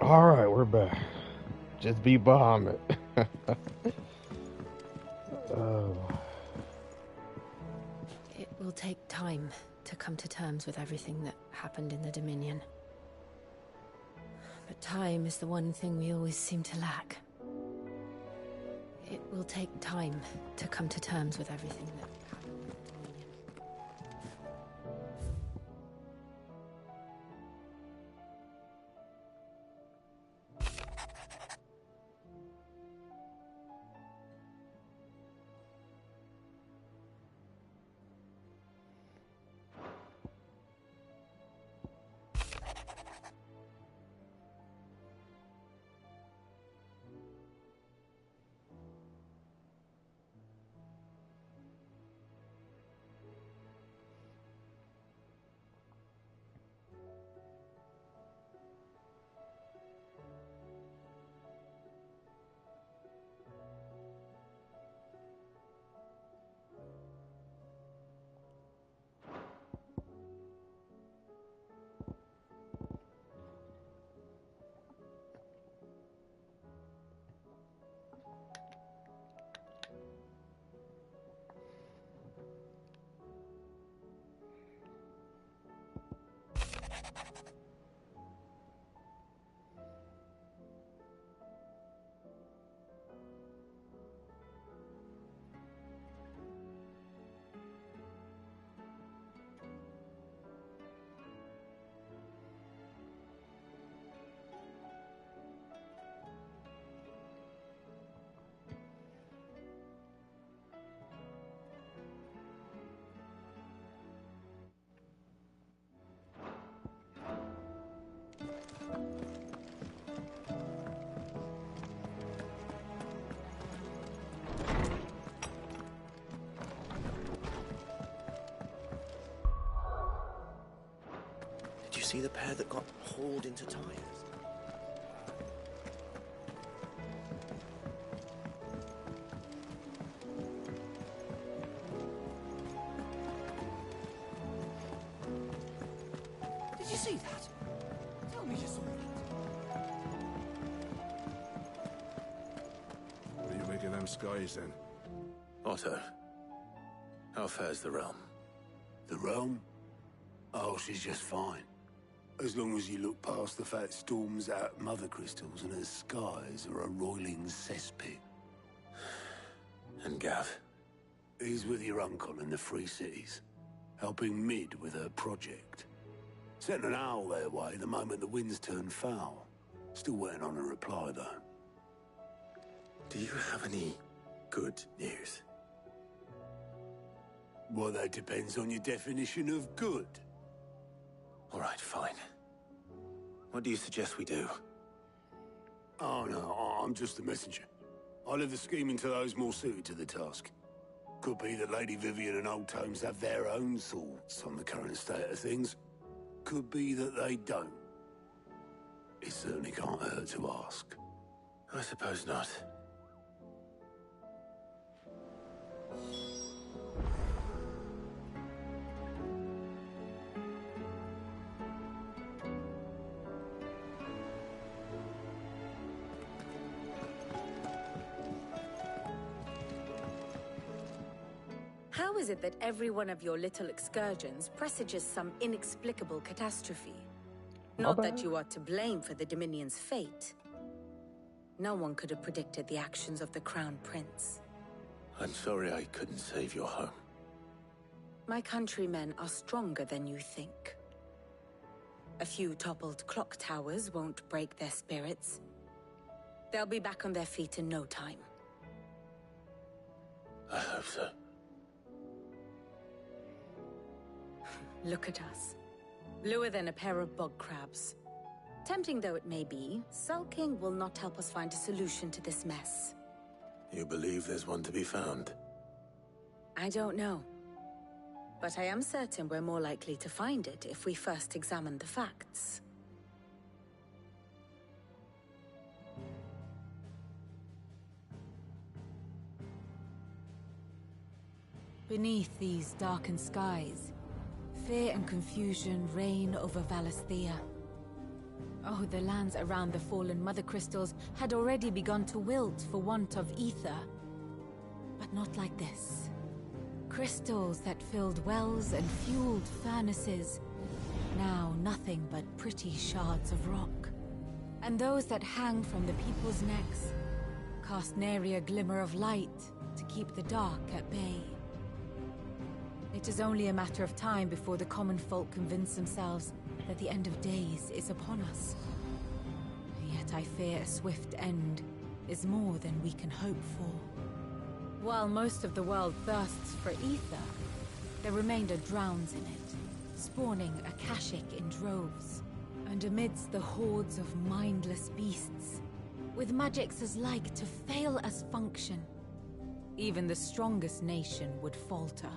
All right, we're back. Just be Bahamut. Oh. It will take time to come to terms with everything that happened in the Dominion. But time is the one thing we always seem to lack. It will take time to come to terms with everything that happened. Did you see the pair that got hauled into tires? Did you see that? Tell me you saw it. What do you make of them skies, then? Otto, how fares the realm? The realm? Oh, she's just fine. As long as you look past the fat storms out mother crystals and her skies are a roiling cesspit. And Gav? He's with your uncle in the Free Cities, helping Mid with her project. Sent an owl their way the moment the winds turned foul. Still waiting on a reply, though. Do you have any good news? Well, that depends on your definition of good. All right, fine. What do you suggest we do? Oh, no, I'm just the messenger. I'll leave the scheming to those more suited to the task. Could be that Lady Vivian and Old Tomes have their own thoughts on the current state of things. Could be that they don't. It certainly can't hurt to ask. I suppose not. How is it that every one of your little excursions presages some inexplicable catastrophe? Not that you are to blame for the Dominion's fate. No one could have predicted the actions of the Crown Prince. I'm sorry I couldn't save your home. My countrymen are stronger than you think. A few toppled clock towers won't break their spirits. They'll be back on their feet in no time. I hope so. Look at us. Bluer than a pair of bog crabs. Tempting though it may be, sulking will not help us find a solution to this mess. You believe there's one to be found? I don't know. But I am certain we're more likely to find it if we first examine the facts. Beneath these darkened skies, fear and confusion reign over Valisthea. Oh, the lands around the fallen mother crystals had already begun to wilt for want of ether. But not like this. Crystals that filled wells and fueled furnaces. Now nothing but pretty shards of rock. And those that hang from the people's necks cast nary a glimmer of light to keep the dark at bay. It is only a matter of time before the common folk convince themselves that the end of days is upon us. Yet I fear a swift end is more than we can hope for. While most of the world thirsts for ether, the remainder drowns in it, spawning Akashic in droves. And amidst the hordes of mindless beasts, with magics as like to fail as function, even the strongest nation would falter.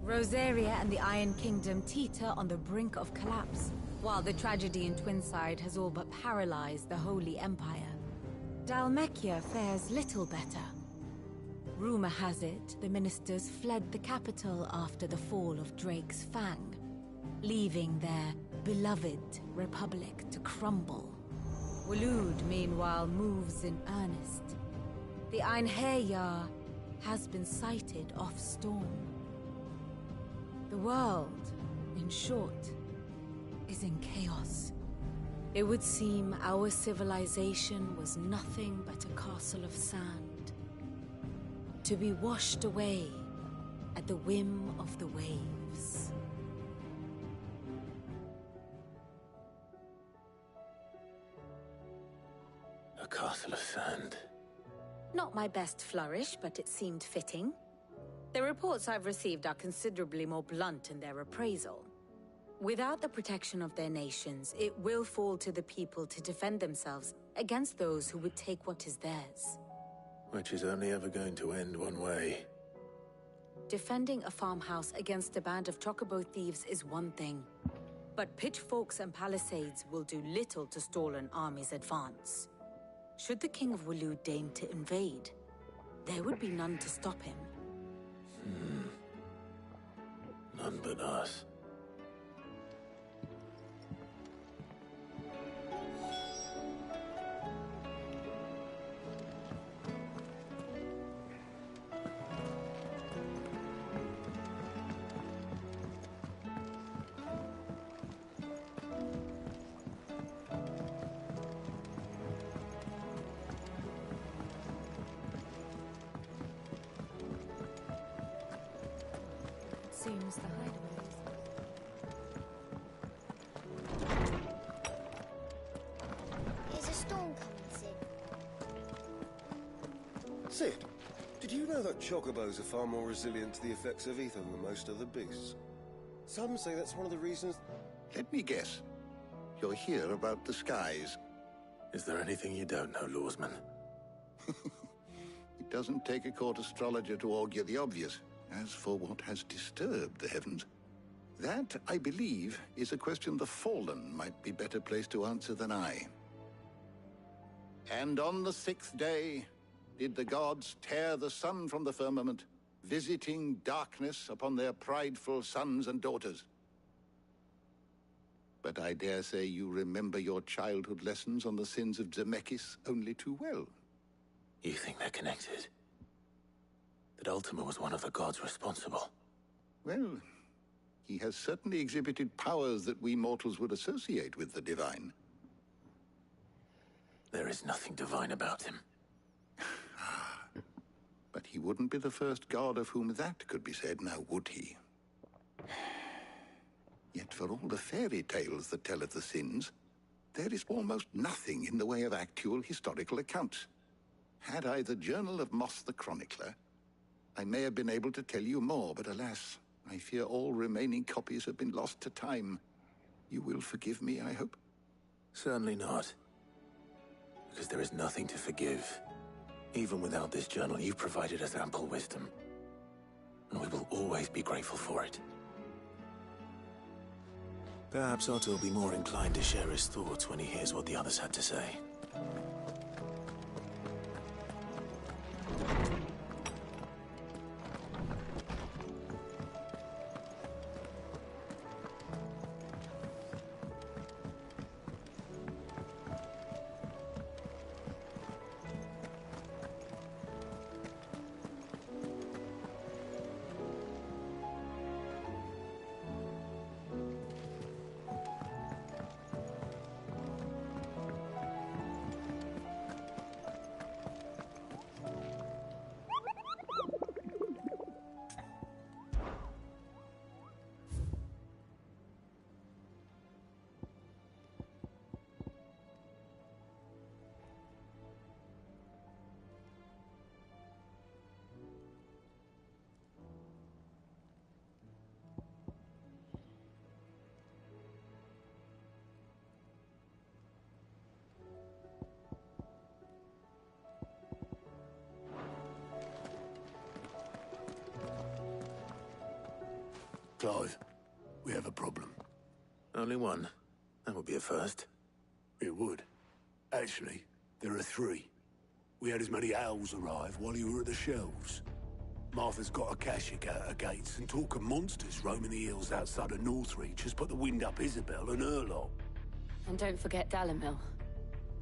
Rosaria and the Iron Kingdom teeter on the brink of collapse, while the tragedy in Twinside has all but paralyzed the Holy Empire. Dhalmekia fares little better. Rumor has it the ministers fled the capital after the fall of Drake's Fang, leaving their beloved republic to crumble. Waloed, meanwhile, moves in earnest. The Einherjar has been sighted off-storm. The world, in short, is in chaos. It would seem our civilization was nothing but a castle of sand, to be washed away at the whim of the waves. A castle of sand. Not my best flourish, but it seemed fitting. The reports I've received are considerably more blunt in their appraisal. Without the protection of their nations, it will fall to the people to defend themselves against those who would take what is theirs. Which is only ever going to end one way. Defending a farmhouse against a band of chocobo thieves is one thing, but pitchforks and palisades will do little to stall an army's advance. Should the King of Waloed deign to invade, there would be none to stop him. None but us. Seems the hideaways. Is a storm coming soon? Sid, did you know that chocobos are far more resilient to the effects of ether than most other beasts? Some say that's one of the reasons... Let me guess. You're here about the skies. Is there anything you don't know, Lawsman? It doesn't take a court astrologer to augur the obvious. As for what has disturbed the heavens, that, I believe, is a question the Fallen might be better placed to answer than I. And on the 6th day, did the gods tear the sun from the firmament, visiting darkness upon their prideful sons and daughters. But I dare say you remember your childhood lessons on the sins of Zemeckis only too well. You think they're connected? That Ultima was one of the gods responsible? Well, he has certainly exhibited powers that we mortals would associate with the divine. There is nothing divine about him. But he wouldn't be the first god of whom that could be said, now would he? Yet for all the fairy tales that tell of the sins, there is almost nothing in the way of actual historical accounts. Had I the Journal of Moss the Chronicler, I may have been able to tell you more, but alas, I fear all remaining copies have been lost to time. You will forgive me, I hope? Certainly not. Because there is nothing to forgive. Even without this journal, you've provided us ample wisdom. And we will always be grateful for it. Perhaps Otto will be more inclined to share his thoughts when he hears what the others had to say. Clive, we have a problem. Only one. That would be a first. It would. Actually, there are three. We had as many owls arrive while you were at the shelves. Martha's got a Kashik out her gates, and talk of monsters roaming the hills outside of Northreach has put the wind up Isabel and her lot. And don't forget Dalimil.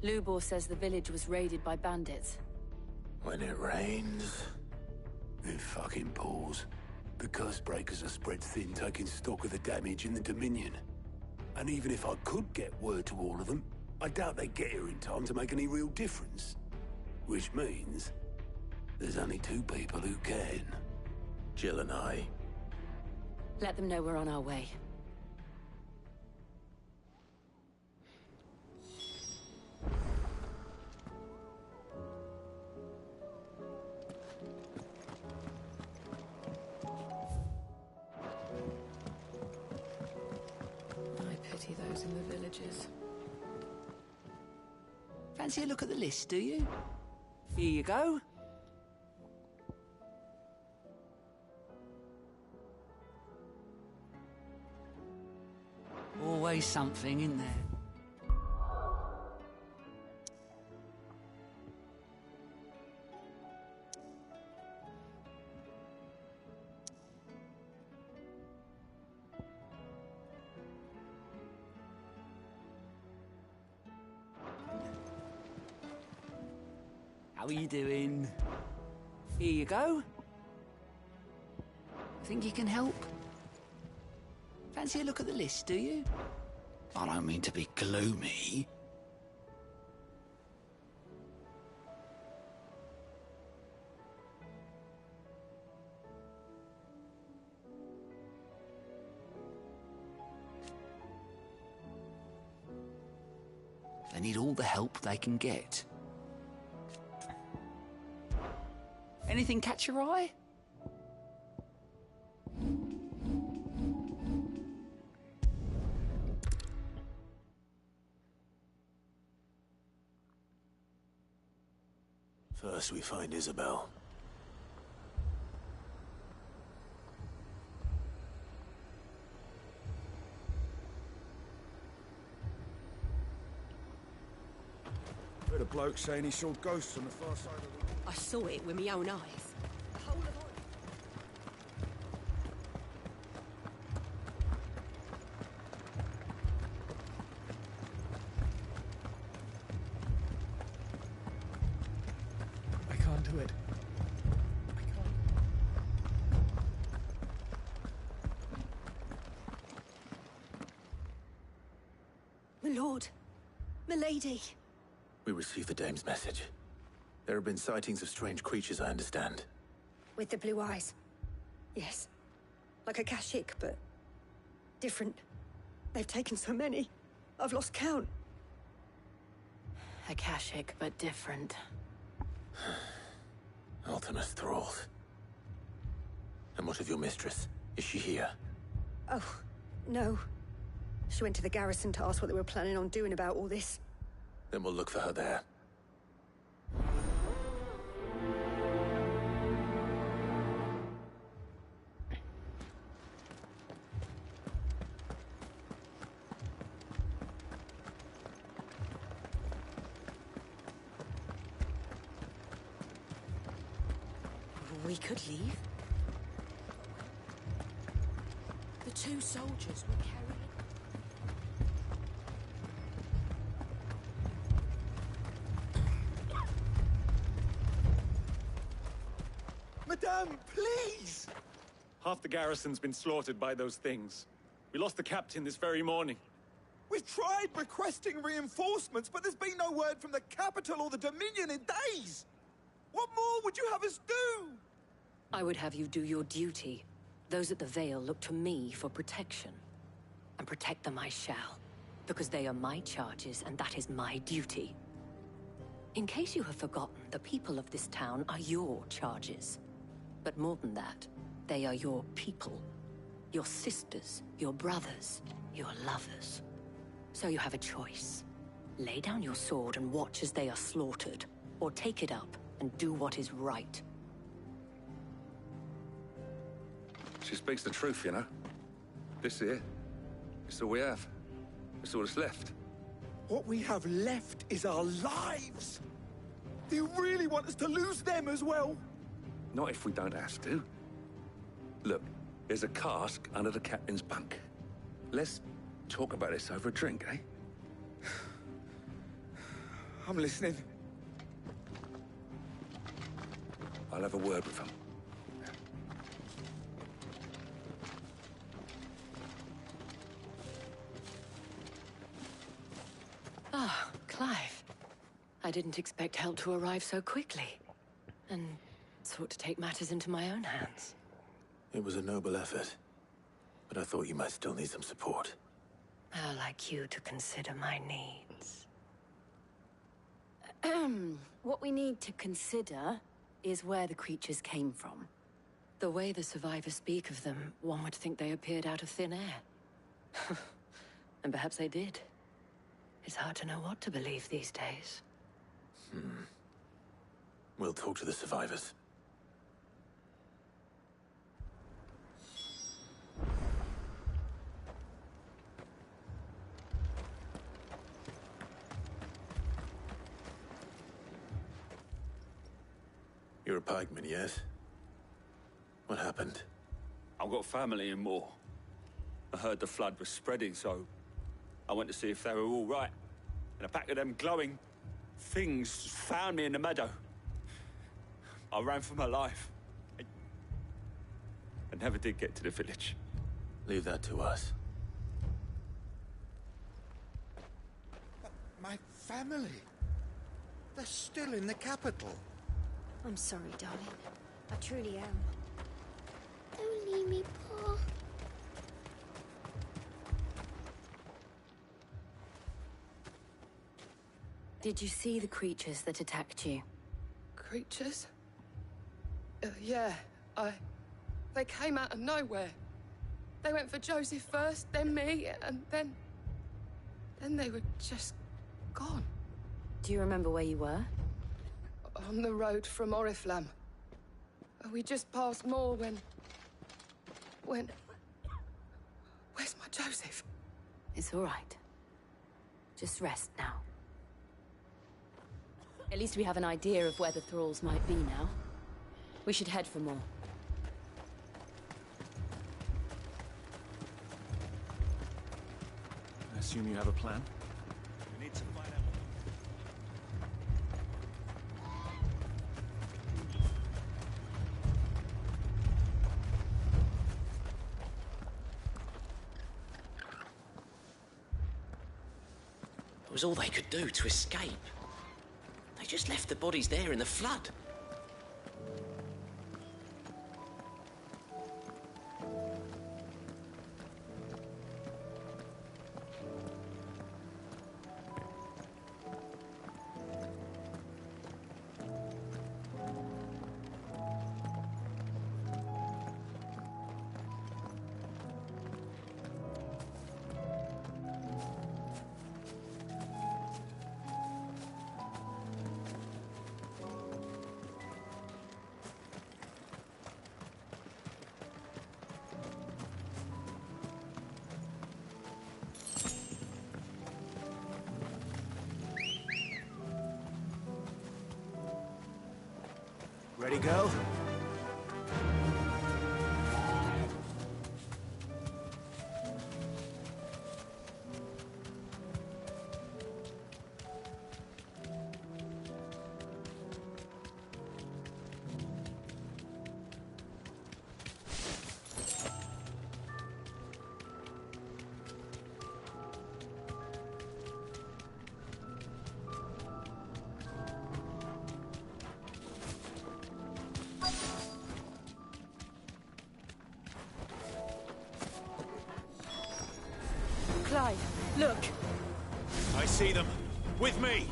Lubor says the village was raided by bandits. When it rains... It fucking pours. The curse breakers are spread thin, taking stock of the damage in the Dominion. And even if I could get word to all of them, I doubt they'd get here in time to make any real difference. Which means... there's only two people who can. Jill and I. Let them know we're on our way. I pity those in the villages. Fancy a look at the list, do you? Here you go. Always something, in there? How are you doing? Here you go. Think you can help? Fancy a look at the list, do you? I don't mean to be gloomy. They need all the help they can get. Anything catch your eye? First we find Isabel. Heard a bloke saying he saw ghosts on the far side of the... I saw it with my own eyes. The whole of I can't do it. I can't. My lord, milady. We received the dame's message. There have been sightings of strange creatures, I understand. With the blue eyes. Yes. Like a Kashik, but different. They've taken so many. I've lost count. Akashic, but different. Ultimus thralls. And what of your mistress? Is she here? Oh, no. She went to the garrison to ask what they were planning on doing about all this. Then we'll look for her there. We could leave. The two soldiers were carrying... Madame, please! Half the garrison's been slaughtered by those things. We lost the captain this very morning. We've tried requesting reinforcements, but there's been no word from the capital or the Dominion in days! What more would you have us do? I would have you do your duty. Those at the Vale look to me for protection. And protect them I shall. Because they are my charges, and that is my duty. In case you have forgotten, the people of this town are your charges. But more than that, they are your people. Your sisters, your brothers, your lovers. So you have a choice. Lay down your sword and watch as they are slaughtered. Or take it up and do what is right. She speaks the truth, you know. This here, it's all we have. It's all that's left. What we have left is our lives! Do you really want us to lose them as well? Not if we don't have to. Look, there's a cask under the captain's bunk. Let's talk about this over a drink, eh? I'm listening. I'll have a word with him. Ah, Clive. I didn't expect help to arrive so quickly. And sought to take matters into my own hands. It was a noble effort, but I thought you might still need some support. How like you to consider my needs. What we need to consider is where the creatures came from. The way the survivors speak of them, one would think they appeared out of thin air. And perhaps they did. It's hard to know what to believe these days. We'll talk to the survivors. You're a pikeman, yes? What happened? I've got family in Moor. I heard the flood was spreading, so I went to see if they were all right. And a pack of them glowing things found me in the meadow. I ran for my life. I never did get to the village. Leave that to us. But my family... they're still in the capital. I'm sorry, darling. I truly am. Don't leave me, Pa. Did you see the creatures that attacked you? Creatures? Yeah, they came out of nowhere. They went for Joseph first, then me, and then they were just gone. Do you remember where you were? On the road from Oriflamme. We just passed Moor when... Where's my Joseph? It's all right. Just rest now. At least we have an idea of where the thralls might be now. We should head for more. I assume you have a plan? We need to find out. It was all they could do to escape. They just left the bodies there in the flood. Ready, girl? Clive, look. I see them. With me.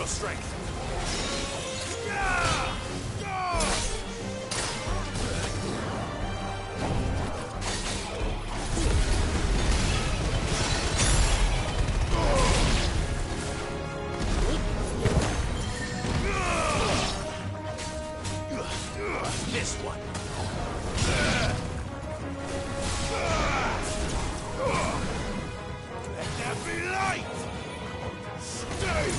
your strength. This one. Let there be light! Stay!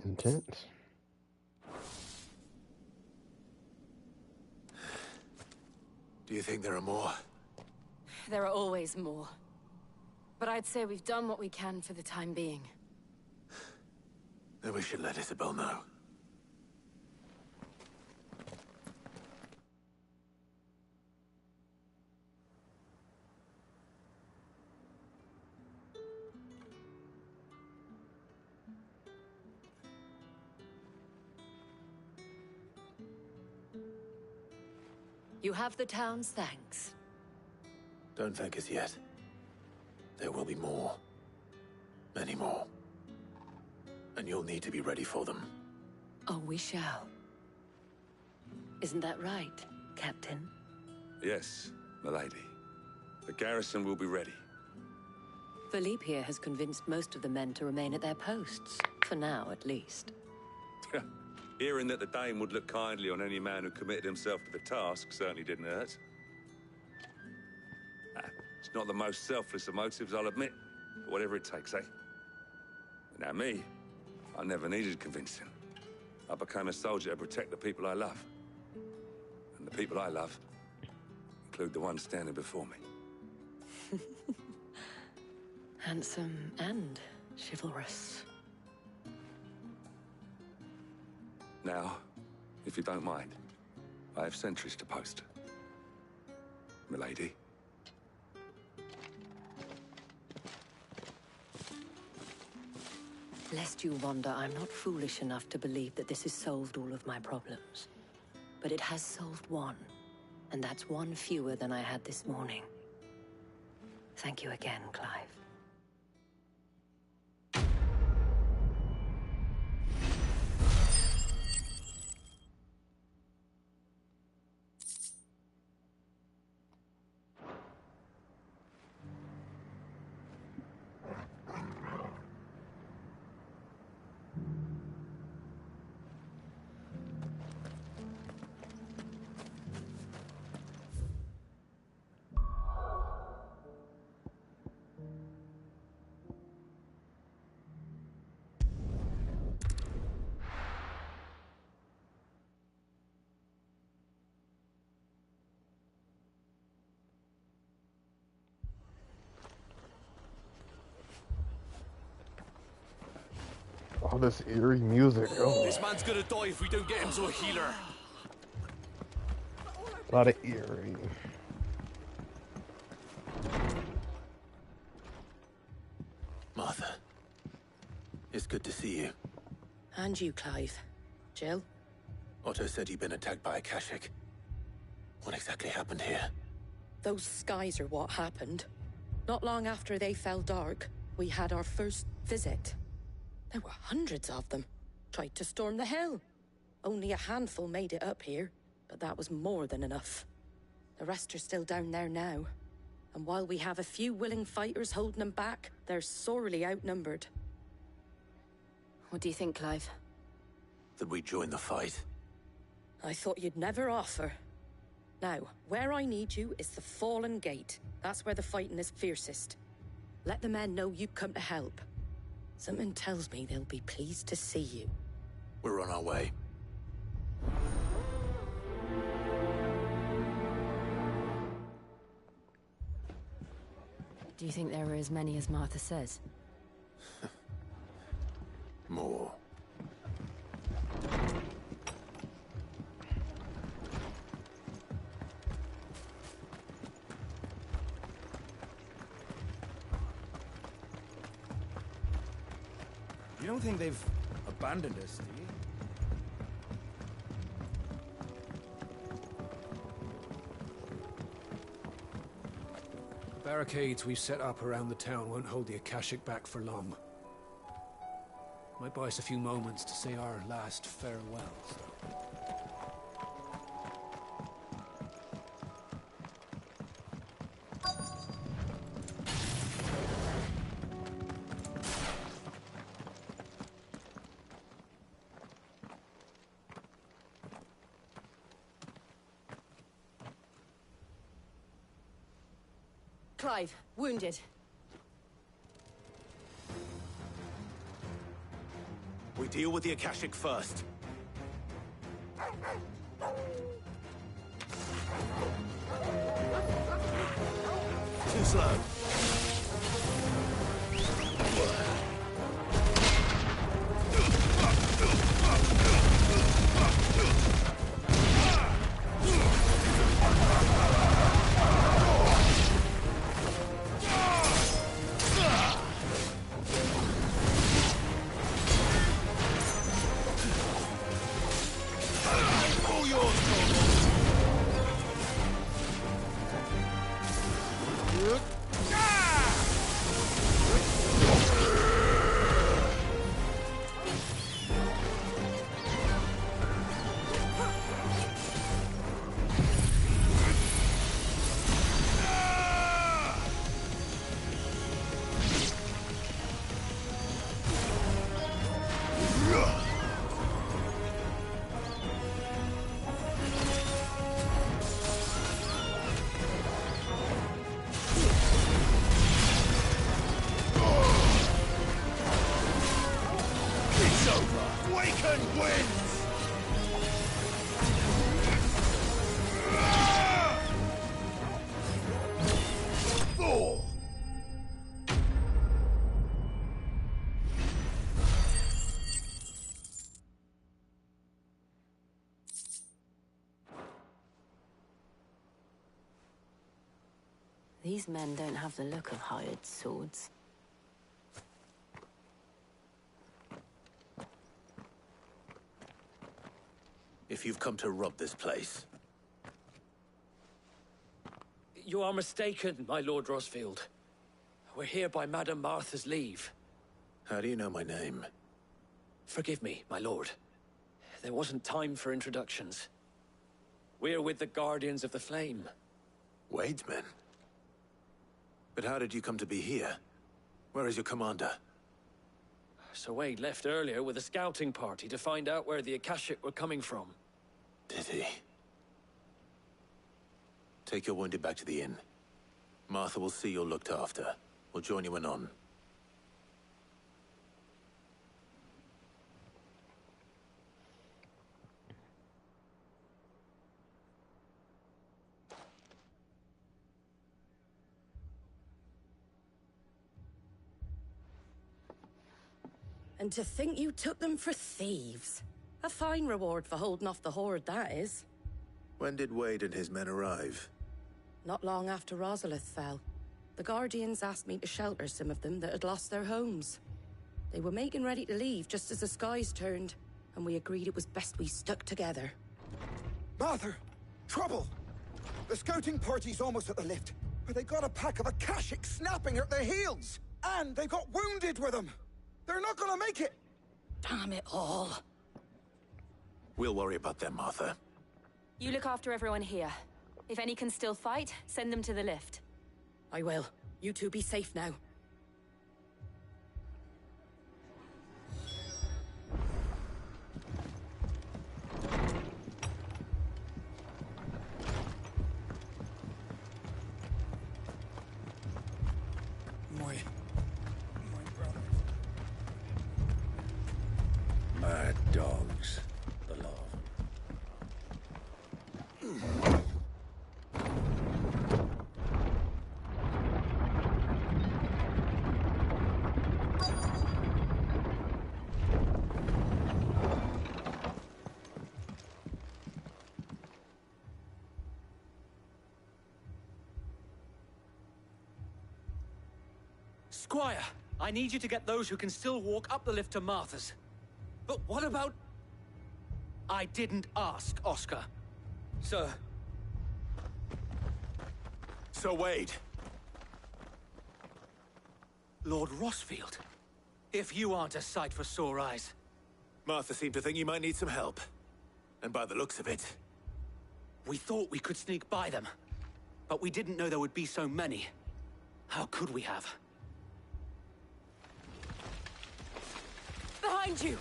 Intense. Do you think there are more? There are always more. But I'd say we've done what we can for the time being. Then we should let Isabel know. You have the town's thanks. Don't thank us yet. There will be more. Many more. And you'll need to be ready for them. Oh, we shall. Isn't that right, Captain? Yes, milady. The garrison will be ready. Philippe here has convinced most of the men to remain at their posts. For now, at least. Hearing that the Dane would look kindly on any man who committed himself to the task certainly didn't hurt. It's not the most selfless of motives, I'll admit. But whatever it takes, eh? Now me, I never needed convincing. I became a soldier to protect the people I love. And the people I love include the ones standing before me. Handsome and chivalrous. Now, if you don't mind, I have sentries to post. Milady. Lest you wonder, I'm not foolish enough to believe that this has solved all of my problems. But it has solved one, and that's one fewer than I had this morning. Thank you again, Clive. All this eerie music. Oh, This man's gonna die if we don't get him to a healer. a lot of eerie. Martha, it's good to see you. And you, Clive. Jill? Otto said you'd been attacked by a Kashik. What exactly happened here? Those skies are what happened. Not long after they fell dark, we had our first visit. There were hundreds of them. Tried to storm the hill. Only a handful made it up here, but that was more than enough. The rest are still down there now. And while we have a few willing fighters holding them back, they're sorely outnumbered. What do you think, Clive? That we join the fight? I thought you'd never offer. Now, where I need you is the Fallen Gate. That's where the fighting is fiercest. Let the men know you've come to help. Something tells me they'll be pleased to see you. We're on our way. Do you think there are as many as Martha says? More. You don't think they've abandoned us, do you? The barricades we've set up around the town won't hold the Akashic back for long. Might buy us a few moments to say our last farewells. Clive, wounded. We deal with the Akashic first. Too slow. These men don't have the look of hired swords. If you've come to rob this place, You are mistaken, my Lord Rosfield. We're here by Madame Martha's leave. how do you know my name? Forgive me, my lord. There wasn't time for introductions. We're with the Guardians of the Flame. Wade's men? But how did you come to be here? Where is your commander? Sir Wade left earlier with a scouting party to find out where the Akashic were coming from. Did he? Take your wounded back to the inn. Martha will see you're looked after. We'll join you anon. And to think you took them for thieves. A fine reward for holding off the horde, that is. When did Wade and his men arrive? Not long after Rosalith fell. The Guardians asked me to shelter some of them that had lost their homes. They were making ready to leave just as the skies turned, and we agreed it was best we stuck together. Martha! Trouble! The scouting party's almost at the lift, but they got a pack of Akashic snapping at their heels! And they got wounded with them! They're not gonna make it! Damn it all. We'll worry about them, Martha. You look after everyone here. If any can still fight, send them to the lift. I will. You two be safe now. Mad dogs. The law. Squire, I need you to get those who can still walk up the lift to Martha's. But what about... I didn't ask, Oscar. Sir. Sir Wade. Lord Rossfield. If you aren't a sight for sore eyes. Martha seemed to think you might need some help. And by the looks of it... We thought we could sneak by them. But we didn't know there would be so many. How could we have? Behind you!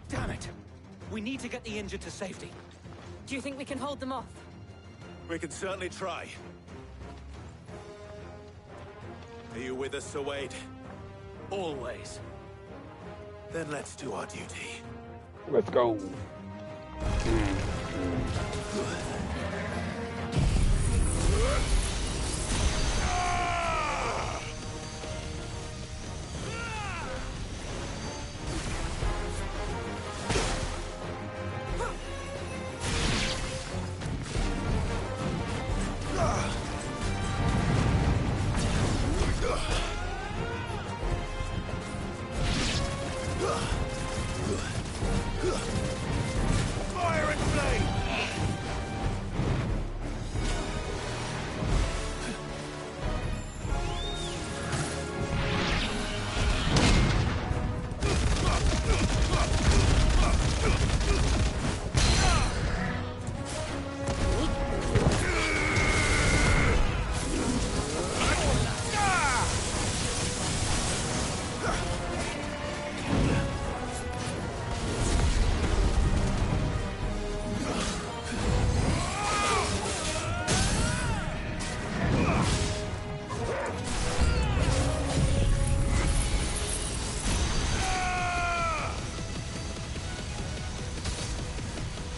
Damn it! We need to get the injured to safety. Do you think we can hold them off? We can certainly try. Are you with us, Sir Wade? Always. Then let's do our duty. Let's go. Fire and flame!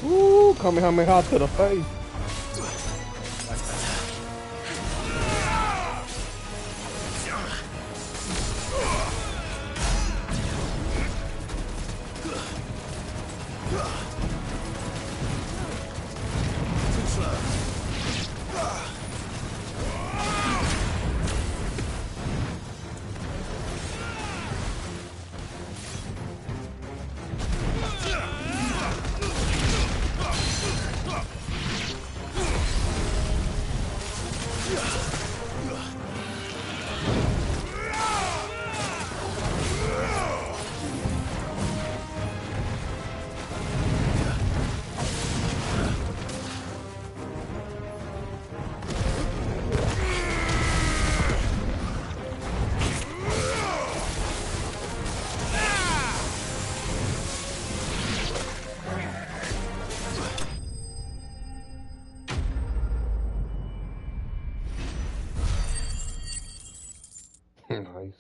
Ooh, Kamehameha to the face. Nice.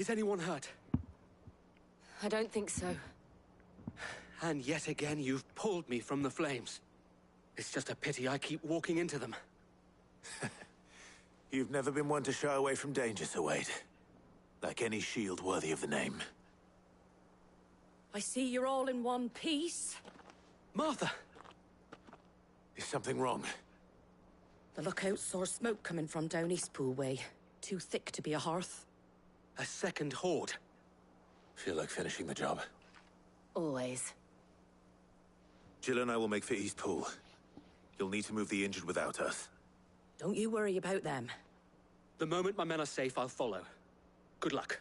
Is anyone hurt? I don't think so. And yet again, you've pulled me from the flames. It's just a pity I keep walking into them. You've never been one to shy away from danger, Sir Wade. Like any shield worthy of the name. I see you're all in one piece. Martha! Is something wrong? The lookout saw smoke coming from down Eastpool way. Too thick to be a hearth. A second horde. Feel like finishing the job. Always. Jill and I will make for Eastpool. You'll need to move the injured without us. Don't you worry about them. The moment my men are safe, I'll follow. Good luck.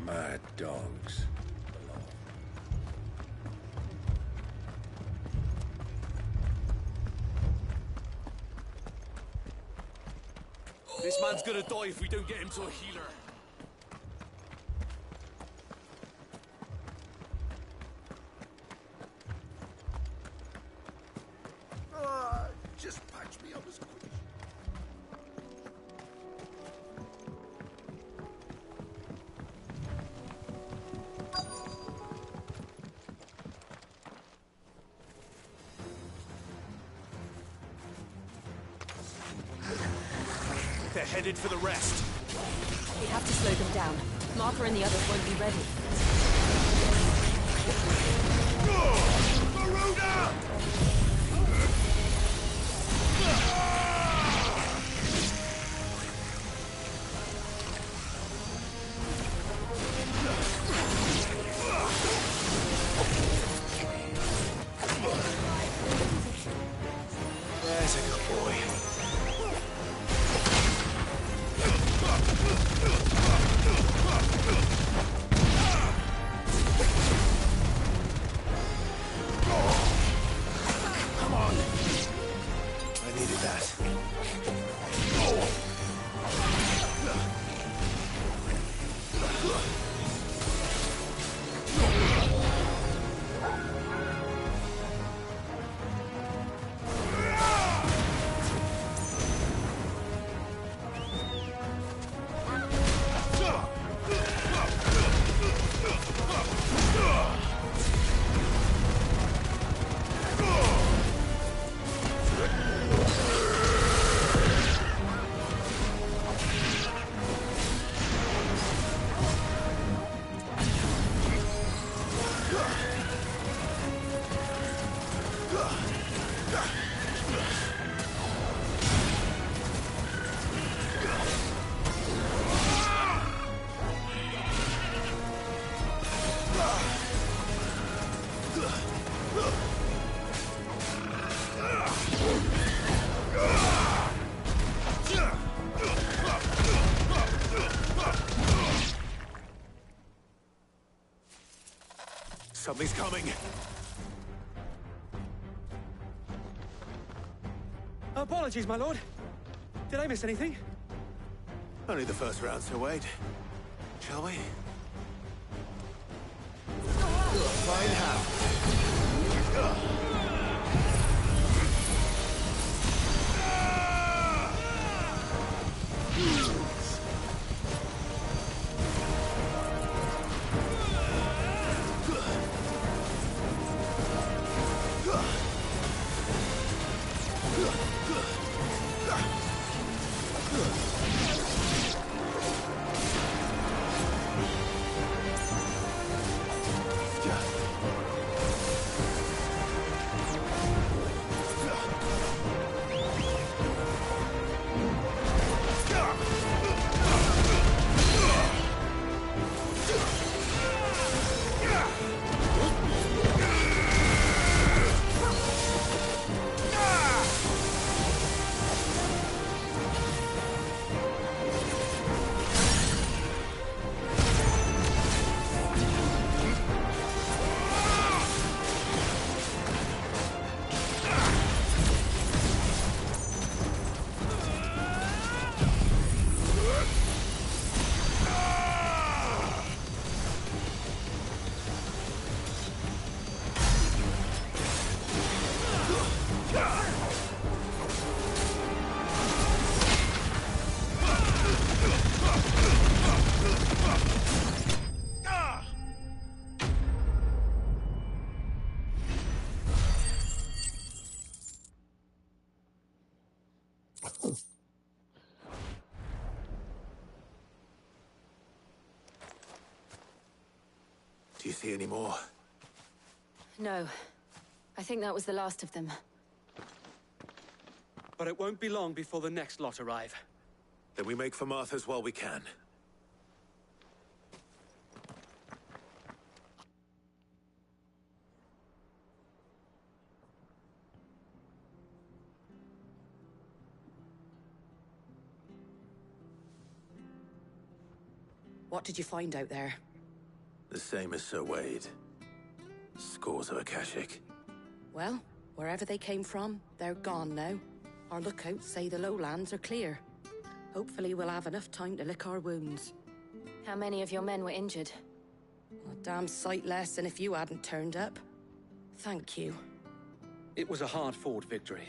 Mad dogs. This man's gonna die if we don't get him to a healer. Just patch me up as quick. They're headed for the rest. We have to slow them down. Martha and the others won't be ready. Garuda! There's a good boy. Come on. I needed that. Something's coming. Apologies, my lord. Did I miss anything? Only the first round, Sir Wade. Shall we? Find how. Do you see any more? No. I think that was the last of them. But it won't be long before the next lot arrive. Then we make for Martha's while we can. What did you find out there? The same as Sir Wade. Scores of Akashic. Well, wherever they came from, they're gone now. Our lookouts say the lowlands are clear. Hopefully we'll have enough time to lick our wounds. How many of your men were injured? A damn sight less than if you hadn't turned up. Thank you. It was a hard-fought victory.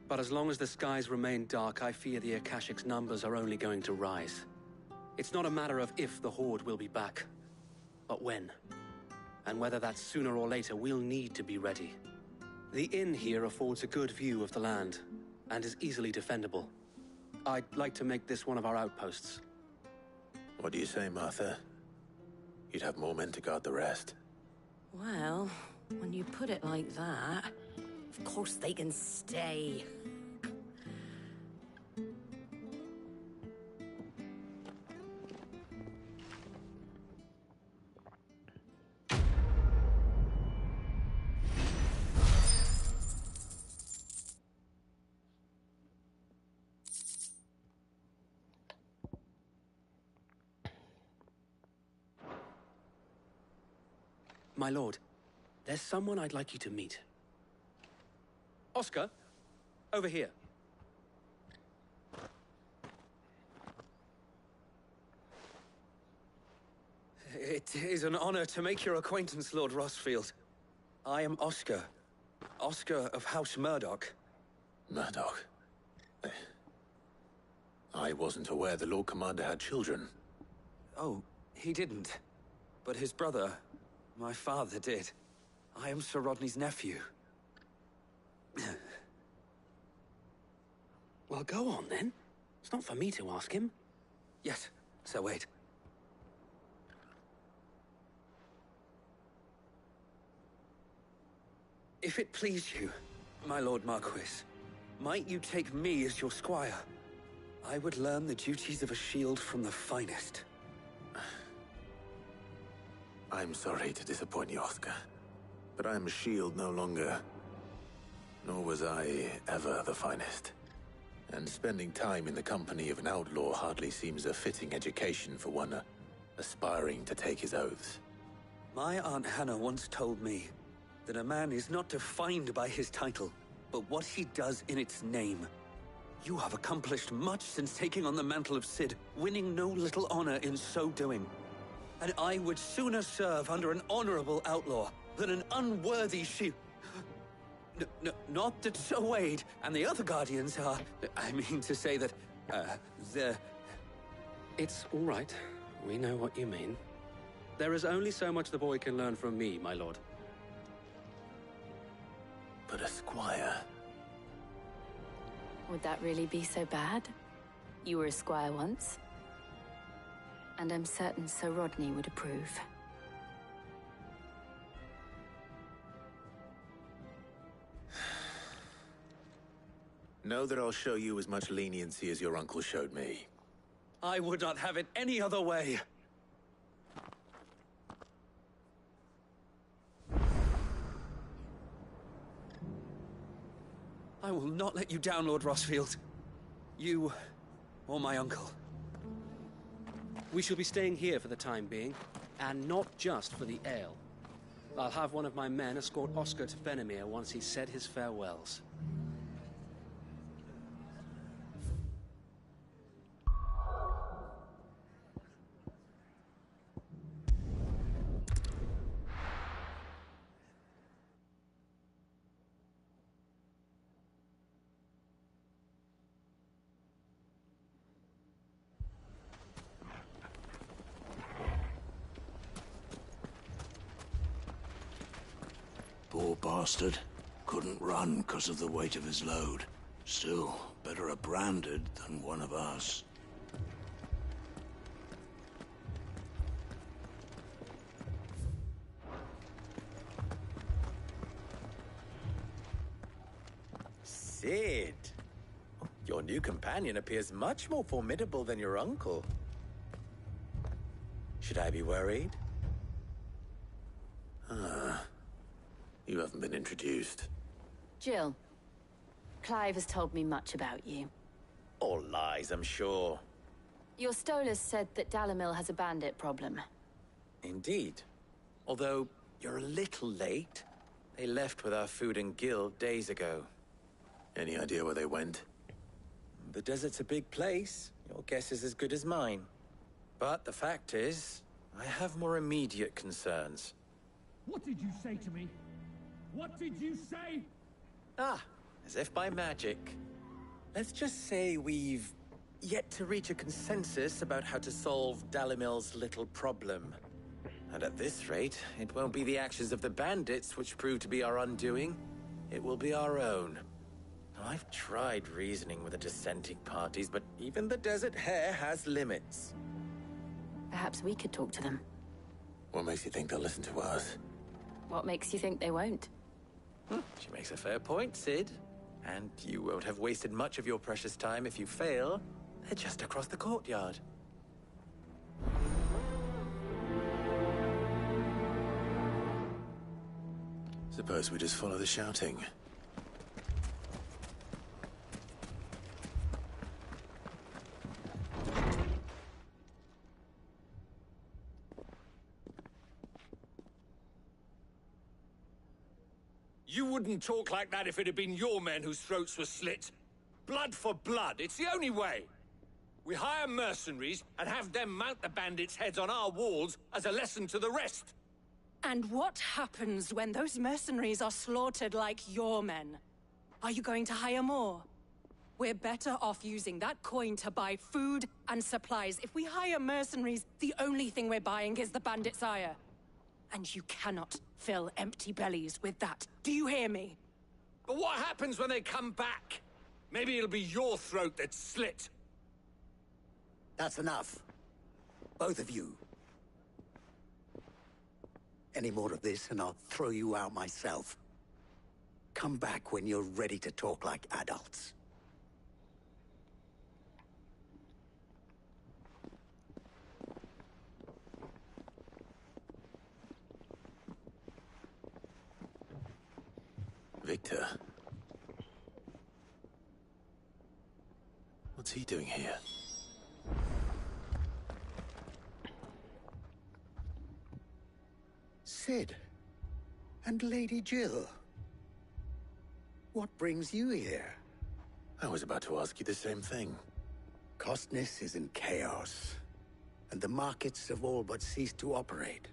But as long as the skies remain dark, I fear the Akashic's numbers are only going to rise. It's not a matter of if the Horde will be back, but when. And whether that's sooner or later, we'll need to be ready. The inn here affords a good view of the land, and is easily defendable. I'd like to make this one of our outposts. What do you say, Martha? You'd have more men to guard the rest. Well, when you put it like that, of course they can stay. My lord, there's someone I'd like you to meet. Oscar, over here. It is an honor to make your acquaintance, Lord Rossfield. I am Oscar. Oscar of House Murdoch. Murdoch? I wasn't aware the Lord Commander had children. Oh, he didn't. But his brother, my father, did. I am Sir Rodney's nephew. Well, go on, then. It's not for me to ask him. Yes, Sir Wade. If it please you, my Lord Marquis, might you take me as your squire? I would learn the duties of a shield from the finest. I'm sorry to disappoint you, Oscar, but I am a shield no longer. Nor was I ever the finest. And spending time in the company of an outlaw hardly seems a fitting education for one aspiring to take his oaths. My Aunt Hannah once told me that a man is not defined by his title, but what he does in its name. You have accomplished much since taking on the mantle of Cid, winning no little honor in so doing. And I would sooner serve under an honorable outlaw than an unworthy shield. Not that Sir Wade and the other Guardians are... I mean to say that, they're... It's all right. We know what you mean. There is only so much the boy can learn from me, my lord. But a squire... Would that really be so bad? You were a squire once. And I'm certain Sir Rodney would approve. Know that I'll show you as much leniency as your uncle showed me. I would not have it any other way. I will not let you down, Lord Rossfield. You or my uncle. We shall be staying here for the time being, and not just for the ale. I'll have one of my men escort Oscar to Fenimere once he's said his farewells. Poor bastard. Couldn't run because of the weight of his load. Still, better a branded than one of us. Sid. Your new companion appears much more formidable than your uncle. Should I be worried? You haven't been introduced. Jill, Clive has told me much about you. All lies, I'm sure. Your Stolas said that Dalamil has a bandit problem. Indeed. Although, you're a little late. They left with our food and guild days ago. Any idea where they went? The desert's a big place. Your guess is as good as mine. But the fact is, I have more immediate concerns. What did you say to me? What did you say? Ah, as if by magic. Let's just say we've yet to reach a consensus about how to solve Dalamil's little problem. And at this rate, it won't be the actions of the bandits which prove to be our undoing. It will be our own. I've tried reasoning with the dissenting parties, but even the Desert Hare has limits. Perhaps we could talk to them. What makes you think they'll listen to us? What makes you think they won't? She makes a fair point, Sid. And you won't have wasted much of your precious time if you fail. They're just across the courtyard. Suppose we just follow the shouting. You wouldn't talk like that if it had been your men whose throats were slit. Blood for blood, it's the only way. We hire mercenaries and have them mount the bandits' heads on our walls as a lesson to the rest. And what happens when those mercenaries are slaughtered like your men? Are you going to hire more? We're better off using that coin to buy food and supplies. If we hire mercenaries, the only thing we're buying is the bandits' ire. And you cannot fill empty bellies with that. Do you hear me? But what happens when they come back? Maybe it'll be your throat that's slit. That's enough. Both of you. Any more of this and I'll throw you out myself. Come back when you're ready to talk like adults. Victor. What's he doing here? Sid. And Lady Jill. What brings you here? I was about to ask you the same thing. Costness is in chaos, and the markets have all but ceased to operate.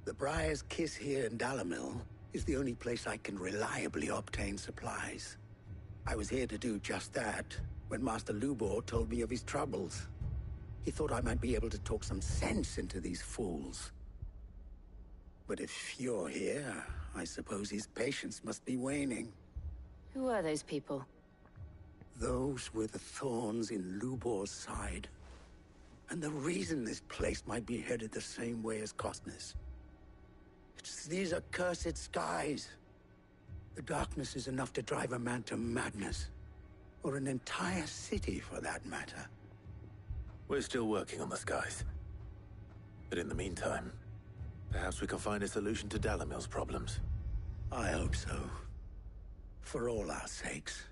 The Briar's Kiss here in Dalamil is the only place I can reliably obtain supplies. I was here to do just that when Master Lubor told me of his troubles. He thought I might be able to talk some sense into these fools. But if you're here, I suppose his patience must be waning. Who are those people? Those were the thorns in Lubor's side. And the reason this place might be headed the same way as Costness. It's these accursed skies. The darkness is enough to drive a man to madness. Or an entire city, for that matter. We're still working on the skies. But in the meantime, perhaps we can find a solution to Dalamil's problems. I hope so. For all our sakes.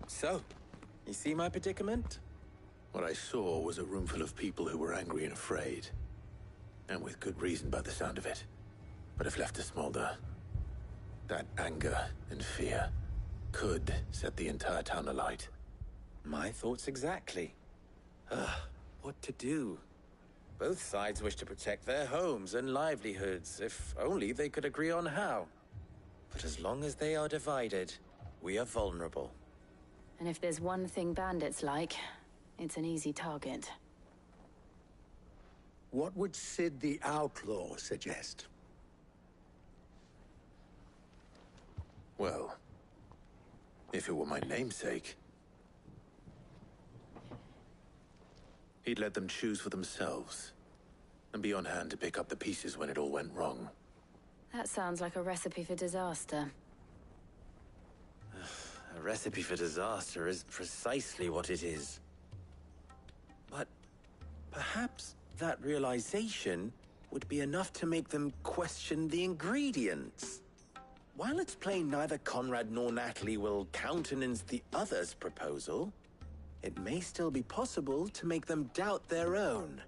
So, you see my predicament? What I saw was a room full of people who were angry and afraid. And with good reason by the sound of it. But if left to smolder, that anger and fear could set the entire town alight. My thoughts exactly. What to do? Both sides wish to protect their homes and livelihoods, if only they could agree on how. But as long as they are divided, we are vulnerable. And if there's one thing bandits like, it's an easy target. What would Sid the Outlaw suggest? Well, if it were my namesake, he'd let them choose for themselves, and be on hand to pick up the pieces when it all went wrong. That sounds like a recipe for disaster. A recipe for disaster is precisely what it is. But perhaps that realization would be enough to make them question the ingredients. While it's plain neither Conrad nor Natalie will countenance the other's proposal, it may still be possible to make them doubt their own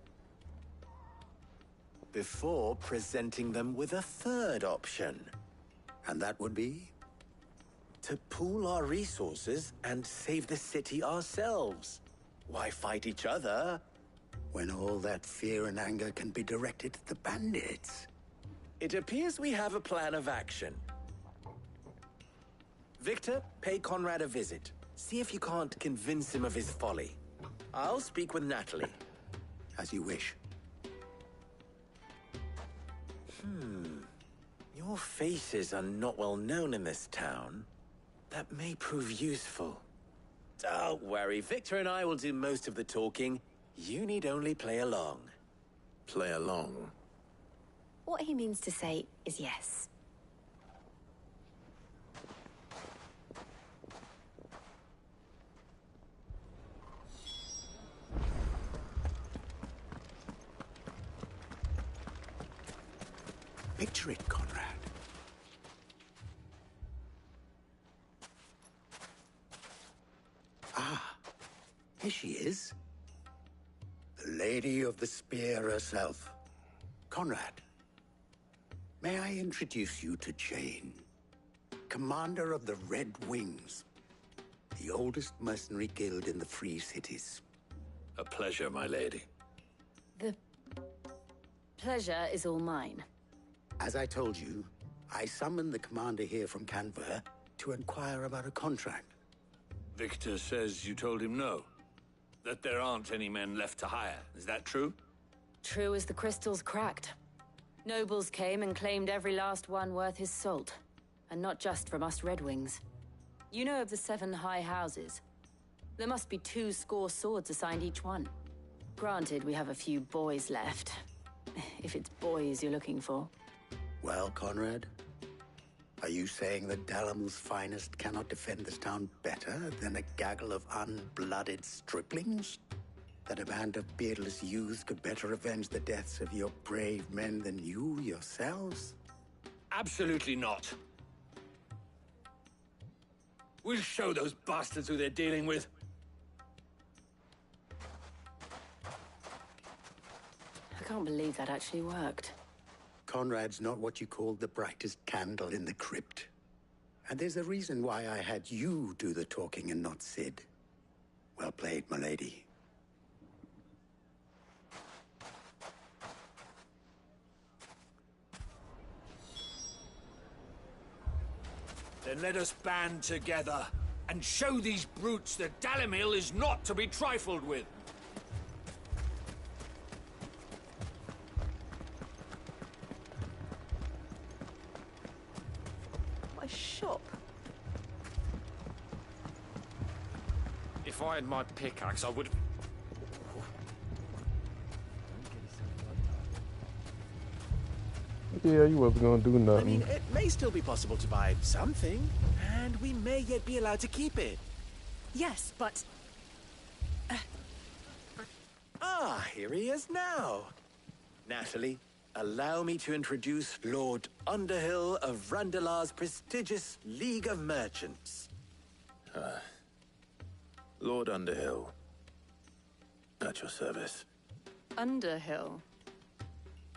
before presenting them with a third option. And that would be? To pool our resources and save the city ourselves. Why fight each other when all that fear and anger can be directed at the bandits? It appears we have a plan of action. Victor, pay Conrad a visit. See if you can't convince him of his folly. I'll speak with Natalie. As you wish. Your faces are not well known in this town. That may prove useful. Don't worry, Victor and I will do most of the talking. You need only play along. Play along? What he means to say is yes. Picture it, Conrad. Ah, here she is. The Lady of the Spear herself. Conrad, may I introduce you to Jane, commander of the Red Wings, the oldest mercenary guild in the Free Cities. A pleasure, my lady. The pleasure is all mine. As I told you, I summoned the commander here from Canver to inquire about a contract. Victor says you told him no. That there aren't any men left to hire. Is that true? True as the crystals cracked. Nobles came and claimed every last one worth his salt. And not just from us Red Wings. You know of the 7 high houses. There must be 2 swords assigned each one. Granted, we have a few boys left. If it's boys you're looking for. Well, Conrad, are you saying that Dalamil's finest cannot defend this town better than a gaggle of unblooded striplings? That a band of beardless youths could better avenge the deaths of your brave men than you yourselves? Absolutely not. We'll show those bastards who they're dealing with. I can't believe that actually worked. Conrad's not what you call the brightest candle in the crypt. And there's a reason why I had you do the talking and not Sid. Well played, my lady. Then let us band together and show these brutes that Dalimil is not to be trifled with. My shop. If I had my pickaxe, I would... Yeah, you wasn't gonna do nothing. I mean, it may still be possible to buy something, and we may yet be allowed to keep it. Yes, but... Ah, here he is now. Natalie, allow me to introduce Lord Underhill of Randalar's prestigious League of Merchants. Lord Underhill. At your service. Underhill?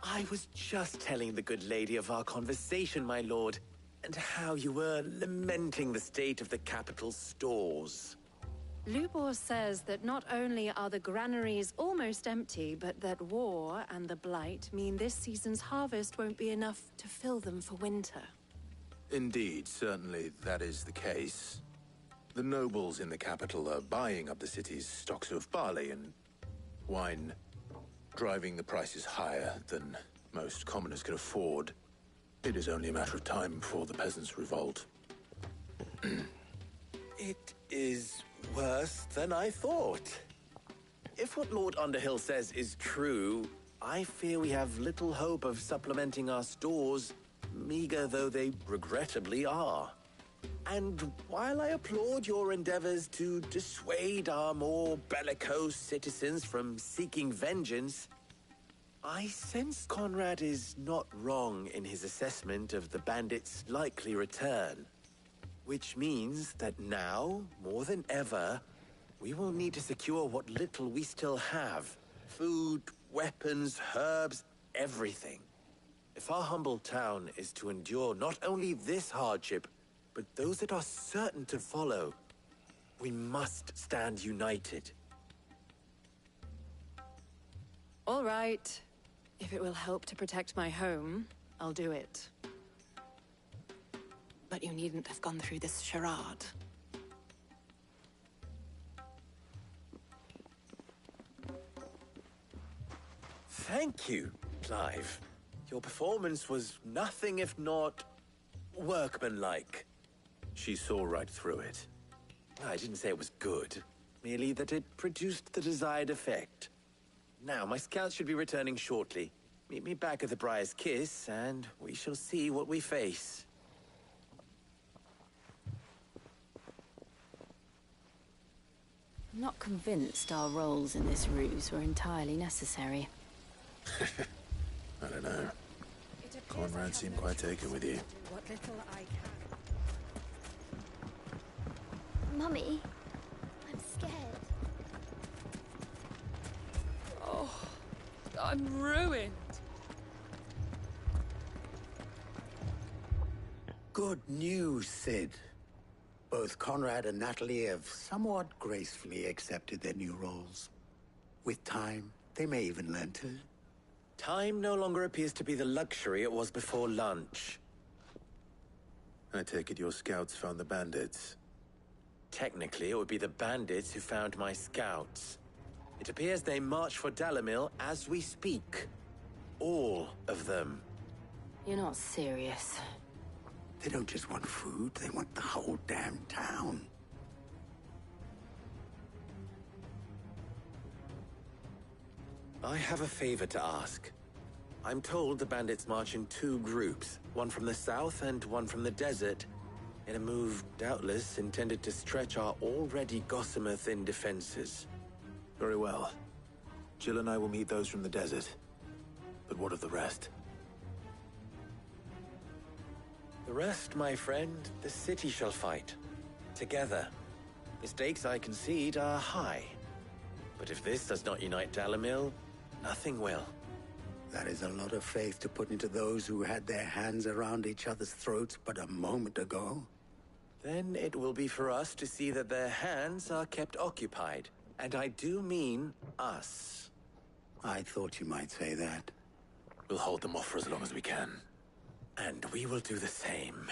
I was just telling the good lady of our conversation, my lord, and how you were lamenting the state of the capital's stores. Lubor says that not only are the granaries almost empty, but that war and the Blight mean this season's harvest won't be enough to fill them for winter. Indeed, certainly that is the case. The nobles in the capital are buying up the city's stocks of barley and wine, driving the prices higher than most commoners can afford. It is only a matter of time before the peasants revolt. It is worse than I thought. If what Lord Underhill says is true, I fear we have little hope of supplementing our stores, meager though they regrettably are. And while I applaud your endeavors to dissuade our more bellicose citizens from seeking vengeance, I sense Conrad is not wrong in his assessment of the bandits' likely return. Which means that now, more than ever, we will need to secure what little we still have. Food, weapons, herbs, everything. If our humble town is to endure not only this hardship, but those that are certain to follow, we must stand united. All right. If it will help to protect my home, I'll do it. But you needn't have gone through this charade. Thank you, Clive. Your performance was nothing if not workmanlike. She saw right through it. I didn't say it was good, merely that it produced the desired effect. Now, my scouts should be returning shortly. Meet me back at the Briar's Kiss, and we shall see what we face. I'm not convinced our roles in this ruse were entirely necessary. I don't know. Conrad seemed quite taken with you. What little I can. Mummy, I'm scared. Oh, I'm ruined. Good news, Sid. Both Conrad and Natalie have somewhat gracefully accepted their new roles. With time, they may even learn to. Time no longer appears to be the luxury it was before lunch. I take it your scouts found the bandits. Technically, it would be the bandits who found my scouts. It appears they march for Dalimil as we speak. All of them. You're not serious. They don't just want food, they want the whole damn town. I have a favor to ask. I'm told the bandits march in two groups, one from the south and one from the desert, in a move doubtless intended to stretch our already gossamer-thin defenses. Very well. Jill and I will meet those from the desert. But what of the rest? The rest, my friend, the city shall fight. Together. The stakes, I concede, are high. But if this does not unite Dalimil, nothing will. That is a lot of faith to put into those who had their hands around each other's throats but a moment ago. Then it will be for us to see that their hands are kept occupied. And I do mean us. I thought you might say that. We'll hold them off for as long as we can. And we will do the same.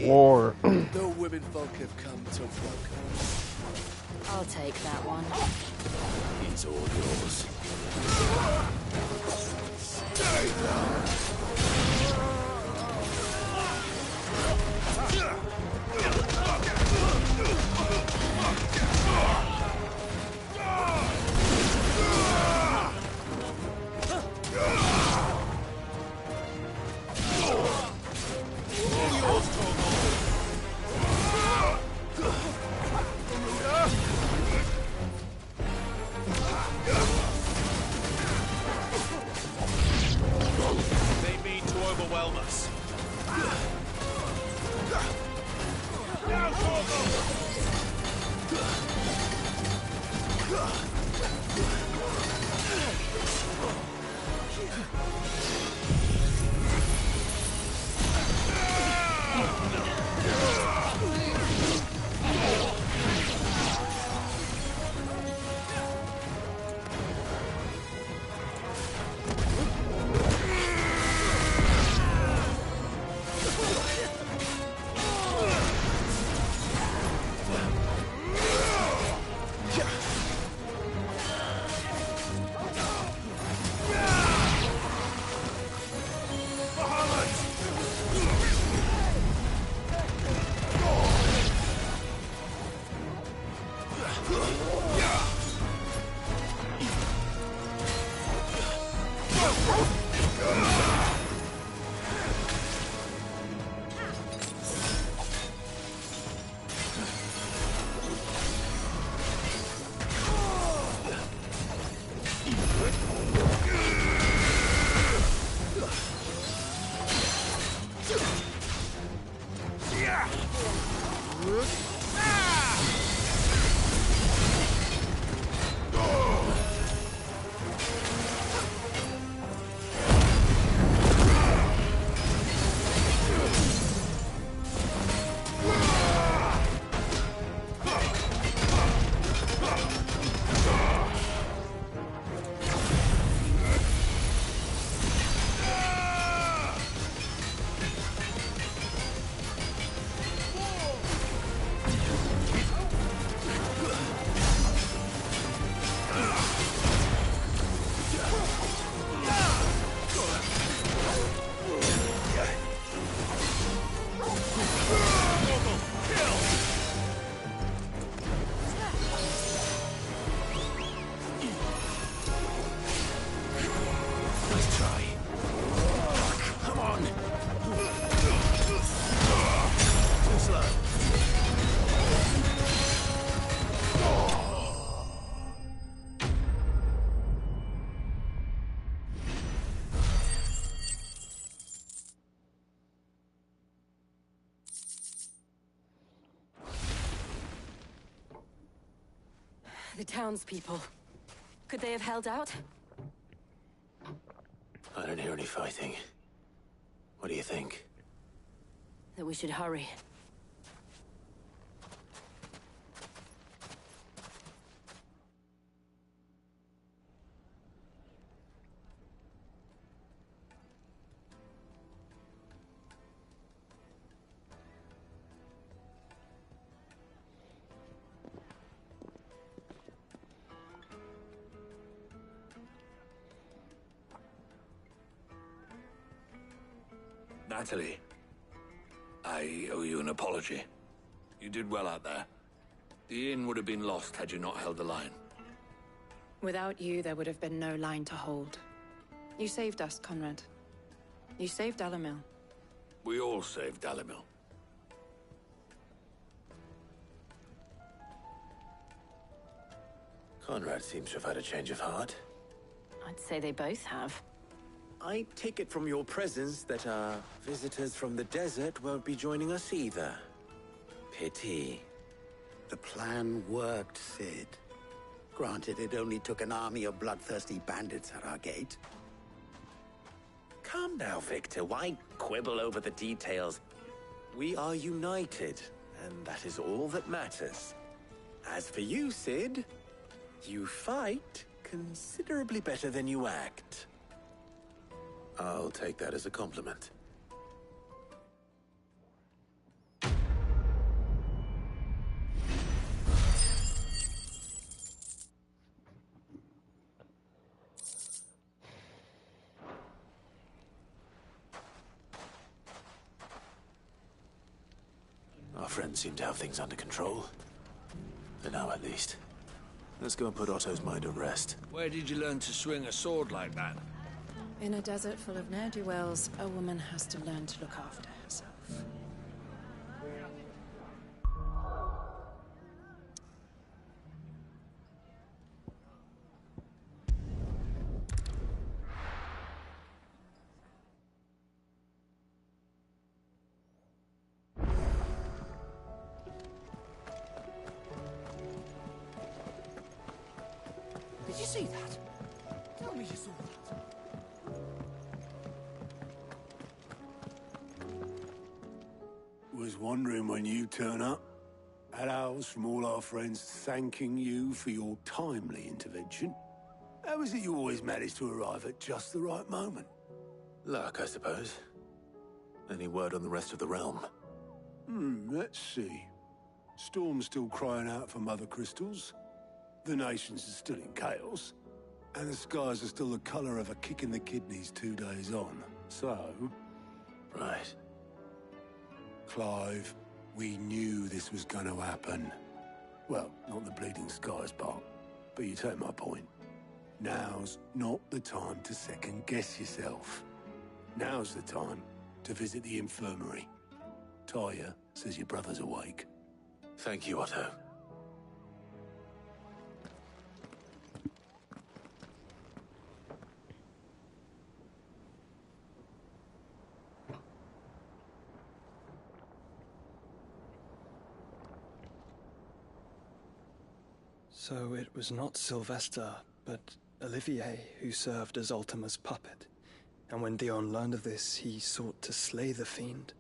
War. The women folk have come to welcome. I'll take that one. It's all yours. Stay down. They mean to overwhelm us. The townspeople. Could they have held out? I don't hear any fighting. What do you think? That we should hurry. Natalie, I owe you an apology. You did well out there. The inn would have been lost had you not held the line. Without you, there would have been no line to hold. You saved us, Conrad. You saved Dalimil. We all saved Dalimil. Conrad seems to have had a change of heart. I'd say they both have. I take it from your presence that our visitors from the desert won't be joining us either. Pity. The plan worked, Sid. Granted, it only took an army of bloodthirsty bandits at our gate. Calm now, Victor. Why quibble over the details? We are united, and that is all that matters. As for you, Sid, you fight considerably better than you act. I'll take that as a compliment. Our friends seem to have things under control. For now, at least. Let's go and put Otto's mind at rest. Where did you learn to swing a sword like that? In a desert full of ne'er-do-wells, a woman has to learn to look after herself. Did you see that? Tell me you saw that. Was wondering when you turn up. Had owls from all our friends thanking you for your timely intervention. How is it you always manage to arrive at just the right moment? Luck, I suppose. Any word on the rest of the realm? Let's see. Storm's still crying out for mother crystals. The nations are still in chaos. And the skies are still the color of a kick in the kidneys 2 days on. So... Right. Clive, we knew this was going to happen. Well, not the bleeding skies part, but you take my point. Now's not the time to second-guess yourself. Now's the time to visit the infirmary. Talia says your brother's awake. Thank you, Otto. So it was not Sylvester, but Olivier who served as Ultima's puppet. And when Dion learned of this, he sought to slay the fiend.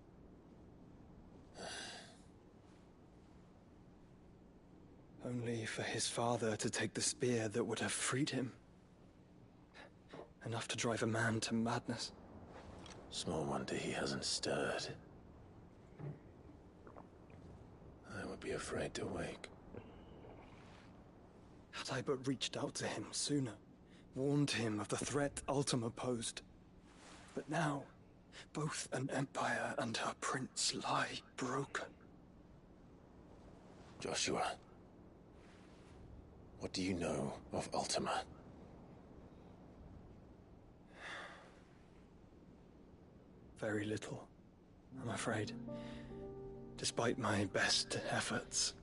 Only for his father to take the spear that would have freed him. Enough to drive a man to madness. Small wonder he hasn't stirred. I would be afraid to wake. Had I but reached out to him sooner, warned him of the threat Ultima posed. But now, both an empire and her prince lie broken. Joshua, what do you know of Ultima? Very little, I'm afraid. Despite my best efforts.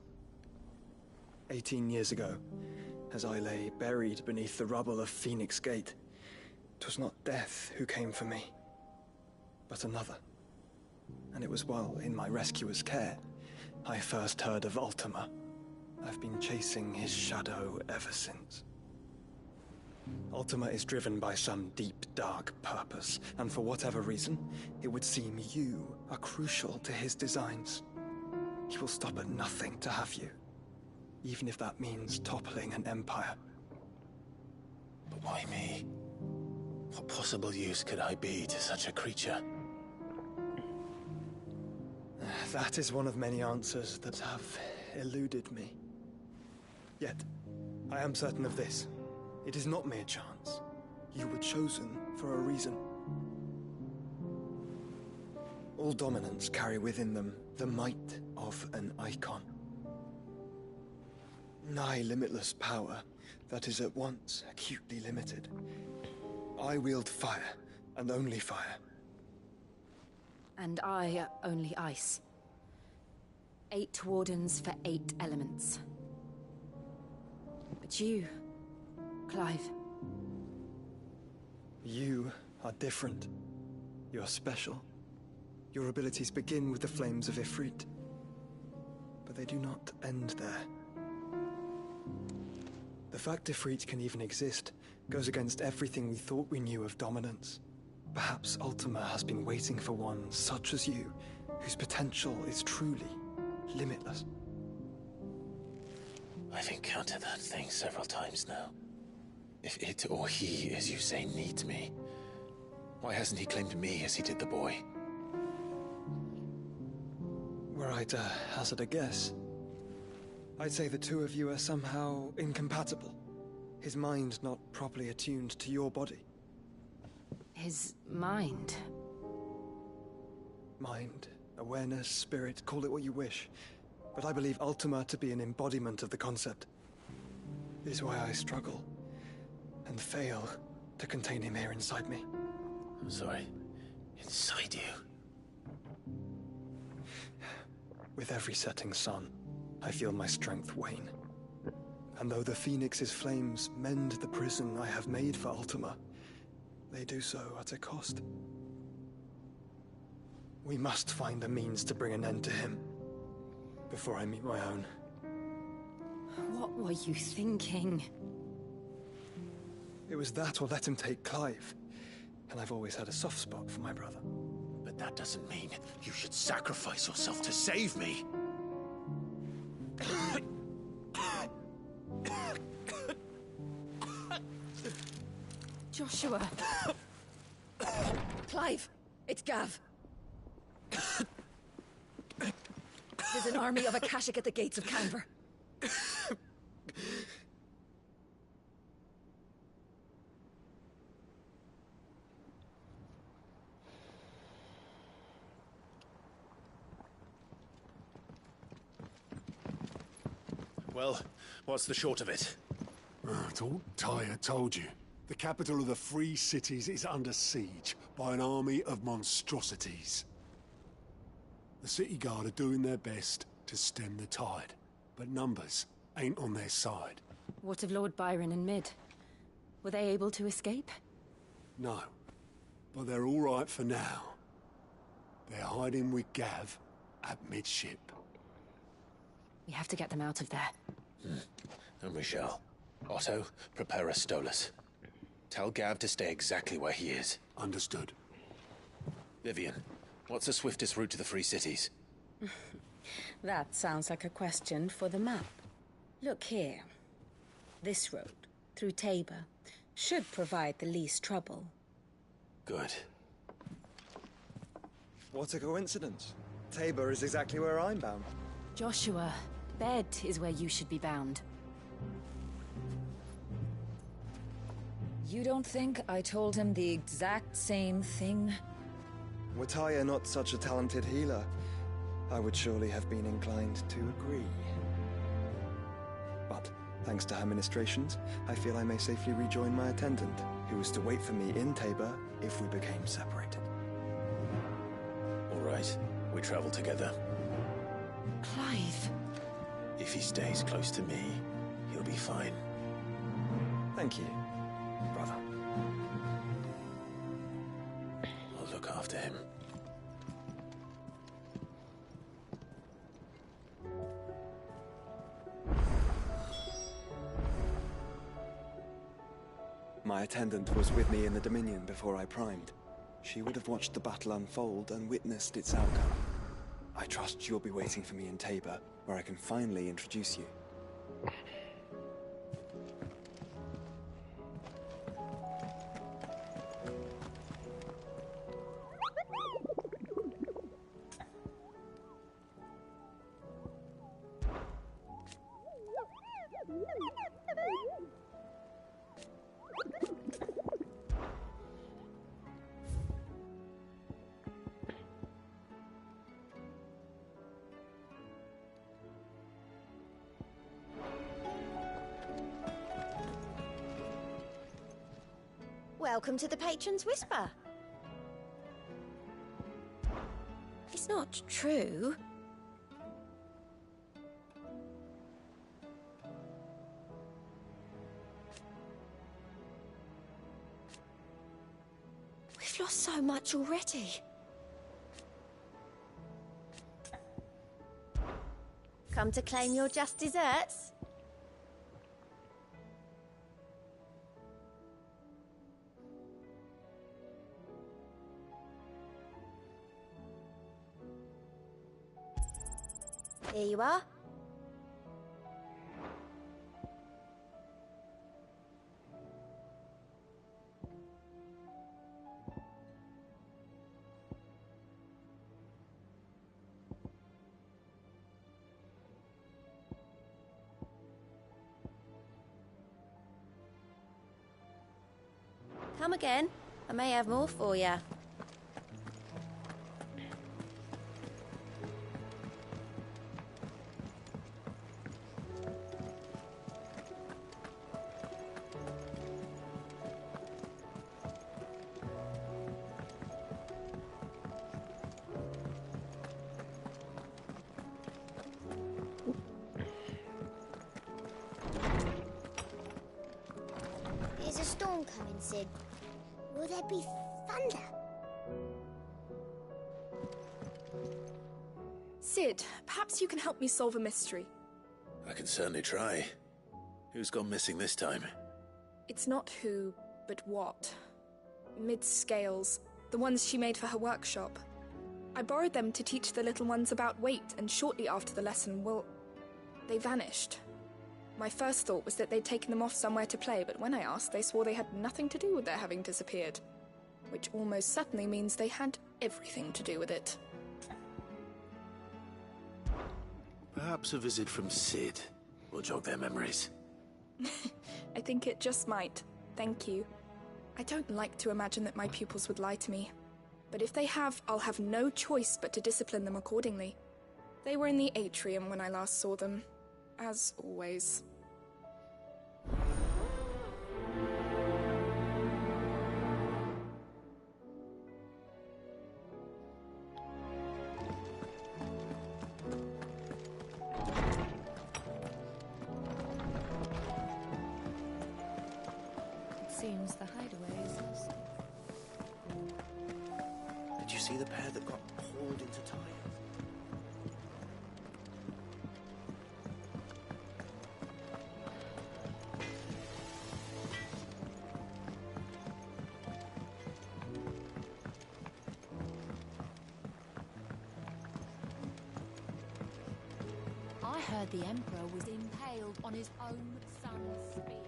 18 years ago, as I lay buried beneath the rubble of Phoenix Gate, 'twas not death who came for me, but another. And it was while in my rescuer's care, I first heard of Ultima, I've been chasing his shadow ever since. Ultima is driven by some deep, dark purpose, and for whatever reason, it would seem you are crucial to his designs. He will stop at nothing to have you, even if that means toppling an empire. But why me? What possible use could I be to such a creature? That is one of many answers that have eluded me. Yet, I am certain of this. It is not mere chance. You were chosen for a reason. All dominants carry within them the might of an icon. Nigh limitless power that is at once acutely limited. I wield fire, and only fire. And I only ice. 8 wardens for 8 elements. But you, Clive. You are different. You're special. Your abilities begin with the flames of Ifrit. But they do not end there. The fact Ifrit can even exist goes against everything we thought we knew of dominance. Perhaps Ultima has been waiting for one such as you, whose potential is truly limitless. I've encountered that thing several times now. If it or he, as you say, needs me, why hasn't he claimed me as he did the boy? Were I to hazard a guess, I'd say the two of you are somehow incompatible. His mind not properly attuned to your body. His mind? Mind, awareness, spirit, call it what you wish. But I believe Ultima to be an embodiment of the concept. This is why I struggle and fail to contain him here inside me. I'm sorry. Inside you? With every setting sun, I feel my strength wane. And though the Phoenix's flames mend the prison I have made for Ultima, they do so at a cost. We must find a means to bring an end to him before I meet my own. What were you thinking? It was that or let him take Clive. And I've always had a soft spot for my brother. But that doesn't mean you should sacrifice yourself to save me. Joshua. Clive, it's Gav. There's an army of Akashic at the gates of Canver. Well, what's the short of it? It's all Tyre told you. The capital of the Free Cities is under siege by an army of monstrosities. The city guard are doing their best to stem the tide, but numbers ain't on their side. What of Lord Byron and Mid? Were they able to escape? No, but they're all right for now. They're hiding with Gav at midship. We have to get them out of there. And we shall. Otto, prepare a Stolas. Tell Gav to stay exactly where he is. Understood. Vivian, what's the swiftest route to the Free Cities? That sounds like a question for the map. Look here. This road, through Tabor, should provide the least trouble. Good. What a coincidence. Tabor is exactly where I'm bound. Joshua, bed is where you should be bound. You don't think I told him the exact same thing? Were Tyre not such a talented healer, I would surely have been inclined to agree. But, thanks to her ministrations, I feel I may safely rejoin my attendant, who was to wait for me in Tabor if we became separated. All right, we travel together. Clive. If he stays close to me, he'll be fine. Thank you, brother. I'll look after him. My attendant was with me in the Dominion before I primed. She would have watched the battle unfold and witnessed its outcome. I trust you'll be waiting for me in Tabor, where I can finally introduce you. Welcome to the Patron's Whisper. It's not true. We've lost so much already. Come to claim your just desserts? Here you are. Come again. I may have more for you. There's a storm coming, Sid. Will there be thunder? Sid, perhaps you can help me solve a mystery. I can certainly try. Who's gone missing this time? It's not who, but what. Mid's scales, the ones she made for her workshop. I borrowed them to teach the little ones about weight, and shortly after the lesson, well, they vanished. My first thought was that they'd taken them off somewhere to play, but when I asked, they swore they had nothing to do with their having disappeared. Which almost certainly means they had everything to do with it. Perhaps a visit from Sid will jog their memories. I think it just might. Thank you. I don't like to imagine that my pupils would lie to me. But if they have, I'll have no choice but to discipline them accordingly. They were in the atrium when I last saw them. As always. It seems the hideaway is lost. Did you see the pair that got hauled into time? I heard the Emperor was impaled on his own son's spear.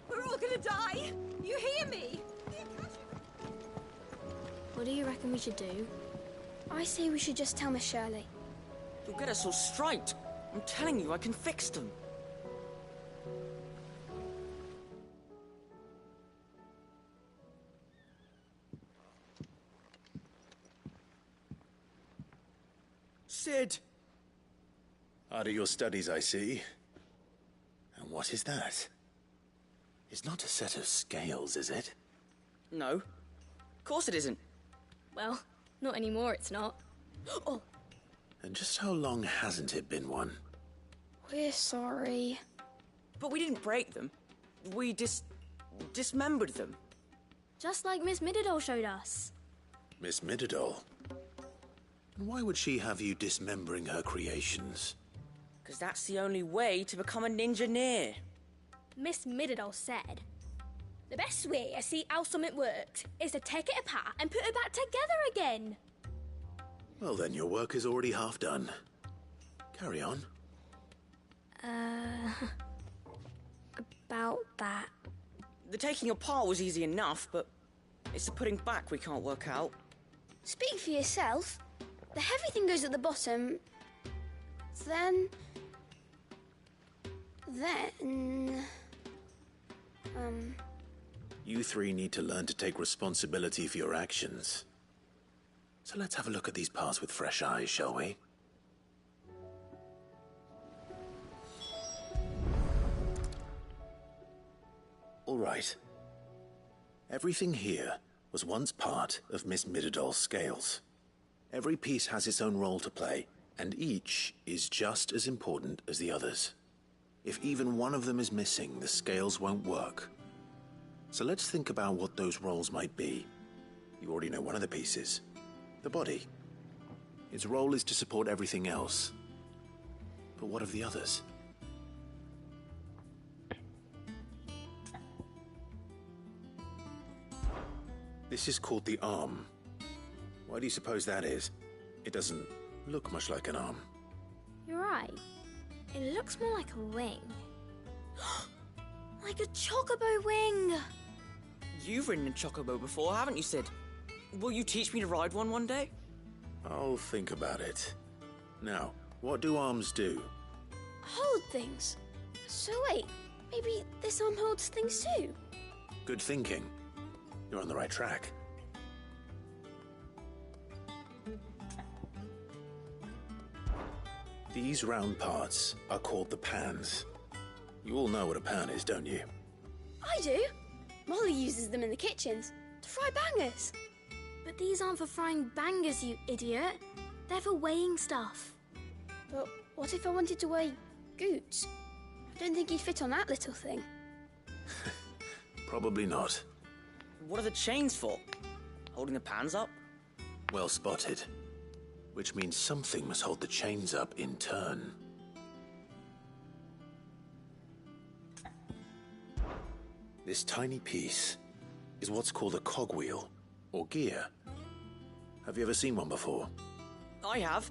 We're all gonna die! You hear me? What do you reckon we should do? I say we should just tell Miss Shirley. You'll get us all straight. I'm telling you, I can fix them. Sid! Hard at your studies, I see. And what is that? It's not a set of scales, is it? No. Of course it isn't. Well, not anymore, it's not. Oh, And just how long hasn't it been one? we're sorry. But we didn't break them. We dismembered them. Just like Miss Middledore showed us. Miss Mididol? And why would she have you dismembering her creations? Because that's the only way to become a ninja-neer. Miss Mididol said, the best way to see how something works is to take it apart and put it back together again. Well then, your work is already half done. Carry on. About that. The taking apart was easy enough, but it's the putting back we can't work out. Speak for yourself. The heavy thing goes at the bottom. Then... You three need to learn to take responsibility for your actions. So let's have a look at these parts with fresh eyes, shall we? All right. Everything here was once part of Miss Mididol's scales. Every piece has its own role to play, and each is just as important as the others. If even one of them is missing, the scales won't work. So let's think about what those roles might be. You already know one of the pieces. The body. Its role is to support everything else. But what of the others? This is called the arm. Why do you suppose that is? It doesn't look much like an arm. You're right. It looks more like a wing. Like a chocobo wing! You've ridden a chocobo before, haven't you, Sid? Will you teach me to ride one day? I'll think about it. Now, what do arms do? Hold things. So wait, maybe this arm holds things too? Good thinking. You're on the right track. These round parts are called the pans. You all know what a pan is, don't you? I do. Molly uses them in the kitchens to fry bangers. But these aren't for frying bangers, you idiot. They're for weighing stuff. But what if I wanted to weigh Goots? I don't think he'd fit on that little thing. Probably not. What are the chains for? Holding the pans up? Well spotted. Which means something must hold the chains up in turn. This tiny piece is what's called a cogwheel, or gear. Have you ever seen one before? I have.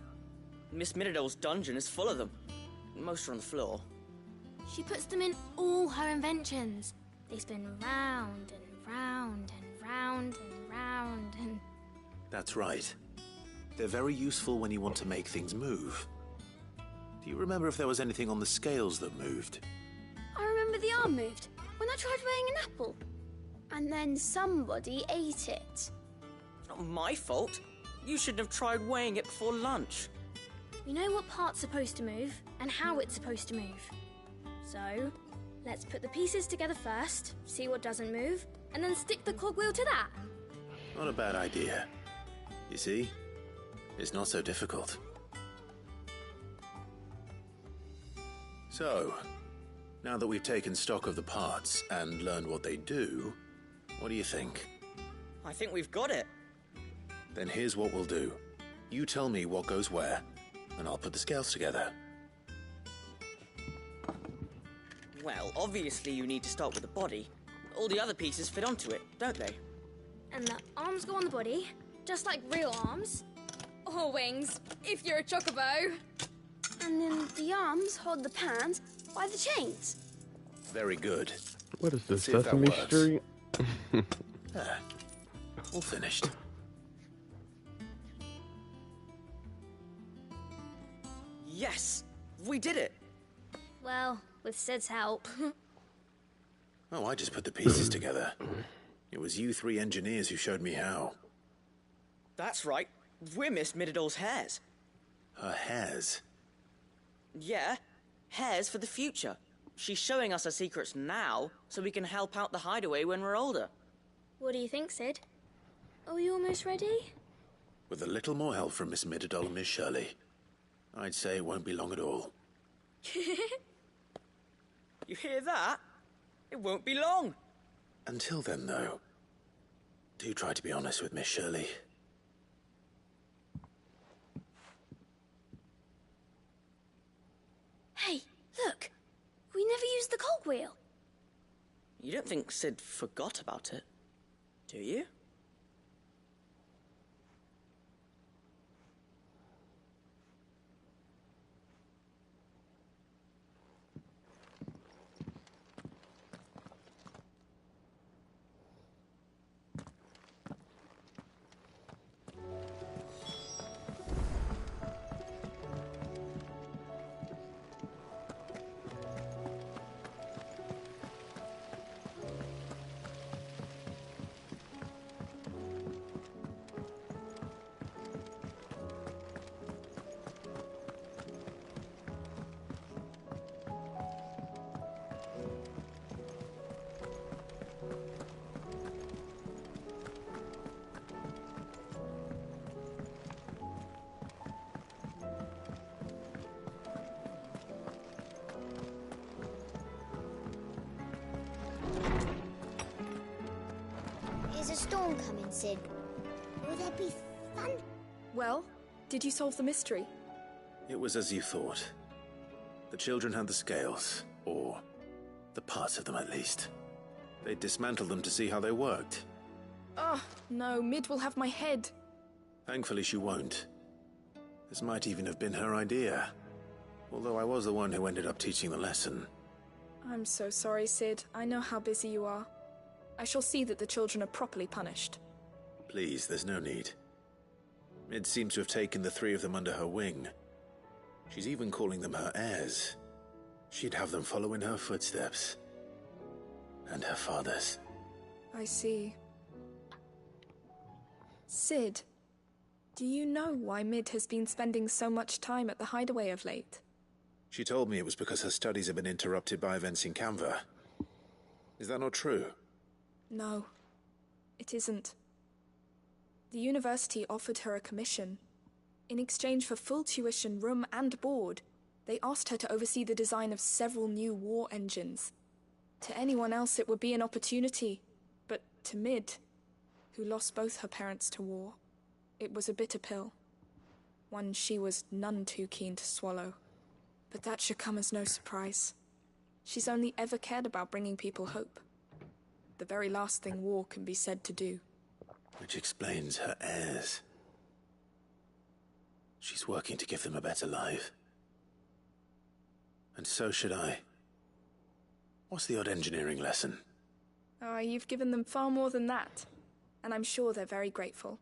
Miss Mididol's dungeon is full of them. Most are on the floor. She puts them in all her inventions. They spin round and round and round and round and... That's right. They're very useful when you want to make things move. Do you remember if there was anything on the scales that moved? I remember the arm moved when I tried weighing an apple. And then somebody ate it. Not my fault. You shouldn't have tried weighing it before lunch. We know what part's supposed to move and how it's supposed to move. So, let's put the pieces together first, see what doesn't move, and then stick the cogwheel to that. Not a bad idea. You see? It's not so difficult. So, now that we've taken stock of the parts and learned what they do, what do you think? I think we've got it. Then here's what we'll do. You tell me what goes where, and I'll put the scales together. Well, obviously you need to start with the body. All the other pieces fit onto it, don't they? And the arms go on the body, just like real arms. Or wings, if you're a chocobo. And then the arms hold the pans by the chains. Very good. What is this, See if that Sesame works. Street? There. All finished. Yes! We did it! Well, with Sid's help. Oh, I just put the pieces together. It was you three engineers who showed me how. That's right. We're Miss Mididol's hairs. Her hairs? Yeah, hairs for the future. She's showing us her secrets now, so we can help out the hideaway when we're older. What do you think, Sid? Are we almost ready? With a little more help from Miss Mididol and Miss Shirley, I'd say it won't be long at all. You hear that? It won't be long. Until then, though, do try to be honest with Miss Shirley. Look, we never used the cogwheel. You don't think Sid forgot about it, do you? Is a storm coming, Sid? Will there be fun? Well, did you solve the mystery? It was as you thought. The children had the scales, or the parts of them at least. They dismantled them to see how they worked. Oh, no, Mid will have my head. Thankfully she won't. This might even have been her idea. Although I was the one who ended up teaching the lesson. I'm so sorry, Sid. I know how busy you are. I shall see that the children are properly punished. Please, there's no need. Mid seems to have taken the three of them under her wing. She's even calling them her heirs. She'd have them follow in her footsteps. And her father's. I see. Sid, do you know why Mid has been spending so much time at the hideaway of late? She told me it was because her studies have been interrupted by events in Canva. Is that not true? No, it isn't. The university offered her a commission. In exchange for full tuition, room and board, they asked her to oversee the design of several new war engines. To anyone else it would be an opportunity, but to Mid, who lost both her parents to war, it was a bitter pill. One she was none too keen to swallow. But that should come as no surprise. She's only ever cared about bringing people hope. The very last thing war can be said to do. Which explains her heirs. She's working to give them a better life. And so should I. What's the odd engineering lesson? Oh, you've given them far more than that. And I'm sure they're very grateful.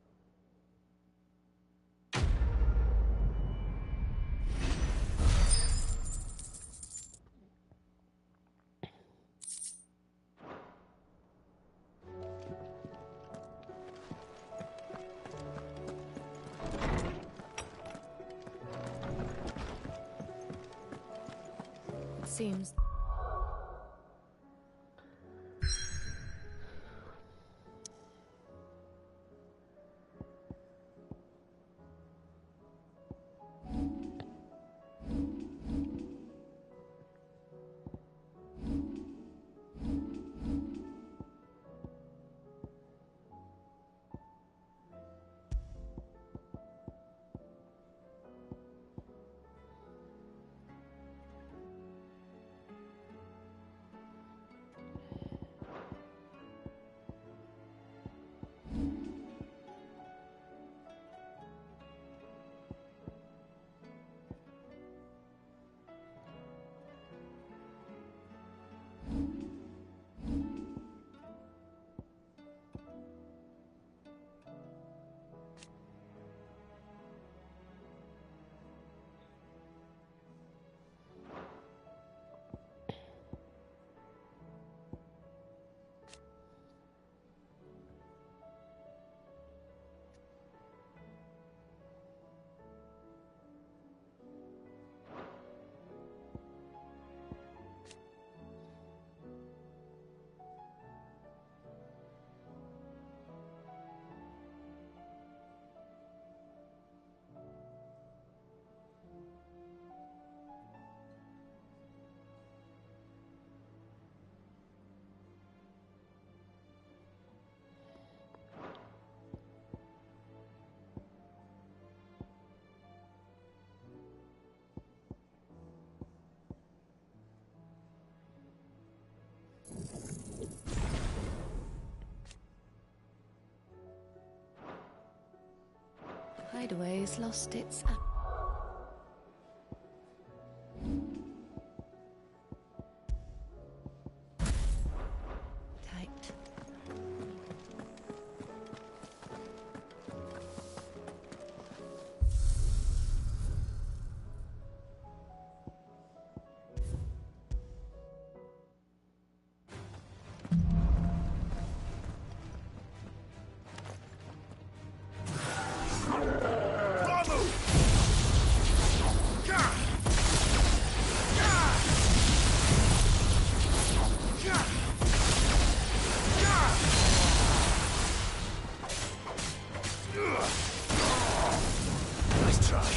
Seems. hideaway's lost its... Tight. Nice try.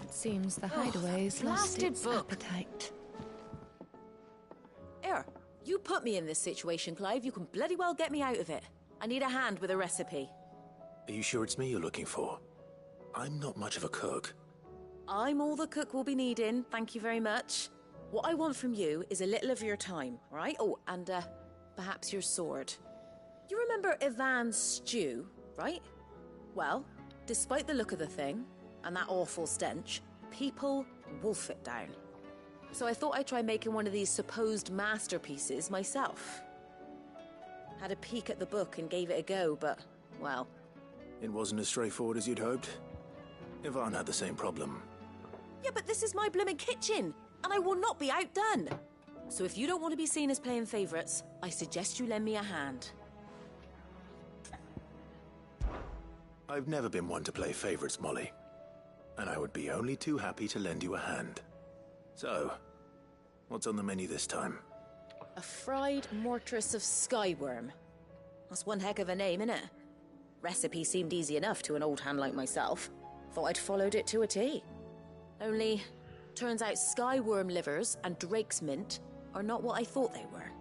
Seems the hideaway's lost its appetite. Here, you put me in this situation, Clive. You can bloody well get me out of it. I need a hand with a recipe. Are you sure it's me you're looking for? I'm not much of a cook. I'm all the cook will be needing, thank you very much. What I want from you is a little of your time, right? Oh, and perhaps your sword. You remember Ivan's stew, right? Well, despite the look of the thing, and that awful stench, people wolf it down. So I thought I'd try making one of these supposed masterpieces myself. Had a peek at the book and gave it a go, but, well... It wasn't as straightforward as you'd hoped. Yvonne had the same problem. Yeah, but this is my blooming kitchen, and I will not be outdone. So if you don't want to be seen as playing favourites, I suggest you lend me a hand. I've never been one to play favourites, Molly. And I would be only too happy to lend you a hand. So, what's on the menu this time? A fried mortress of skyworm. That's one heck of a name, innit? Recipe seemed easy enough to an old hand like myself. Thought I'd followed it to a T. Only, turns out skyworm livers and drake's mint are not what I thought they were.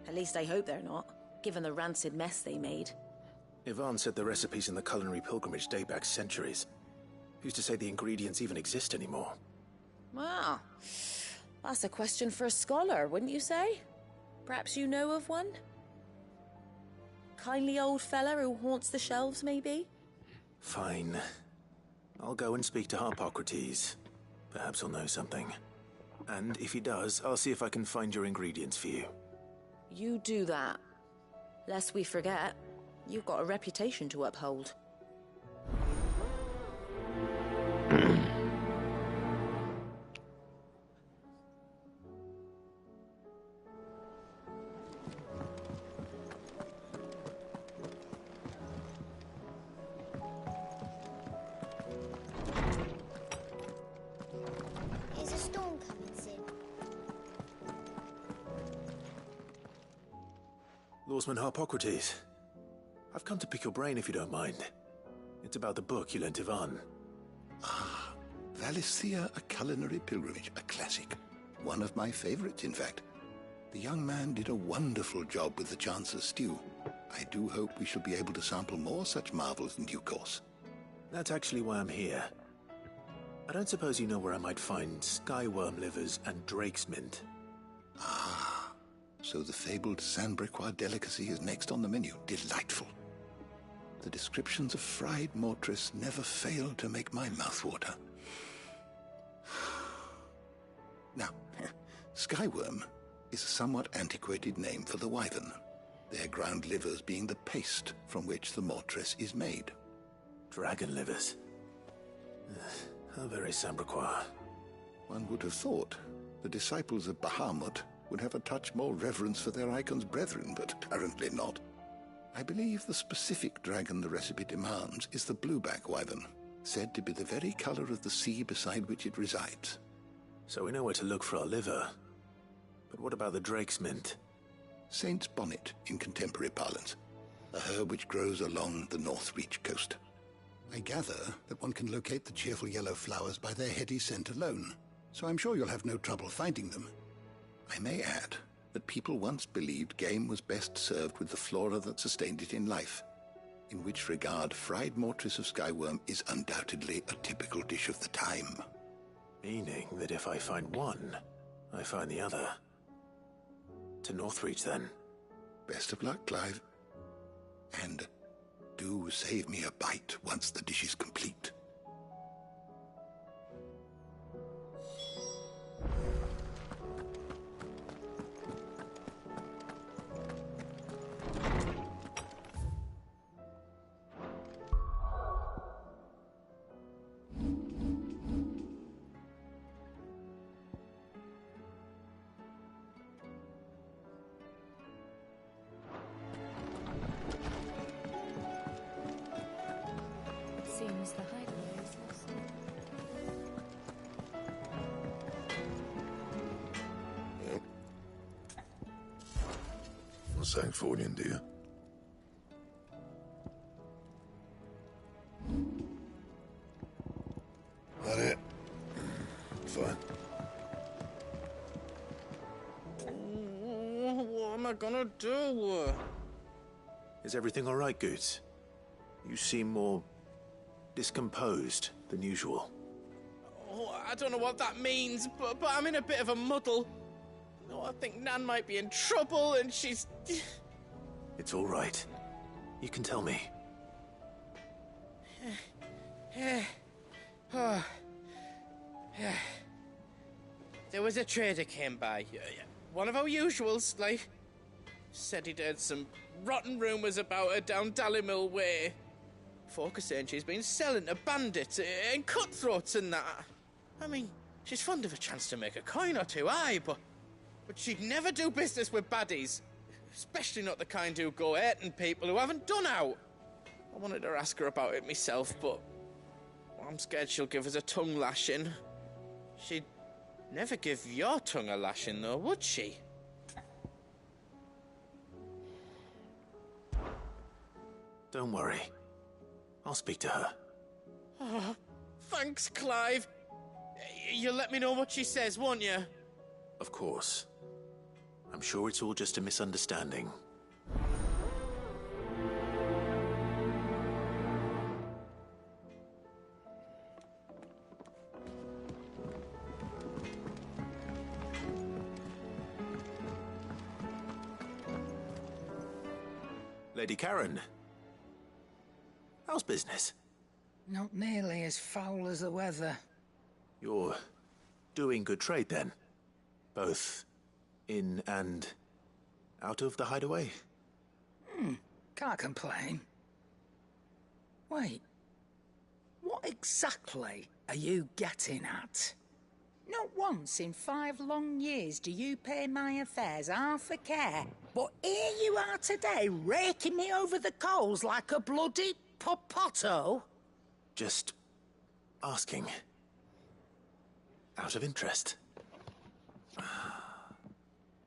At least I hope they're not, given the rancid mess they made. Yvonne said the recipes in the culinary pilgrimage date back centuries. Who's to say the ingredients even exist anymore? Well, that's a question for a scholar, wouldn't you say? Perhaps you know of one? Kindly old fella who haunts the shelves, maybe? Fine. I'll go and speak to Harpocrates. Perhaps he'll know something. And if he does, I'll see if I can find your ingredients for you. You do that. Lest we forget, you've got a reputation to uphold. Is a storm coming, Sid? Lawsman Harpocrates. I've come to pick your brain if you don't mind. It's about the book you lent Yvonne. Ah, Valisthea, A Culinary Pilgrimage, a classic. One of my favorites, in fact. The young man did a wonderful job with the Chance's stew. I do hope we shall be able to sample more such marvels in due course. That's actually why I'm here. I don't suppose you know where I might find skyworm livers and drake's mint. Ah, so the fabled Sandbricois delicacy is next on the menu. Delightful. The descriptions of fried mortress never fail to make my mouth water. Now, skyworm is a somewhat antiquated name for the wyvern, their ground livers being the paste from which the mortress is made. Dragon livers. How very Sandbricois. One would have thought the disciples of Bahamut would have a touch more reverence for their icon's brethren, but apparently not. I believe the specific dragon the recipe demands is the blueback wyvern, said to be the very color of the sea beside which it resides. So we know where to look for our liver. But what about the drake's mint? Saint's bonnet in contemporary parlance, a herb which grows along the North Reach coast. I gather that one can locate the cheerful yellow flowers by their heady scent alone, so I'm sure you'll have no trouble finding them. I may add that people once believed game was best served with the flora that sustained it in life, in which regard fried mortress of skyworm is undoubtedly a typical dish of the time. Meaning that if I find one, I find the other. To Northreach, then. Best of luck, Clive. And do save me a bite once the dish is complete. Seems the hideaway is lost. Yep. Not saying forwarding, do you? That it? Fine. What am I gonna do? Is everything all right, Goots? You seem more discomposed than usual. Oh, I don't know what that means, but I'm in a bit of a muddle. Oh, I think Nan might be in trouble, and she's... It's all right. You can tell me. there was a trader came by. One of our usuals, like. Said he'd heard some rotten rumours about her down Dalimil Way. Folk are saying she's been selling to bandits and cutthroats and that. I mean, she's fond of a chance to make a coin or two, aye, but she'd never do business with baddies. Especially not the kind who go hurting people who haven't done out. I wanted to ask her about it myself, but I'm scared she'll give us a tongue lashing. She'd never give your tongue a lashing, though, would she? Don't worry. I'll speak to her. Oh, thanks, Clive. You'll let me know what she says, won't you? Of course. I'm sure it's all just a misunderstanding. Lady Karen. How's business? Not nearly as foul as the weather. You're doing good trade, then? Both in and out of the hideaway? Can't complain. Wait. What exactly are you getting at? Not once in 5 long years do you pay my affairs half a care. But here you are today, raking me over the coals like a bloody popoto. Just asking. Out of interest.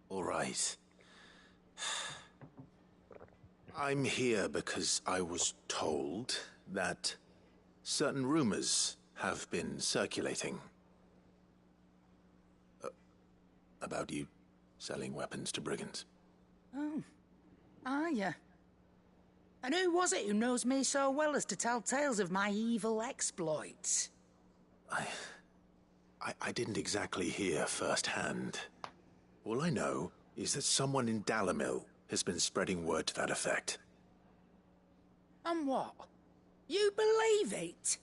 All right. I'm here because I was told that certain rumors have been circulating. About you selling weapons to brigands. Oh, are ya? And who was it who knows me so well as to tell tales of my evil exploits? I didn't exactly hear firsthand. All I know is that someone in Dalimil has been spreading word to that effect. And what? You believe it?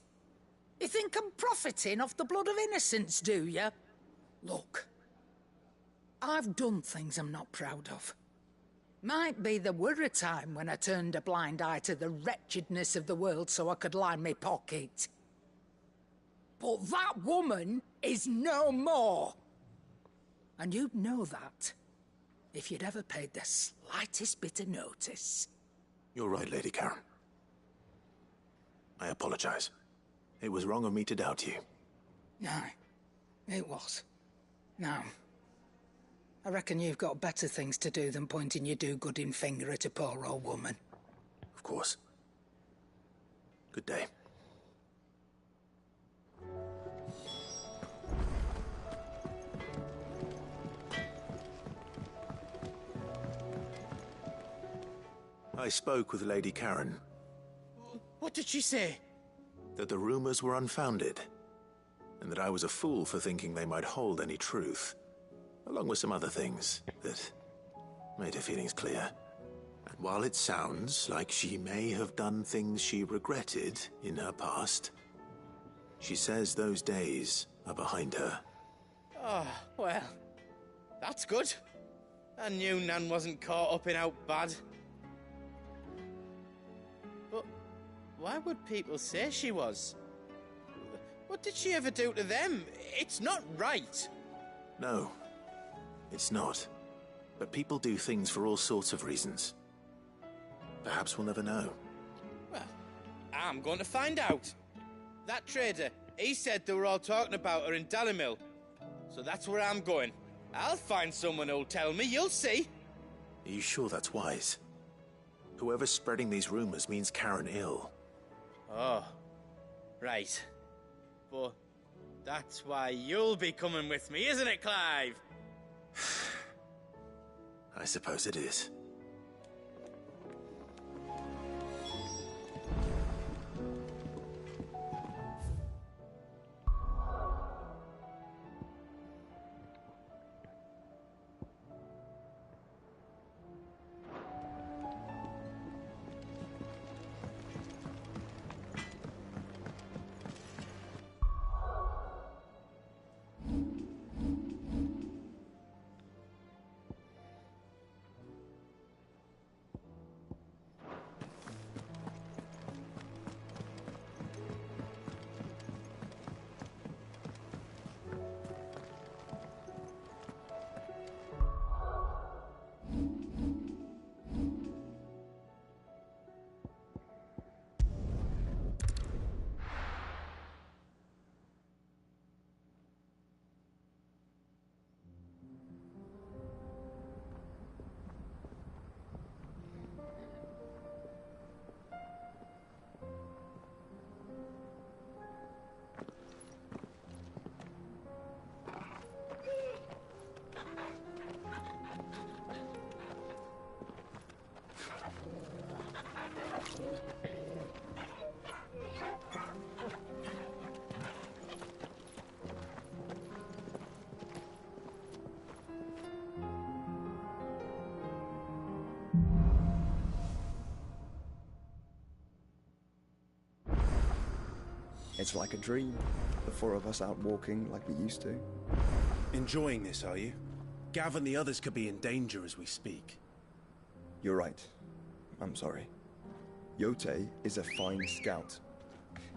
You think I'm profiting off the blood of innocents, do you? Look, I've done things I'm not proud of. Might be there were a time when I turned a blind eye to the wretchedness of the world so I could line my pocket. But that woman is no more. And you'd know that if you'd ever paid the slightest bit of notice. You're right, Lady Karen. I apologize. It was wrong of me to doubt you. Aye, it was. Now, I reckon you've got better things to do than pointing your do-gooding finger at a poor old woman. Of course. Good day. I spoke with Lady Karen. What did she say? That the rumors were unfounded, and that I was a fool for thinking they might hold any truth, along with some other things that made her feelings clear. And while it sounds like she may have done things she regretted in her past, she says those days are behind her. Oh, well, that's good. I knew Nan wasn't caught up in out bad. But why would people say she was? What did she ever do to them? It's not right. No, it's not. But people do things for all sorts of reasons. Perhaps we'll never know. Well, I'm going to find out. That trader, he said they were all talking about her in Dalimil. So that's where I'm going. I'll find someone who'll tell me, you'll see. Are you sure that's wise? Whoever's spreading these rumors means Karen ill. Oh, right. But that's why you'll be coming with me, isn't it, Clive? I suppose it is. It's like a dream. The four of us out walking like we used to. Enjoying this, are you? Gav and the others could be in danger as we speak. You're right. I'm sorry. Yote is a fine scout.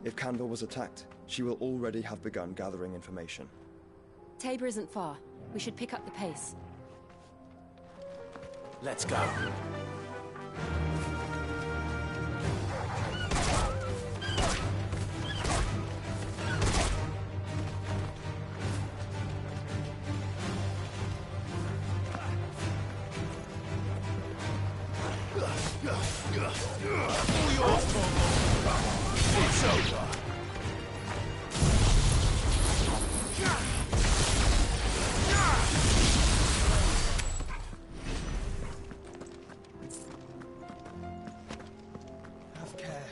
If Kandor was attacked, she will already have begun gathering information. Tabor isn't far. We should pick up the pace. Let's go. It's over. Have care.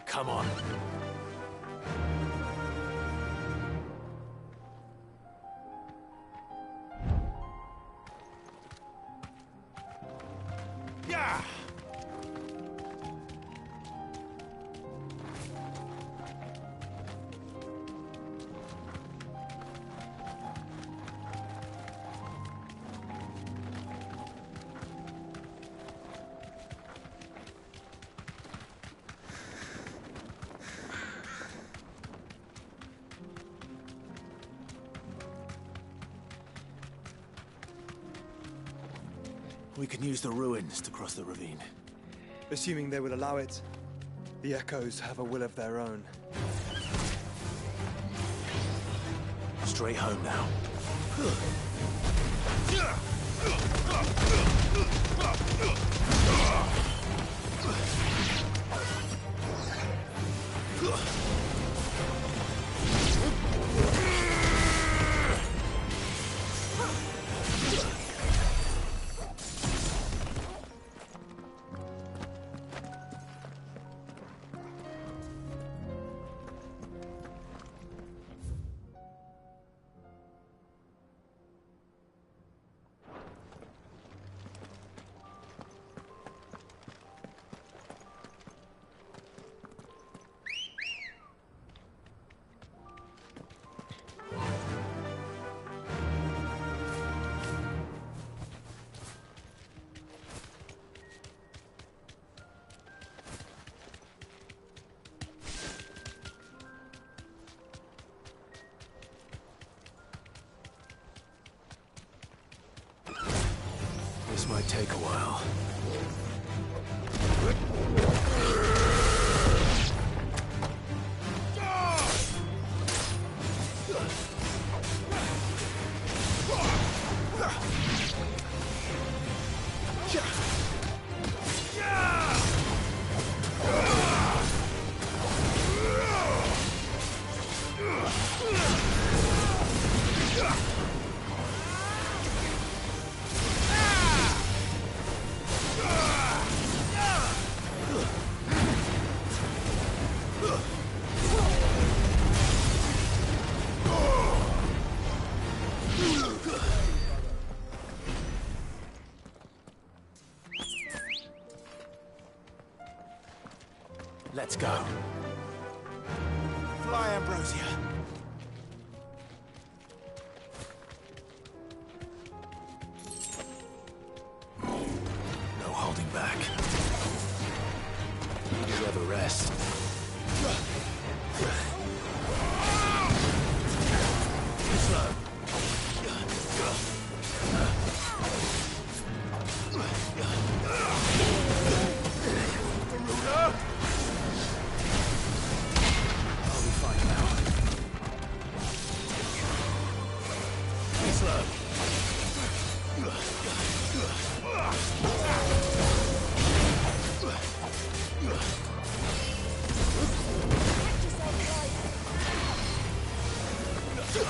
Come on. Yeah! We can use the ruins to cross the ravine. Assuming they will allow it. The Echoes have a will of their own. Straight home now. This might take a while. Let's go. Fly, Ambrosia. No holding back. You deserve a rest. Slow. I'll be fine now. Be slow. Good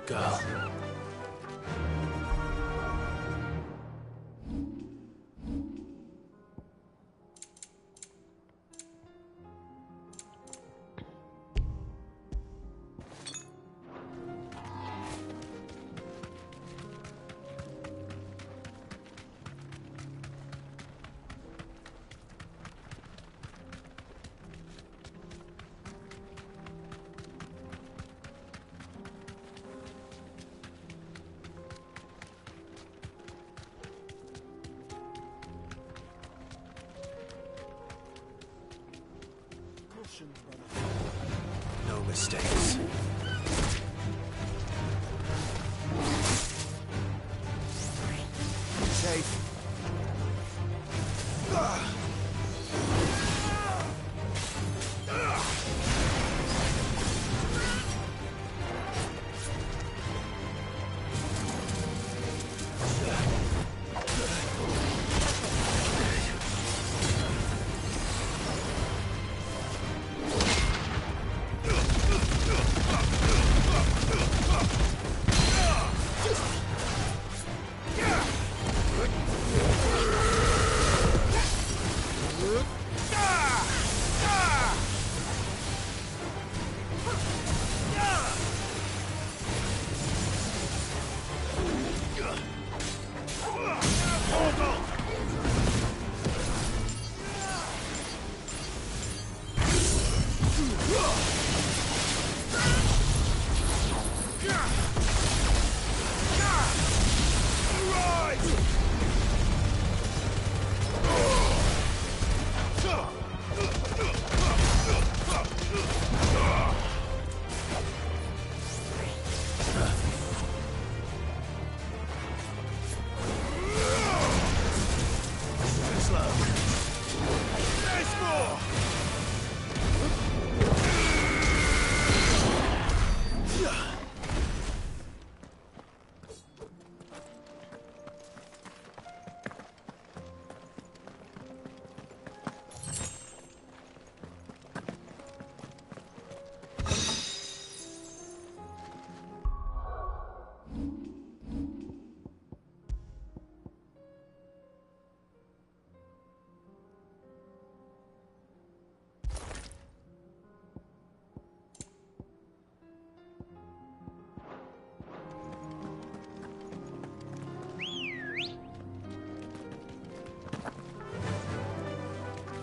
girl. No mistakes. Safe.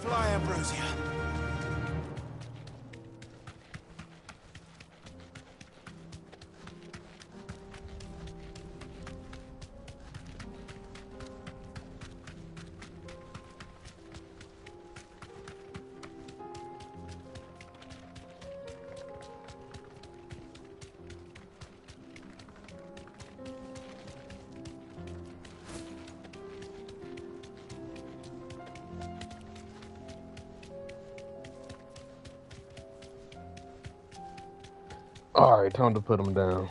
Fly, Ambrosia. All right, time to put them down.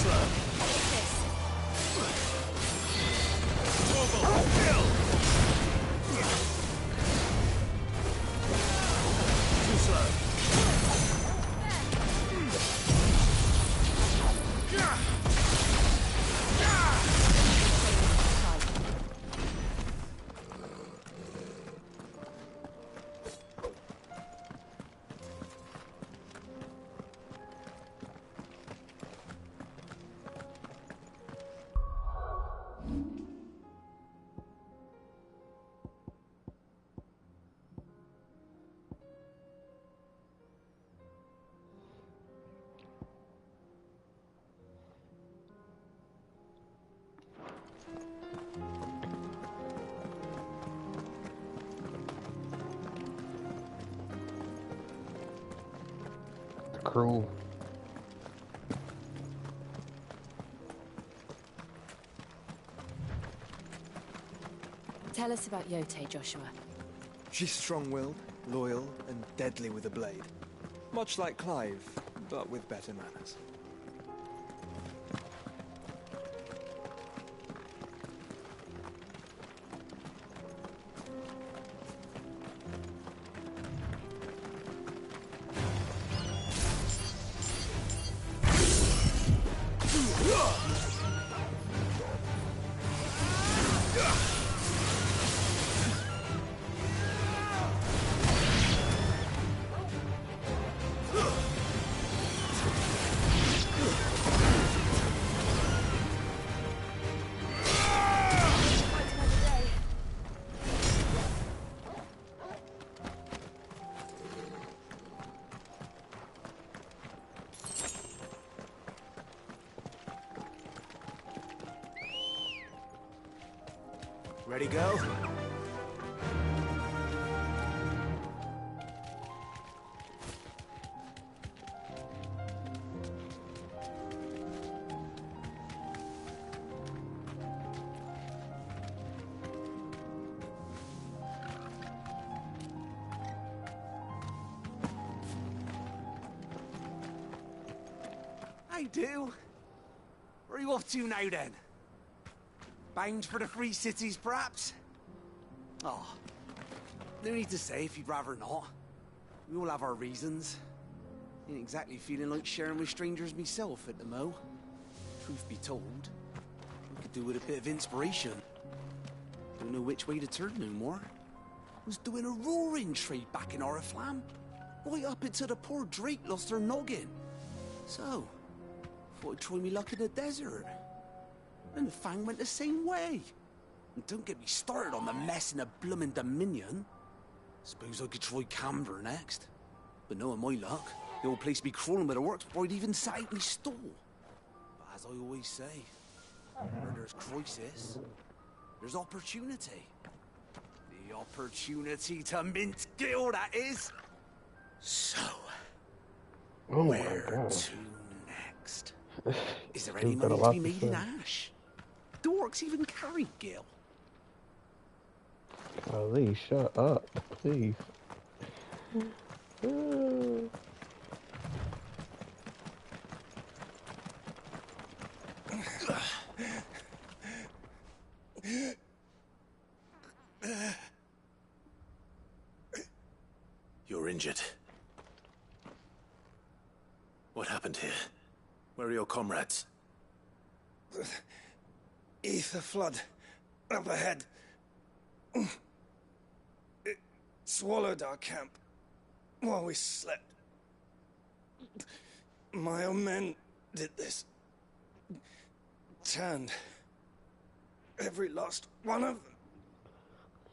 slow. Torval, kill! Too slow. Cruel. Tell us about Yote, Joshua. She's strong-willed, loyal, and deadly with a blade. Much like Clive, but with better manners. Ready, girl? I do. Where are you off to now, then? Bound for the Free Cities, perhaps? Oh, no need to say if you'd rather not. We all have our reasons. Ain't exactly feeling like sharing with strangers myself at the mo. Truth be told, I could do with a bit of inspiration. Don't know which way to turn no more. Was doing a roaring trade back in Oriflamme. Right up until the poor Drake lost her noggin. So, thought I'd try me luck in the desert. And the Fang went the same way. And don't get me started on the mess in the bloomin' Dominion. Suppose I could try Canberra next. But knowing my luck, the old place be crawling with the works before I'd even set out my stall. But as I always say, where there's crisis, there's opportunity. The opportunity to mint Gil, that is. So, Oh where to next? Is there any money to be made in Ash? Do orcs even carry Gil? Ali, shut up, please. You're injured. What happened here? Where are your comrades? Ether flood. Up ahead. It swallowed our camp while we slept. My own men did this. Turned every last one of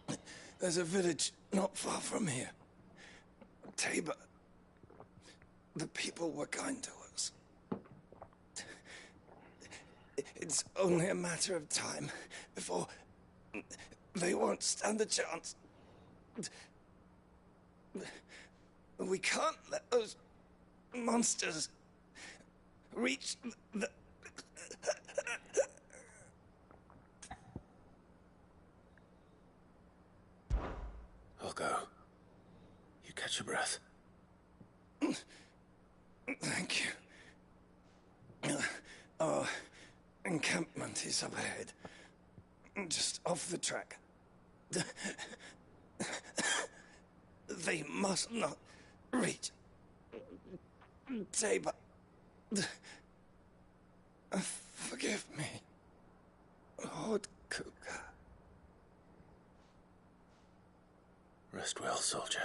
them. There's a village not far from here. Tabor. The people were kind to us. It's only a matter of time before they won't stand a chance. We can't let those monsters reach the... I'll go. You catch your breath. Thank you. Oh, encampment is up ahead. Just off the track. They must not reach. Tabor. Forgive me, Lord Cougar. Rest well, soldier.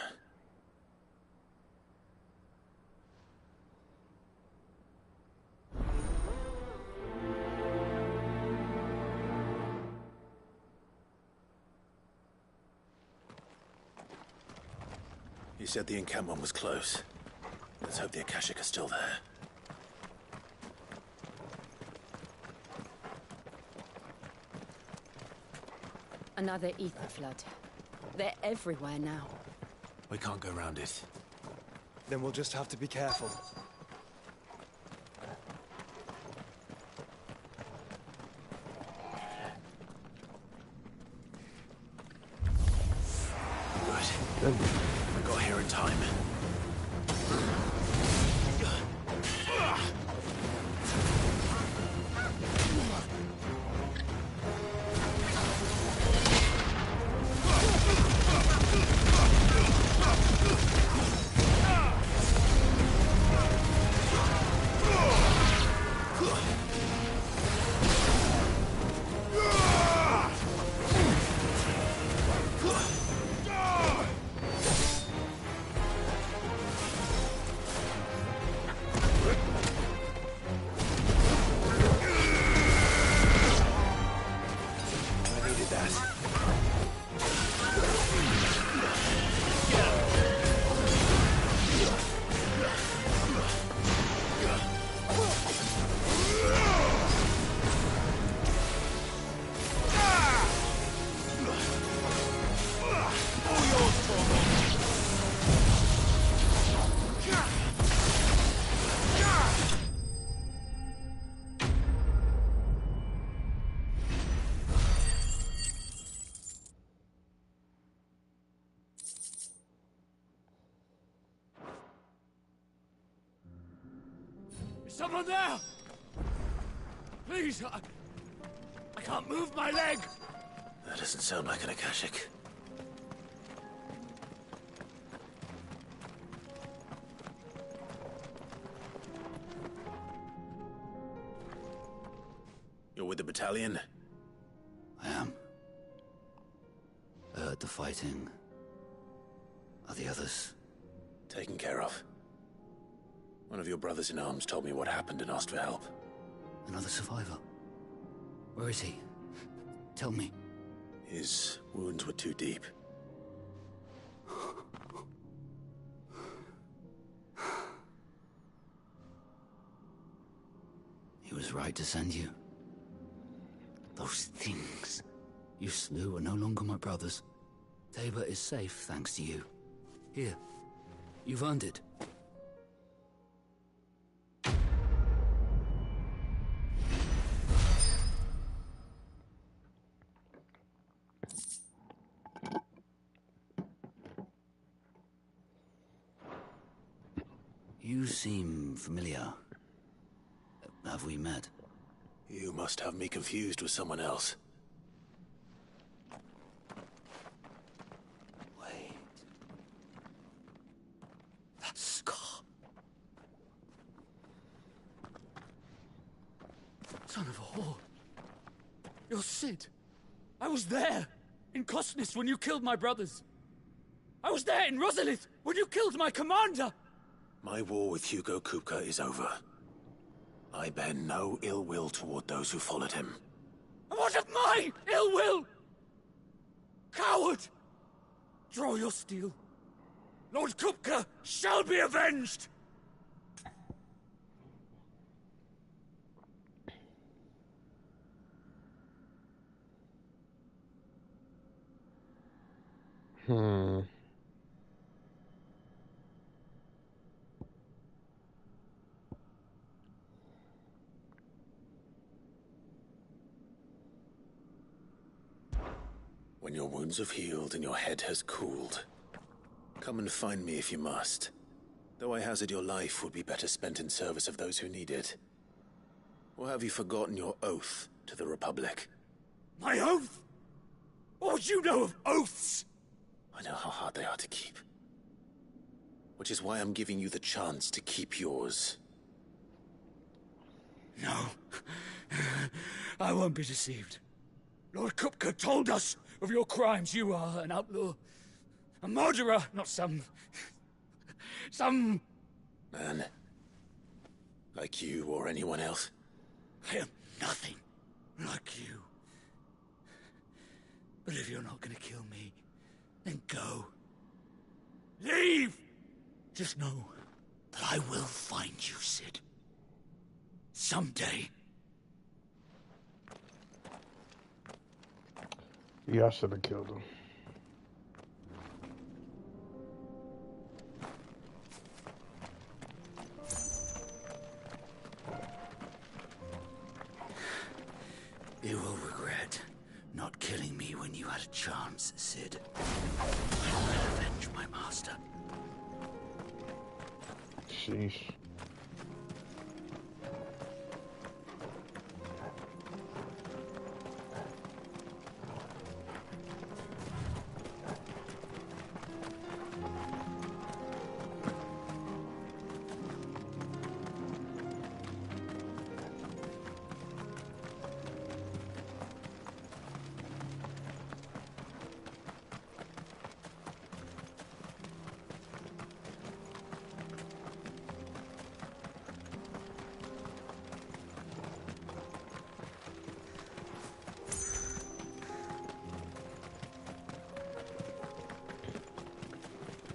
You said the encampment was close. Let's hope the Akashic are still there. Another ether flood. They're everywhere now. We can't go around it. Then we'll just have to be careful. Good. I got here in time. Someone there! Please, I can't move my leg! That doesn't sound like an Akashic. You're with the battalion? I am. I heard the fighting. Are the others? Taken care of. One of your brothers in arms told me what happened and asked for help. Another survivor? Where is he? Tell me. His wounds were too deep. He was right to send you. Those things you slew are no longer my brothers. Tabor is safe thanks to you. Here, you've earned it. You seem familiar. Have we met? You must have me confused with someone else. Wait. That scar. Son of a whore. You're Sid. I was there, in Cosnis, when you killed my brothers. I was there in Rosalith, when you killed my commander! My war with Hugo Kupka is over. I bear no ill will toward those who followed him. And what of my ill will? Coward! Draw your steel. Lord Kupka shall be avenged! When your wounds have healed and your head has cooled, come and find me if you must. Though I hazard your life would be better spent in service of those who need it. Or have you forgotten your oath to the Republic? My oath? What would you know of oaths? I know how hard they are to keep. Which is why I'm giving you the chance to keep yours. No. I won't be deceived. Lord Kupka told us of your crimes. You are an outlaw. A murderer, not some... Man. Like you or anyone else. I am nothing like you. But if you're not gonna kill me, then go. Leave! Just know that I will find you, Sid. Someday. Yeah, I should have killed him. You will regret not killing me when you had a chance, Sid. I will avenge my master. Sheesh.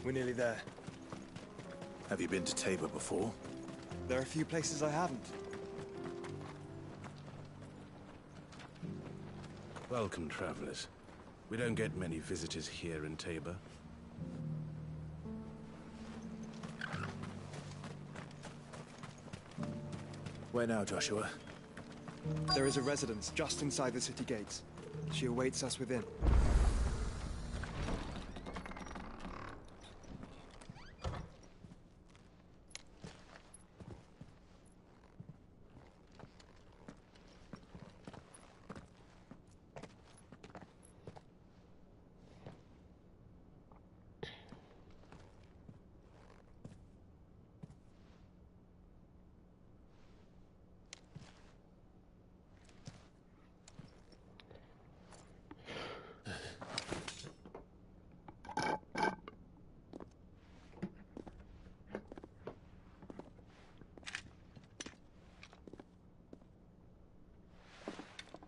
We're nearly there. Have you been to Tabor before? There are a few places I haven't. Welcome, travelers. We don't get many visitors here in Tabor. Where now, Joshua? There is a residence just inside the city gates. She awaits us within.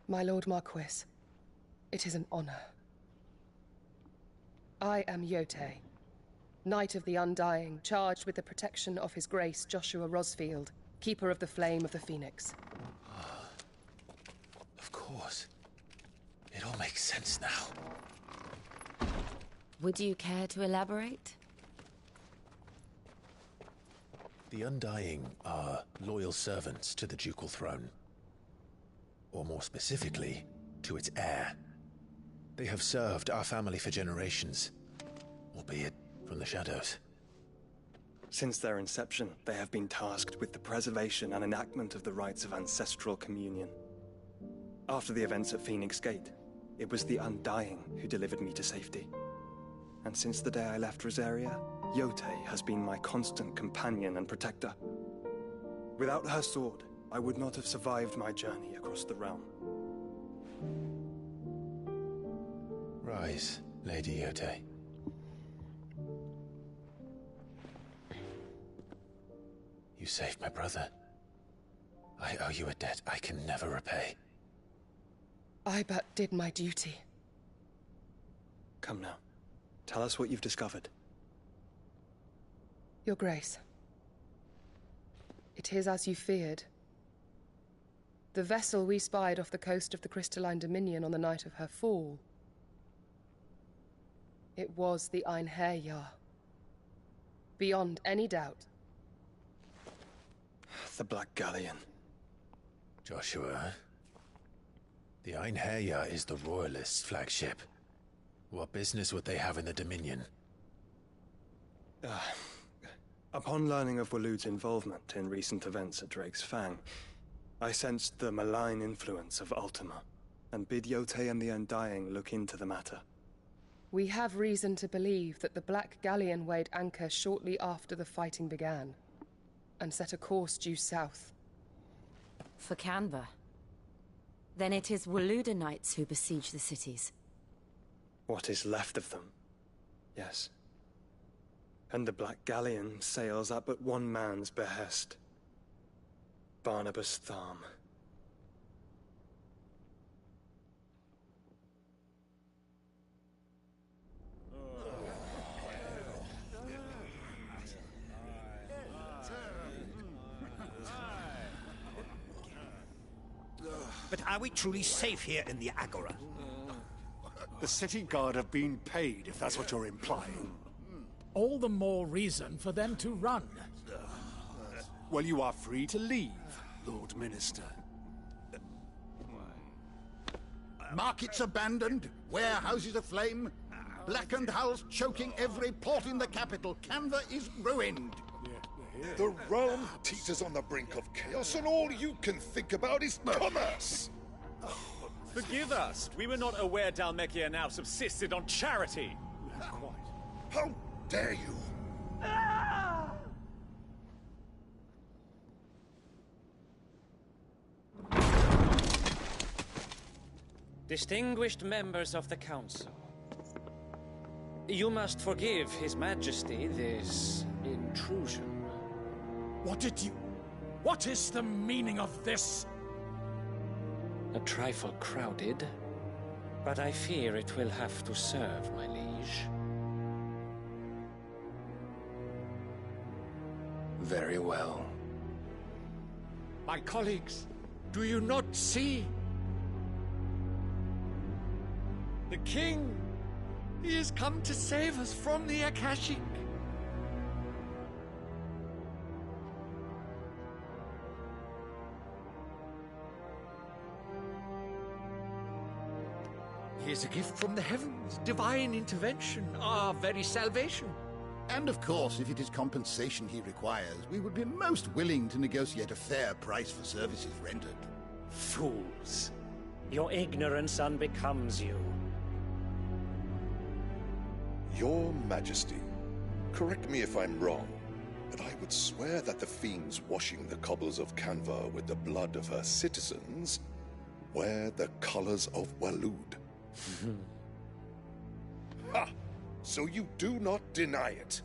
My Lord Marquis, it is an honor. I am Yote, Knight of the Undying, charged with the protection of His Grace Joshua Rosfield, Keeper of the Flame of the Phoenix. Of course. It all makes sense now. Would you care to elaborate? The Undying are loyal servants to the ducal throne. Or more specifically, to its heir. They have served our family for generations, albeit from the shadows. Since their inception, they have been tasked with the preservation and enactment of the rites of ancestral communion. After the events at Phoenix Gate, it was the Undying who delivered me to safety. And since the day I left Rosaria, Yote has been my constant companion and protector. Without her sword, I would not have survived my journey across the realm. Rise, Lady Yote. You saved my brother. I owe you a debt I can never repay. I but did my duty. Come now. Tell us what you've discovered. Your Grace. It is as you feared. The vessel we spied off the coast of the Crystalline Dominion on the night of her fall. It was the Einherjar. Beyond any doubt. The Black Galleon. Joshua, the Einherjar is the Royalists' flagship. What business would they have in the Dominion? Upon learning of Waloed's involvement in recent events at Drake's Fang, I sensed the malign influence of Ultima, and bid Yote and the Undying look into the matter. We have reason to believe that the Black Galleon weighed anchor shortly after the fighting began, and set a course due south. For Canva. Then it is Waluda Knights who besiege the cities. What is left of them, yes. And the Black Galleon sails at but one man's behest. Barnabas Tharm. But are we truly safe here in the Agora? The city guard have been paid, if that's what you're implying. All the more reason for them to run. Well, you are free to leave, Lord Minister. Markets abandoned, warehouses aflame, blackened hulls choking every port in the capital. Canva is ruined. The realm teeters on the brink of chaos, and all you can think about is commerce! Forgive us. We were not aware Dhalmekia now subsisted on charity. How dare you? Distinguished members of the Council, you must forgive His Majesty this intrusion. What is the meaning of this? A trifle crowded, but I fear it will have to serve, my liege. Very well. My colleagues, do you not see? The king! He has come to save us from the Akashic! He is a gift from the heavens, divine intervention, our very salvation. And of course, if it is compensation he requires, we would be most willing to negotiate a fair price for services rendered. Fools! Your ignorance unbecomes you. Your Majesty, correct me if I'm wrong, but I would swear that the fiends washing the cobbles of Canva with the blood of her citizens wear the colors of Walud. Ha! So you do not deny it.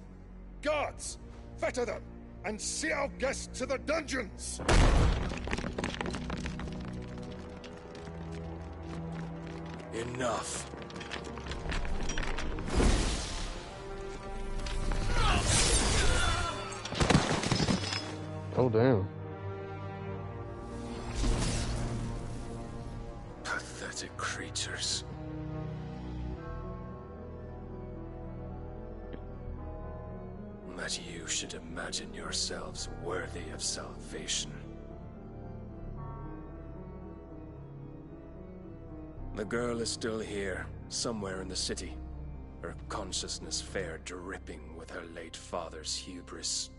Guards, fetter them, and see our guests to the dungeons! Enough. Oh, damn. Pathetic creatures. That you should imagine yourselves worthy of salvation. The girl is still here, somewhere in the city. Her consciousness fair dripping with her late father's hubris.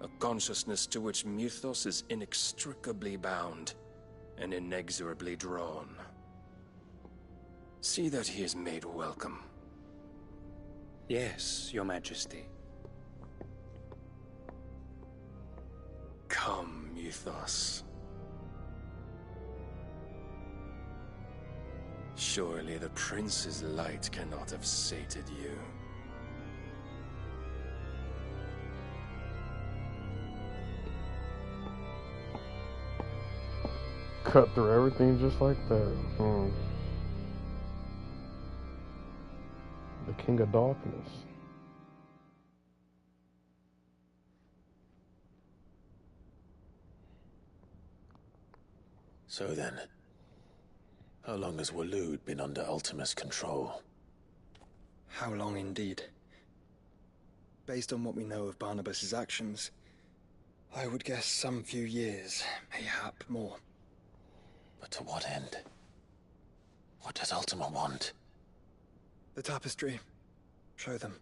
A consciousness to which Mythos is inextricably bound and inexorably drawn. See that he is made welcome. Yes, Your Majesty. Come, Mythos. Surely the prince's light cannot have sated you. Cut through everything just like that. The King of Darkness. So then, how long has Walud been under Ultima's control? How long indeed? Based on what we know of Barnabas's actions, I would guess some few years, mayhap more. But to what end? What does Ultima want? The tapestry. Show them.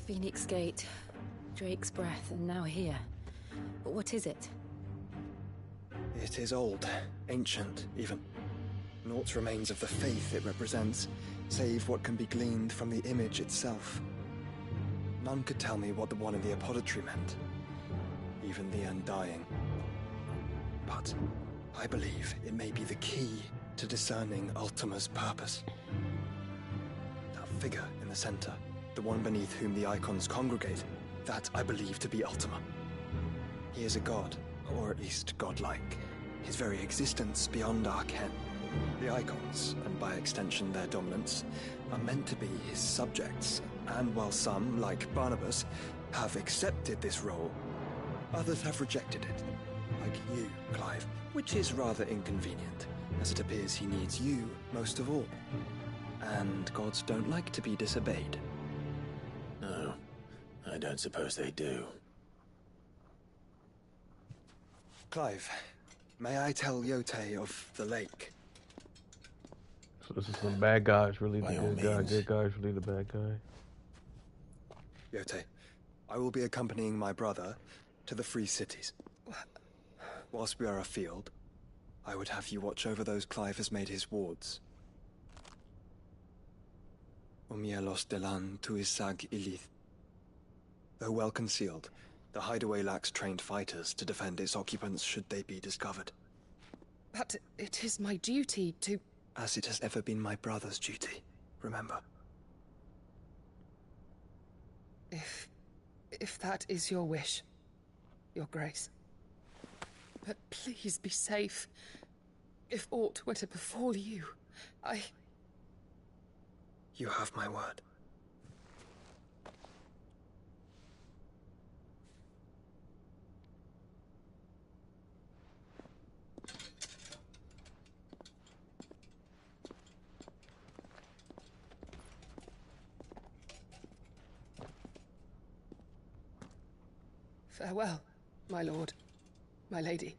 Phoenix Gate, Drake's Breath, and now here. But what is it? It is old, ancient, even. Naught remains of the faith it represents, save what can be gleaned from the image itself. None could tell me what the one in the apothecary meant, even the Undying. But I believe it may be the key to discerning Ultima's purpose. That figure in the center, the one beneath whom the icons congregate, that I believe to be Ultima. He is a god, or at least godlike, his very existence beyond our ken. The icons, and by extension their dominants, are meant to be his subjects, and while some, like Barnabas, have accepted this role, others have rejected it. Like you, Clive, which is rather inconvenient, as it appears he needs you most of all. And gods don't like to be disobeyed. No, I don't suppose they do. Clive, may I tell Yote of the lake? So this is some bad guys really the By all good guy, means. good guys really the bad guy. Yote, I will be accompanying my brother to the Free Cities. Whilst we are afield, I would have you watch over those Clive has made his wards. Umielos delan tuisag ilith. Though well concealed, the hideaway lacks trained fighters to defend its occupants should they be discovered. But it is my duty to... As it has ever been my brother's duty, remember. If that is your wish, Your Grace. But please be safe. If aught were to befall you, You have my word. Farewell, my lord, my lady.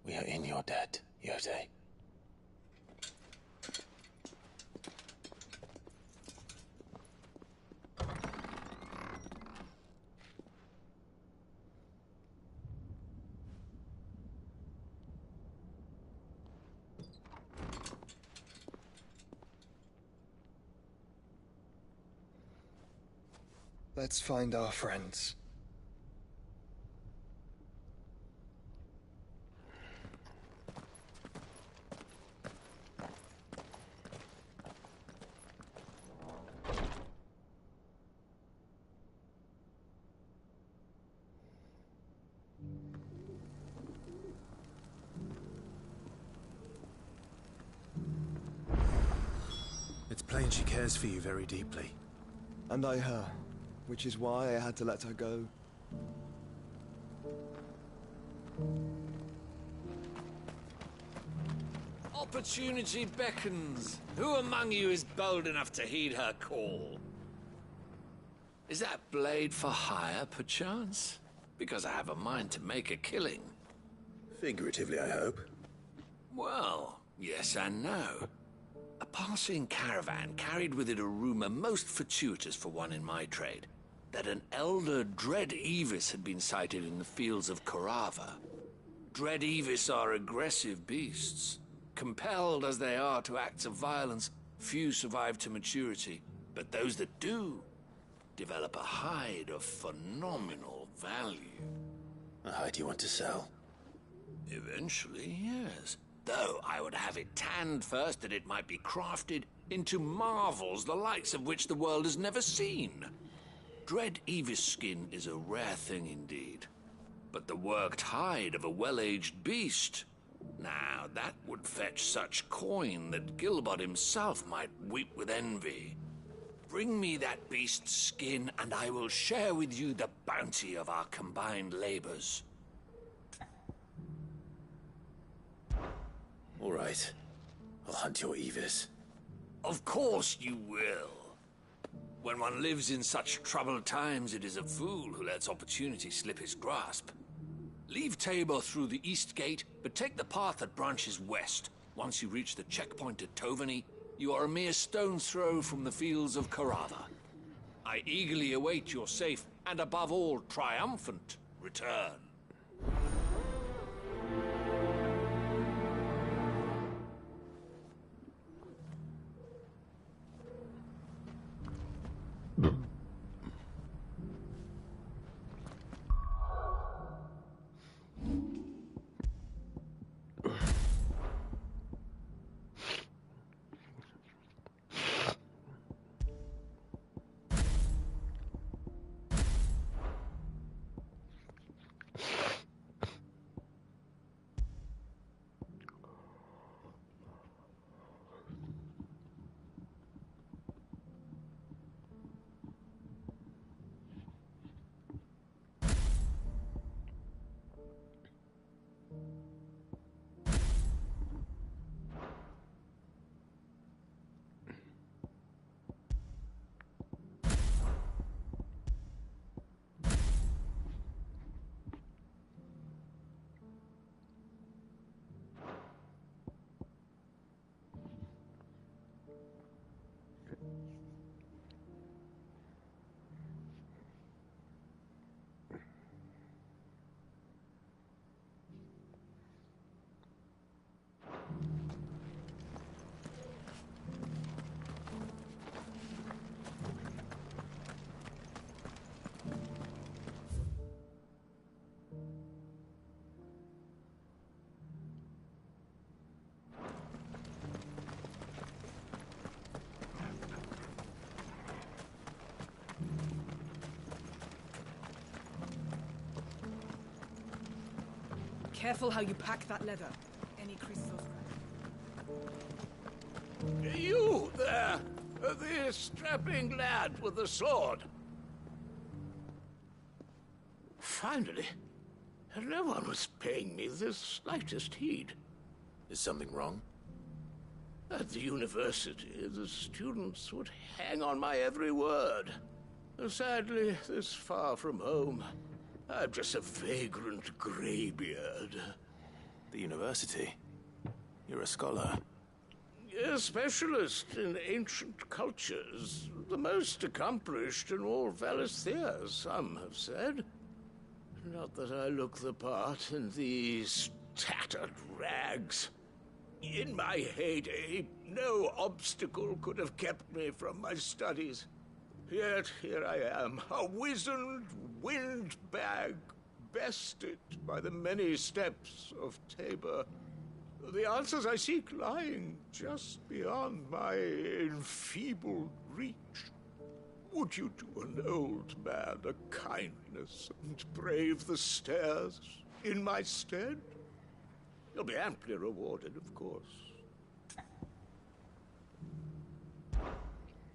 We are in your debt, Yote. Let's find our friends. It's plain she cares for you very deeply. And I her, which is why I had to let her go. Opportunity beckons. Who among you is bold enough to heed her call? Is that blade for hire, perchance? Because I have a mind to make a killing. Figuratively, I hope. Well, yes and no. A passing caravan carried with it a rumor most fortuitous for one in my trade, that an elder Dread Evis had been sighted in the fields of Corava. Dread Evis are aggressive beasts. Compelled as they are to acts of violence, few survive to maturity, but those that do develop a hide of phenomenal value. A hide you want to sell? Eventually, yes. Though I would have it tanned first that it might be crafted into marvels the likes of which the world has never seen. Dread Evis skin is a rare thing indeed. But the worked hide of a well-aged beast, now that would fetch such coin that Gilbert himself might weep with envy. Bring me that beast's skin, and I will share with you the bounty of our combined labors. All right. I'll hunt your Evis. Of course you will. When one lives in such troubled times, it is a fool who lets opportunity slip his grasp. Leave Tabor through the east gate, but take the path that branches west. Once you reach the checkpoint at Tovany, you are a mere stone's throw from the fields of Corava. I eagerly await your safe and, above all, triumphant return. Careful how you pack that leather. Any creases or scratches. You there! The strapping lad with the sword. Finally, no one was paying me the slightest heed. Is something wrong? At the university, the students would hang on my every word. Sadly, this far from home, I'm just a vagrant greybeard. The university? You're a scholar. A specialist in ancient cultures. The most accomplished in all Valisthea, some have said. Not that I look the part in these tattered rags. In my heyday, no obstacle could have kept me from my studies. Yet here I am, a wizened windbag, bested by the many steps of Tabor. The answers I seek lying just beyond my enfeebled reach. Would you do an old man a kindness and brave the stairs in my stead? You'll be amply rewarded, of course.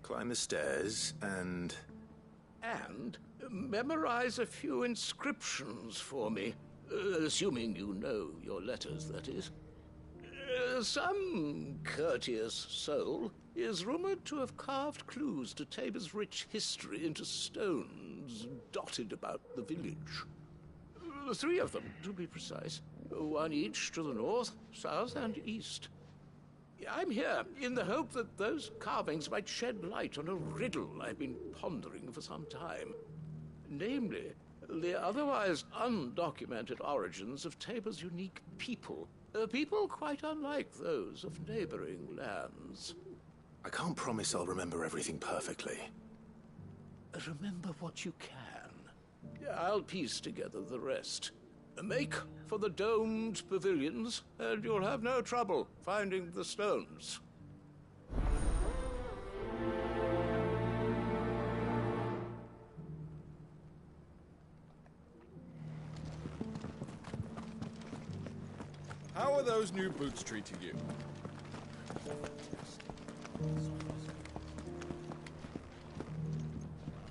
Climb the stairs and... And memorize a few inscriptions for me, assuming you know your letters, that is. Some courteous soul is rumored to have carved clues to Tabor's rich history into stones dotted about the village. 3 of them, to be precise. 1 each to the north, south, and east. I'm here in the hope that those carvings might shed light on a riddle I've been pondering for some time. Namely, the otherwise undocumented origins of Tabor's unique people. People quite unlike those of neighboring lands. I can't promise I'll remember everything perfectly. Remember what you can. I'll piece together the rest. Make for the domed pavilions, and you'll have no trouble finding the stones. How are those new boots treating you?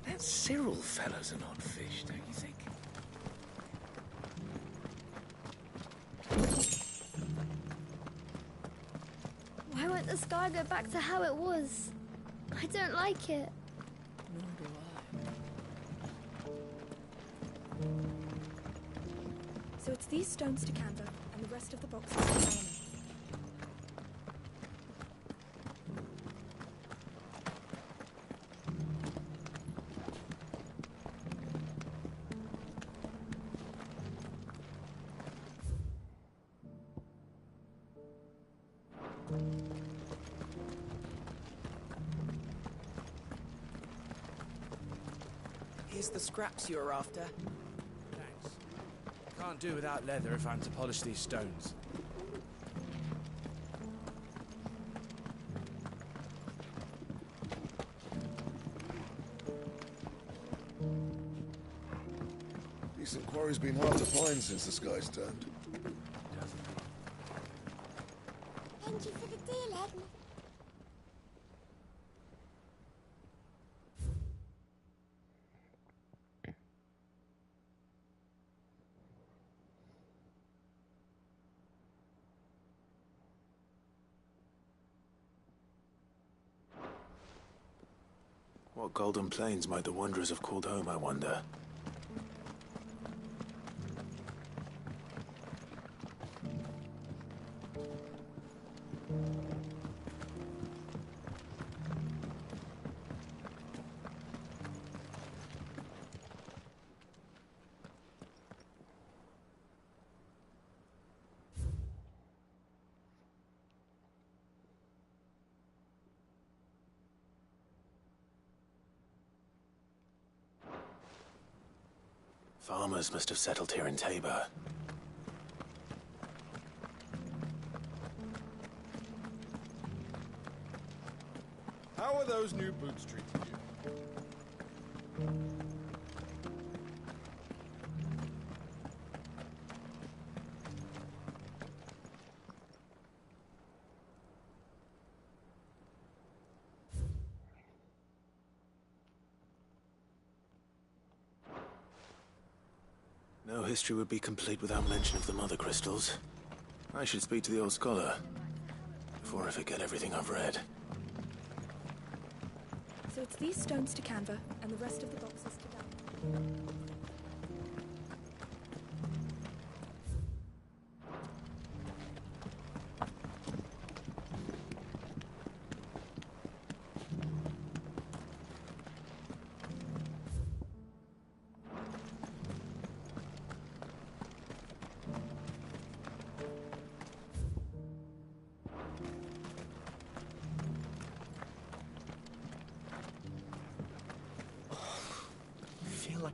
That Cyril fellow's an odd fish, don't you think? Why won't the sky go back to how it was? I don't like it. So it's these stones to Canva, and the rest of the boxes to Diana. Here's the scraps you're after. Thanks. Can't do without leather if I'm to polish these stones. Decent quarry's been hard to find since the sky's turned. Thank you for the deal, Ed. What golden plains might the Wanderers have called home, I wonder? Farmers must have settled here in Tabor. How are those new boots treating you? No history would be complete without mention of the mother crystals. I should speak to the old scholar before I forget everything I've read. So it's these stones to Canva, and the rest of the boxes to Dal.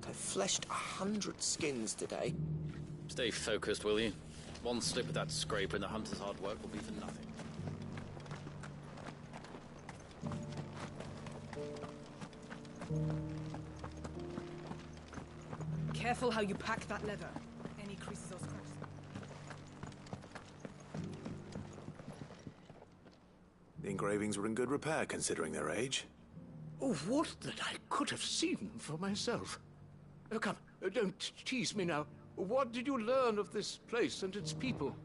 I fleshed 100 skins today. Stay focused, will you? One slip of that scrape and the hunter's hard work will be for nothing. Careful how you pack that leather. Any creases or scratches. The engravings were in good repair considering their age. Oh, would that I could have seen for myself. Oh, come, don't tease me now. What did you learn of this place and its people?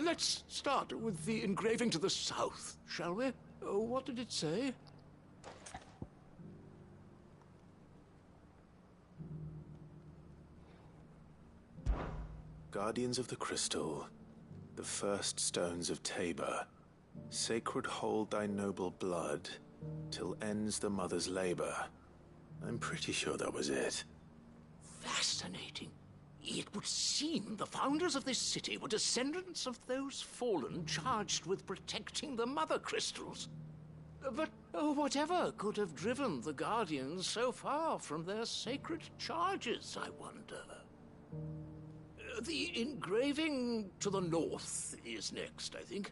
Let's start with the engraving to the south, shall we? What did it say? Guardians of the Crystal, the first stones of Tabor, sacred hold thy noble blood, till ends the mother's labor. I'm pretty sure that was it. Fascinating. It would seem the founders of this city were descendants of those fallen charged with protecting the mother crystals. But whatever could have driven the Guardians so far from their sacred charges, I wonder? The engraving to the north is next, I think.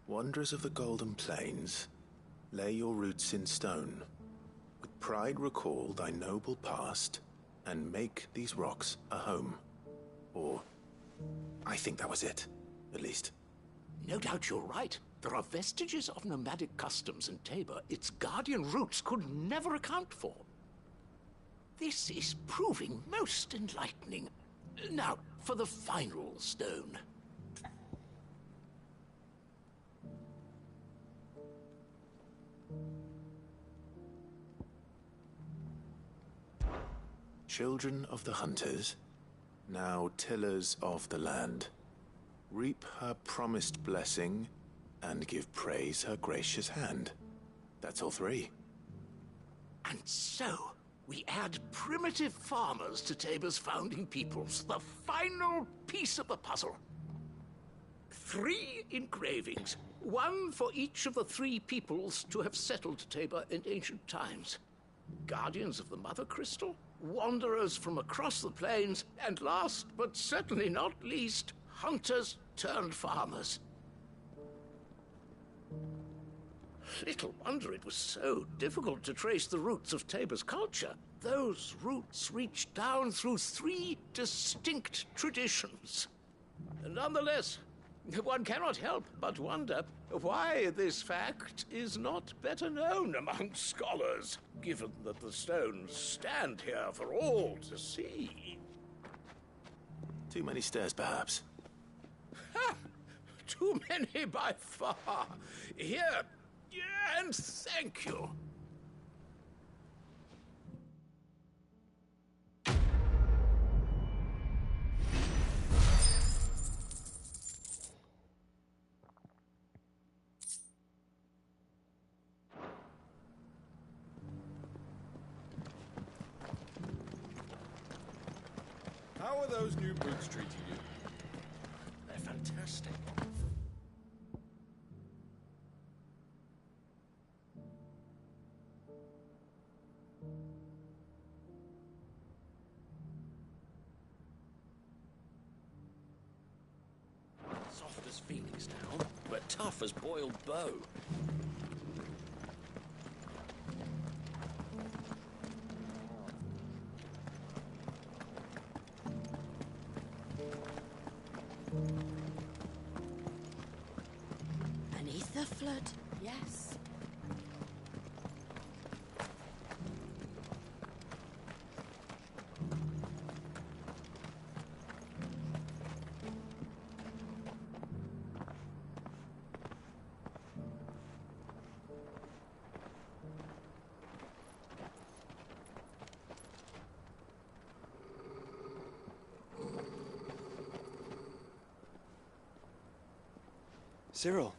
Wanderers of the Golden Plains, lay your roots in stone. With pride recall thy noble past, and make these rocks a home. Or, I think that was it, at least. No doubt you're right. There are vestiges of nomadic customs in Tabor its guardian roots could never account for. This is proving most enlightening. Now, for the final stone. Children of the hunters, now tillers of the land, reap her promised blessing and give praise her gracious hand. That's all three. And so, we add primitive farmers to Tabor's founding peoples, the final piece of the puzzle. 3 engravings, one for each of the 3 peoples to have settled Tabor in ancient times. Guardians of the Mother Crystal, wanderers from across the plains, and last but certainly not least, hunters turned farmers. Little wonder it was so difficult to trace the roots of Tabor's culture. Those roots reach down through 3 distinct traditions. Nonetheless, one cannot help but wonder why this fact is not better known among scholars, given that the stones stand here for all to see. Too many stairs, perhaps. Ha! Too many by far. Here, and thank you. How are those new boots treating you? They're fantastic. Soft as phoenix down, but tough as boiled bow. Beneath the flood, yes. Cyril.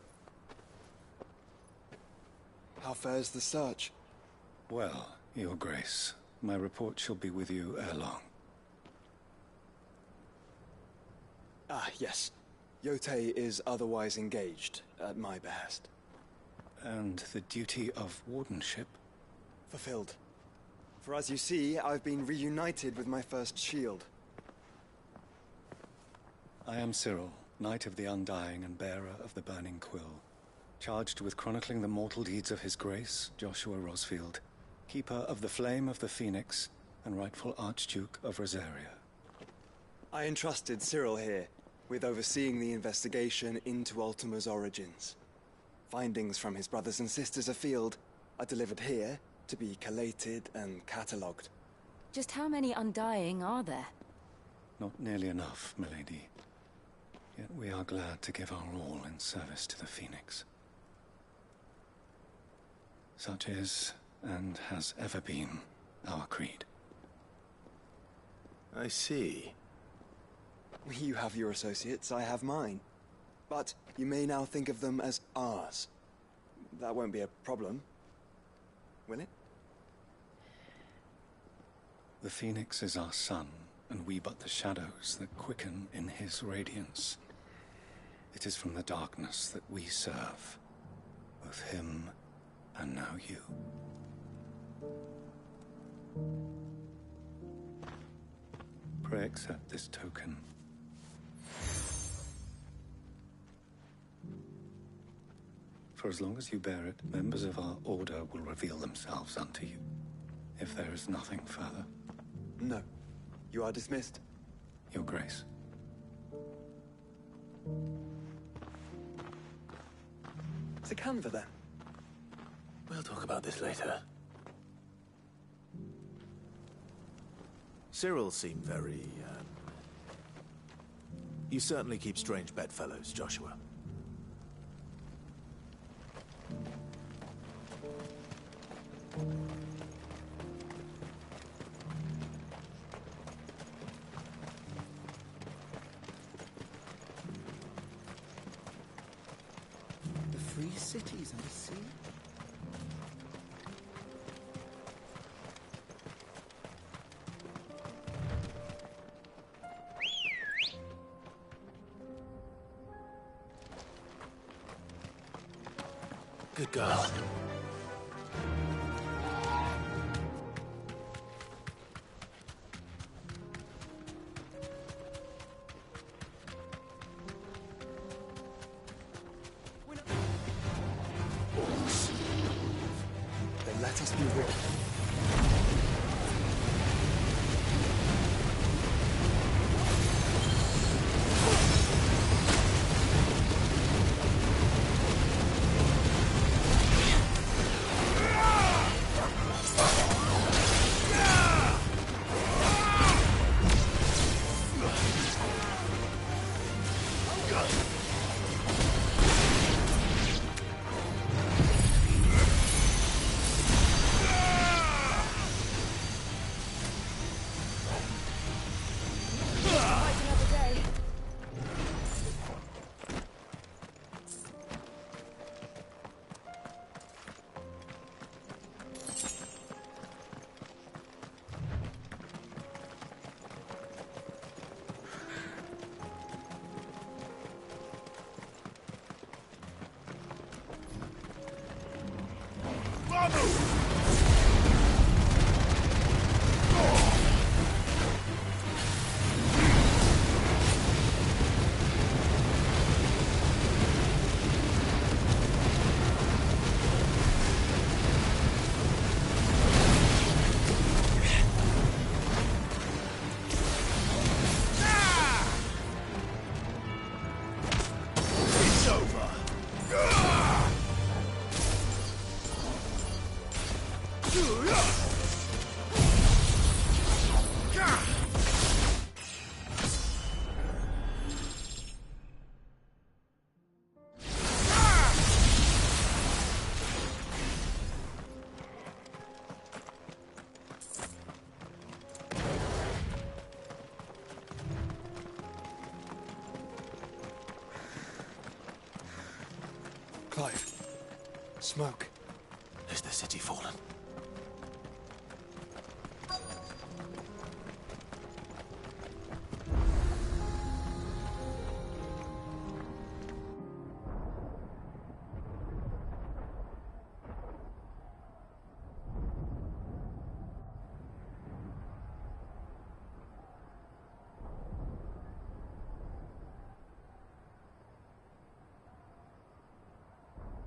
How fares the search? Well, Your Grace, my report shall be with you ere long. Ah, yes. Yotei is otherwise engaged, at my behest. And the duty of wardenship? Fulfilled. For as you see, I've been reunited with my first shield. I am Cyril, Knight of the Undying and bearer of the Burning Quill, charged with chronicling the mortal deeds of His Grace, Joshua Rosfield, Keeper of the Flame of the Phoenix and rightful Archduke of Rosaria. I entrusted Cyril here with overseeing the investigation into Ultima's origins. Findings from his brothers and sisters afield are delivered here to be collated and catalogued. Just how many Undying are there? Not nearly enough, milady. Yet we are glad to give our all in service to the Phoenix. Such is, and has ever been, our creed. I see. You have your associates, I have mine. But you may now think of them as ours. That won't be a problem, will it? The Phoenix is our sun, and we but the shadows that quicken in his radiance. It is from the darkness that we serve, both him and now you. Pray accept this token. For as long as you bear it, members of our order will reveal themselves unto you, if there is nothing further. No. You are dismissed. Your Grace. To Canva, then. We'll talk about this later. Cyril seemed very, You certainly keep strange bedfellows, Joshua. The free cities and the sea? Good girl. Then let us be ready. Clive. Smoke. Is the city fallen?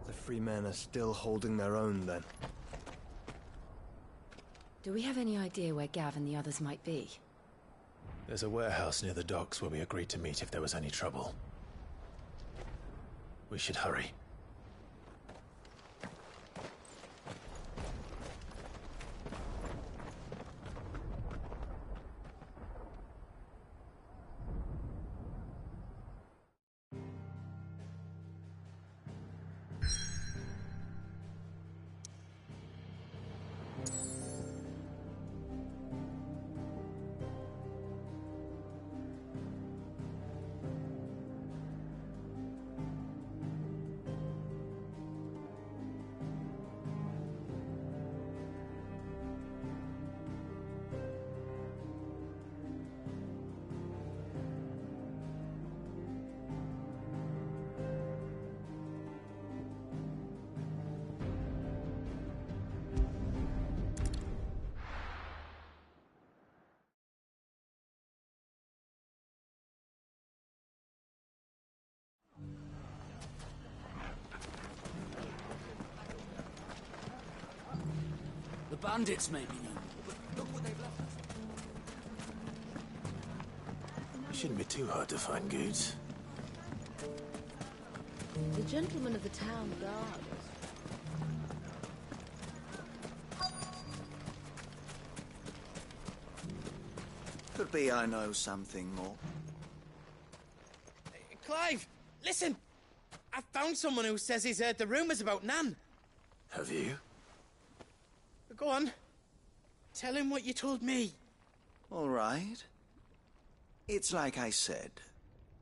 The free men are still holding their own, then. Do we have any idea where Gav and the others might be? There's a warehouse near the docks where we agreed to meet if there was any trouble. We should hurry. The bandits may be new, but look what they've left us. It shouldn't be too hard to find goods. The gentleman of the town guard. Could be I know something more. Clive, listen! I found someone who says he's heard the rumors about Nan. Have you? Go on. Tell him what you told me. All right. It's like I said.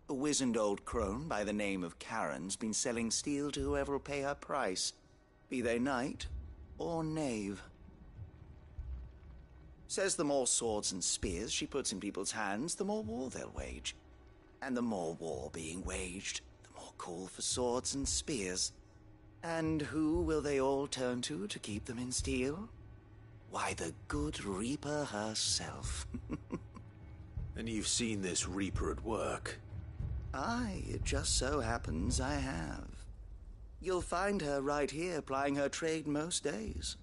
A wizened old crone by the name of Karen's been selling steel to whoever will pay her price, be they knight or knave. Says the more swords and spears she puts in people's hands, the more war they'll wage. And the more war being waged, the more call for swords and spears. And who will they all turn to keep them in steel? Why, the good Reaper herself. And you've seen this Reaper at work? Aye, it just so happens I have. You'll find her right here plying her trade most days.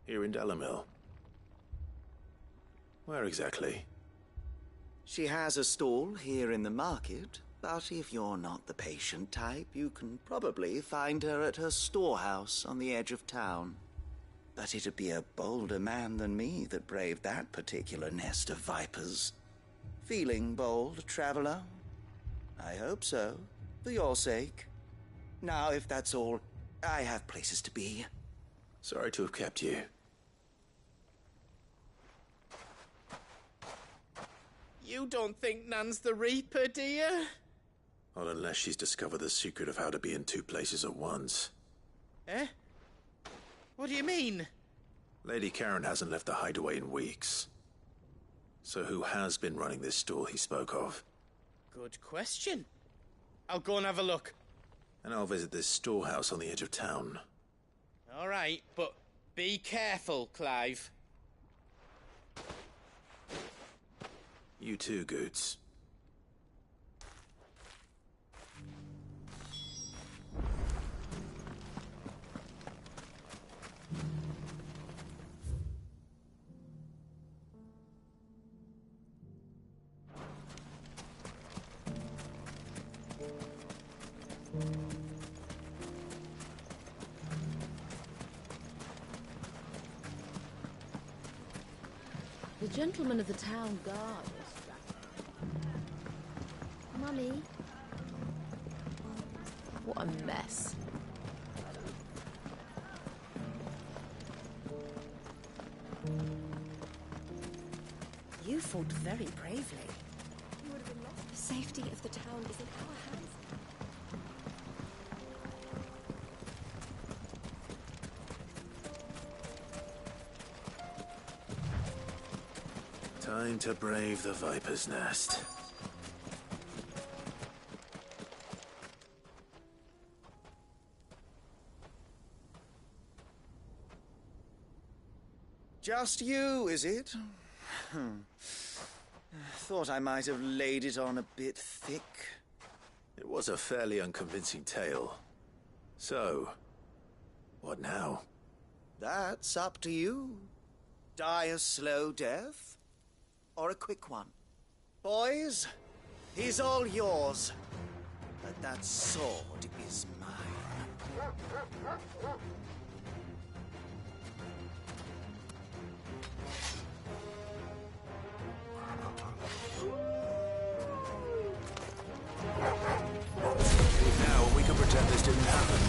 Here in Delamil? Where exactly? She has a stall here in the market, but if you're not the patient type, you can probably find her at her storehouse on the edge of town. But it'd be a bolder man than me that braved that particular nest of vipers. Feeling bold, traveler? I hope so, for your sake. Now, if that's all, I have places to be. Sorry to have kept you. You don't think Nan's the Reaper, do you? Not unless she's discovered the secret of how to be in two places at once. Eh? What do you mean? Lady Karen hasn't left the hideaway in weeks. So who has been running this stall he spoke of? Good question. I'll go and have a look. And I'll visit this storehouse on the edge of town. All right, but be careful, Clive. You too, Goots. The gentleman of the town guard. Mummy. What a mess. You fought very bravely. You would have been lost. The safety of the town is in our hands. Time to brave the Viper's Nest. Just you, is it? Thought I might have laid it on a bit thick. It was a fairly unconvincing tale. So, what now? That's up to you. Die a slow death, or a quick one. Boys, he's all yours. But that sword is mine. Now we can pretend this didn't happen.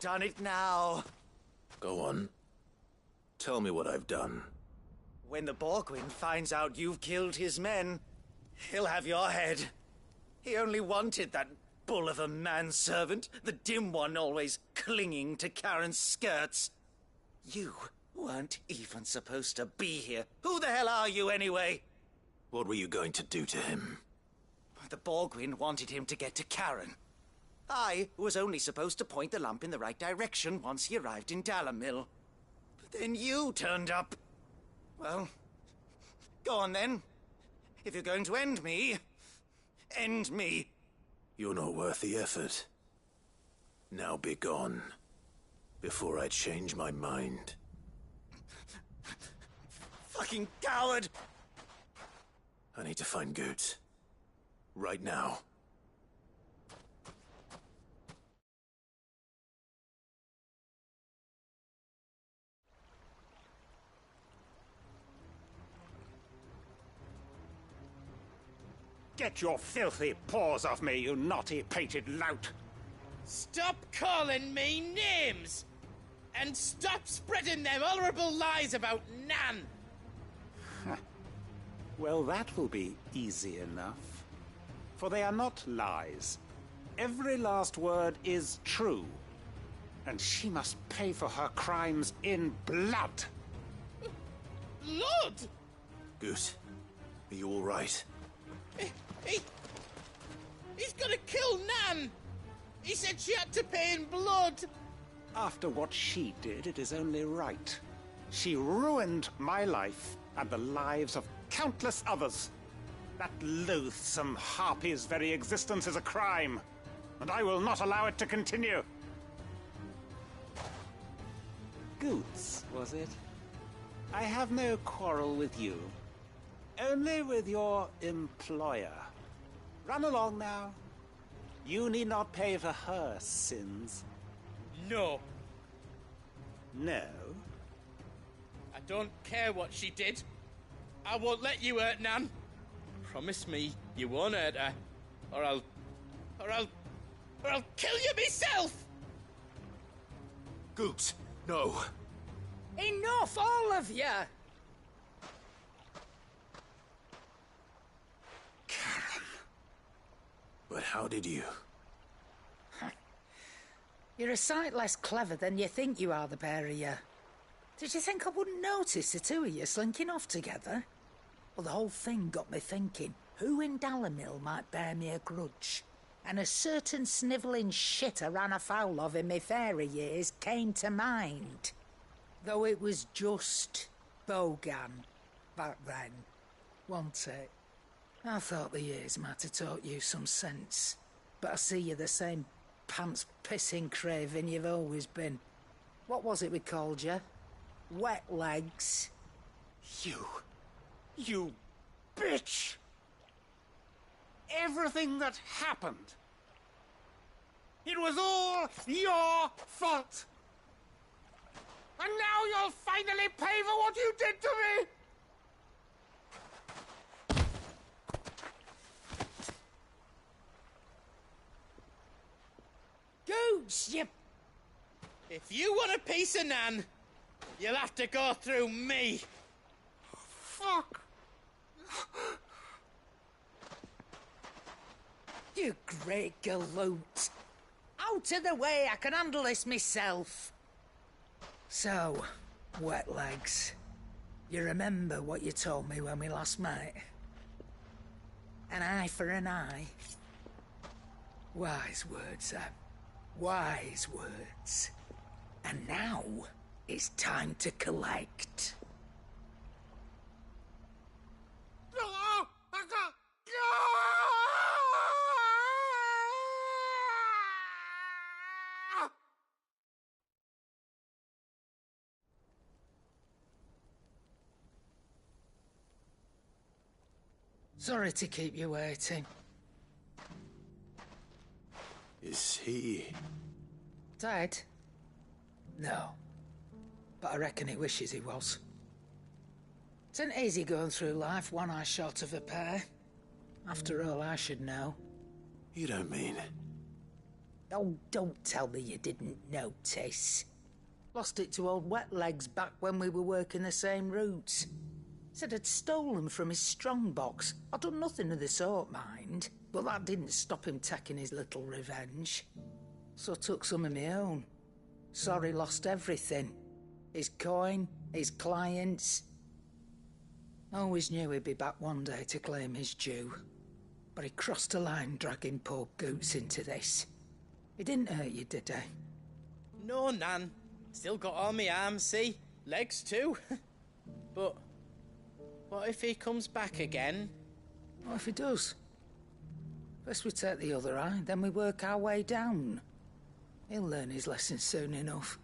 done it now. Go on. Tell me what I've done. When the Borgwyn finds out you've killed his men, he'll have your head. He only wanted that bull of a manservant, the dim one always clinging to Karen's skirts. You weren't even supposed to be here. Who the hell are you, anyway? What were you going to do to him? The Borgwyn wanted him to get to Karen. I was only supposed to point the lamp in the right direction once he arrived in Dalamil. But then you turned up. Well, go on then. If you're going to end me, end me. You're not worth the effort. Now be gone, before I change my mind. Fucking coward! I need to find Goots. Right now. Get your filthy paws off me, you naughty-pated lout! Stop calling me names! And stop spreading them horrible lies about Nan! Well, that will be easy enough. For they are not lies. Every last word is true. And she must pay for her crimes in blood. Blood? Goose, are you all right? He's gonna kill Nan! He said she had to pay in blood! After what she did, it is only right. She ruined my life and the lives of countless others. That loathsome harpy's very existence is a crime, and I will not allow it to continue. Goots, was it? I have no quarrel with you. Only with your employer. Run along now. You need not pay for her sins. No. No? I don't care what she did. I won't let you hurt Nan. Promise me you won't hurt her, or I'll kill you myself! Goots, no. Enough, all of you! But how did you? You're a sight less clever than you think you are, the pair of you. Did you think I wouldn't notice the two of you slinking off together? Well, the whole thing got me thinking, who in Dalamil might bear me a grudge? And a certain snivelling shit I ran afoul of in my fairy years came to mind. Though it was just Bogan back then, wasn't it? I thought the years might have taught you some sense, but I see you're the same pants-pissing craven you've always been. What was it we called you? Wet legs. You bitch! Everything that happened, it was all your fault! And now you'll finally pay for what you did to me! Goots, you... If you want a piece of Nan, you'll have to go through me. Fuck! You great galoot. Out of the way, I can handle this myself. So, wet legs, you remember what you told me when we last met? An eye for an eye. Wise words, Sam. Wise words. And now, it's time to collect. Sorry to keep you waiting. Is he... Dead? No. But I reckon he wishes he was. It isn't easy going through life one eye short of a pair. After all, I should know. You don't mean... Oh, don't tell me you didn't notice. Lost it to old Wet Legs back when we were working the same routes. Said I'd stolen from his strongbox. I'd done nothing of the sort, mind. But that didn't stop him taking his little revenge. So I took some of my own. Sorry, lost everything. His coin, his clients. Always knew he'd be back one day to claim his due. But he crossed a line dragging poor Goots into this. He didn't hurt you, did he? No, Nan. Still got all my arms, see? Legs too. But what if he comes back again? What if he does? First we take the other eye, then we work our way down. He'll learn his lesson soon enough.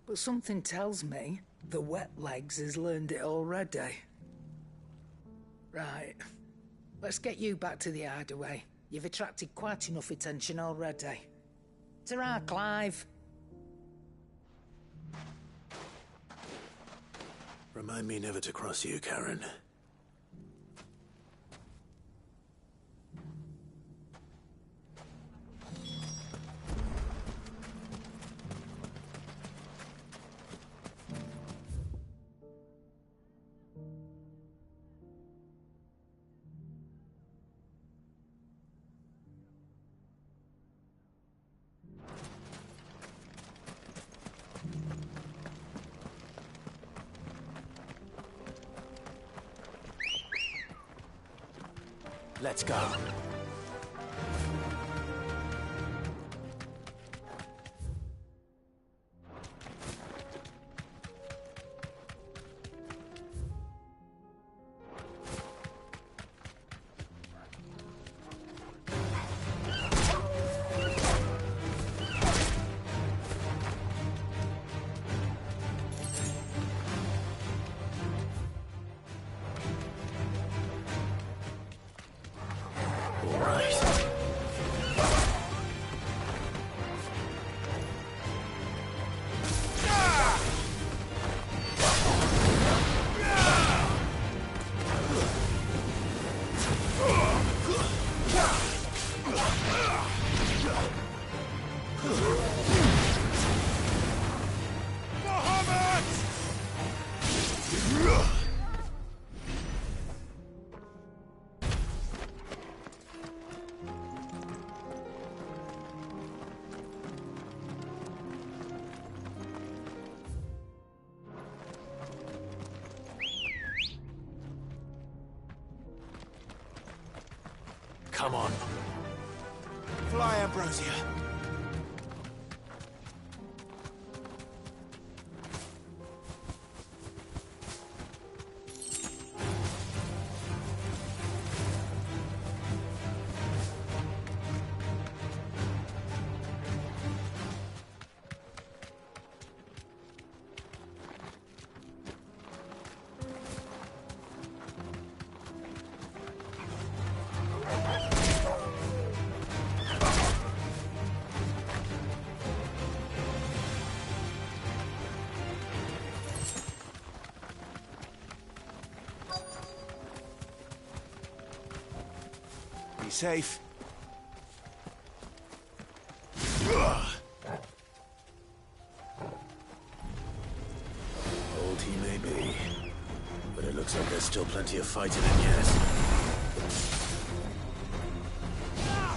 But something tells me the Wet Legs has learned it already. Right. Let's get you back to the hideaway. You've attracted quite enough attention already. Ta-ra, Clive. Remind me never to cross you, Karen. Let's go. Come on. Fly, Ambrosia. Be safe. Old he may be, but it looks like there's still plenty of fighting in yet. Ah!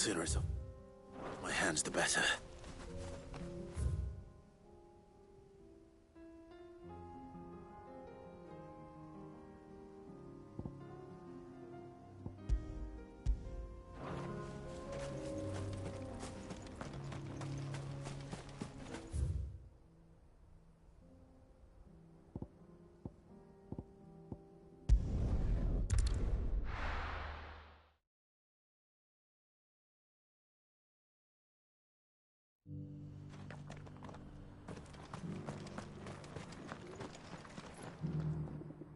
sooner it's off my hands, the better.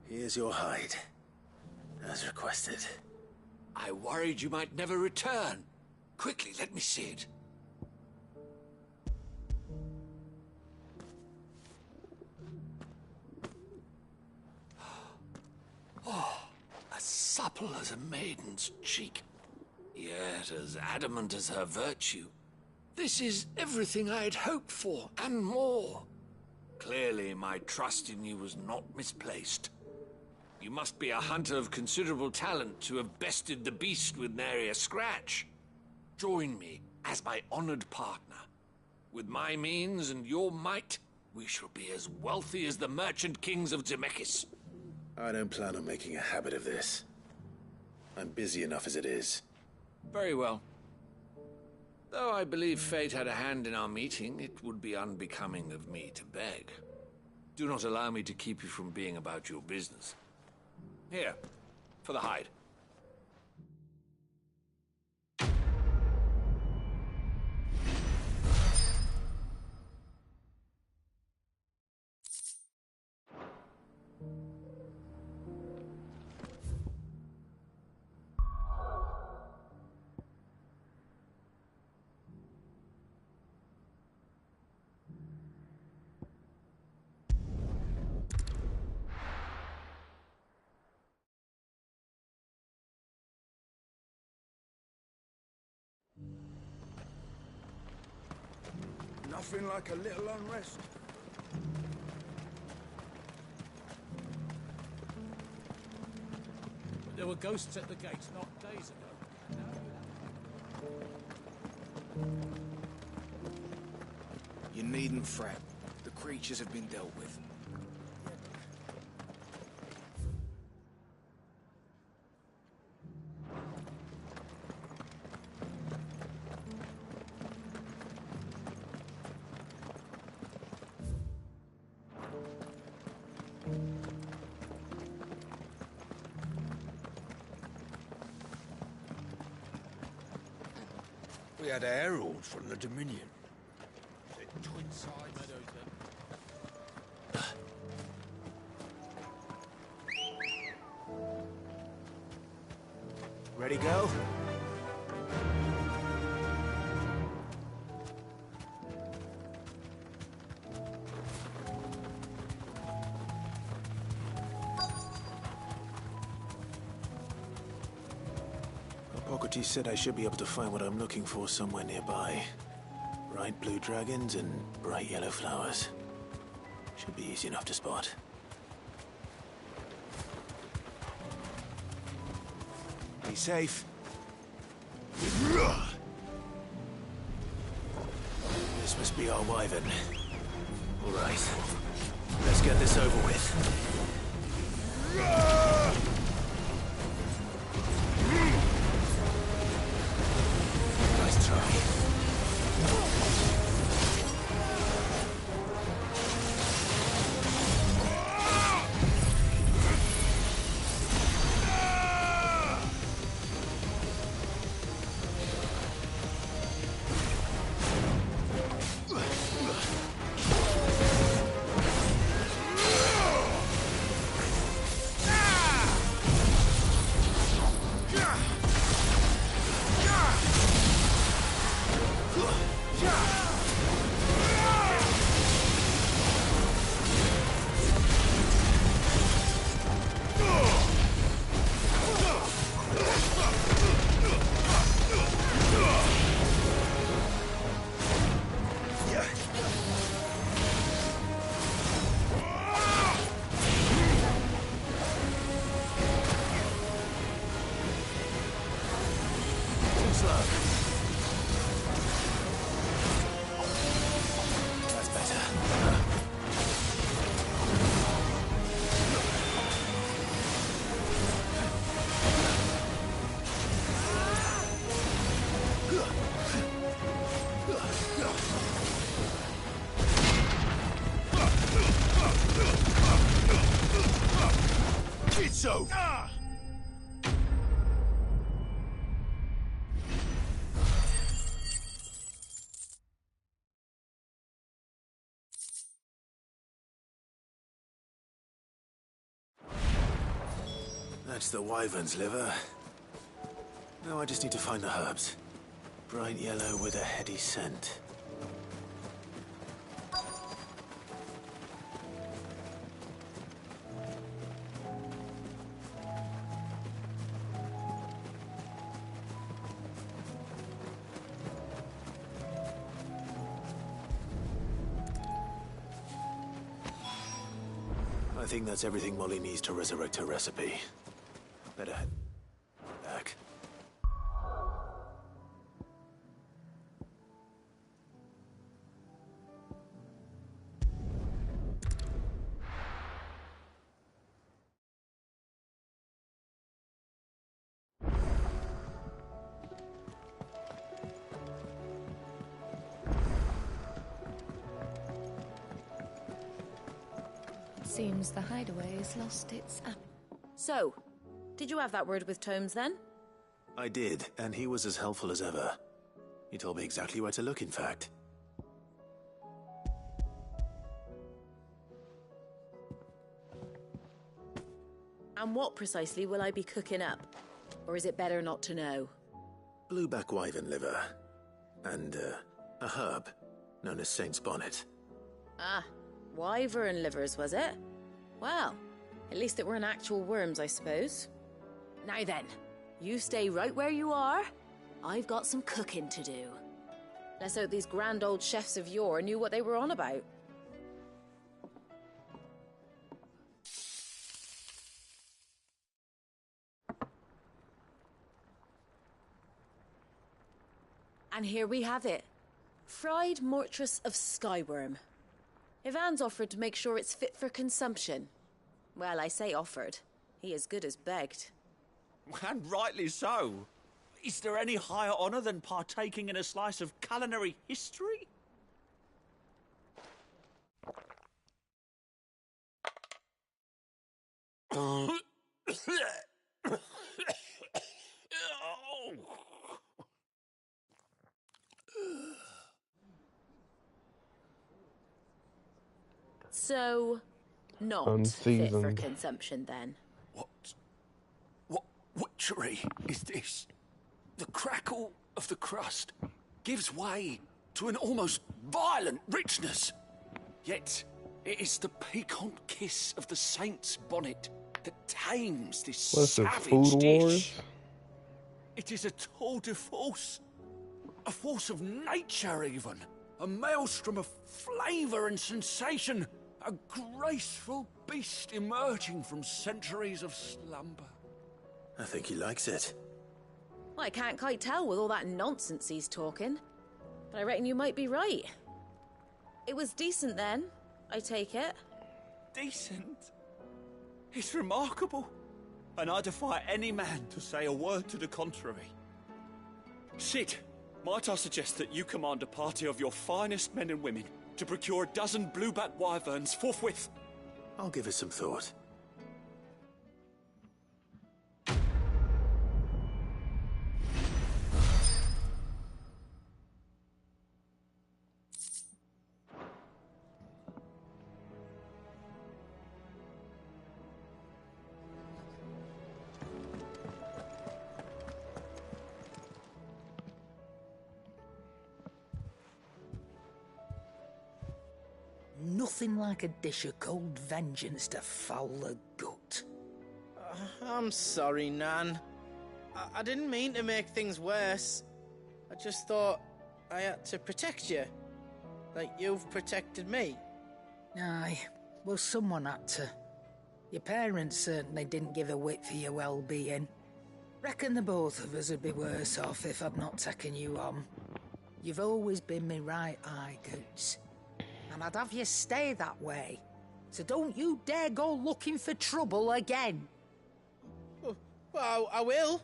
Here's your hide, as requested. I worried you might never return. Quickly, let me see it. Oh, as supple as a maiden's cheek, yet as adamant as her virtue. This is everything I had hoped for, and more. Clearly, my trust in you was not misplaced. You must be a hunter of considerable talent to have bested the beast with nary a scratch. Join me as my honored partner. With my means and your might, we shall be as wealthy as the merchant kings of Zemeckis. I don't plan on making a habit of this. I'm busy enough as it is. Very well. Though I believe fate had a hand in our meeting, it would be unbecoming of me to beg. Do not allow me to keep you from being about your business. Here, for the hide. Nothing like a little unrest. There were ghosts at the gates not days ago. You needn't fret. The creatures have been dealt with. We had a herald from the Dominion. The twin side meadows then. Ready, go? Hippocrates said I should be able to find what I'm looking for somewhere nearby. Bright blue dragons and bright yellow flowers. Should be easy enough to spot. Be safe. This must be our wyvern. All right. Let's get this over with. Nice try. Ah! Schizo! That's the wyvern's liver. Now I just need to find the herbs. Bright yellow with a heady scent. I think that's everything Molly needs to resurrect her recipe. Better head back. Seems the hideaway has lost its app. So, did you have that word with Tomes then? I did, and he was as helpful as ever. He told me exactly where to look, in fact. And what precisely will I be cooking up? Or is it better not to know? Blueback wyvern liver. And, a herb known as Saint's Bonnet. Ah, wyvern livers, was it? Well, at least it weren't actual worms, I suppose. Now then, you stay right where you are. I've got some cooking to do. Let's hope these grand old chefs of yore knew what they were on about. And here we have it. Fried mortress of skyworm. Ivan's offered to make sure it's fit for consumption. Well, I say offered. He as good as begged. And rightly so. Is there any higher honour than partaking in a slice of culinary history? So, not fit for Unseasoned. consumption then. What witchery is this? The crackle of the crust gives way to an almost violent richness. Yet, it is the piquant kiss of the saint's bonnet that tames this What's this, savage Food dish. Wars? It is a tour de force. A force of nature, even. A maelstrom of flavour and sensation. A graceful beast emerging from centuries of slumber. I think he likes it. Well, I can't quite tell with all that nonsense he's talking. But I reckon you might be right. It was decent then, I take it. Decent? It's remarkable. And I defy any man to say a word to the contrary. Sid, might I suggest that you command a party of your finest men and women to procure a dozen blueback wyverns forthwith? I'll give it some thought. Nothing like a dish of cold vengeance to foul the gut. I'm sorry, Nan. I didn't mean to make things worse. I just thought I had to protect you. Like you've protected me. Aye, well, someone had to. Your parents certainly didn't give a whit for your well-being. Reckon the both of us would be worse off if I'd not taken you on. You've always been me right eye, Goots. And I'd have you stay that way. So don't you dare go looking for trouble again. Well, I will.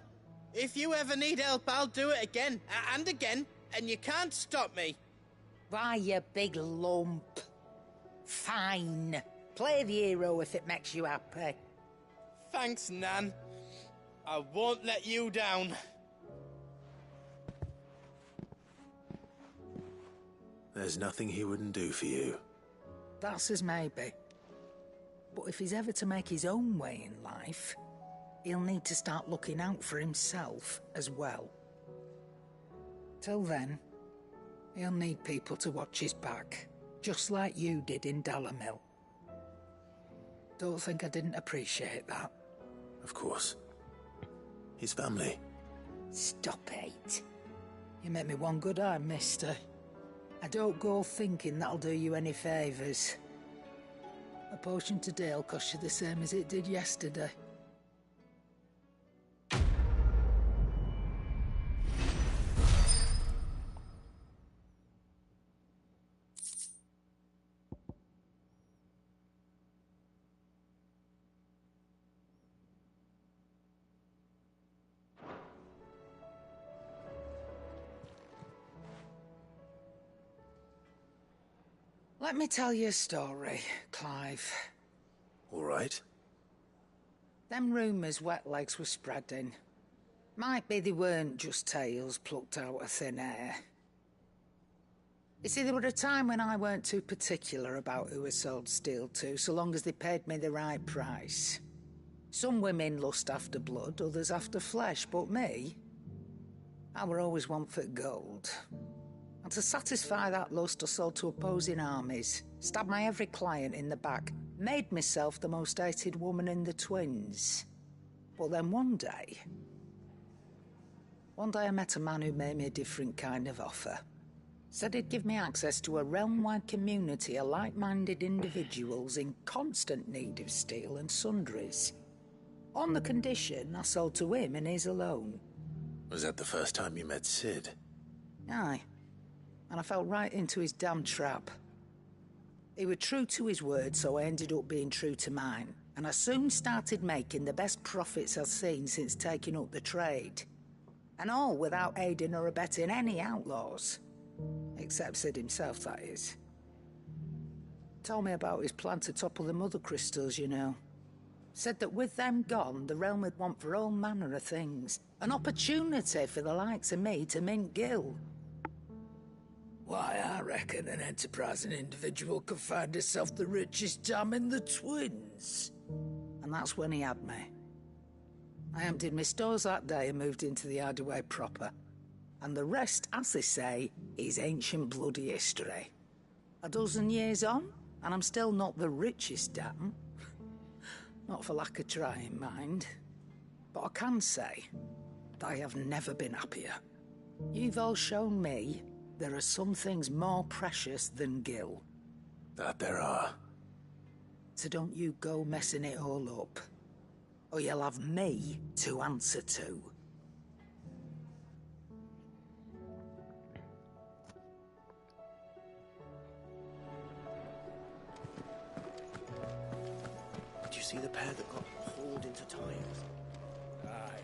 If you ever need help, I'll do it again and again, and you can't stop me. Why, you big lump. Fine. Play the hero if it makes you happy. Thanks, Nan. I won't let you down. There's nothing he wouldn't do for you. That's as maybe. But if he's ever to make his own way in life, he'll need to start looking out for himself as well. Till then, he'll need people to watch his back, just like you did in Dalamil. Don't think I didn't appreciate that. Of course. His family. Stop it. You make me one good eye, mister. I don't go thinking that'll do you any favours. A potion today'll cost you the same as it did yesterday. Let me tell you a story, Clive. All right. Them rumours Wetlegs were spreading. Might be they weren't just tales plucked out of thin air. You see, there were a time when I weren't too particular about who I sold steel to, so long as they paid me the right price. Some women lust after blood, others after flesh, but me, I were always one for gold. And to satisfy that lust, I sold to opposing armies, stabbed my every client in the back, made myself the most hated woman in the twins. But then one day I met a man who made me a different kind of offer. Said he'd give me access to a realm-wide community of like-minded individuals in constant need of steel and sundries. On the condition I sold to him and his alone. Was that the first time you met Sid? Aye. And I fell right into his damn trap. He was true to his word, so I ended up being true to mine. And I soon started making the best profits I've seen since taking up the trade. And all without aiding or abetting any outlaws. Except Sid himself, that is. Told me about his plan to topple the mother crystals, you know. Said that with them gone, the realm would want for all manner of things. An opportunity for the likes of me to mint gil. Why, I reckon an enterprising individual could find herself the richest dam in the twins. And that's when he had me. I emptied my stores that day and moved into the Hideaway proper. And the rest, as they say, is ancient bloody history. A dozen years on, and I'm still not the richest dam. Not for lack of trying, mind. But I can say that I have never been happier. You've all shown me there are some things more precious than gil. That there are. So don't you go messing it all up, or you'll have me to answer to. Did you see the pair that got hauled into tires? Aye.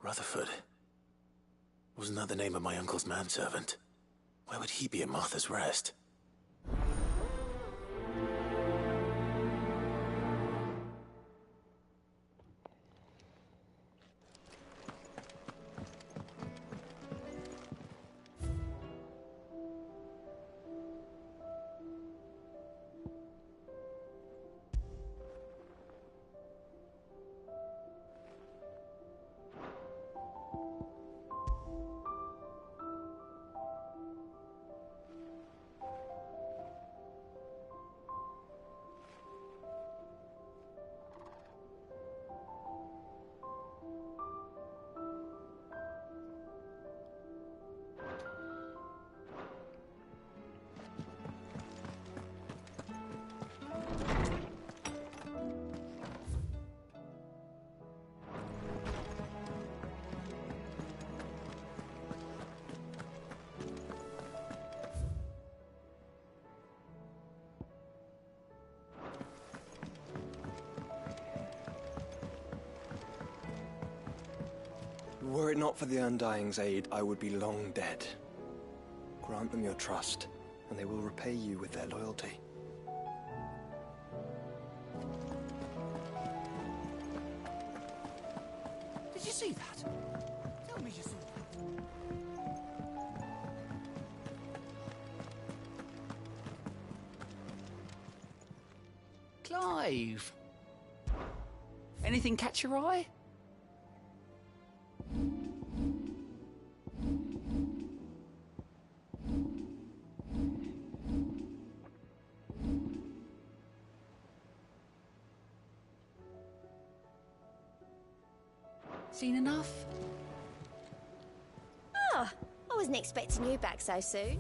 Rutherford. Wasn't that the name of my uncle's manservant? Where would he be at Martha's Rest? Were it not for the Undying's aid, I would be long dead. Grant them your trust, and they will repay you with their loyalty. Did you see that? Tell me you saw that. Clive! Anything catch your eye? Seen enough? Oh, I wasn't expecting you back so soon.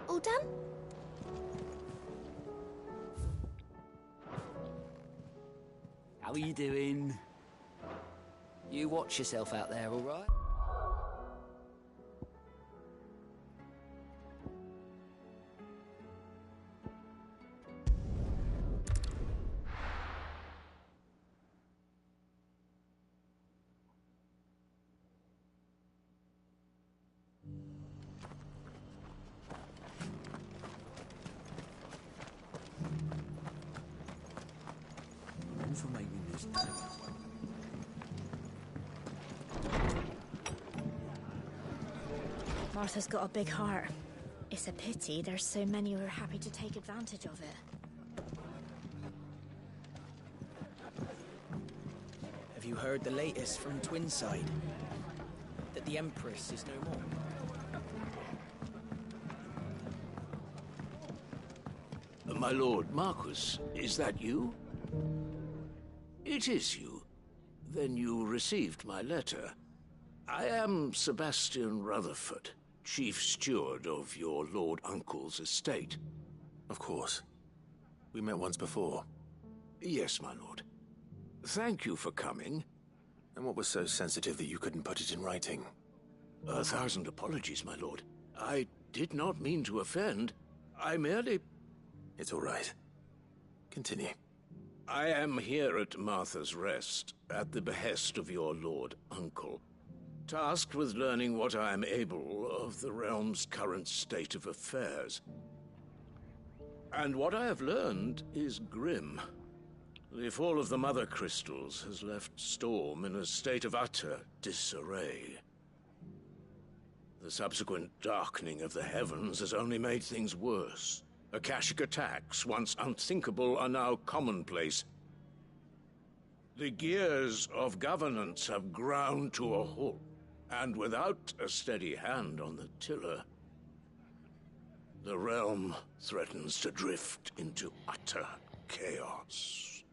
All done? How are you doing? You watch yourself out there, all right? All for making this. Martha's got a big heart. It's a pity there's so many who are happy to take advantage of it. Have you heard the latest from Twinside? That the Empress is no more? My lord Marquis, is that you? It is you. Then you received my letter. I am Sebastian Rutherford, Chief Steward of your Lord Uncle's estate. Of course. We met once before. Yes, my lord. Thank you for coming. And what was so sensitive that you couldn't put it in writing? 1,000 apologies, my lord. I did not mean to offend. I merely... It's all right. Continue. I am here at Martha's Rest, at the behest of your Lord Uncle, tasked with learning what I am able of the realm's current state of affairs. And what I have learned is grim. The fall of the Mother Crystals has left Storm in a state of utter disarray. The subsequent darkening of the heavens has only made things worse. Akashic attacks, once unthinkable, are now commonplace. The gears of governance have ground to a halt, and without a steady hand on the tiller, the realm threatens to drift into utter chaos.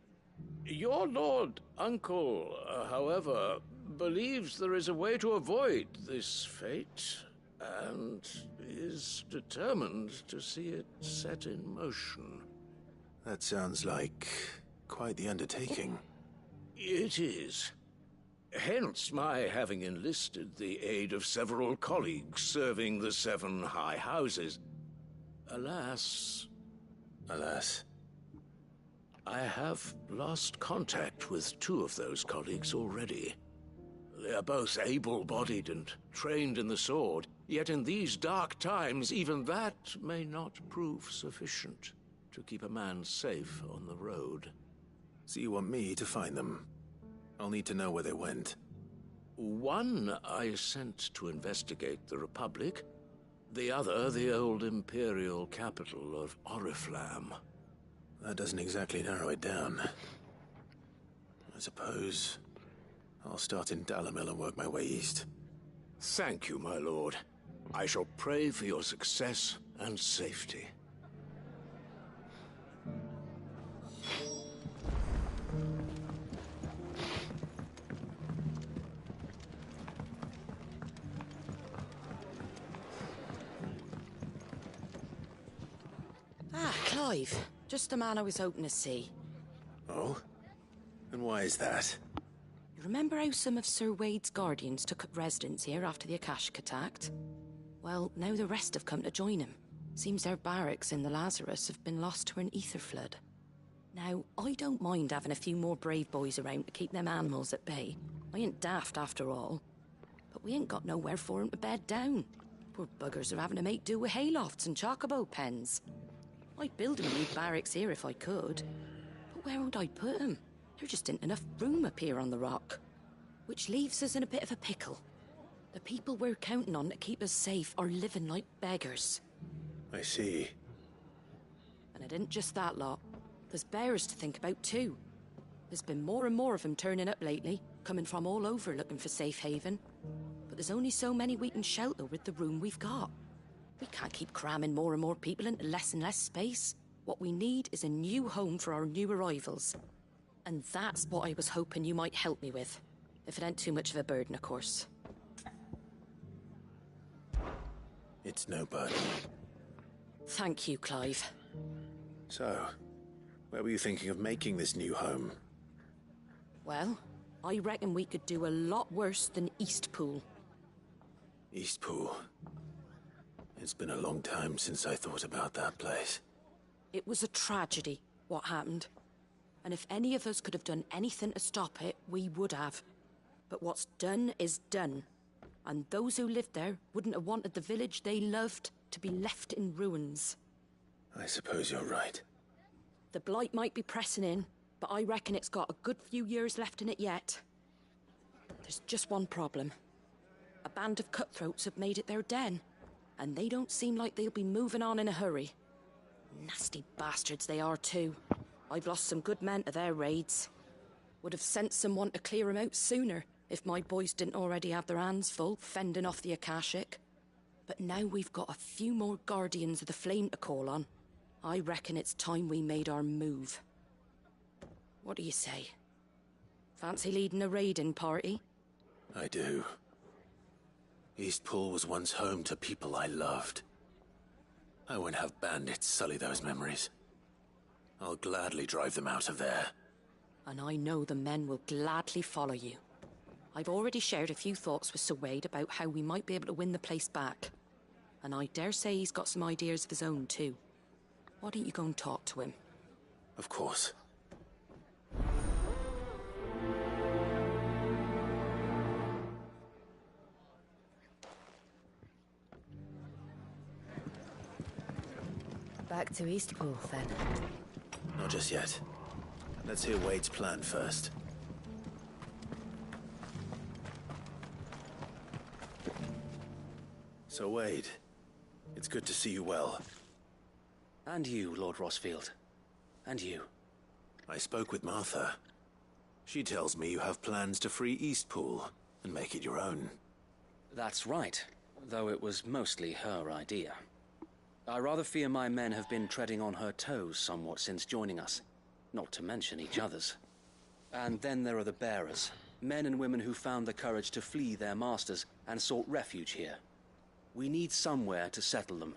Your Lord Uncle, however, believes there is a way to avoid this fate, and is determined to see it set in motion. That sounds like quite the undertaking. It is. Hence my having enlisted the aid of several colleagues serving the 7 high houses. Alas, I have lost contact with 2 of those colleagues already. They are both able-bodied and trained in the sword, yet in these dark times even that may not prove sufficient to keep a man safe on the road. So you want me to find them? I'll need to know where they went. One I sent to investigate the Republic, the other the old Imperial capital of Oriflamme. That doesn't exactly narrow it down. I suppose I'll start in Dalamil and work my way east. Thank you, my lord. I shall pray for your success and safety. Ah, Clive. Just the man I was hoping to see. Oh? And why is that? You remember how some of Sir Wade's guardians took up residence here after the Akashic attacked? Well, now the rest have come to join him. Seems their barracks in the Lazarus have been lost to an ether flood. Now, I don't mind having a few more brave boys around to keep them animals at bay. I ain't daft after all. But we ain't got nowhere for 'em to bed down. Poor buggers are having to make do with haylofts and chocobo pens. I'd build 'em a new barracks here if I could. But where would I put 'em? There just ain't enough room up here on the rock. Which leaves us in a bit of a pickle. The people we're counting on to keep us safe are living like beggars. I see. And it ain't just that lot. There's bears to think about too. There's been more and more of them turning up lately, coming from all over looking for safe haven. But there's only so many we can shelter with the room we've got. We can't keep cramming more and more people into less and less space. What we need is a new home for our new arrivals. And that's what I was hoping you might help me with. If it ain't too much of a burden, of course. It's no burden. Thank you, Clive. So, where were you thinking of making this new home? Well, I reckon we could do a lot worse than Eastpool. Eastpool. It's been a long time since I thought about that place. It was a tragedy, what happened. And if any of us could have done anything to stop it, we would have. But what's done is done. And those who lived there wouldn't have wanted the village they loved to be left in ruins. I suppose you're right. The blight might be pressing in, but I reckon it's got a good few years left in it yet. There's just one problem. A band of cutthroats have made it their den, and they don't seem like they'll be moving on in a hurry. Nasty bastards they are too. I've lost some good men to their raids. Would have sent someone to clear 'em out sooner if my boys didn't already have their hands full fending off the Akashic. But now we've got a few more guardians of the flame to call on. I reckon it's time we made our move. What do you say? Fancy leading a raiding party? I do. Eastpool was once home to people I loved. I won't have bandits sully those memories. I'll gladly drive them out of there. And I know the men will gladly follow you. I've already shared a few thoughts with Sir Wade about how we might be able to win the place back. And I dare say he's got some ideas of his own too. Why don't you go and talk to him? Of course. Back to Eastpool, then. Not just yet. Let's hear Wade's plan first. So, Wade, it's good to see you well. And you, Lord Rosfield. And you. I spoke with Martha. She tells me you have plans to free Eastpool and make it your own. That's right, though it was mostly her idea. I rather fear my men have been treading on her toes somewhat since joining us, not to mention each other's. And then there are the bearers, men and women who found the courage to flee their masters and sought refuge here. We need somewhere to settle them,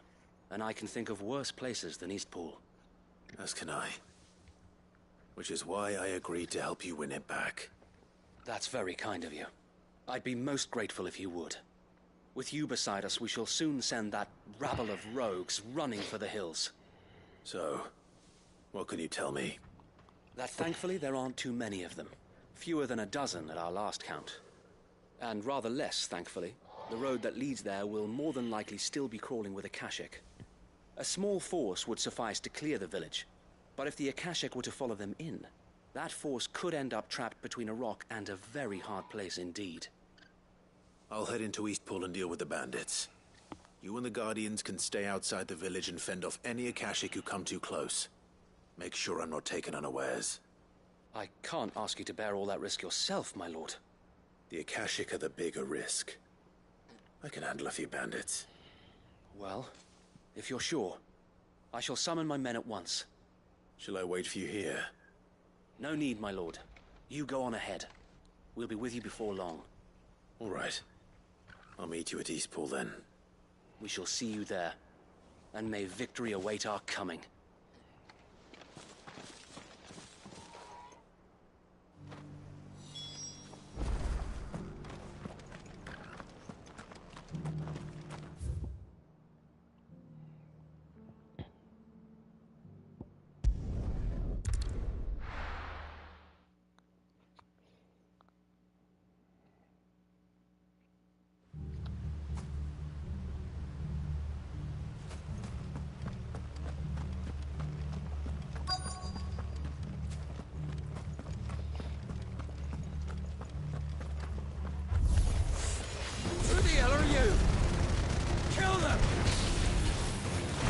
and I can think of worse places than Eastpool. As can I. Which is why I agreed to help you win it back. That's very kind of you. I'd be most grateful if you would. With you beside us, we shall soon send that rabble of rogues running for the hills. So, what can you tell me? That thankfully there aren't too many of them. Fewer than a dozen at our last count. And rather less, thankfully. The road that leads there will more than likely still be crawling with Akashic. A small force would suffice to clear the village, but if the Akashic were to follow them in, that force could end up trapped between a rock and a very hard place indeed. I'll head into Eastpool and deal with the bandits. You and the Guardians can stay outside the village and fend off any Akashic who come too close. Make sure I'm not taken unawares. I can't ask you to bear all that risk yourself, my lord. The Akashic are the bigger risk. I can handle a few bandits. Well, if you're sure, I shall summon my men at once. Shall I wait for you here? No need, my lord. You go on ahead. We'll be with you before long. All right. I'll meet you at Eastpool then. We shall see you there. And may victory await our coming. Who the hell are you? Kill them!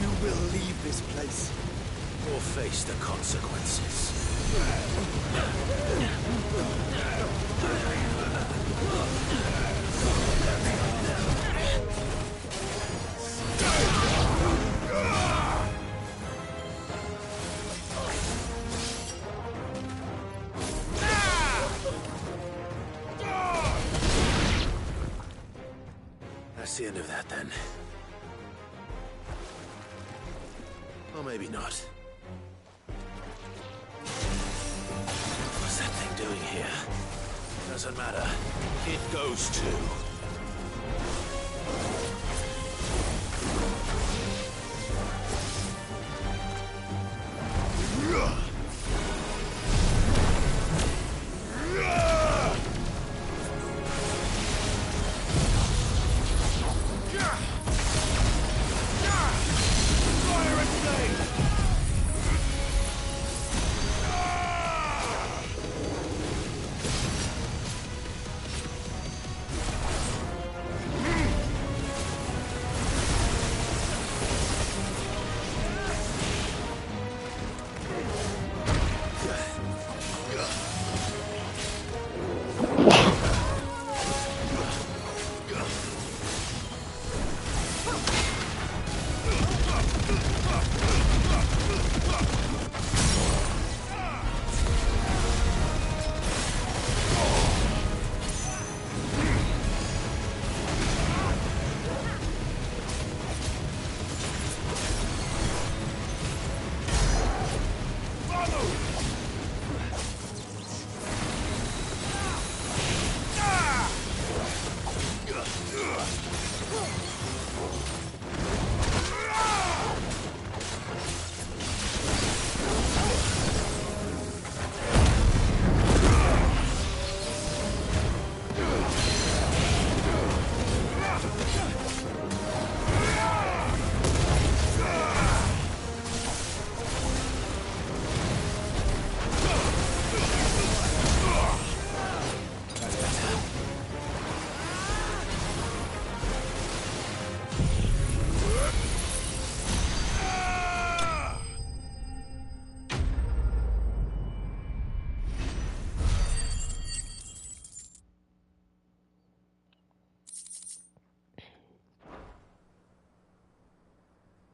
You will leave this place, or face the consequences. That's the end of that, then. Or maybe not. What's that thing doing here? Doesn't matter. It goes too.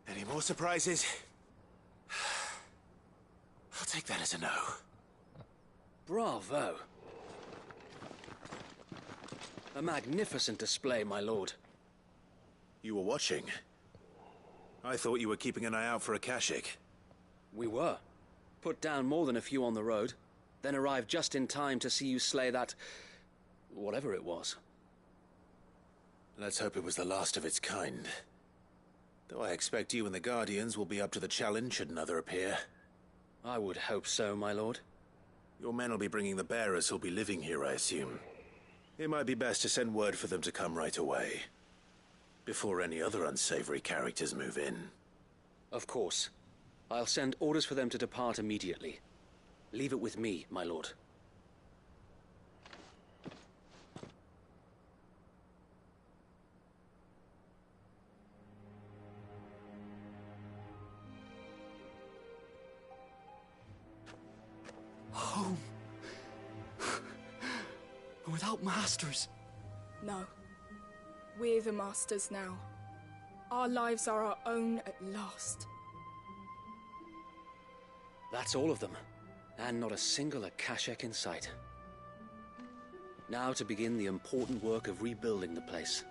Any more surprises? I'll take that as a no. Bravo. A magnificent display, my lord. You were watching? I thought you were keeping an eye out for Akashic. We were. Put down more than a few on the road, then arrived just in time to see you slay that Whatever it was. Let's hope it was the last of its kind. Though I expect you and the Guardians will be up to the challenge should another appear. I would hope so, my lord. Your men will be bringing the bearers who'll be living here, I assume. It might be best to send word for them to come right away, before any other unsavory characters move in. Of course. I'll send orders for them to depart immediately. Leave it with me, my lord. Home. Without masters. No. We're the masters now. Our lives are our own at last. That's all of them. And not a single Akashek in sight. Now to begin the important work of rebuilding the place.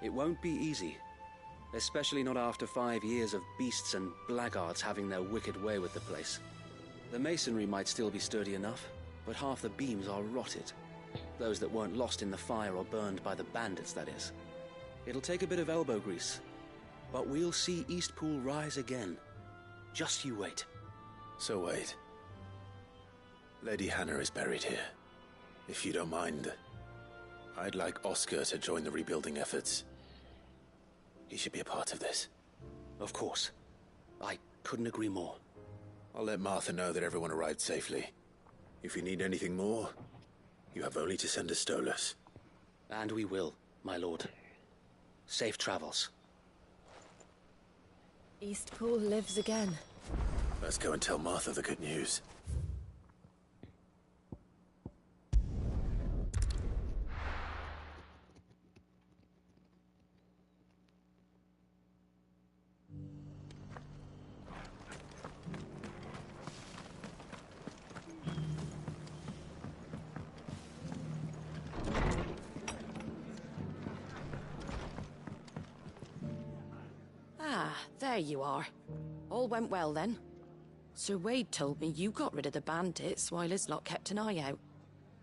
It won't be easy. Especially not after 5 years of beasts and blackguards having their wicked way with the place. The masonry might still be sturdy enough, but half the beams are rotted. Those that weren't lost in the fire or burned by the bandits, that is. It'll take a bit of elbow grease, but we'll see Eastpool rise again. Just you wait. So wait. Lady Hannah is buried here. If you don't mind, I'd like Oscar to join the rebuilding efforts. He should be a part of this. Of course. I couldn't agree more. I'll let Martha know that everyone arrived safely. If you need anything more, you have only to send a Stolas. And we will, my lord. Safe travels. Eastpool lives again. Let's go and tell Martha the good news. Ah, there you are. All went well then. Sir Wade told me you got rid of the bandits while his lot kept an eye out.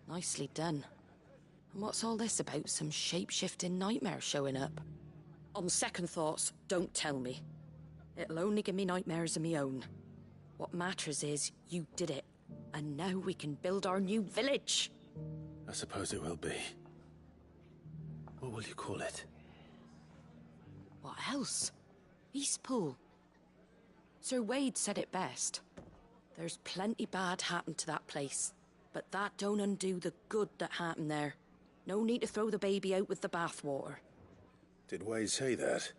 Nicely done. And what's all this about some shape-shifting nightmare showing up? On second thoughts, don't tell me. It'll only give me nightmares of me own. What matters is you did it, and now we can build our new village. I suppose it will be. What will you call it? What else? Eastpool. Sir Wade said it best. There's plenty bad happened to that place, but that don't undo the good that happened there. No need to throw the baby out with the bathwater. Did Wade say that?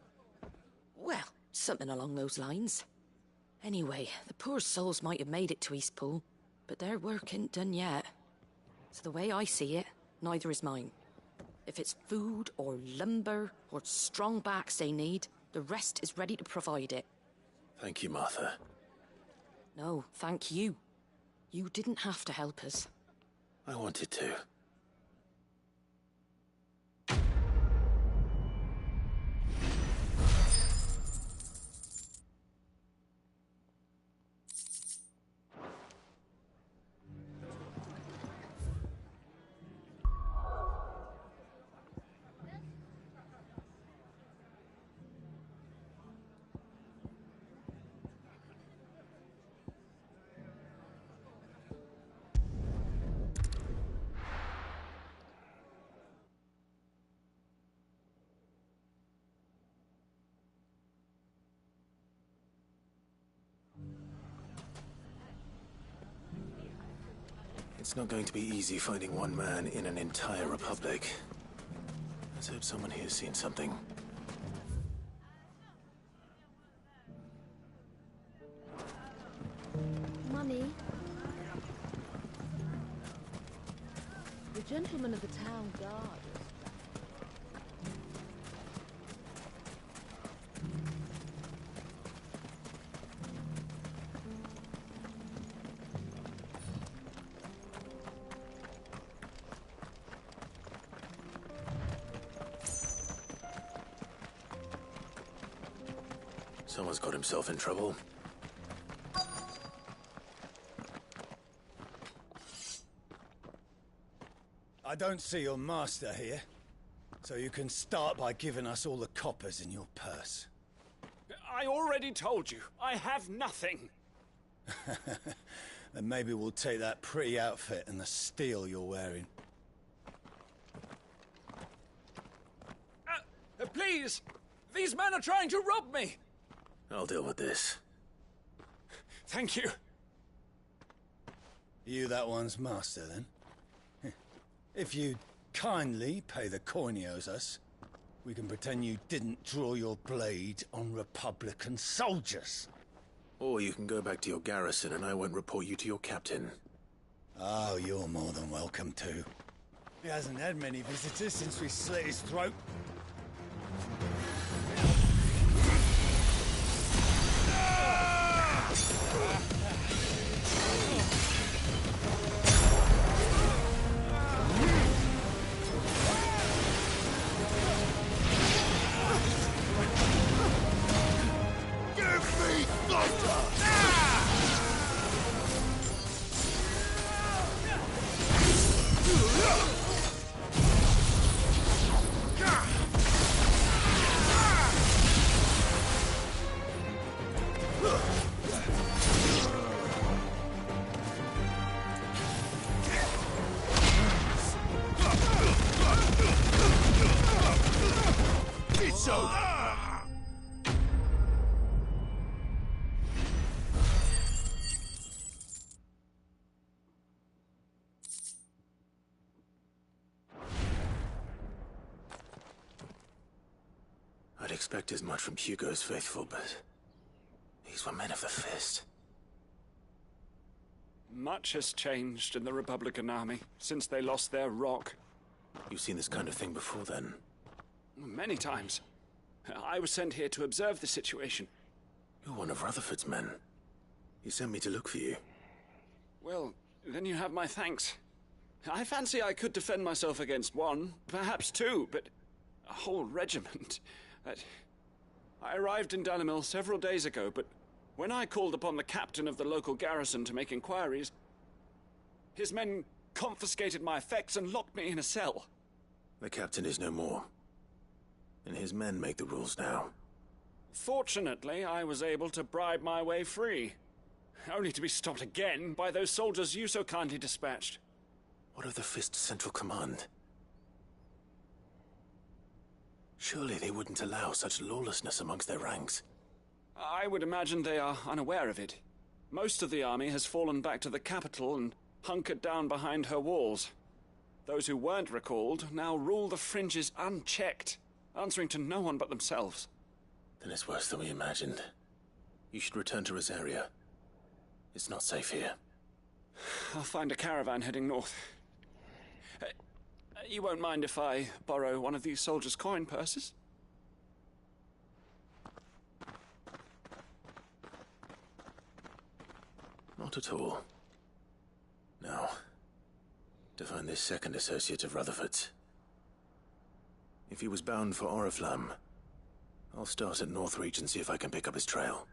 Well, something along those lines. Anyway, the poor souls might have made it to Eastpool, but their work ain't done yet. So the way I see it, neither is mine. If it's food or lumber or strong backs they need, the rest is ready to provide it. Thank you, Martha. No, thank you. You didn't have to help us. I wanted to. It's not going to be easy finding one man in an entire republic. Let's hope someone here has seen something. Mummy? The gentleman of the town guard. Someone's got himself in trouble. I don't see your master here, so you can start by giving us all the coppers in your purse. I already told you, I have nothing. Then maybe we'll take that pretty outfit and the steel you're wearing. Please! These men are trying to rob me! I'll deal with this. Thank you. You that one's master, then? If you kindly pay the coin he owes us, we can pretend you didn't draw your blade on Republican soldiers. Or you can go back to your garrison and I won't report you to your captain. Oh, you're more than welcome to. He hasn't had many visitors since we slit his throat. It's over! I'd expect as much from Hugo's faithful, but these were men of the fist. Much has changed in the Republican army since they lost their rock. You've seen this kind of thing before, then? Many times. I was sent here to observe the situation. You're one of Rutherford's men. He sent me to look for you. Well, then you have my thanks. I fancy I could defend myself against one, perhaps two, but a whole regiment. I arrived in Dalimil several days ago, but when I called upon the captain of the local garrison to make inquiries, his men confiscated my effects and locked me in a cell. The captain is no more, and his men make the rules now. Fortunately, I was able to bribe my way free, only to be stopped again by those soldiers you so kindly dispatched. What of the Fist's central command? Surely they wouldn't allow such lawlessness amongst their ranks. I would imagine they are unaware of it. Most of the army has fallen back to the capital and hunkered down behind her walls. Those who weren't recalled now rule the fringes unchecked, answering to no one but themselves. Then it's worse than we imagined. You should return to Rosaria. It's not safe here. I'll find a caravan heading north. You won't mind if I borrow one of these soldiers' coin purses? Not at all. Now, to find this second associate of Rutherford's. If he was bound for Oriflamme, I'll start at Northreach and see if I can pick up his trail.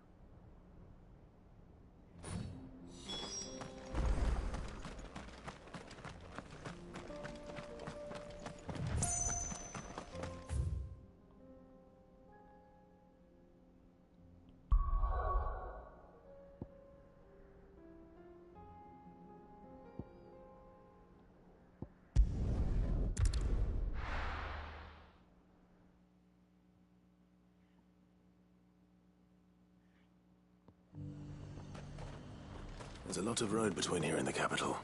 There's a lot of road between here and the capital.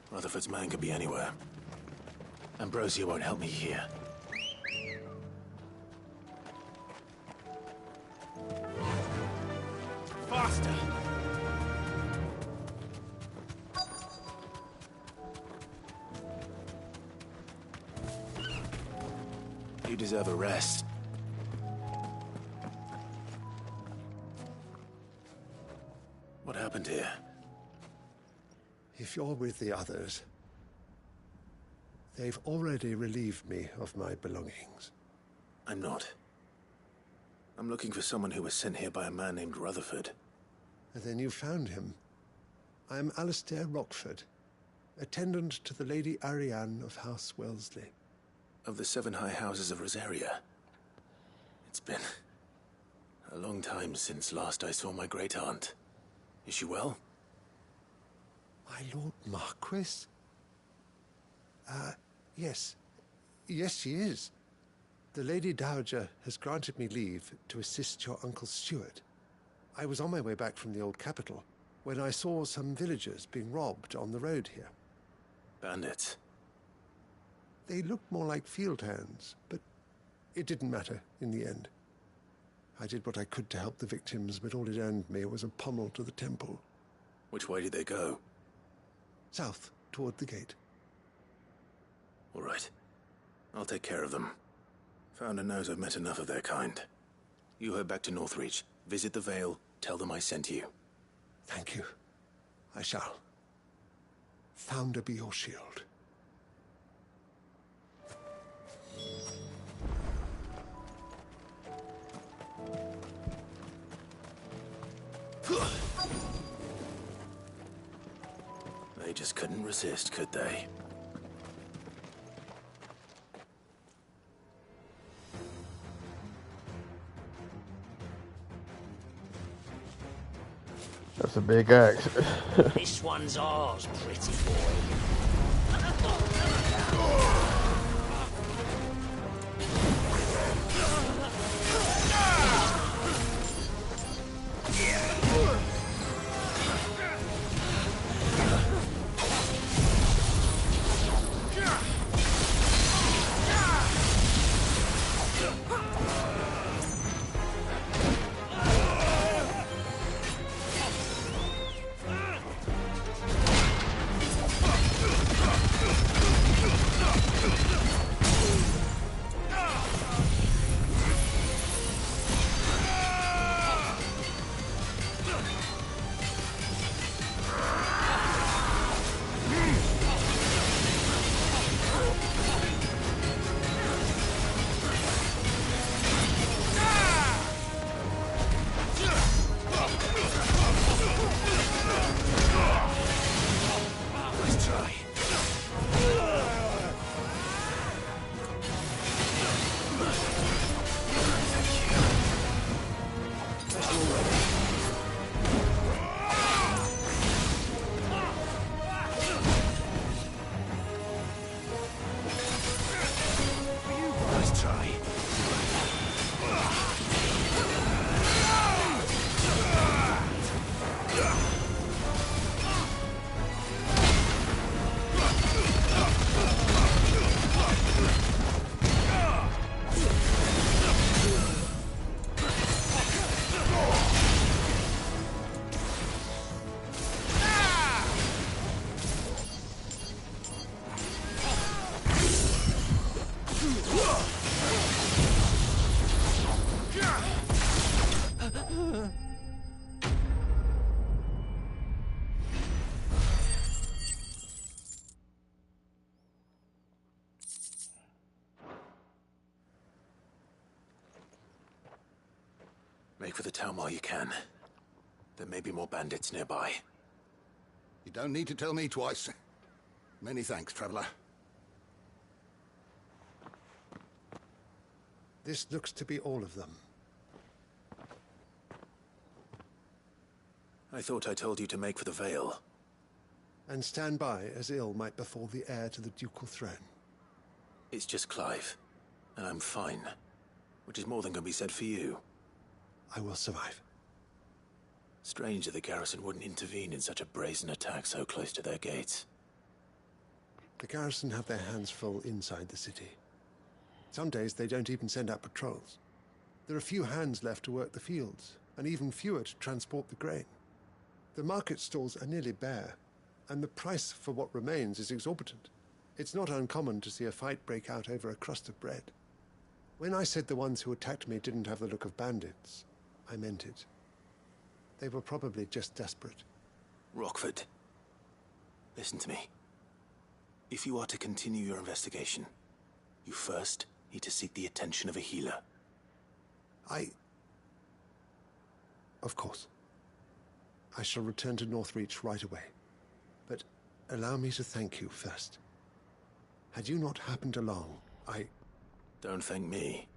Rutherford's man could be anywhere. Ambrosia won't help me here. Faster! You deserve a rest. What happened here? If you're with the others, they've already relieved me of my belongings. I'm not. I'm looking for someone who was sent here by a man named Rutherford. And then you found him. I'm Alistair Rockford. attendant to the Lady Ariane of House Wellesley. Of the 7 high houses of Rosaria. It's been a long time since last I saw my great-aunt. Is she well? My Lord Marquis? Yes. Yes, she is. The Lady Dowager has granted me leave to assist your Uncle Stuart. I was on my way back from the old capital when I saw some villagers being robbed on the road here. Bandits? They looked more like field hands, but it didn't matter in the end. I did what I could to help the victims, but all it earned me was a pommel to the temple. Which way did they go? South, toward the gate. All right. I'll take care of them. Founder knows I've met enough of their kind. You head back to Northreach, visit the Vale, tell them I sent you. Thank you. I shall. Founder be your shield. They just couldn't resist, could they? That's a big axe. This one's ours, pretty boy. Make for the town while you can. There may be more bandits nearby. You don't need to tell me twice. Many thanks, traveler. This looks to be all of them. I thought I told you to make for the Vale. And stand by as ill might befall the heir to the ducal throne. It's just Clive, and I'm fine. Which is more than can be said for you. I will survive. Strange that the garrison wouldn't intervene in such a brazen attack so close to their gates. The garrison have their hands full inside the city. Some days they don't even send out patrols. There are few hands left to work the fields, and even fewer to transport the grain. The market stalls are nearly bare, and the price for what remains is exorbitant. It's not uncommon to see a fight break out over a crust of bread. When I said the ones who attacked me didn't have the look of bandits, I meant it. They were probably just desperate. Rockford, listen to me. If you are to continue your investigation, you first need to seek the attention of a healer. Of course. I shall return to Northreach right away. But allow me to thank you first. Had you not happened along, I... Don't thank me.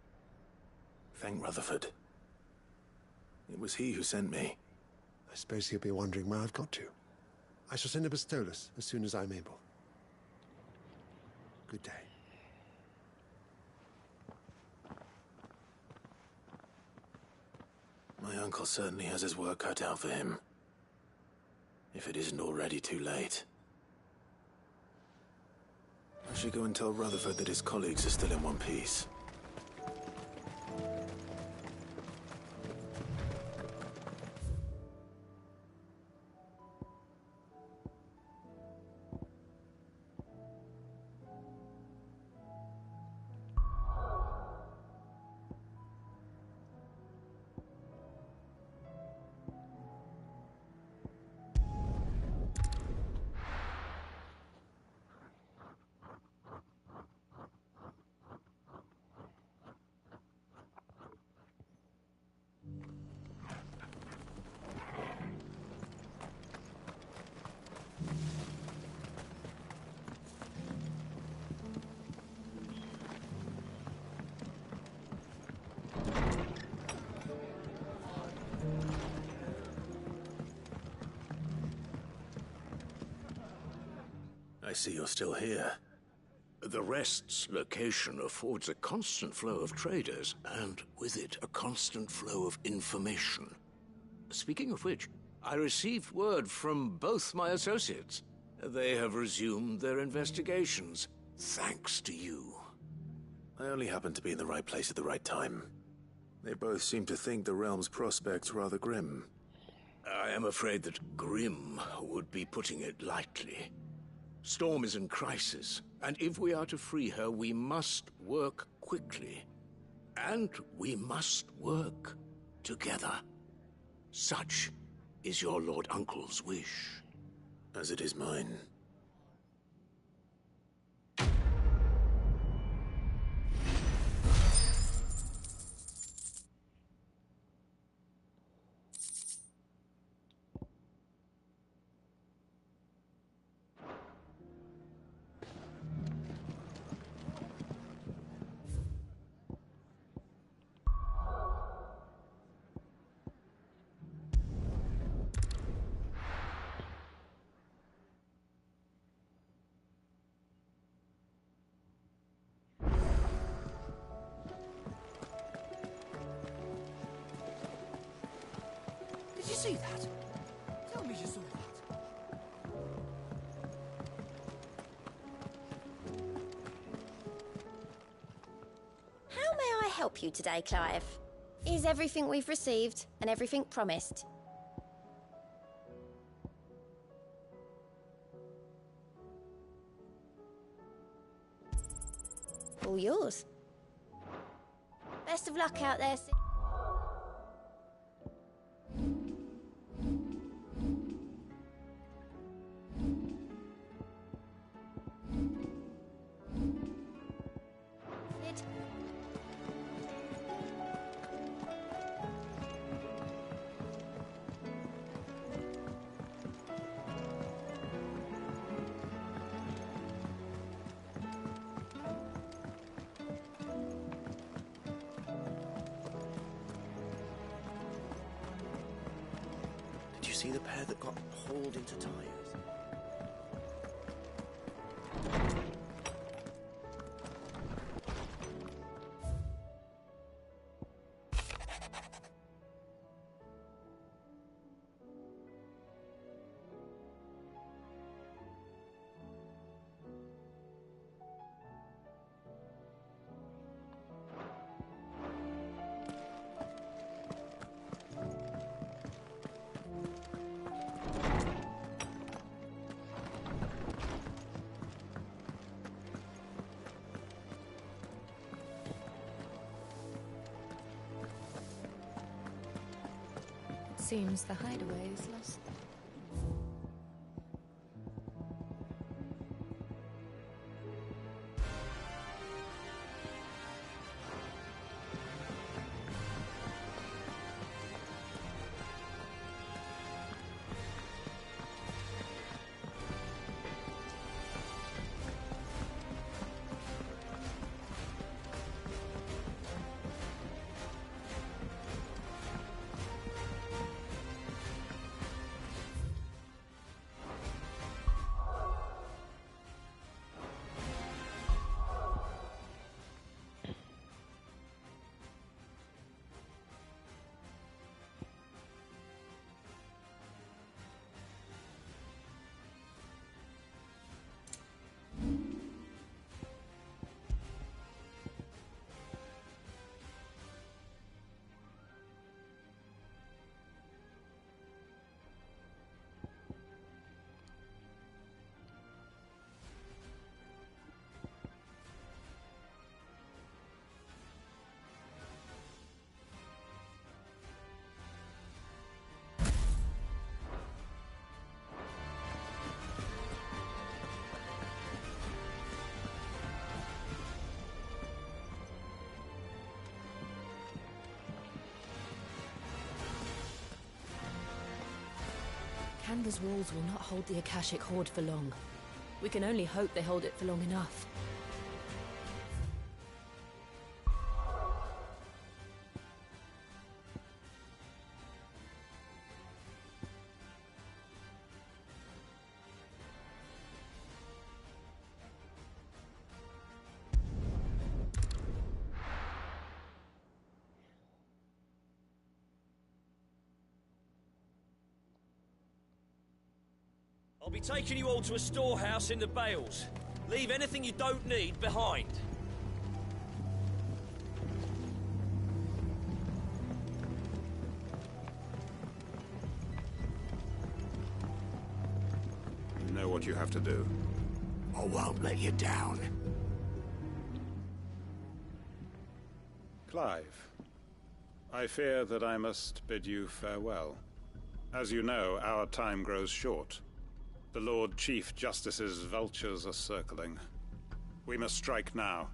Thank Rutherford. It was he who sent me. I suppose he'll be wondering where I've got to. I shall send a Bastolus as soon as I'm able. Good day. My uncle certainly has his work cut out for him. If it isn't already too late. I should go and tell Rutherford that his colleagues are still in one piece. I see you're still here. The Rest's location affords a constant flow of traders, and with it, a constant flow of information. Speaking of which, I received word from both my associates. They have resumed their investigations, thanks to you. I only happened to be in the right place at the right time. They both seem to think the realm's prospects rather grim. I am afraid that grim would be putting it lightly. Storm is in crisis, and if we are to free her, we must work quickly. And we must work together. Such is your Lord Uncle's wish. As it is mine. Did you see that? Tell me you saw that. How may I help you today, Clive? Is everything we've received and everything promised? All yours. Best of luck out there. Did you see the pair that got hauled into tires? Seems the hideaway is lost. Canda's walls will not hold the Akashic Horde for long. We can only hope they hold it for long enough. I'll be taking you all to a storehouse in the Bales. Leave anything you don't need behind. You know what you have to do. I won't let you down. Clive, I fear that I must bid you farewell. As you know, our time grows short. The Lord Chief Justice's vultures are circling. We must strike now.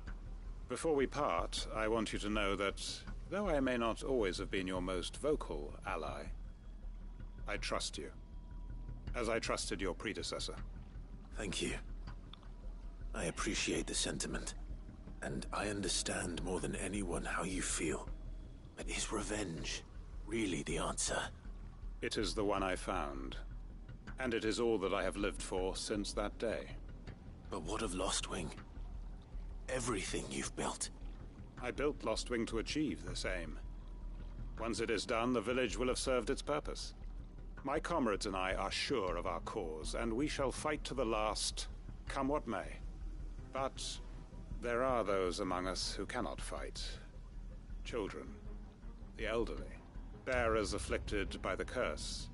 Before we part, I want you to know that, though I may not always have been your most vocal ally, I trust you, as I trusted your predecessor. Thank you. I appreciate the sentiment, and I understand more than anyone how you feel. But is revenge really the answer? It is the one I found. And it is all that I have lived for since that day. But what of Lostwing? Everything you've built. I built Lostwing to achieve this aim. Once it is done, the village will have served its purpose. My comrades and I are sure of our cause, and we shall fight to the last, come what may. But there are those among us who cannot fight. Children, the elderly, bearers afflicted by the curse.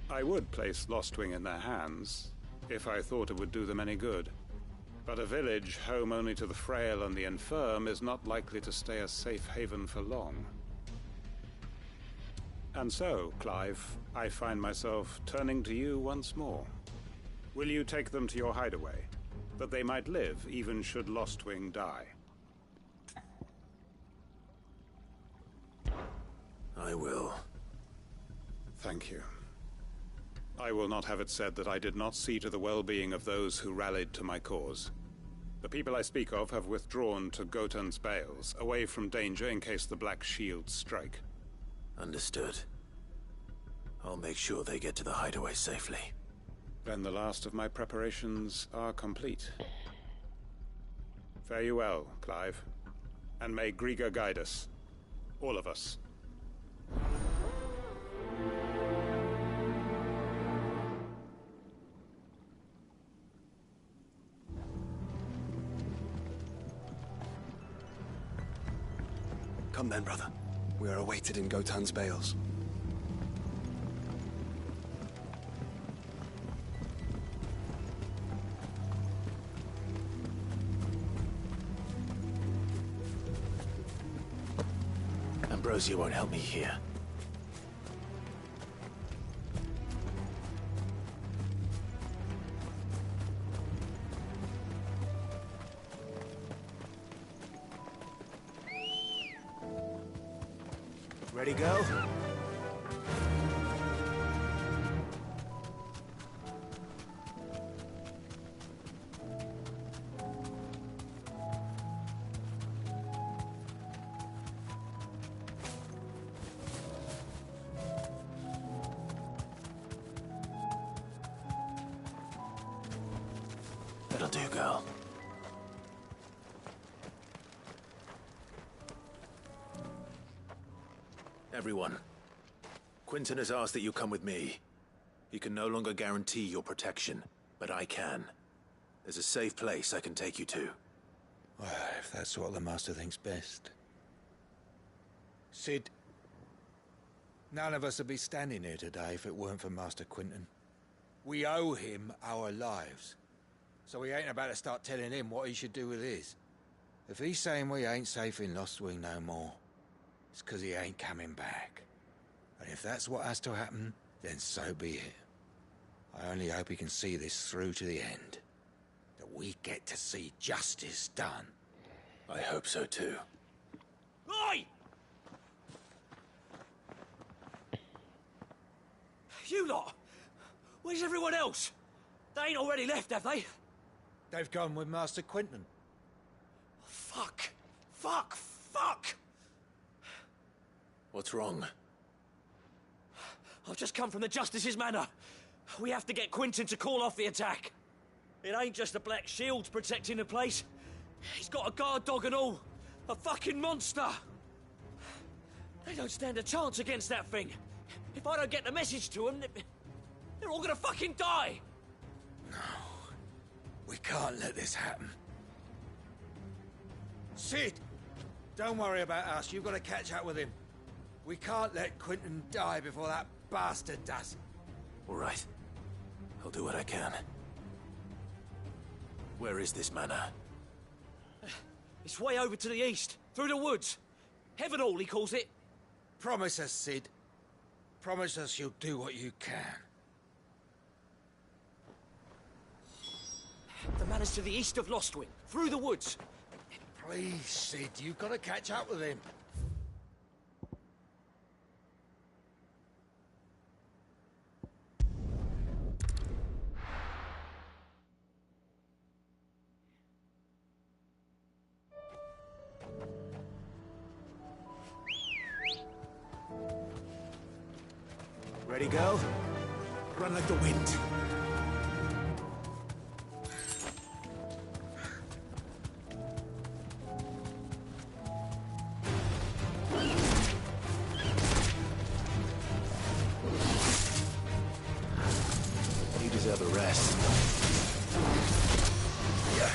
I would place Lostwing in their hands, if I thought it would do them any good. But a village home only to the frail and the infirm is not likely to stay a safe haven for long. And so, Clive, I find myself turning to you once more. Will you take them to your hideaway, that they might live even should Lostwing die? I will. Thank you. I will not have it said that I did not see to the well-being of those who rallied to my cause. The people I speak of have withdrawn to Gotan's Bales, away from danger in case the Black Shields strike. Understood. I'll make sure they get to the hideaway safely. Then the last of my preparations are complete. Fare you well, Clive. And may Griga guide us. All of us. Come then, brother. We are awaited in Gotan's Bales. Ambrosia won't help me here. Ready, go? That'll do, girl. Everyone, Quinton has asked that you come with me. He can no longer guarantee your protection, but I can. There's a safe place I can take you to. Well, if that's what the Master thinks best. Sid, none of us would be standing here today if it weren't for Master Quinton. We owe him our lives. So we ain't about to start telling him what he should do with his. If he's saying we ain't safe in Lostwing no more, it's 'cause he ain't coming back. And if that's what has to happen, then so be it. I only hope he can see this through to the end. That we get to see justice done. I hope so too. Oi! You lot! Where's everyone else? They ain't already left, have they? They've gone with Master Quinton. Fuck! Fuck! Fuck! What's wrong? I've just come from the Justice's Manor. We have to get Quinton to call off the attack. It ain't just the Black Shields protecting the place. He's got a guard dog and all. A fucking monster! They don't stand a chance against that thing. If I don't get the message to them, they're all gonna fucking die! No. We can't let this happen. Sid! Don't worry about us. You've got to catch up with him. We can't let Quinton die before that bastard does. All right. I'll do what I can. Where is this manor? It's way over to the east, through the woods. Heaven Hall, he calls it. Promise us, Sid. Promise us you'll do what you can. The manor's to the east of Lostwing, through the woods. Please, Sid, you've got to catch up with him. Ready, girl? Run like the wind. You deserve a rest. Yeah.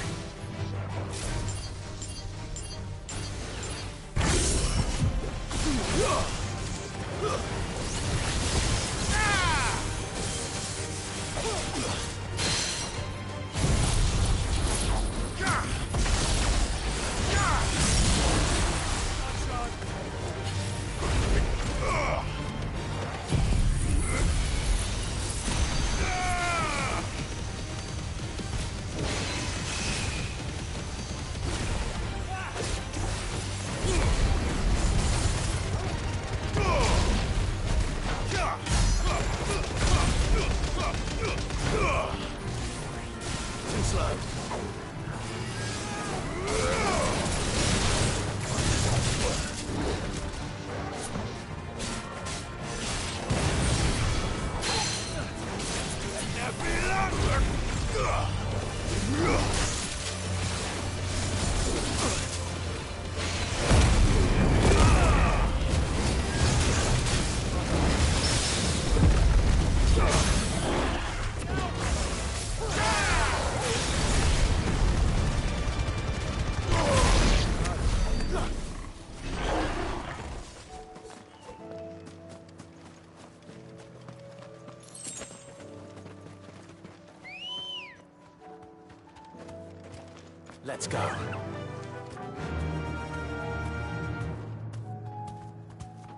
Let's go.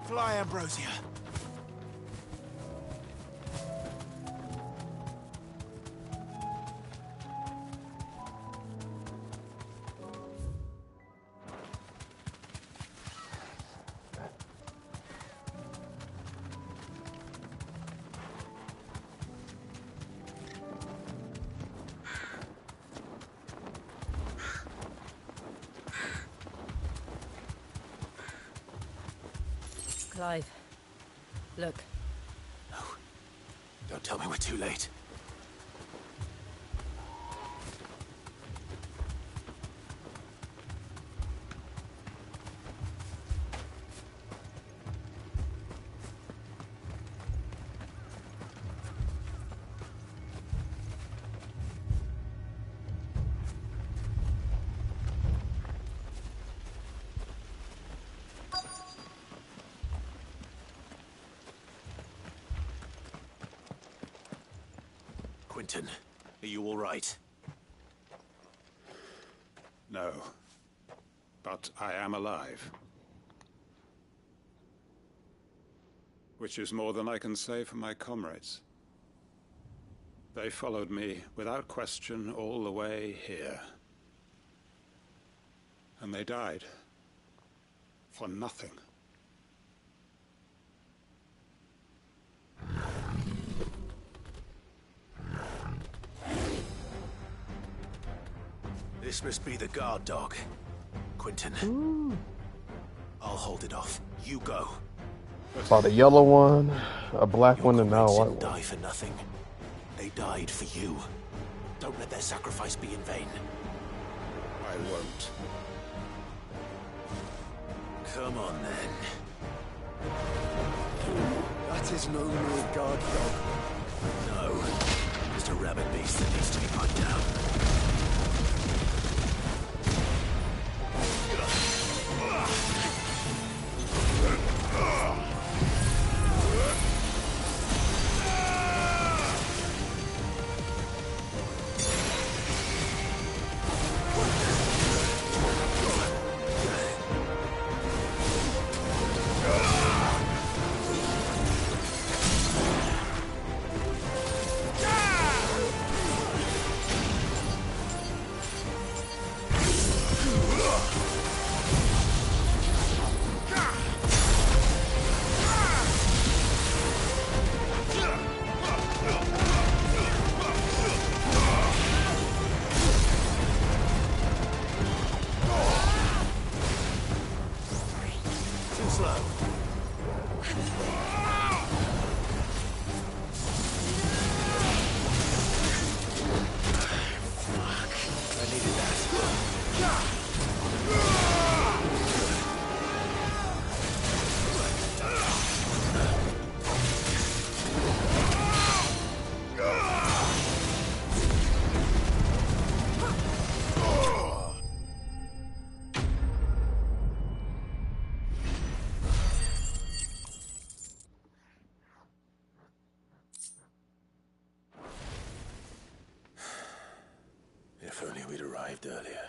Fly, Ambrosia. Clive, look. No. Don't tell me we're too late. Quinton, are you all right? No. But I am alive. Which is more than I can say for my comrades. They followed me without question all the way here. And they died. For nothing. This must be the guard dog. Quentin. I'll hold it off. You go. About a yellow one, a black one, and now a white Didn't one. die for nothing. They died for you. Don't let their sacrifice be in vain. I won't. Come on, then. That is no mere guard dog. No. Just a rabid beast that needs to be put down. If only we'd arrived earlier.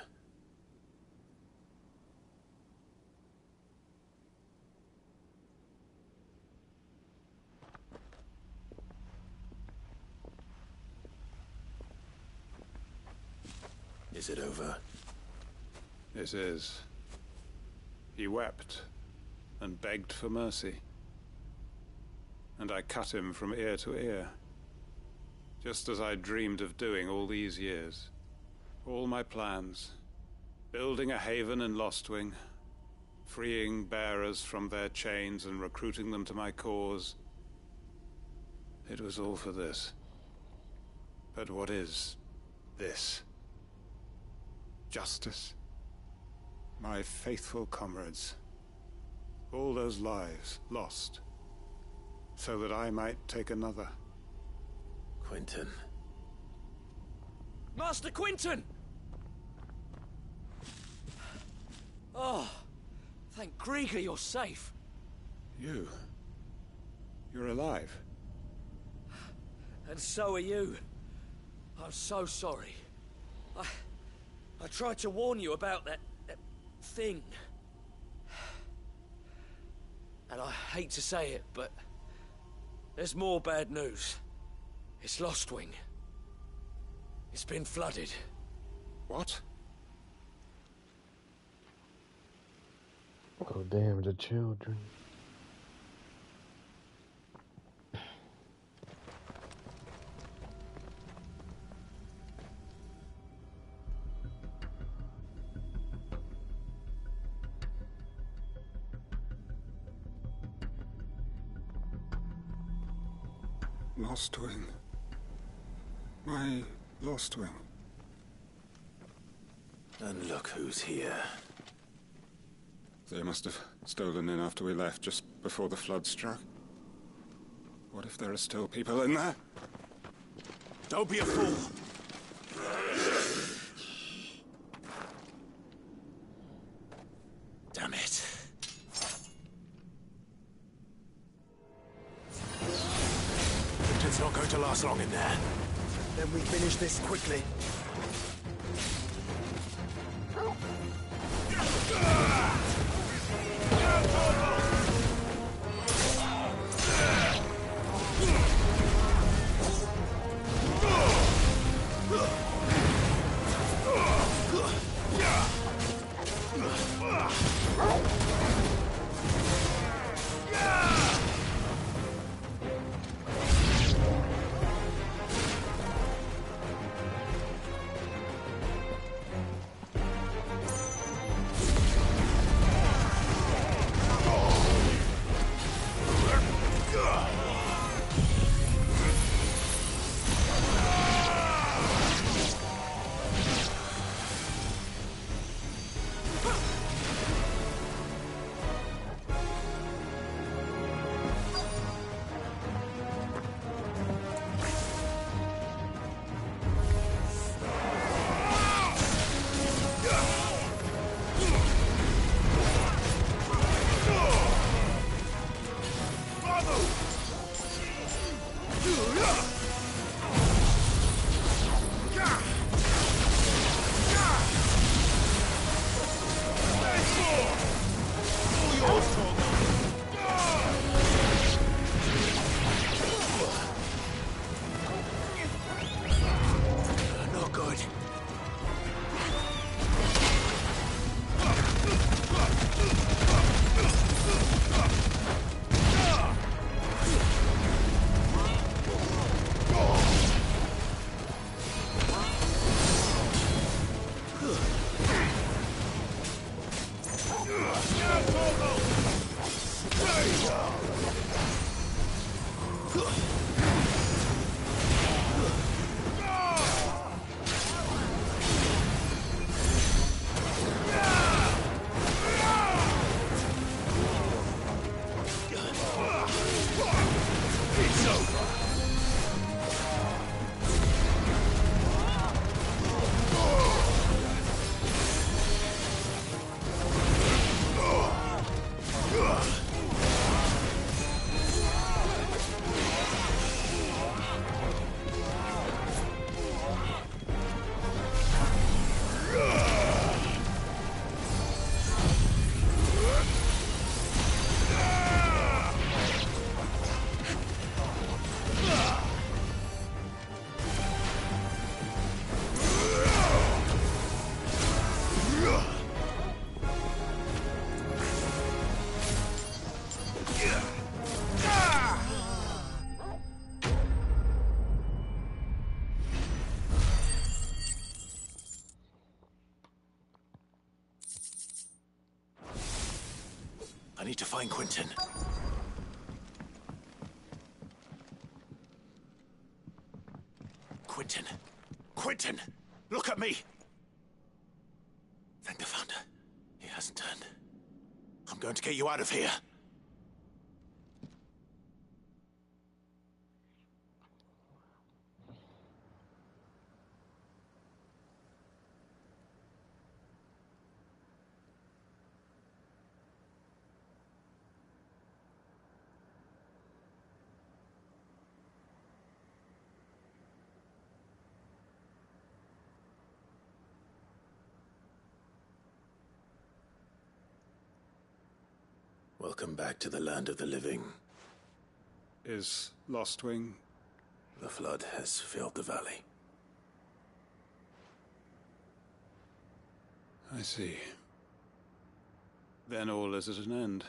Is it over? It is. He wept and begged for mercy. And I cut him from ear to ear. Just as I dreamed of doing all these years. All my plans. Building a haven in Lostwing. Freeing bearers from their chains and recruiting them to my cause. It was all for this. But what is this? Justice. My faithful comrades. All those lives lost. So that I might take another. Quentin. Master Quentin! Oh, thank Grieger you're safe. You're alive. And so are you. I'm so sorry. I tried to warn you about that thing. And I hate to say it, but there's more bad news. It's Lostwing. It's been flooded. What? Oh, damn, the children. Lostwing. My Lostwing. And look who's here. They must have stolen in after we left, just before the flood struck. What if there are still people in there? Don't be a fool! Damn it. It's not going to last long in there. Then we finish this quickly. Not good. I need to find Quentin. Quentin! Quentin! Look at me! Thank the Founder. He hasn't turned. I'm going to get you out of here. Welcome back to the land of the living. Is Lostwing? The flood has filled the valley. I see. Then all is at an end.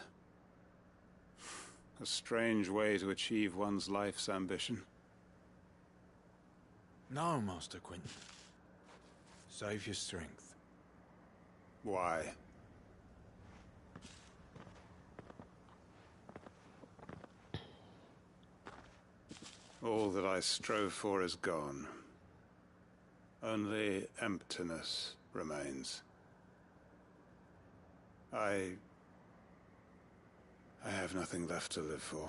A strange way to achieve one's life's ambition. No, Master Quentin. Save your strength. Why? All that I strove for is gone. Only emptiness remains. I have nothing left to live for.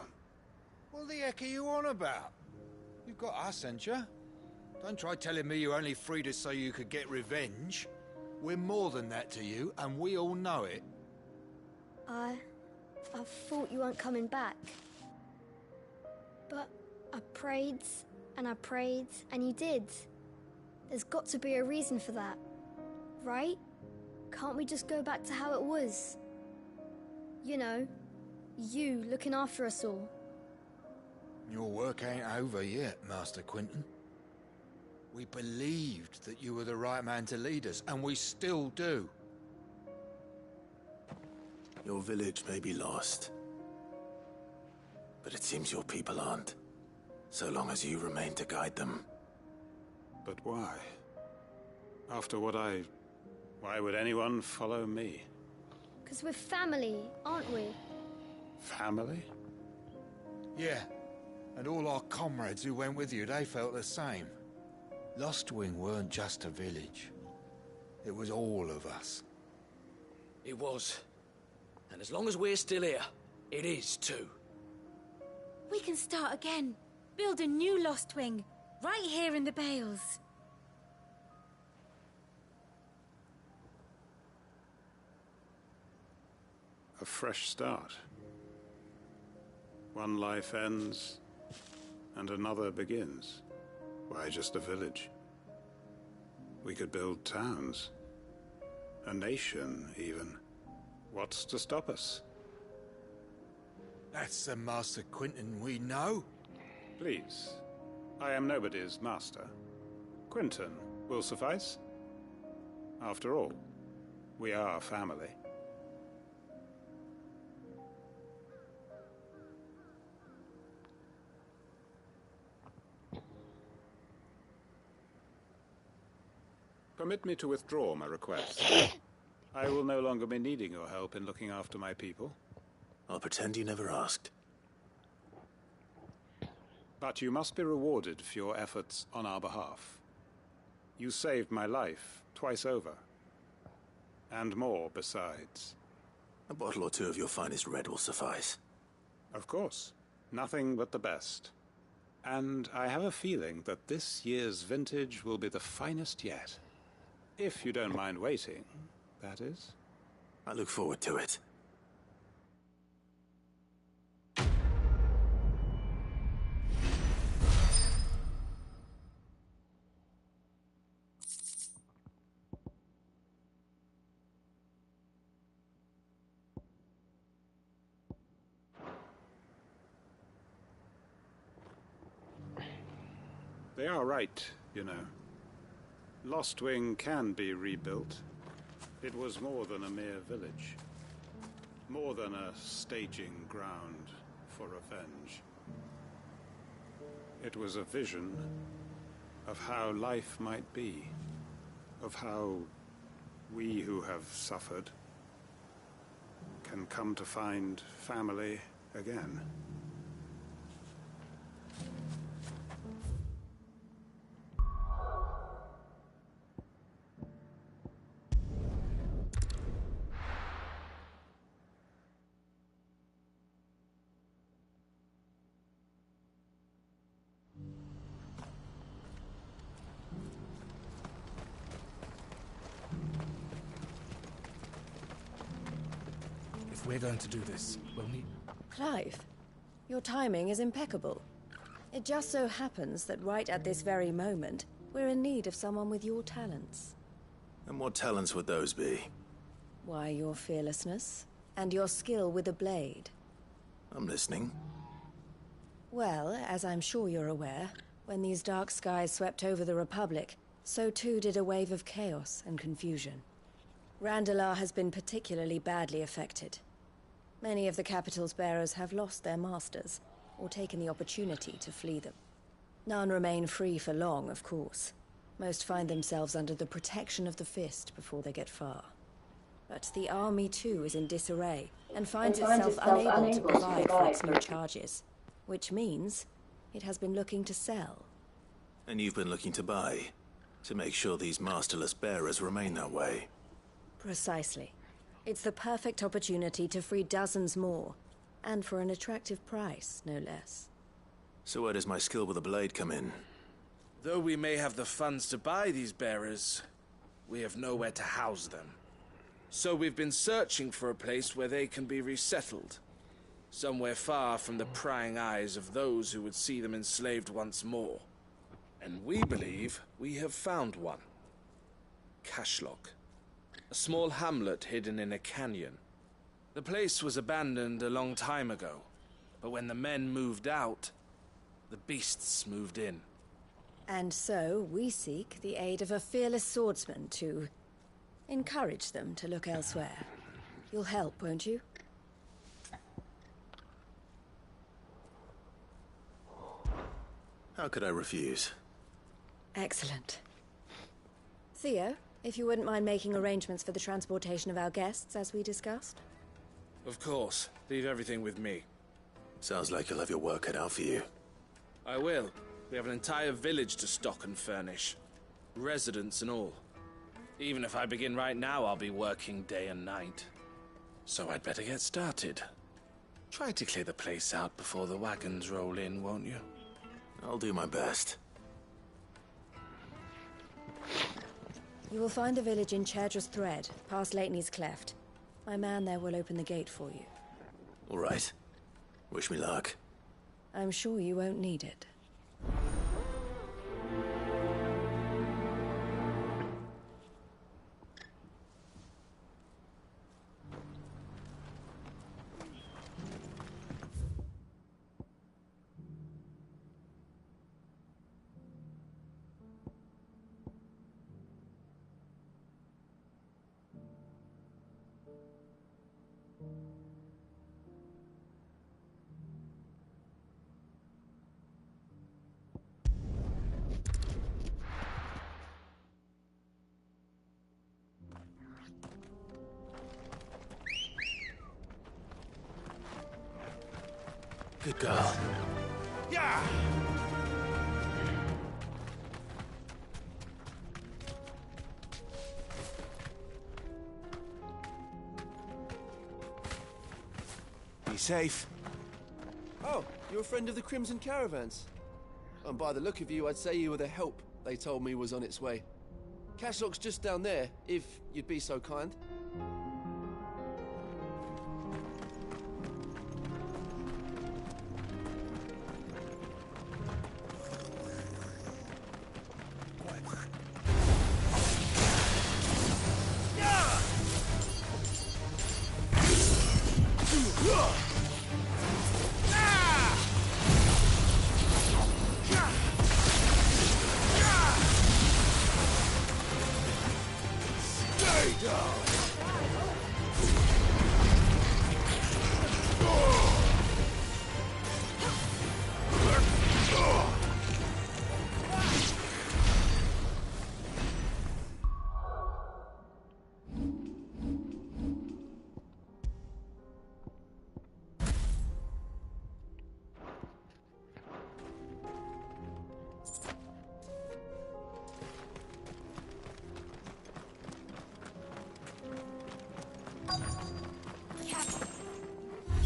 What the heck are you on about? You've got us, ain't you? Don't try telling me you only freed us so you could get revenge. We're more than that to you, and we all know it. I thought you weren't coming back. But I prayed, and you did. There's got to be a reason for that, right? Can't we just go back to how it was? You know, you looking after us all. Your work ain't over yet, Master Quentin. We believed that you were the right man to lead us, and we still do. Your village may be lost, but it seems your people aren't, so long as you remain to guide them. But why? After what why would anyone follow me? 'Cause we're family, aren't we? Family? Yeah, and all our comrades who went with you, they felt the same. Lostwing weren't just a village. It was all of us. It was. And as long as we're still here, it is too. We can start again. Build a new Lostwing, right here in the Bales. A fresh start. One life ends, and another begins. Why just a village? We could build towns. A nation, even. What's to stop us? That's the Master Quentin we know. Please. I am nobody's master. Quentin will suffice. After all, we are family. Permit me to withdraw my request. I will no longer be needing your help in looking after my people. I'll pretend you never asked. But you must be rewarded for your efforts on our behalf. You saved my life twice over. And more besides. A bottle or two of your finest red will suffice. Of course. Nothing but the best. And I have a feeling that this year's vintage will be the finest yet. If you don't mind waiting, that is. I look forward to it. They are right, you know. Lostwing can be rebuilt. It was more than a mere village. More than a staging ground for revenge. It was a vision of how life might be. Of how we who have suffered can come to find family again. If we're going to do this, we'll need... Clive, your timing is impeccable. It just so happens that right at this very moment, we're in need of someone with your talents. And what talents would those be? Why, your fearlessness, and your skill with a blade. I'm listening. Well, as I'm sure you're aware, when these dark skies swept over the Republic, so too did a wave of chaos and confusion. Randalar has been particularly badly affected. Many of the capital's bearers have lost their masters, or taken the opportunity to flee them. None remain free for long, of course. Most find themselves under the protection of the Fist before they get far. But the army too is in disarray, and finds itself unable to provide for its new charges. Which means it has been looking to sell. And you've been looking to buy, to make sure these masterless bearers remain that way. Precisely. It's the perfect opportunity to free dozens more, and for an attractive price, no less. So where does my skill with a blade come in? Though we may have the funds to buy these bearers, we have nowhere to house them. So we've been searching for a place where they can be resettled. Somewhere far from the prying eyes of those who would see them enslaved once more. And we believe we have found one. Cashlock. A small hamlet hidden in a canyon. The place was abandoned a long time ago, but when the men moved out, the beasts moved in. And so we seek the aid of a fearless swordsman to encourage them to look elsewhere. You'll help, won't you? How could I refuse? Excellent. Theo, if you wouldn't mind making arrangements for the transportation of our guests, as we discussed. Of course. Leave everything with me. Sounds like you'll have your work cut out for you. I will. We have an entire village to stock and furnish. Residents and all. Even if I begin right now, I'll be working day and night. So I'd better get started. Try to clear the place out before the wagons roll in, won't you? I'll do my best. You will find the village in Chaidra's Thread, past Lateney's Cleft. My man there will open the gate for you. All right. Wish me luck. I'm sure you won't need it. Good girl. Yeah! Be safe. Oh, you're a friend of the Crimson Caravans. And by the look of you, I'd say you were the help they told me was on its way. Cashlock's just down there, if you'd be so kind.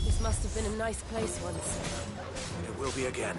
This must have been a nice place once. It will be again.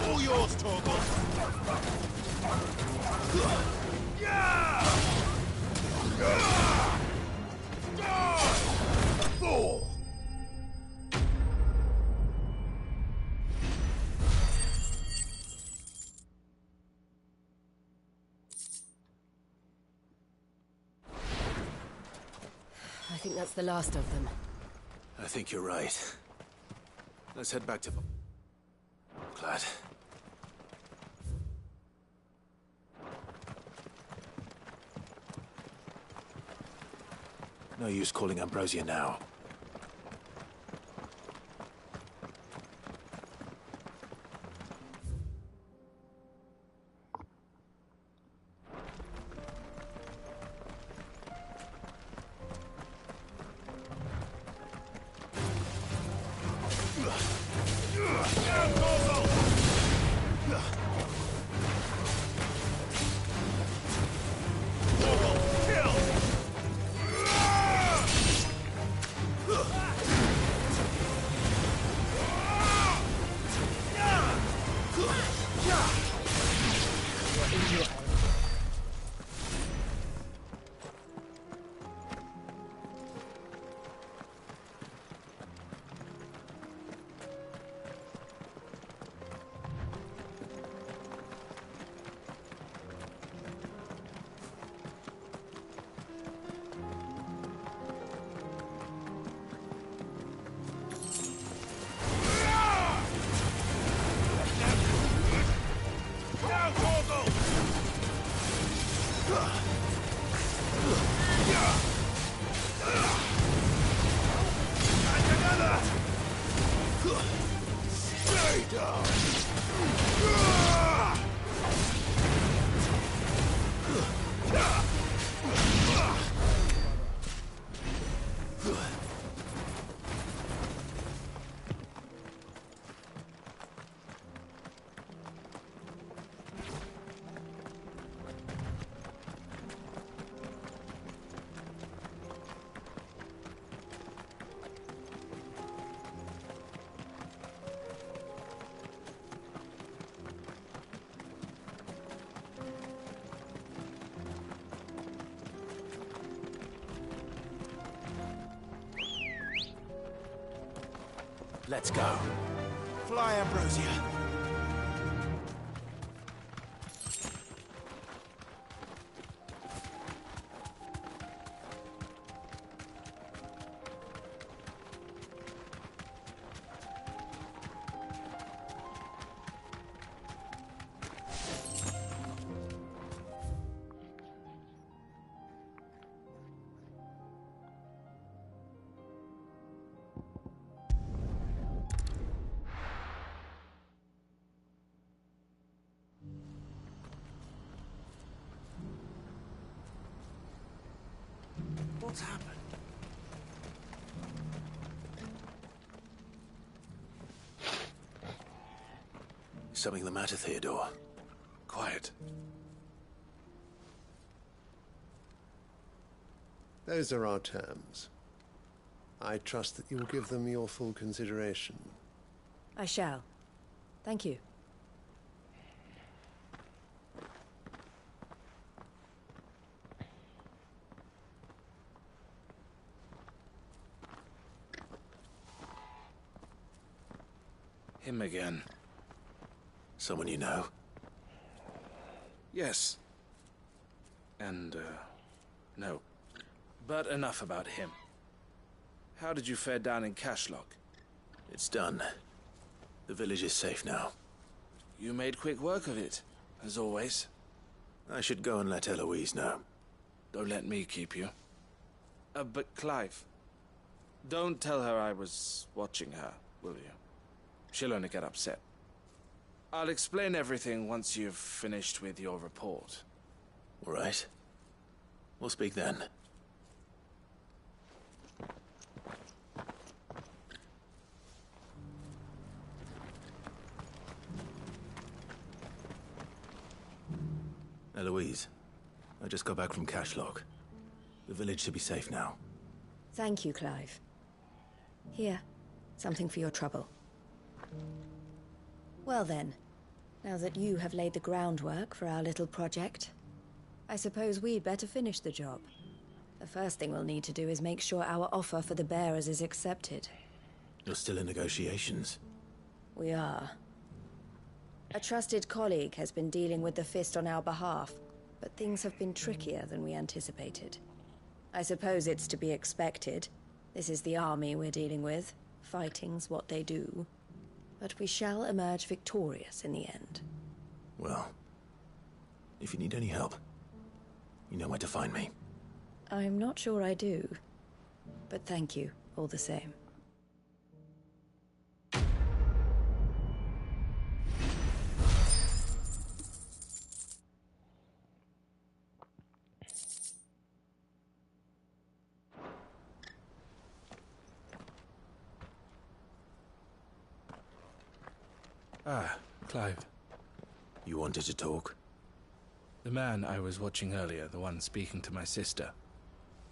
All yours, Torgal. Four. I think that's the last of them. I think you're right. Let's head back to... Glad. No use calling Ambrosia now. Enjoy. Let's go. Fly, Ambrosia. What's happened? Is something the matter, Theodore? Quiet. Those are our terms. I trust that you will give them your full consideration. I shall. Thank you. Him again. Someone you know? Yes. And, no. But enough about him. How did you fare down in Cashlock? It's done. The village is safe now. You made quick work of it, as always. I should go and let Eloise know. Don't let me keep you. But Clive, don't tell her I was watching her, will you? She'll only get upset. I'll explain everything once you've finished with your report. All right. We'll speak then. Eloise, I just got back from Cashlock. The village should be safe now. Thank you, Clive. Here, something for your trouble. Well then, now that you have laid the groundwork for our little project, I suppose we'd better finish the job. The first thing we'll need to do is make sure our offer for the bearers is accepted. You're still in negotiations? We are. A trusted colleague has been dealing with the Fist on our behalf, but things have been trickier than we anticipated. I suppose it's to be expected. This is the army we're dealing with. Fighting's what they do. But we shall emerge victorious in the end. Well, if you need any help, you know where to find me. I'm not sure I do, but thank you all the same. Ah, Clive. You wanted to talk? The man I was watching earlier, the one speaking to my sister.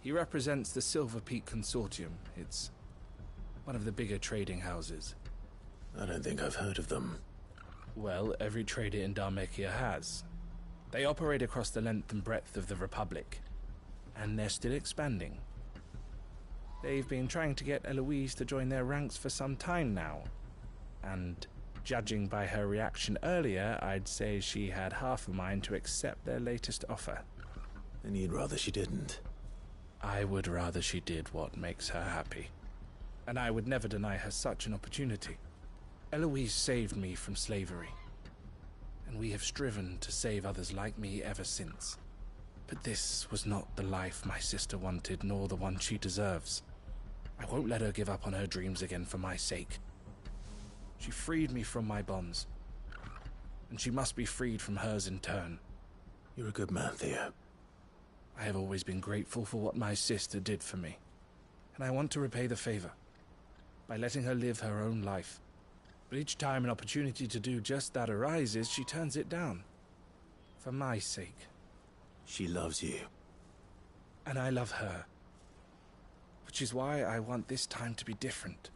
He represents the Silver Peak Consortium. It's one of the bigger trading houses. I don't think I've heard of them. Well, every trader in Dharmekia has. They operate across the length and breadth of the Republic, and they're still expanding. They've been trying to get Eloise to join their ranks for some time now, and judging by her reaction earlier, I'd say she had half a mind to accept their latest offer. And you'd rather she didn't? I would rather she did what makes her happy, and I would never deny her such an opportunity. Eloise saved me from slavery, and we have striven to save others like me ever since. But this was not the life my sister wanted, nor the one she deserves. I won't let her give up on her dreams again for my sake. She freed me from my bonds, and she must be freed from hers in turn. You're a good man, Theo. I have always been grateful for what my sister did for me, and I want to repay the favor by letting her live her own life. But each time an opportunity to do just that arises, she turns it down. For my sake. She loves you. And I love her. Which is why I want this time to be different.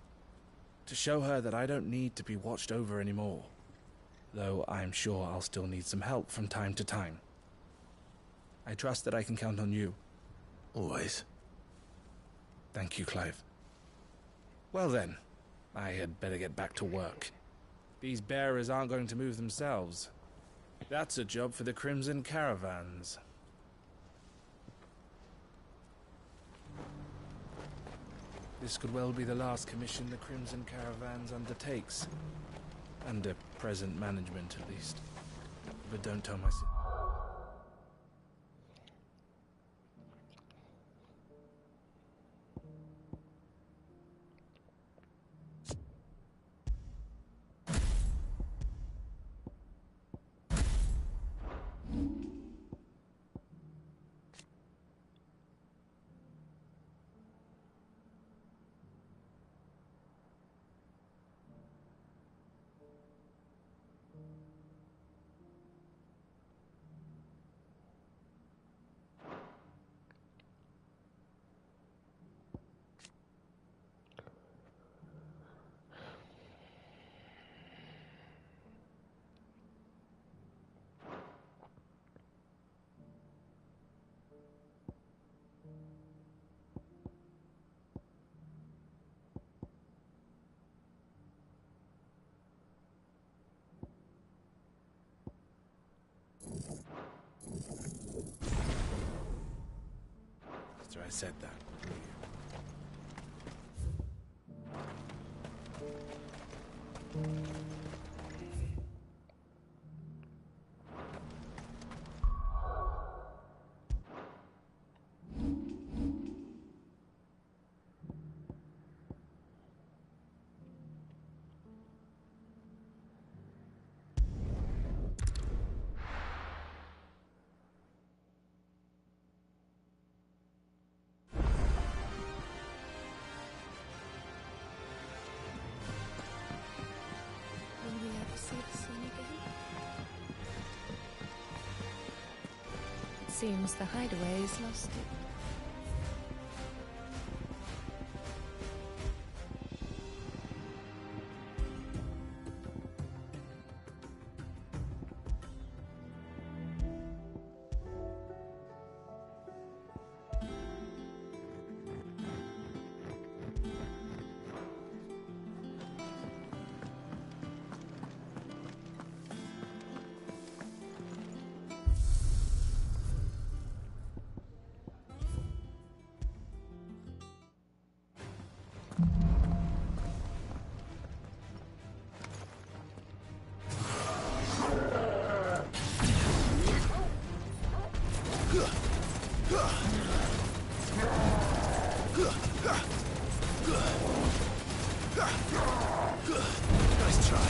To show her that I don't need to be watched over anymore. Though I'm sure I'll still need some help from time to time. I trust that I can count on you. Always. Thank you, Clive. Well then, I had better get back to work. These bearers aren't going to move themselves. That's a job for the Crimson Caravans. This could well be the last commission the Crimson Caravans undertakes. Under present management, at least. But don't tell my sister. I said that. Seems the hideaway is lost it. Nice try.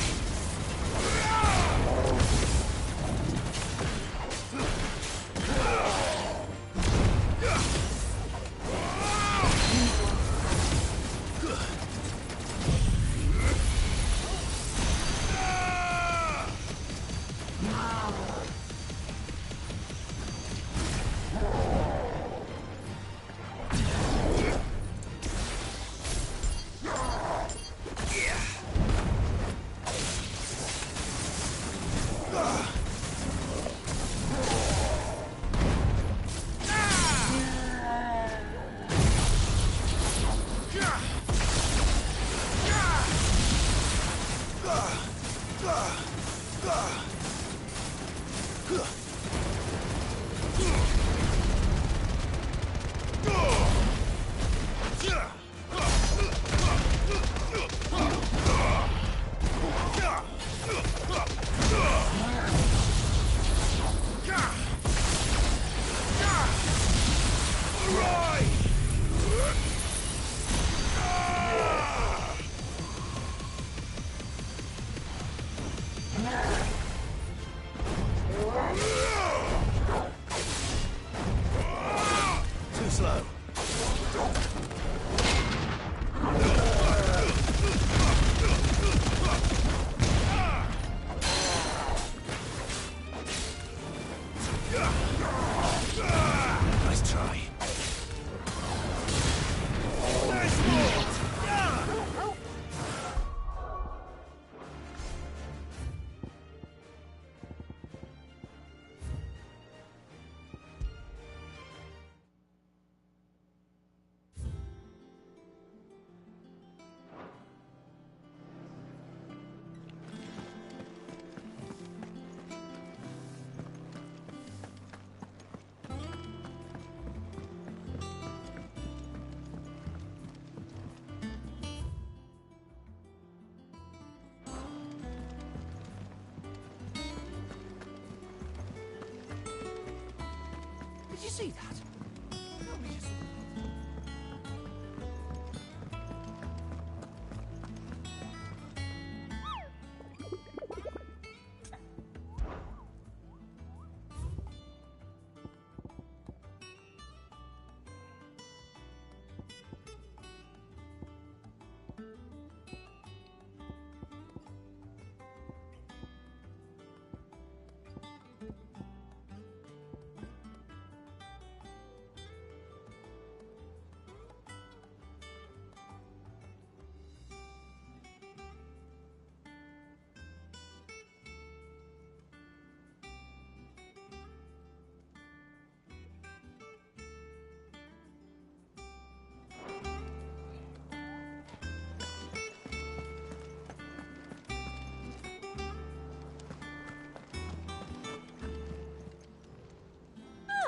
see that? Can't we just...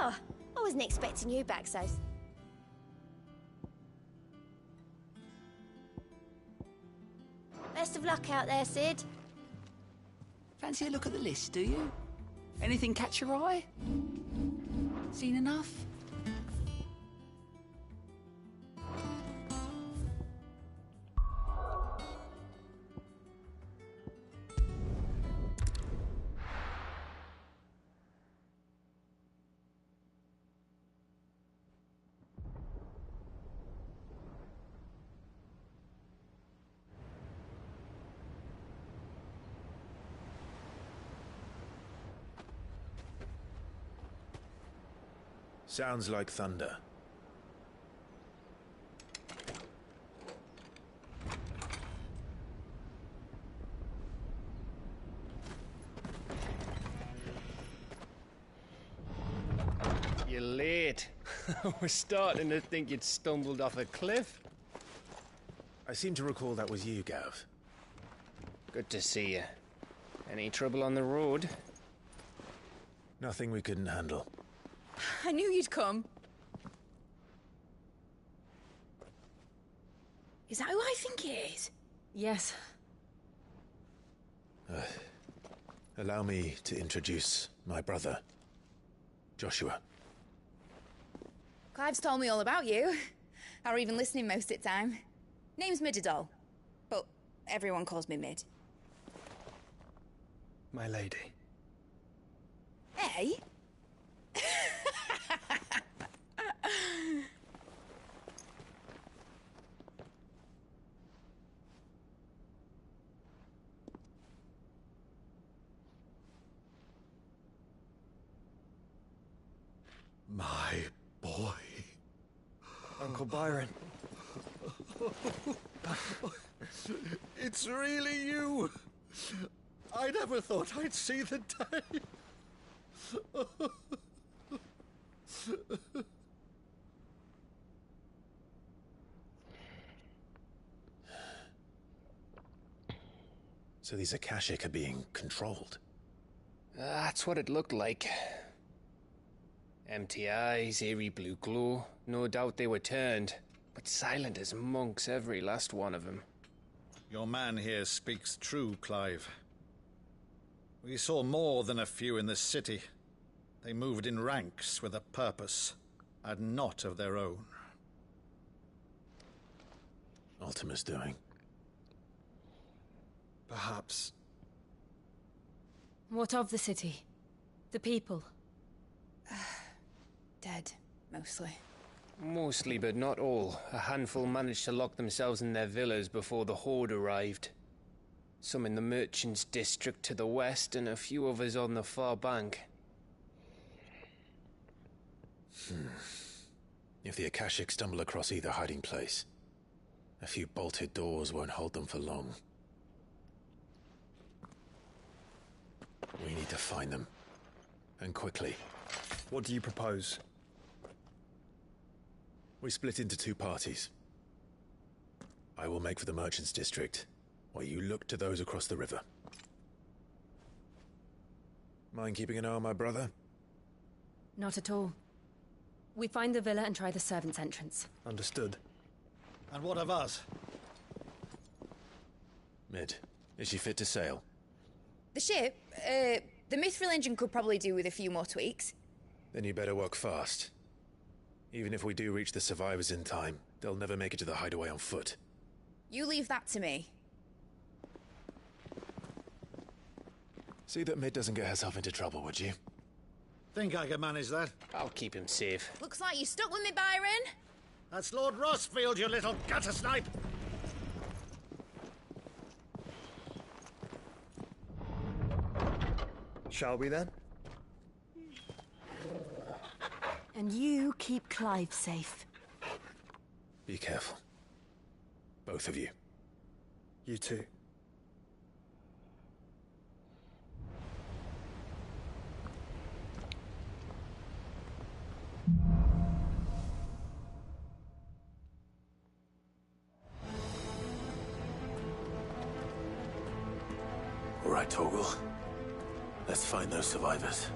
Oh, I wasn't expecting you back so... Best of luck out there, Sid. Fancy a look at the list, do you? Anything catch your eye? Seen enough? Sounds like thunder. You're late. We're starting to think you'd stumbled off a cliff. I seem to recall that was you, Gav. Good to see you. Any trouble on the road? Nothing we couldn't handle. I knew you'd come. Is that who I think it is? Yes. Allow me to introduce my brother, Joshua. Clive's told me all about you. Or even listening most of the time. Name's Midadol, but everyone calls me Mid. My lady. Hey? My boy. Uncle Byron. It's really you. I never thought I'd see the day. So these Akashic are being controlled? That's what it looked like. Empty eyes, eerie blue glow. No doubt they were turned, but silent as monks, every last one of them. Your man here speaks true, Clive. We saw more than a few in the city. They moved in ranks with a purpose, and not of their own. Ultima's doing. Perhaps. What of the city? The people? Dead, mostly. Mostly, but not all. A handful managed to lock themselves in their villas before the Horde arrived. Some in the Merchants' District to the west, and a few others on the far bank. If the Akashic stumble across either hiding place, a few bolted doors won't hold them for long. We need to find them. And quickly. What do you propose? We split into two parties. I will make for the Merchants' District, while you look to those across the river. Mind keeping an eye on my brother? Not at all. We find the villa and try the servants' entrance. Understood. And what of us? Mid, is she fit to sail? The ship? The Mithril engine could probably do with a few more tweaks. Then you better work fast. Even if we do reach the survivors in time, they'll never make it to the hideaway on foot. You leave that to me. See that Mid doesn't get herself into trouble, would you? Think I can manage that? I'll keep him safe. Looks like you stuck with me, Byron. That's Lord Rossfield, you little gutter snipe! Shall we then? And you keep Clive safe. Be careful. Both of you. You too. All right, Torgal. Let's find those survivors.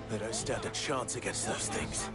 They don't stand a chance against those things.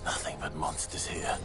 There's nothing but monsters here.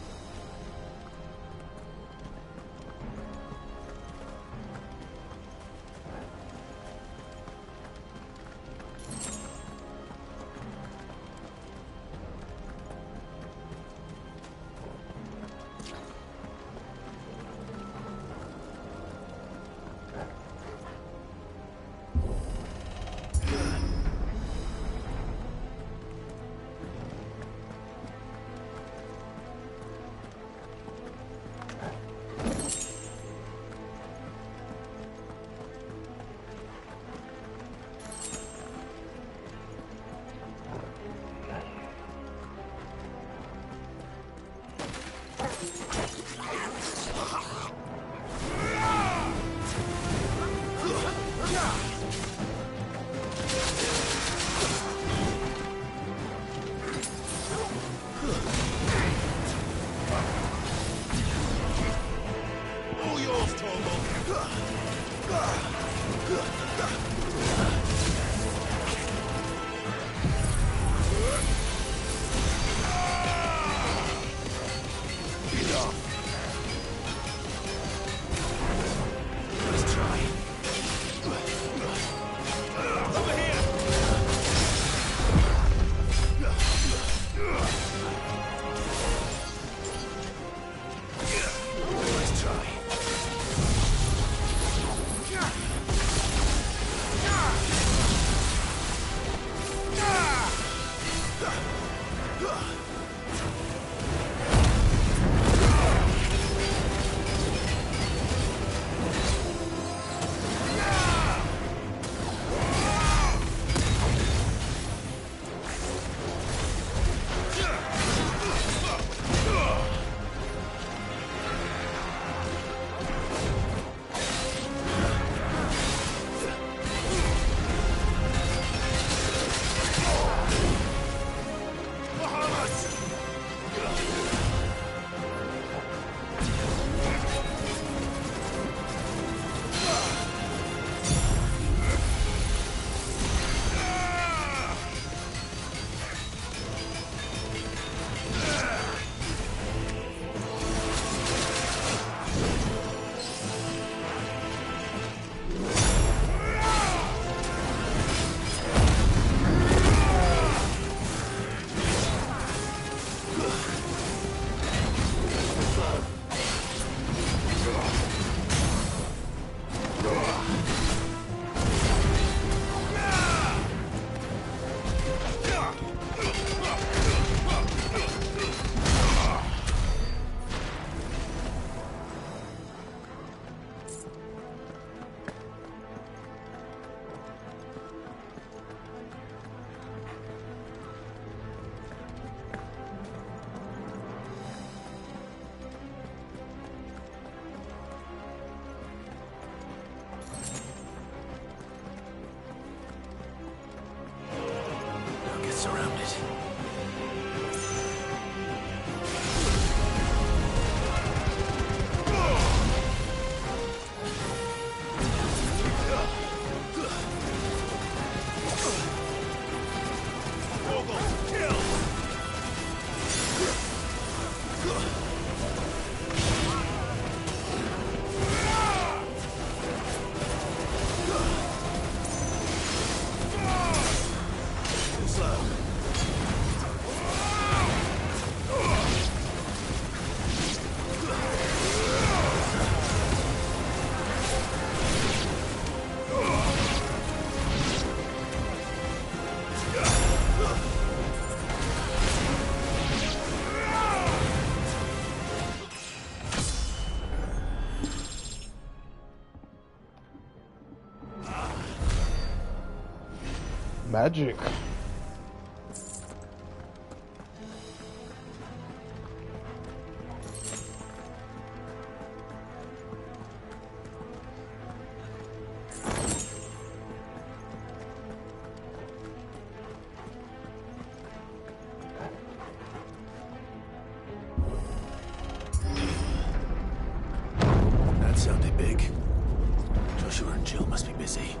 Surrounded. Magic. That sounded big. Joshua and Jill must be busy.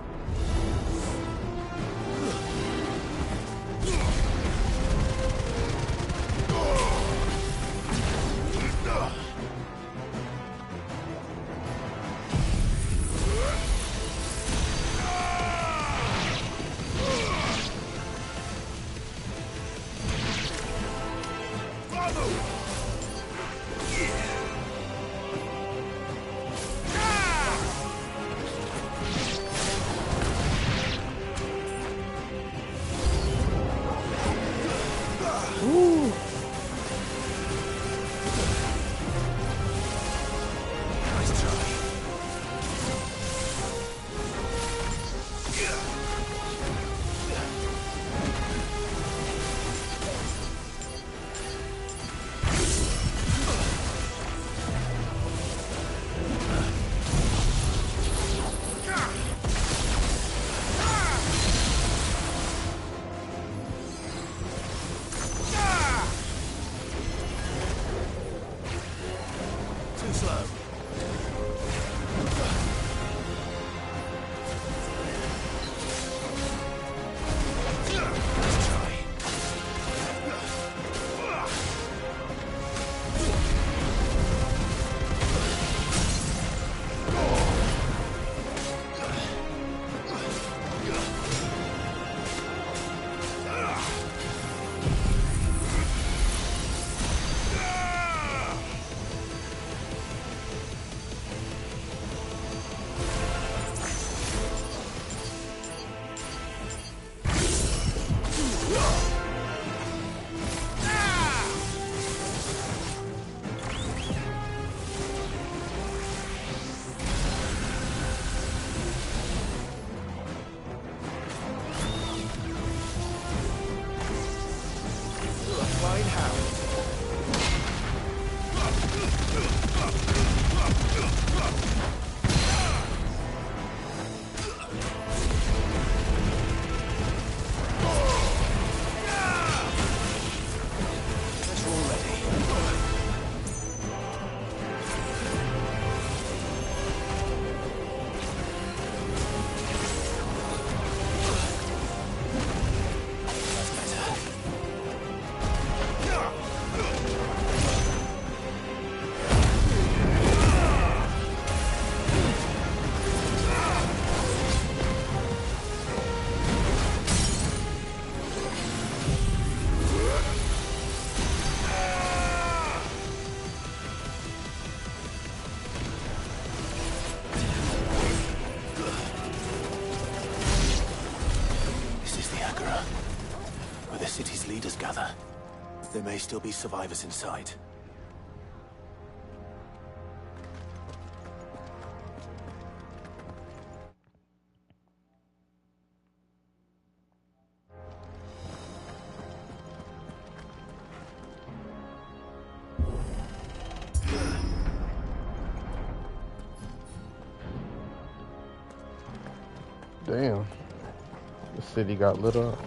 There may still be survivors inside. Damn. The city got lit up.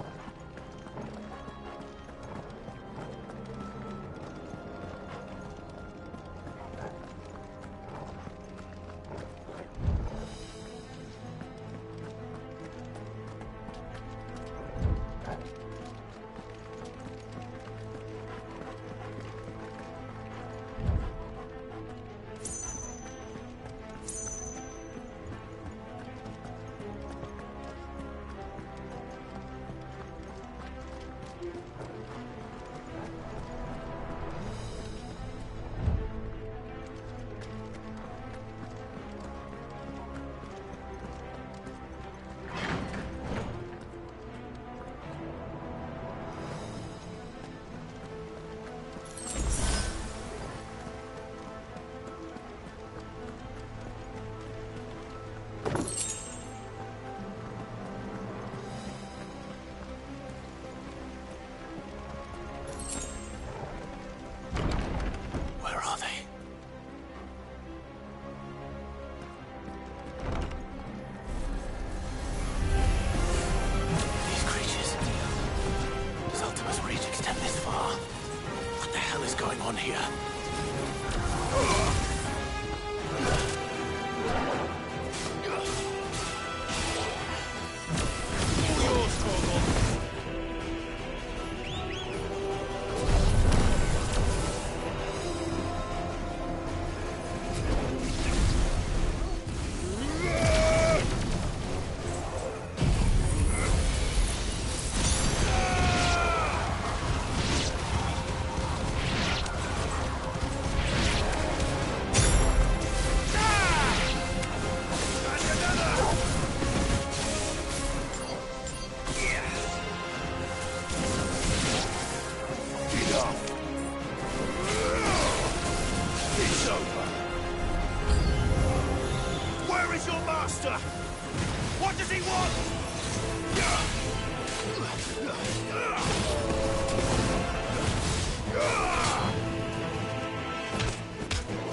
monster! What does he want?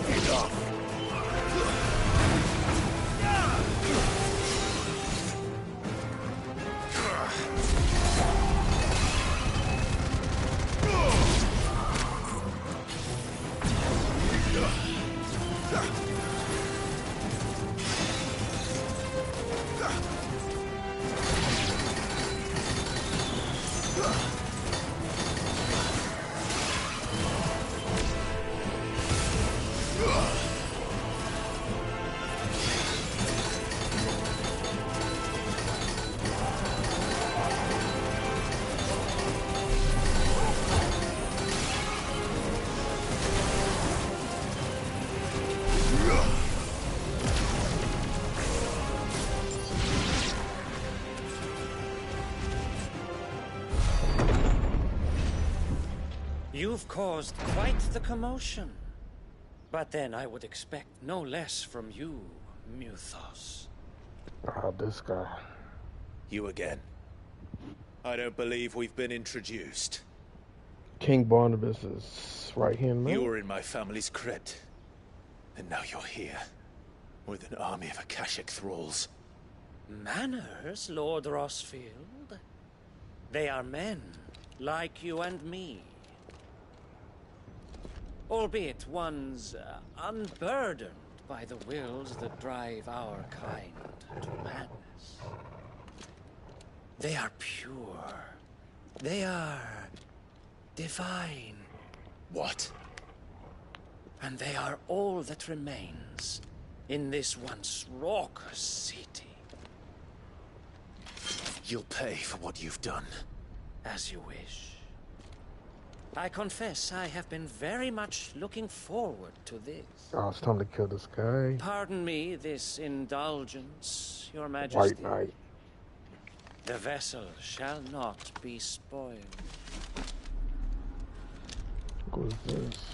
Enough! You've caused quite the commotion. But then I would expect no less from you, Muthos. Ah, this guy. You again. I don't believe we've been introduced. King Barnabas is right-hand man. You were in my family's crypt. And now you're here. With an army of Akashic thralls. Manners, Lord Rossfield? They are men, like you and me. Albeit ones unburdened by the wills that drive our kind to madness. They are pure. They are divine. What? And they are all that remains in this once raucous city. You'll pay for what you've done. As you wish. I confess I have been very much looking forward to this. Oh, it's time to kill this guy. Pardon me this indulgence, Your Majesty. White Knight. The vessel shall not be spoiled. What is this?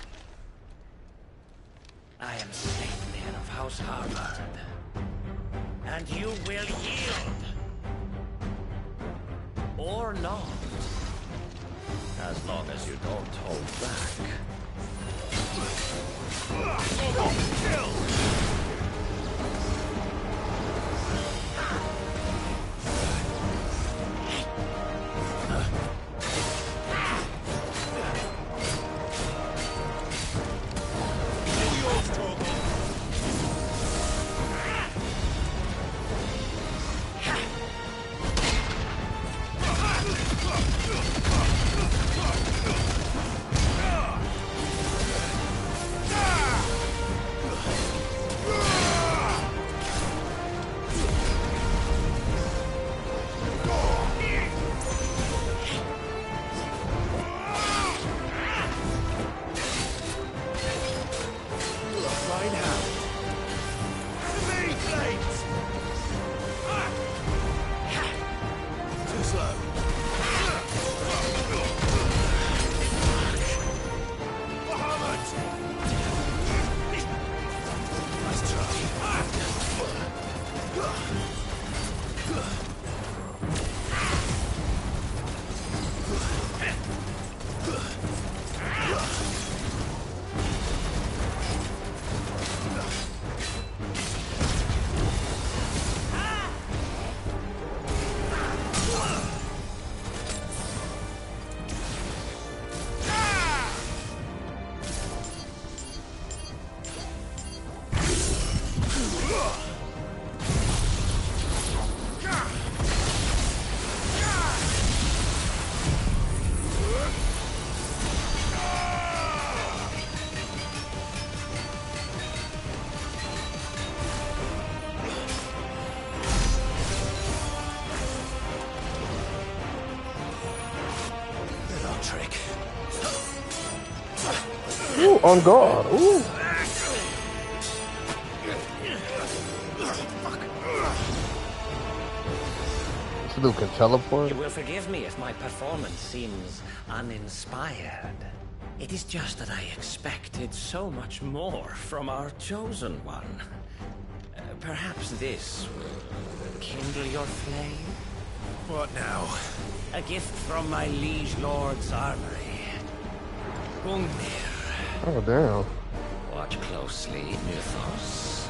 I am Statman of House Harvard. And you will yield. Or not. As long as you don't hold back. Kill! Ooh, on guard. Ooh. This dude can teleport. You will forgive me if my performance seems uninspired. It is just that I expected so much more from our chosen one. Perhaps this will kindle your flame? What now? A gift from my liege lord's armory. Gungnir. Oh, damn. Watch closely, Mythos.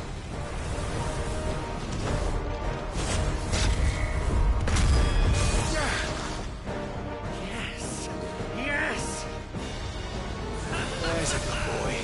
Yes! Yes! There's a good boy.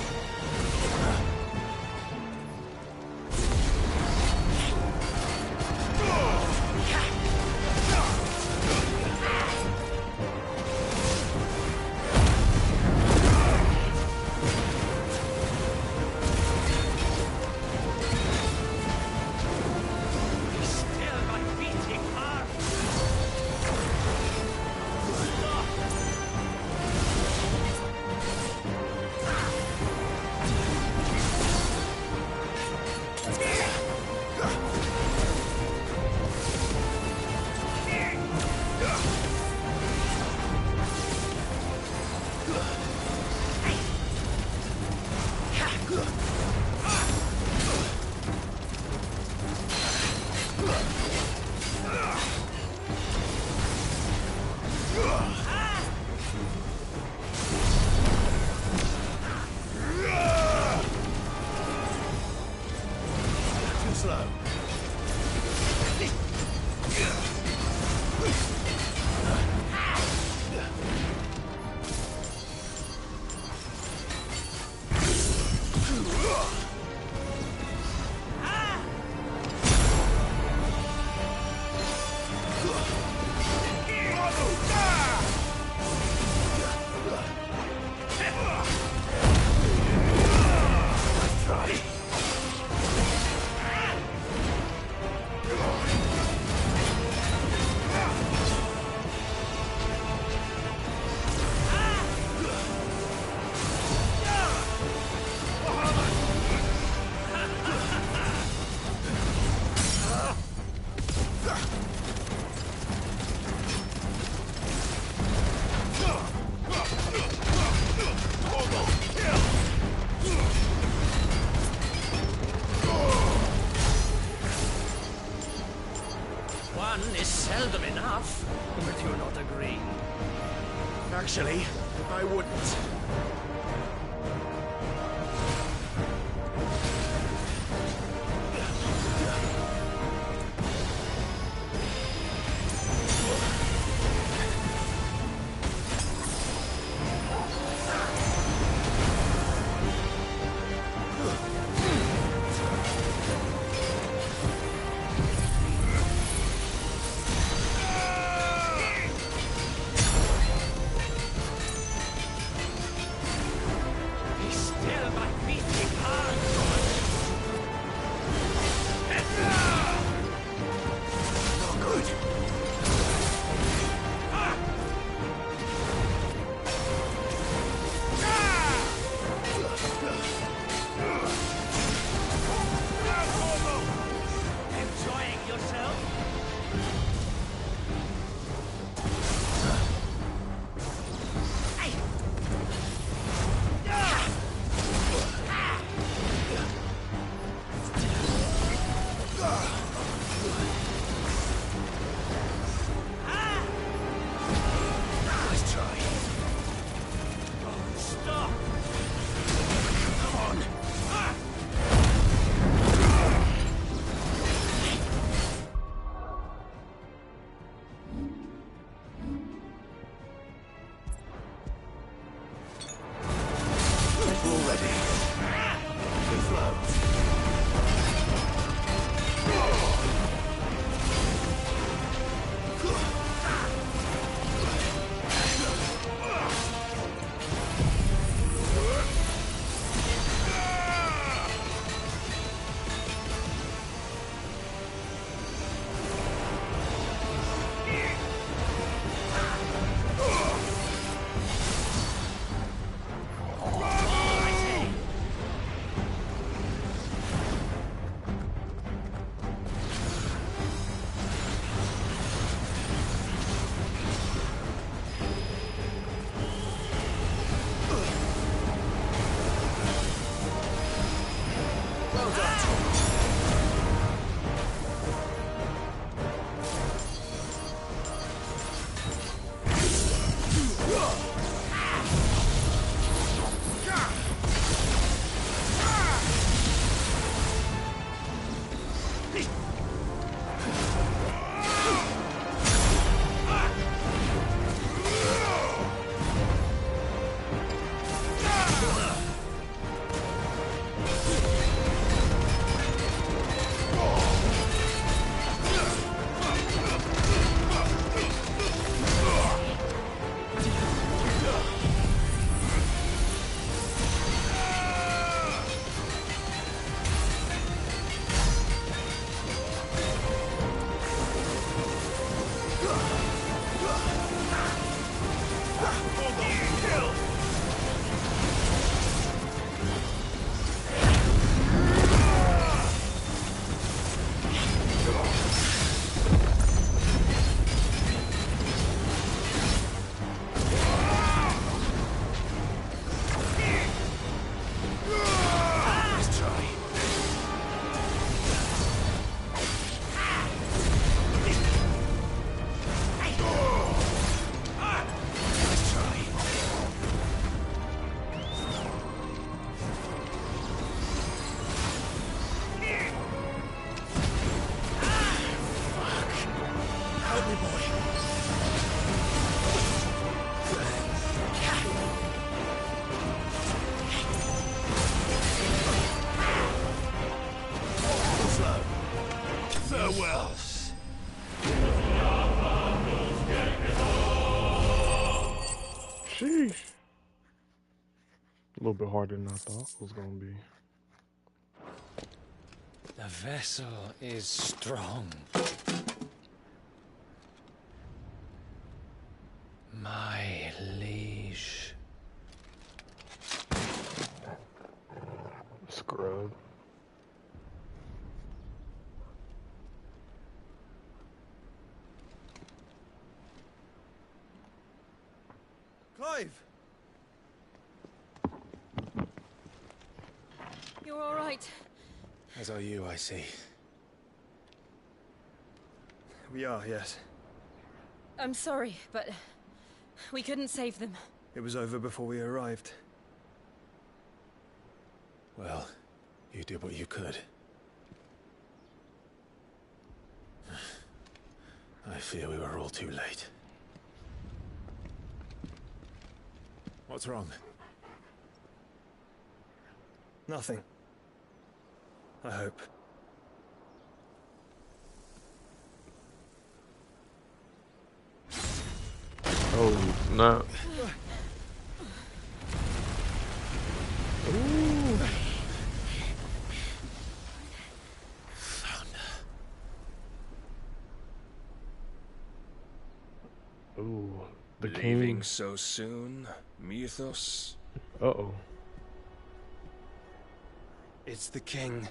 Seldom enough, but you're not agreeing. Actually, I wouldn't. A little bit harder than I thought it was gonna be. The vessel is strong. My liege. Scrub. Clive! You're all right. As are you, I see. We are, yes. I'm sorry, but we couldn't save them. It was over before we arrived. Well, you did what you could. I fear we were all too late. What's wrong? Nothing. I hope. Oh, snap. Ooh. Ooh, the Leaving king. so soon, Mythos? Uh-oh. It's the king.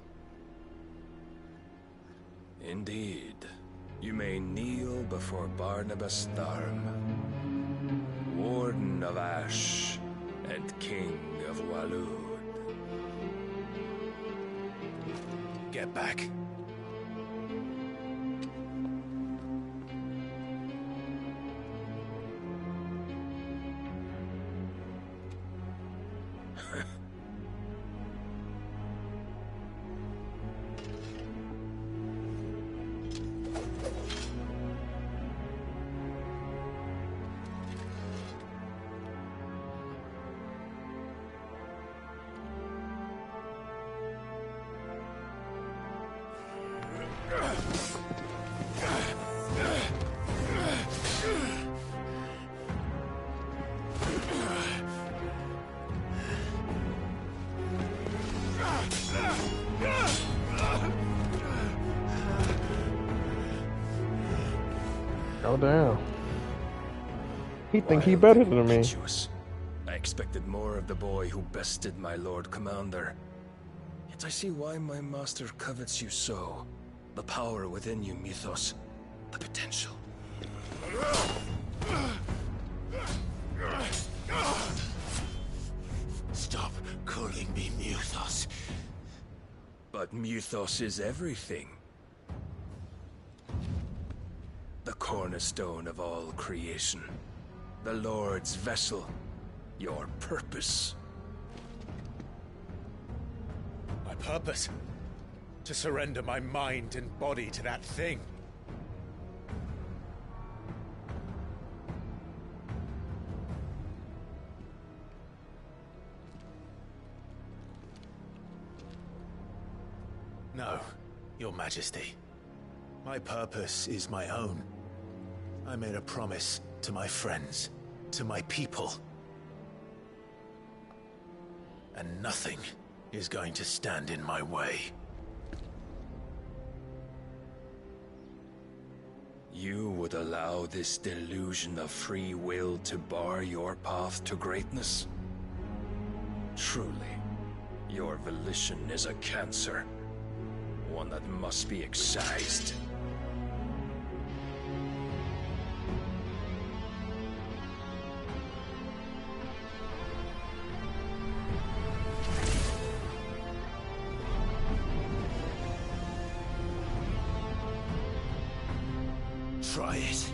Indeed. You may kneel before Barnabas Tharm, Warden of Ash and King of Walud. Get back. Oh, damn. He think he better than me. I expected more of the boy who bested my Lord Commander. Yet I see why my master covets you so. The power within you, Mythos. The potential. Stop calling me Mythos. But Mythos is everything. The cornerstone of all creation. The Lord's vessel. Your purpose. My purpose? To surrender my mind and body to that thing. No, Your Majesty. My purpose is my own. I made a promise to my friends, to my people. And nothing is going to stand in my way. You would allow this delusion of free will to bar your path to greatness? Truly, your volition is a cancer. One that must be excised. Try it.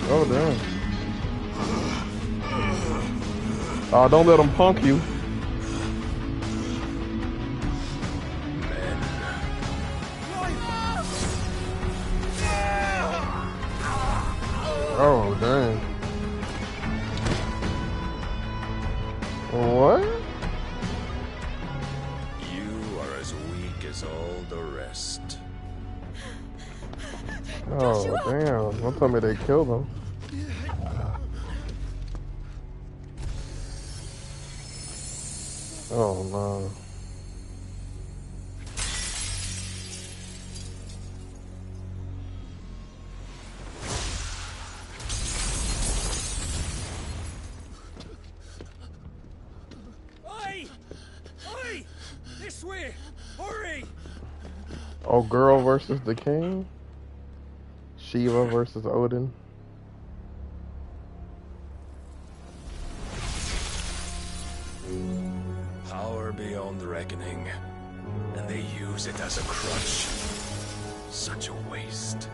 Oh, damn. Oh, don't let him punk you. Oh, dang. What? You are as weak as all the rest. Oh, damn. What Don't tell me they killed him. Oh no. Oi! Oi! This way! Hurry! Oh, girl versus the king? Shiva versus Odin? Power beyond reckoning. And they use it as a crutch. Such a waste.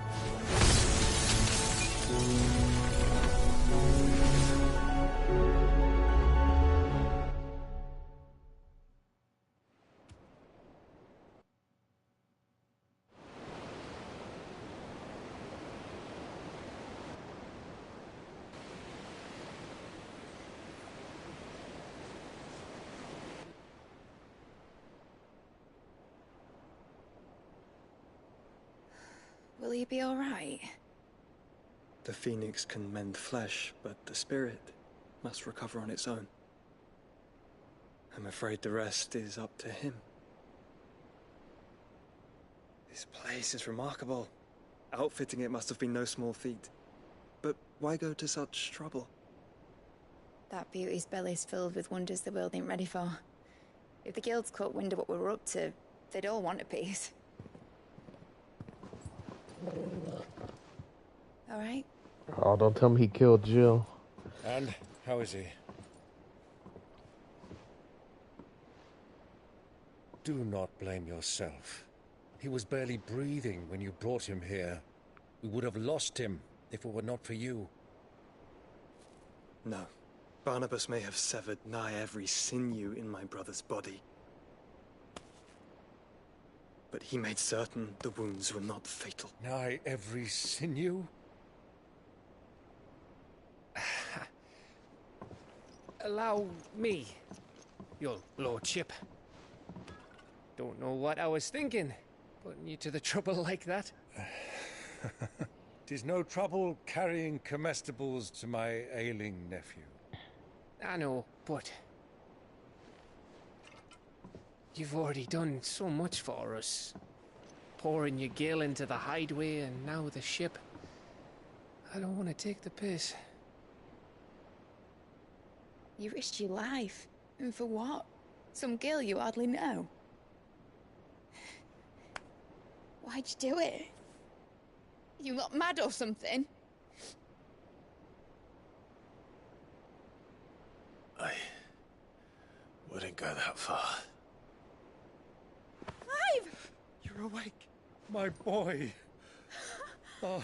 Will he be all right? The phoenix can mend flesh, but the spirit must recover on its own. I'm afraid the rest is up to him. This place is remarkable. Outfitting it must have been no small feat. But why go to such trouble? That beauty's belly's filled with wonders the world ain't ready for. If the guilds caught wind of what we were up to, they'd all want a piece. All right? Oh, don't tell me he killed Jill. And how is he? Do not blame yourself. He was barely breathing when you brought him here. We would have lost him if it were not for you. No. Barnabas may have severed nigh every sinew in my brother's body. But he made certain the wounds were not fatal. Nigh every sinew? Allow me, your lordship. Don't know what I was thinking, putting you to the trouble like that. 'Tis no trouble carrying comestibles to my ailing nephew. I know, but you've already done so much for us. Pouring your gil into the hideaway and now the ship. I don't want to take the piss. You risked your life. And for what? Some girl you hardly know. Why'd you do it? You got mad or something? I wouldn't go that far. Clive! You're awake, my boy. Oh.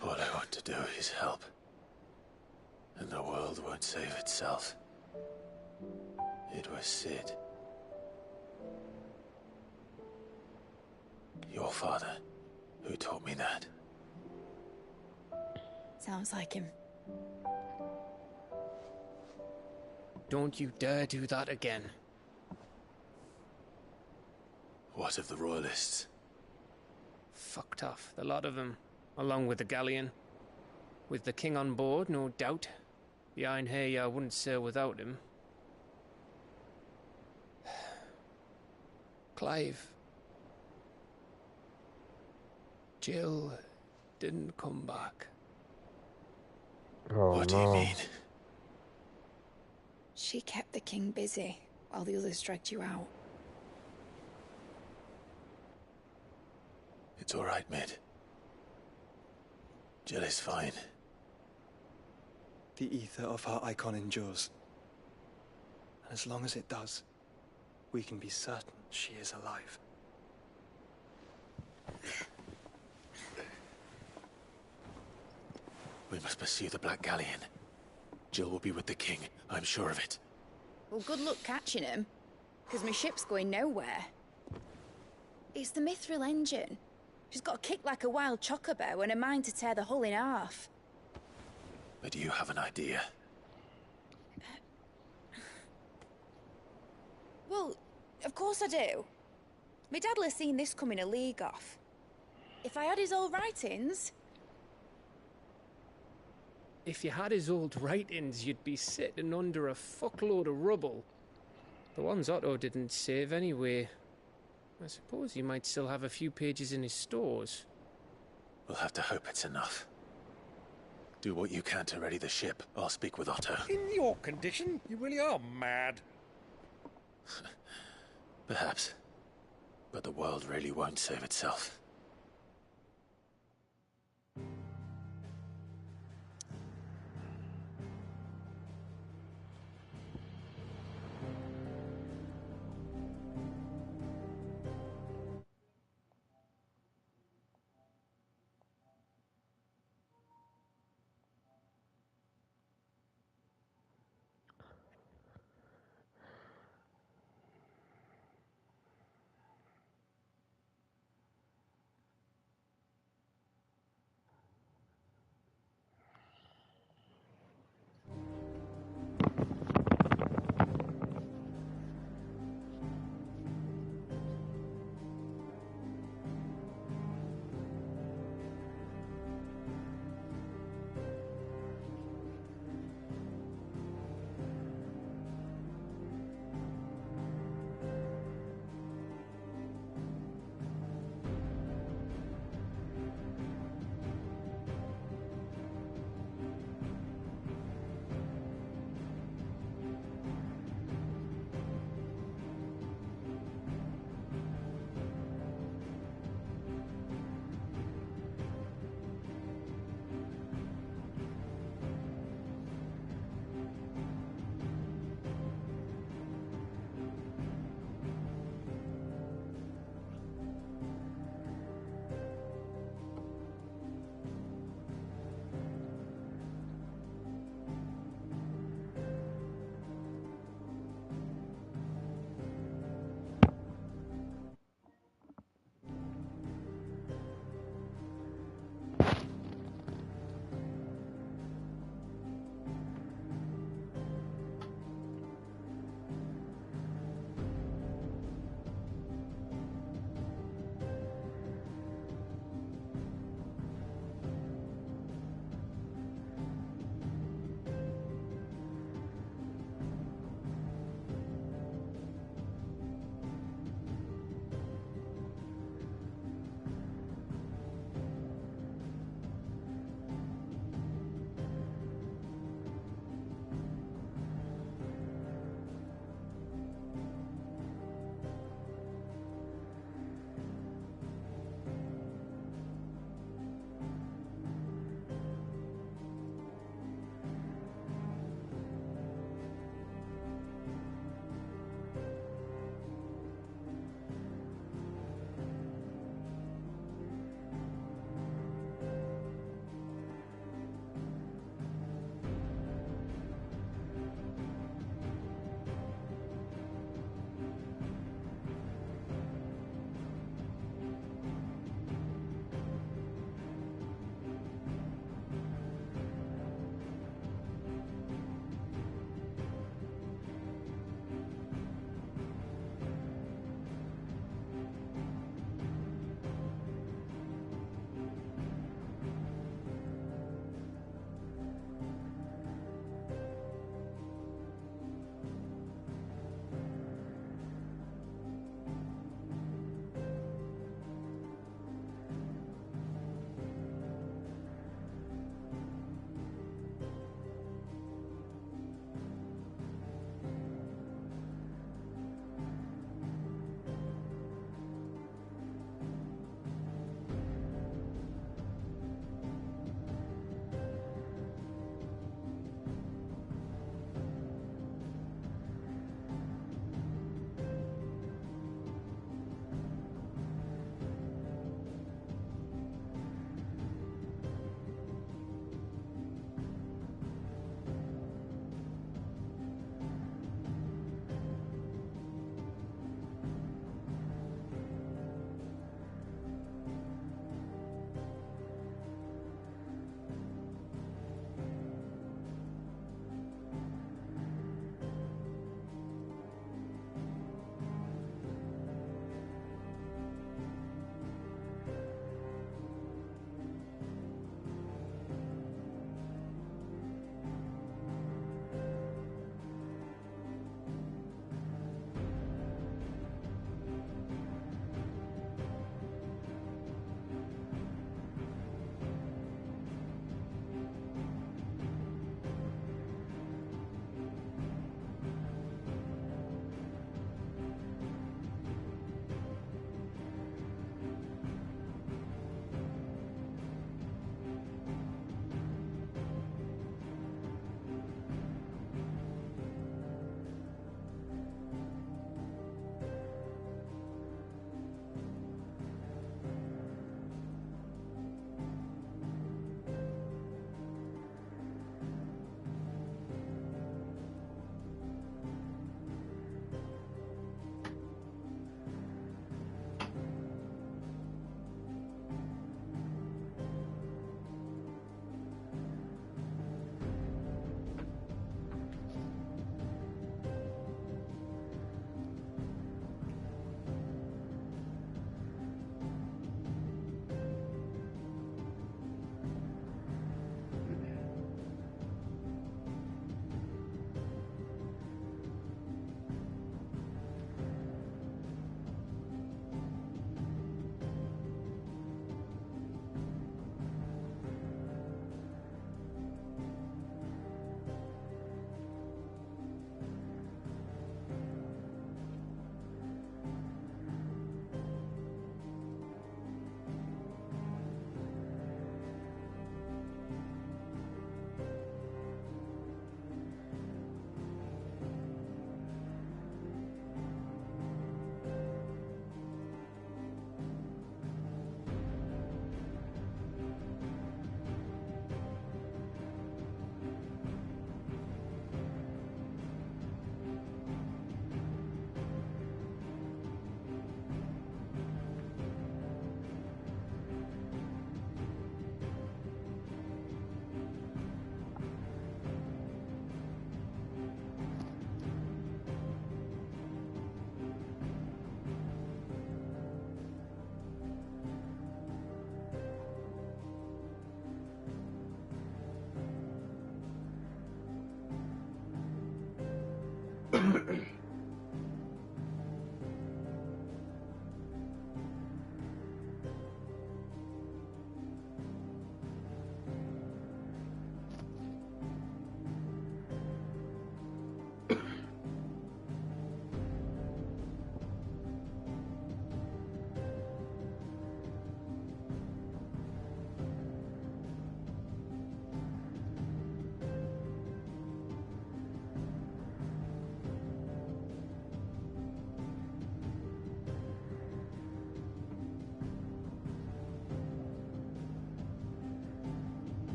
All I want to do is help. And the world won't save itself. It was Sid. Your father, who taught me that. Sounds like him. Don't you dare do that again. What of the Royalists? Fucked off, the lot of them, along with the galleon. With the king on board, no doubt. Behind here, I wouldn't sail without him. Clive. Jill didn't come back. Oh, what do you mean? She kept the king busy while the others dragged you out. It's all right, Mid. Jill is fine. The ether of her icon endures. And as long as it does, we can be certain she is alive. We must pursue the Black Galleon. Jill will be with the king, I'm sure of it. Well, good luck catching him, because my ship's going nowhere. It's the Mithril engine. She's got a kick like a wild chocobo and a mind to tear the hull in half. But do you have an idea? Well, of course I do. My dad'll have seen this coming a league off. If I had his old writings... If you had his old writings, you'd be sitting under a fuckload of rubble. The ones Otto didn't save anyway. I suppose he might still have a few pages in his stores. We'll have to hope it's enough. Do what you can to ready the ship. I'll speak with Otto. In your condition, you really are mad. Perhaps. But the world really won't save itself.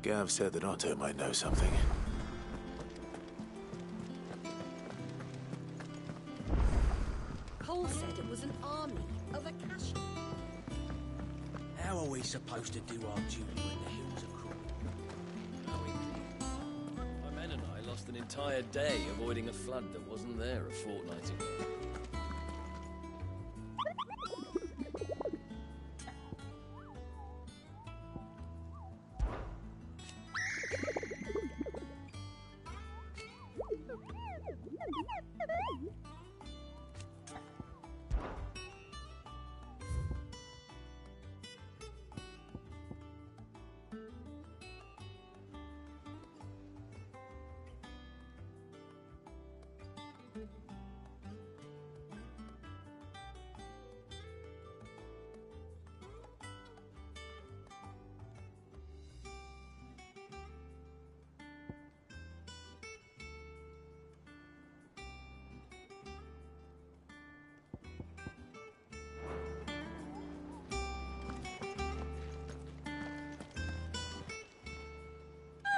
Gav said that Otto might know something. Cole said it was an army of Akashi. How are we supposed to do our duty when the hills are cruel? My men and I lost an entire day avoiding a flood that wasn't there a fortnight ago.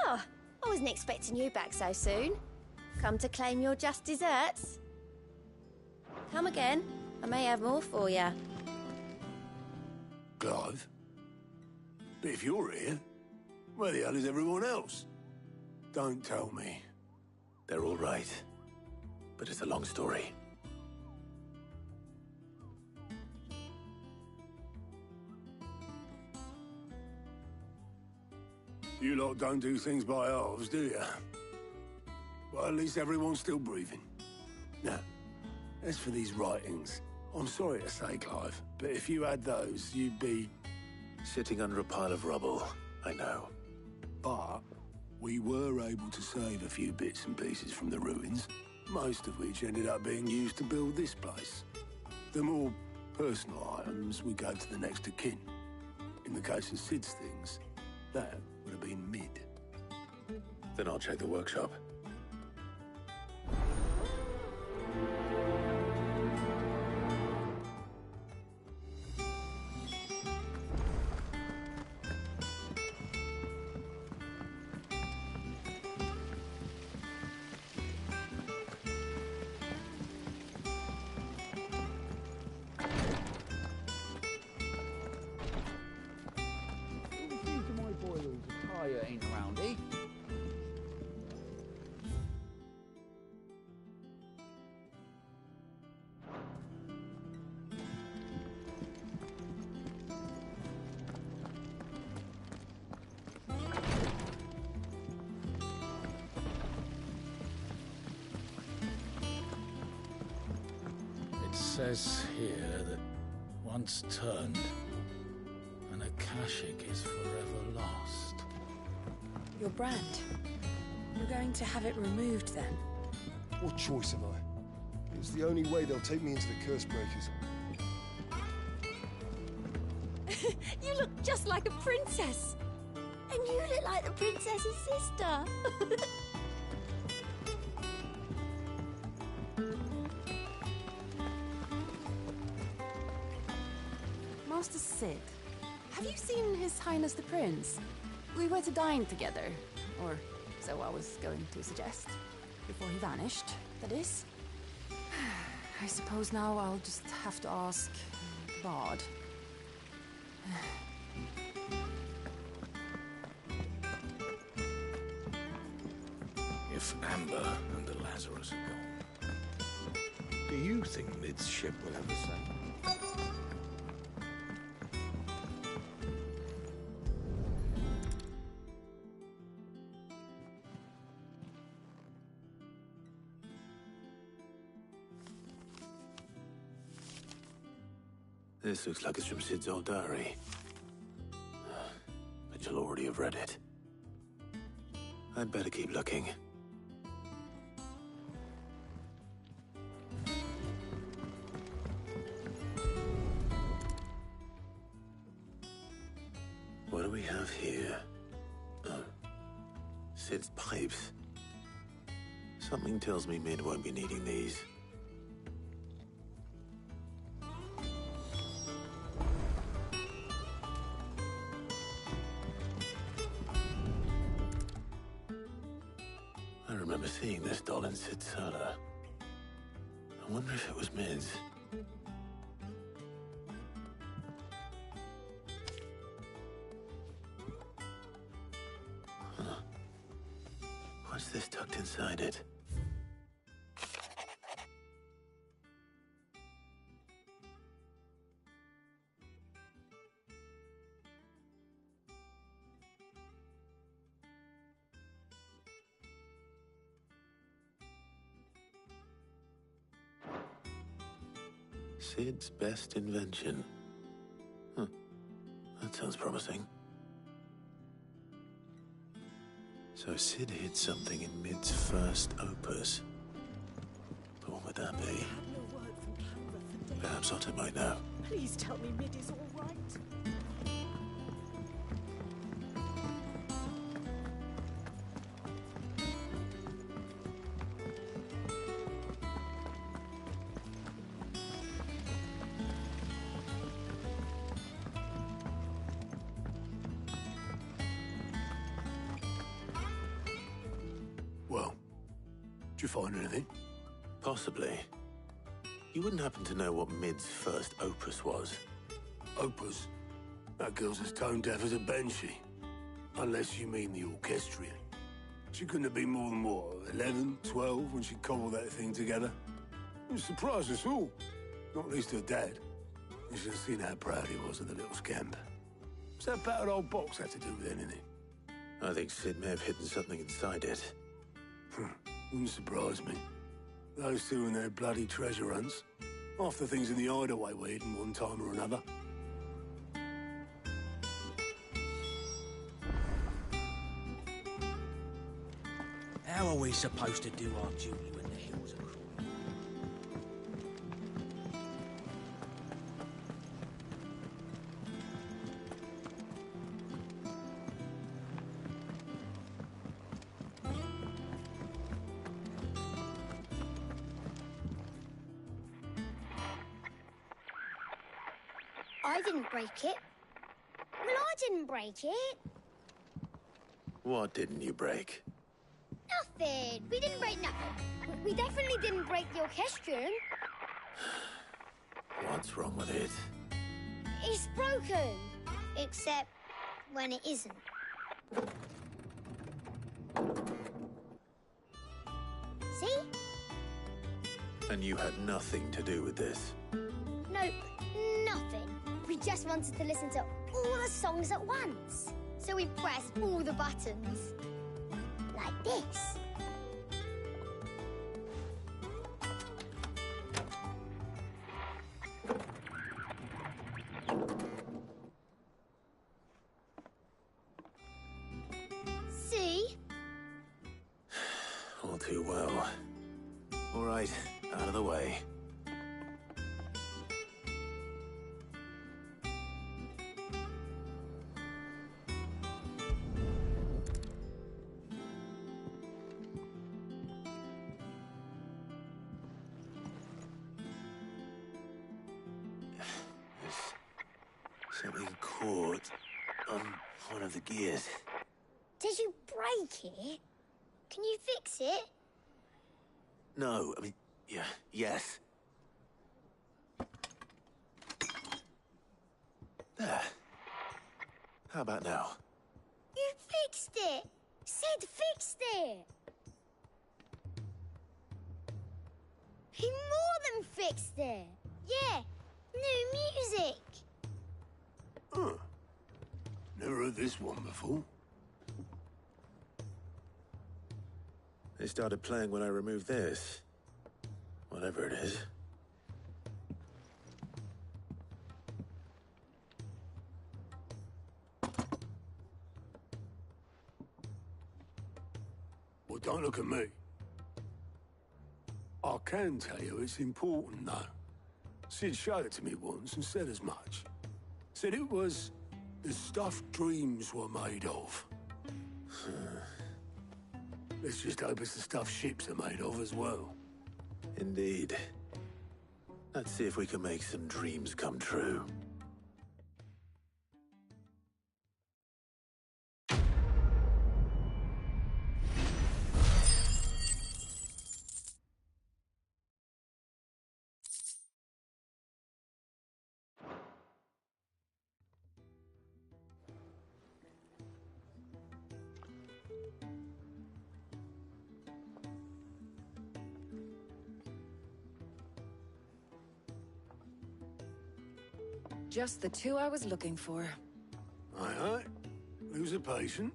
Oh, I wasn't expecting you back so soon. Come to claim your just desserts? Come again. I may have more for you. Clive? But if you're here, where the hell is everyone else? Don't tell me. They're all right. But it's a long story. You lot don't do things by halves, do you? Well, at least everyone's still breathing. Now, as for these writings, I'm sorry to say, Clive, but if you had those, you'd be... Sitting under a pile of rubble, I know. But we were able to save a few bits and pieces from the ruins, most of which ended up being used to build this place. The more personal items we gave to the next of kin. In the case of Sid's things, that would have been mid. Then I'll check the workshop. Ain't around, eh? It says here that once turned, an Akashic is forever lost. Your brand. You're going to have it removed then? What choice have I? It's the only way they'll take me into the Curse Breakers. You look just like a princess. And you look like the princess's sister. Master Sid, have you seen His Highness the Prince? We were to dine together, or so I was going to suggest, before he vanished, that is. I suppose now I'll just have to ask the Bard. If Amber and the Lazarus are gone, do you think Mid's ship will ever sail? This looks like it's from Sid's old diary. But you'll already have read it. I'd better keep looking. What do we have here? Oh. Sid's pipes. Something tells me Mid won't be needing these. remember seeing this doll in Sid's cellar. I wonder if it was Mid's. Huh. What's this tucked inside it? Sid's best invention. Huh. That sounds promising. So Sid hid something in Mid's first opus. But what would that be? Perhaps Otto might know. Please tell me Mid is all right. Did you find anything? Possibly. You wouldn't happen to know what Mid's first opus was? Opus? That girl's as tone deaf as a banshee. Unless you mean the orchestrion. She couldn't have been more than, what, 11, 12 when she cobbled that thing together? It surprised us all. Not least her dad. You should have seen how proud he was of the little scamp. What's that battered old box have to do with anything? I think Sid may have hidden something inside it. Wouldn't surprise me. Those two and their bloody treasure hunts. Half the things in the hideaway were hidden one time or another. How are we supposed to do our duty when the hills are cruel? I didn't break it. Well, I didn't break it. What didn't you break? Nothing. We didn't break nothing. We definitely didn't break the orchestrion. What's wrong with it? It's broken. Except when it isn't. See? And you had nothing to do with this? Nope, nothing. We just wanted to listen to all the songs at once. So we pressed all the buttons. Like this. See? All too well. All right, out of the way. Something caught on one of the gears. Did you break it? Can you fix it? No, I mean, yeah, yes. There. How about now? You fixed it! Sid fixed it! He more than fixed it! Yeah, new music! Huh. Never heard this one before. They started playing when I removed this. Whatever it is. Well, don't look at me. I can tell you it's important, though. Sid showed it to me once and said as much. Said it was the stuff dreams were made of. Let's just hope it's the stuff ships are made of as well. Indeed. Let's see if we can make some dreams come true. Just the two I was looking for. Aye, aye. Who's a patient?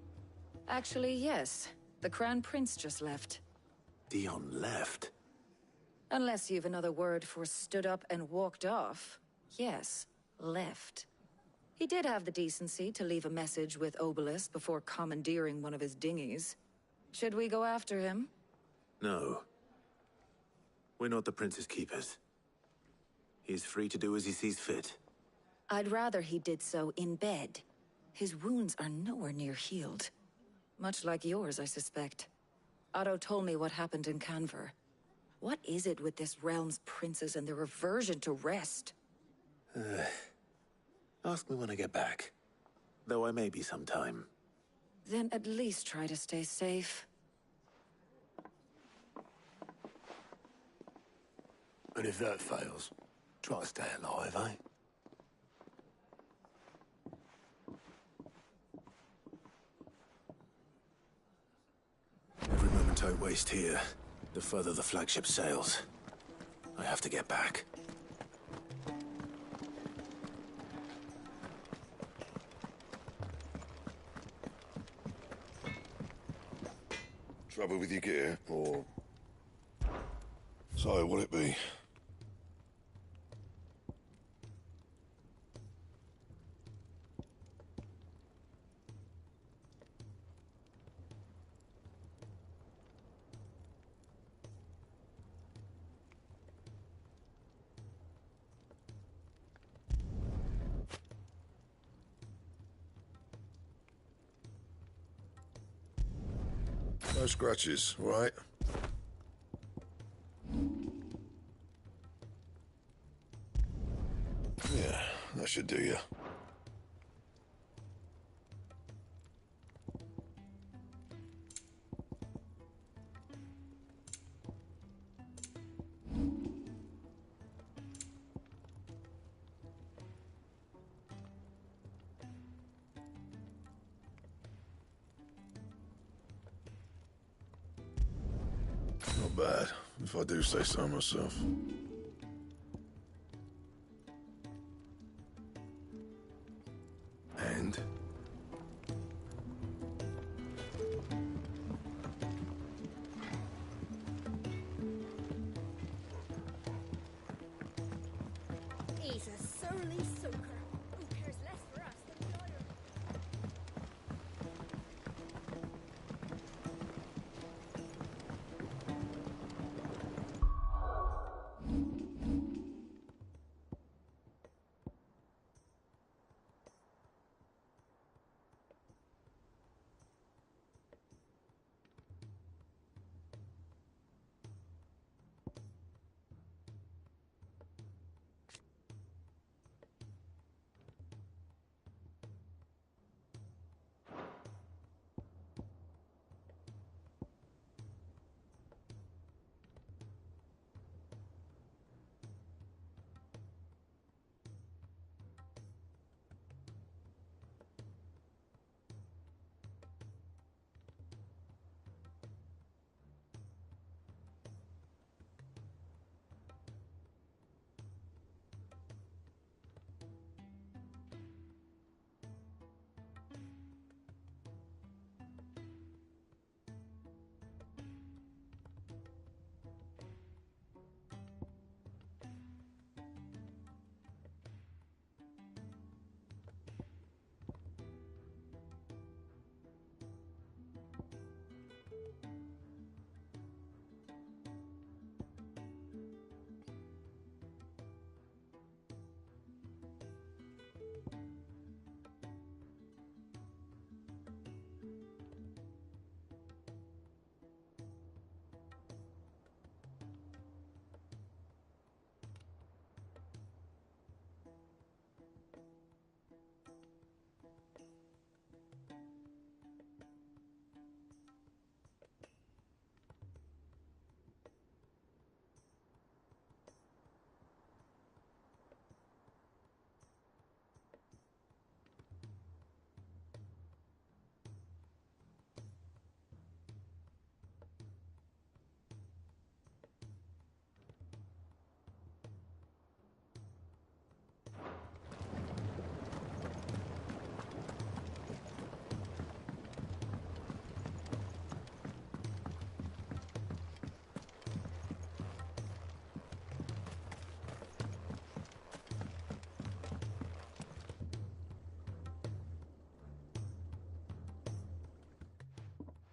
Actually, yes. The Crown Prince just left. Dion left? Unless you've another word for stood up and walked off. Yes, left. He did have the decency to leave a message with Obelisk before commandeering one of his dinghies. Should we go after him? No. We're not the Prince's keepers. He's free to do as he sees fit. I'd rather he did so in bed. His wounds are nowhere near healed. Much like yours, I suspect. Otto told me what happened in Canver. What is it with this realm's princes and their aversion to rest? Ask me when I get back. Though I may be sometime. Then at least try to stay safe. And if that fails, try to stay alive, eh? Every moment I waste here, the further the flagship sails. I have to get back. Trouble with your gear, or... So, what'll it be? No scratches, all right? Yeah, that should do you. Not bad, if I do say so myself. And? He's a surly soaker. Who cares less for us than the lawyer?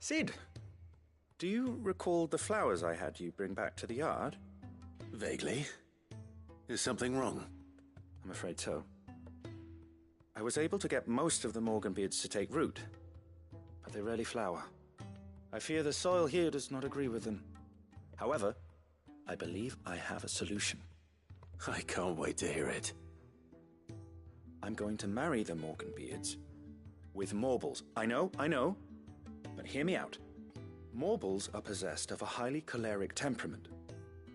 Sid, do you recall the flowers I had you bring back to the yard? Vaguely. Is something wrong? I'm afraid so. I was able to get most of the Morganbeards to take root, but they rarely flower. I fear the soil here does not agree with them. However, I believe I have a solution. I can't wait to hear it. I'm going to marry the Morganbeards with Morbles. I know, but hear me out. Morbles are possessed of a highly choleric temperament.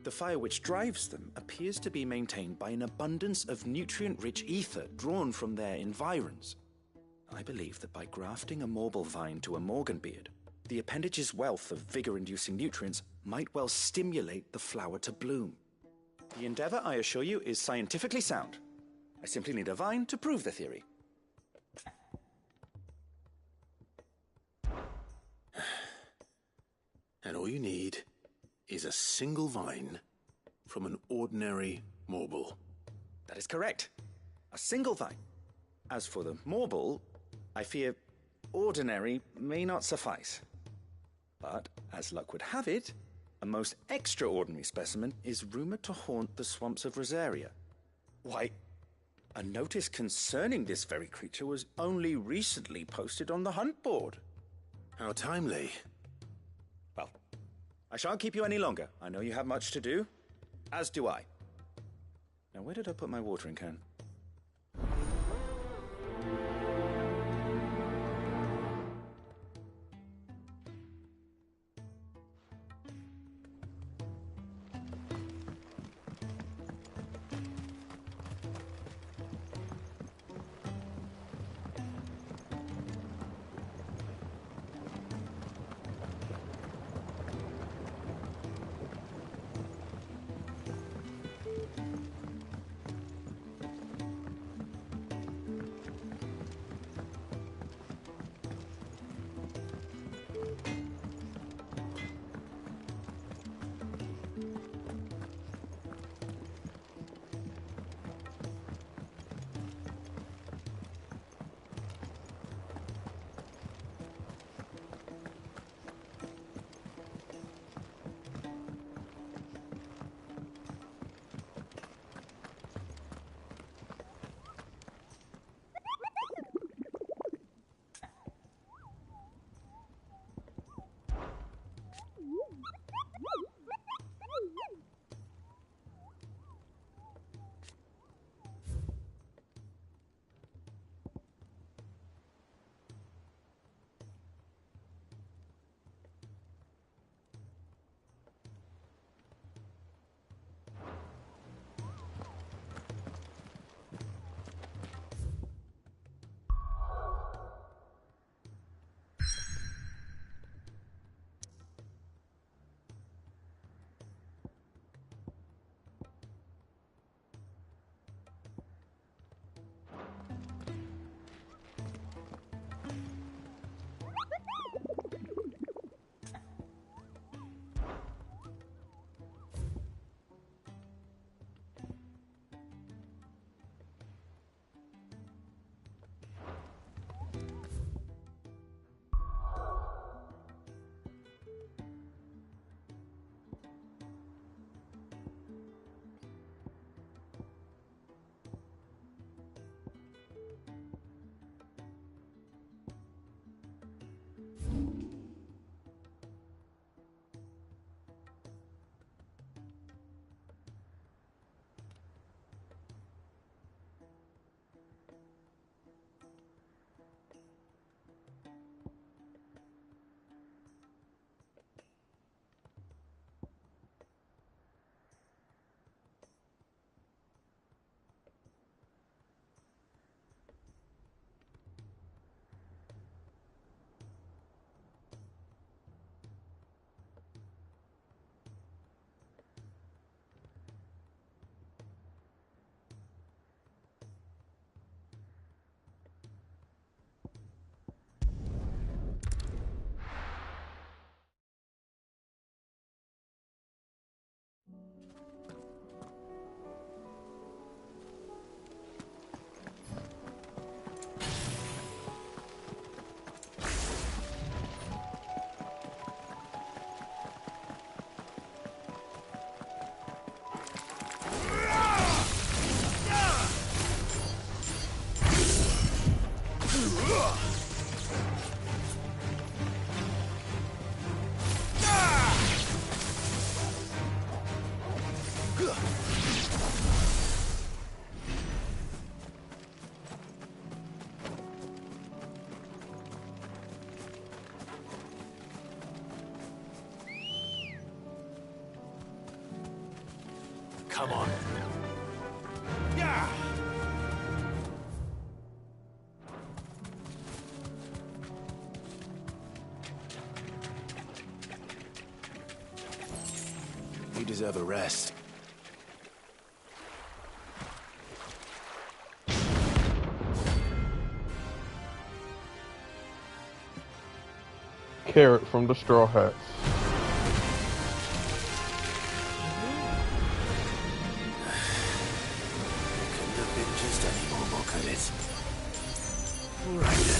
The fire which drives them appears to be maintained by an abundance of nutrient-rich ether drawn from their environs. I believe that by grafting a Morble vine to a Morganbeard, the appendage's wealth of vigor-inducing nutrients might well stimulate the flower to bloom. The endeavor, I assure you, is scientifically sound. I simply need a vine to prove the theory. And all you need is a single vine from an ordinary Morble. That is correct. A single vine. As for the Morble, I fear ordinary may not suffice. But, as luck would have it, a most extraordinary specimen is rumored to haunt the swamps of Rosaria. Why, a notice concerning this very creature was only recently posted on the hunt board. How timely. Well, I shan't keep you any longer. I know you have much to do, as do I. Now, where did I put my watering can? Come on. Yeah! You deserve a rest. Carrot from the Straw Hats. Couldn't have been just any more, could it? All right then.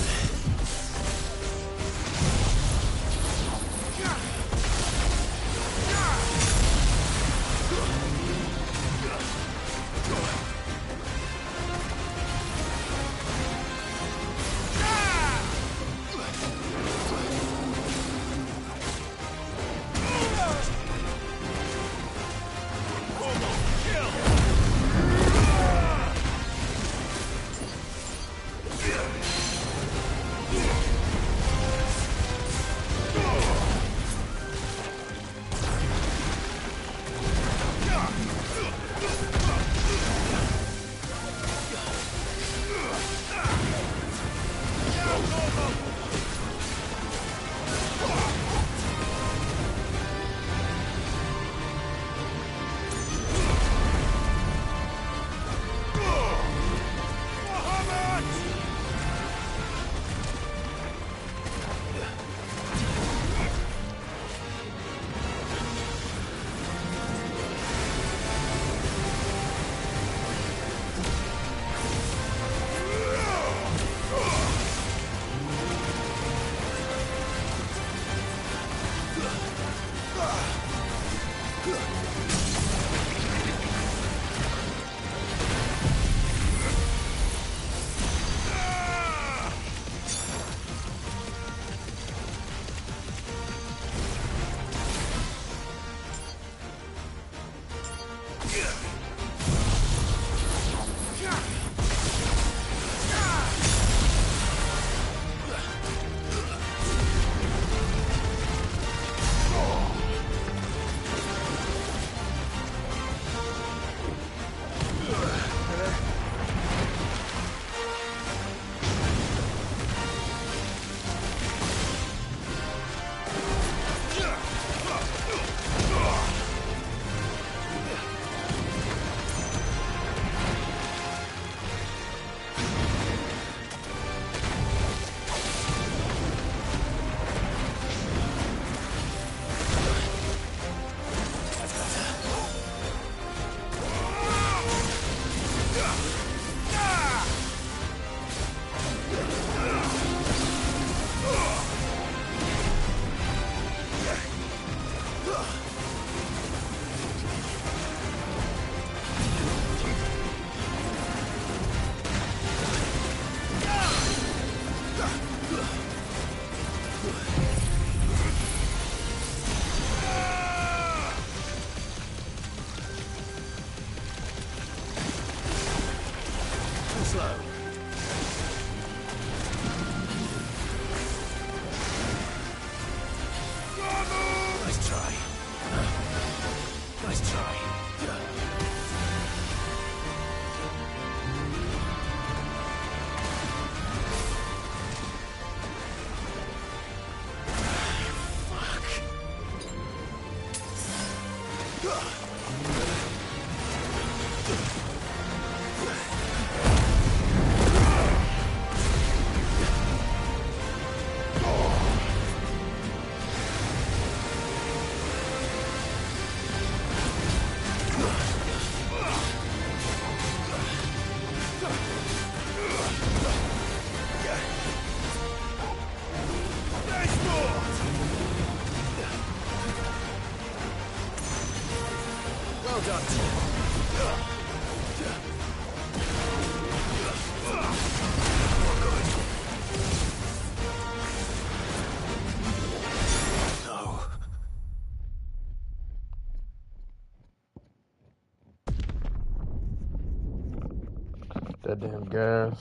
That damn gas.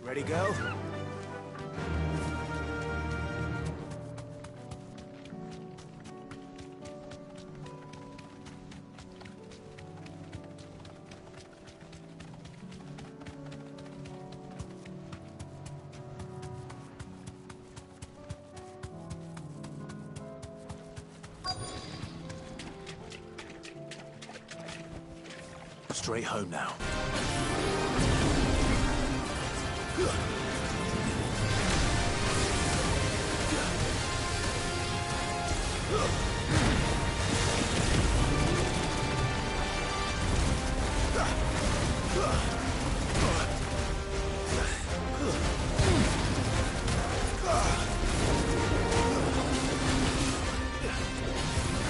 Ready, girl? Straight home now.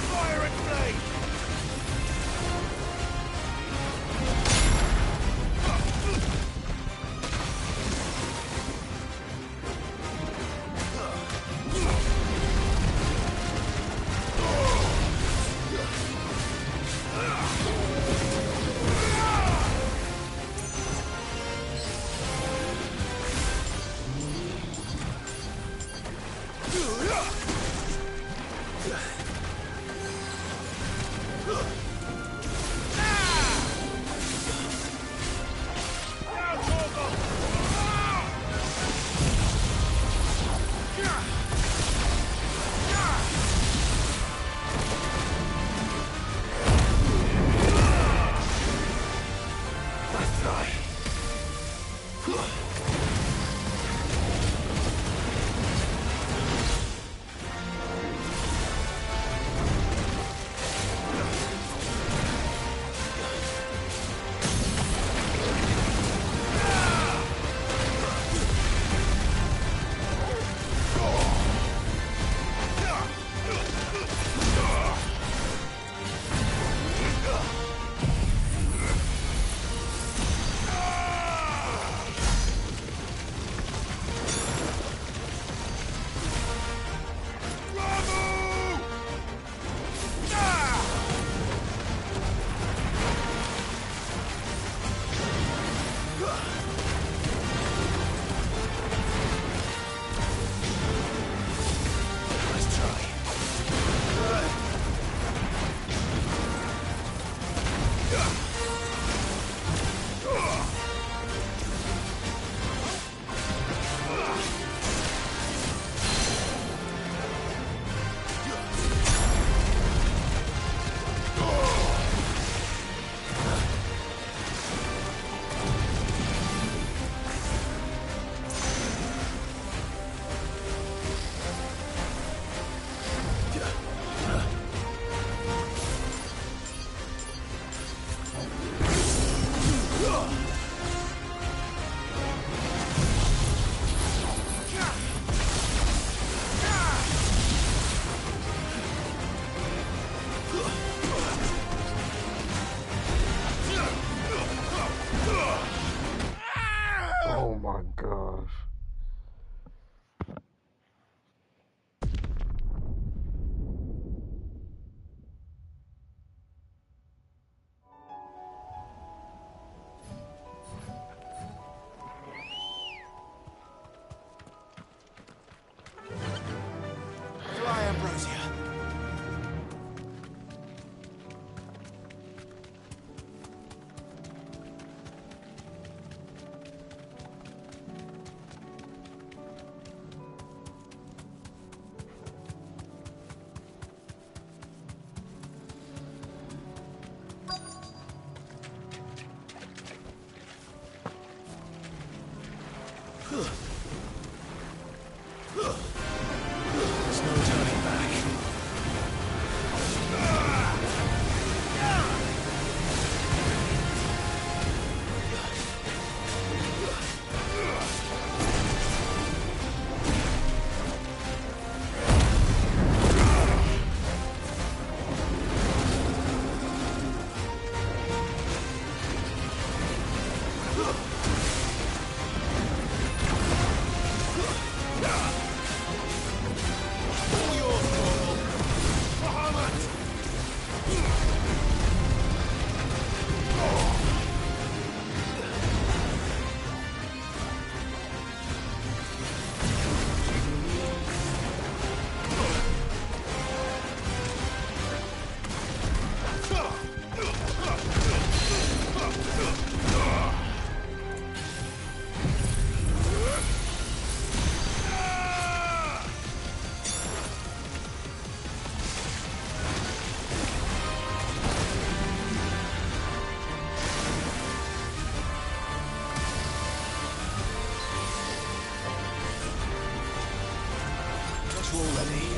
Fire and flame! to already.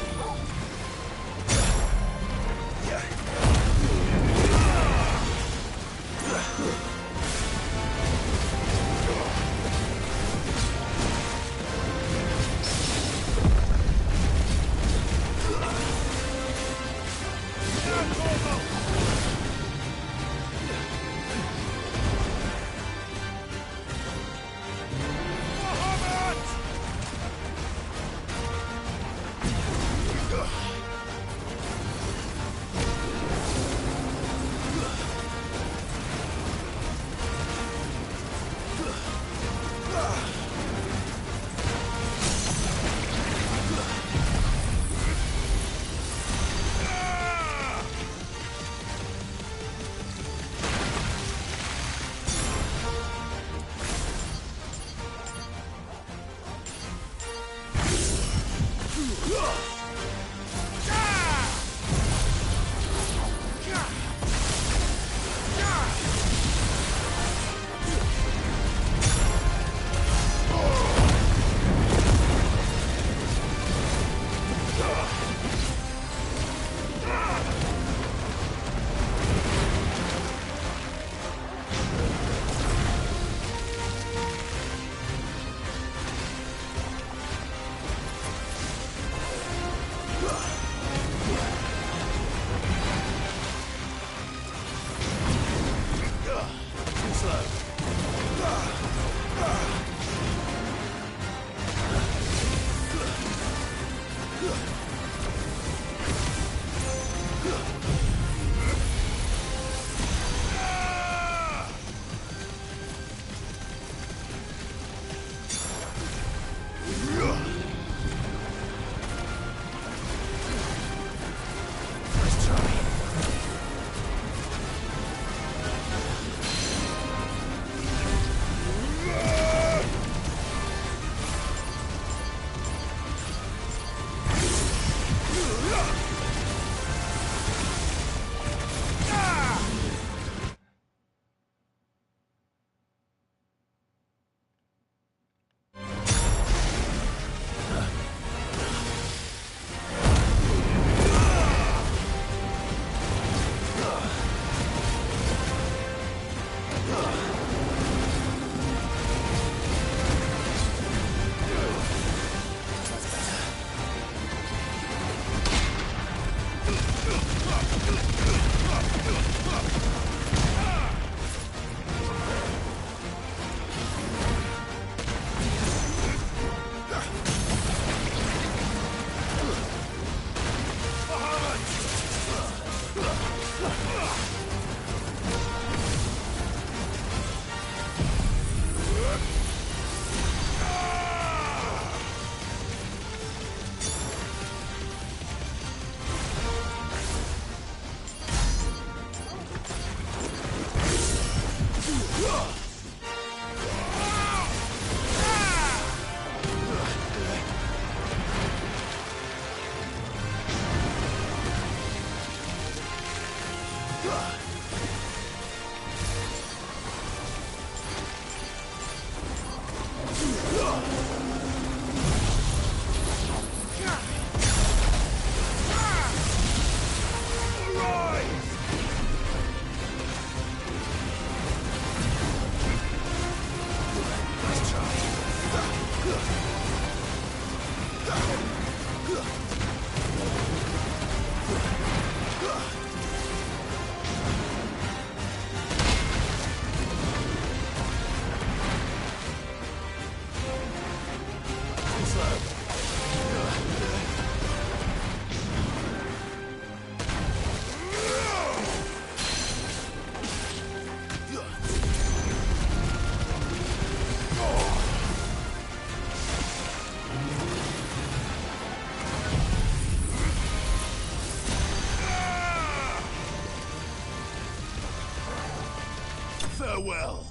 Farewell.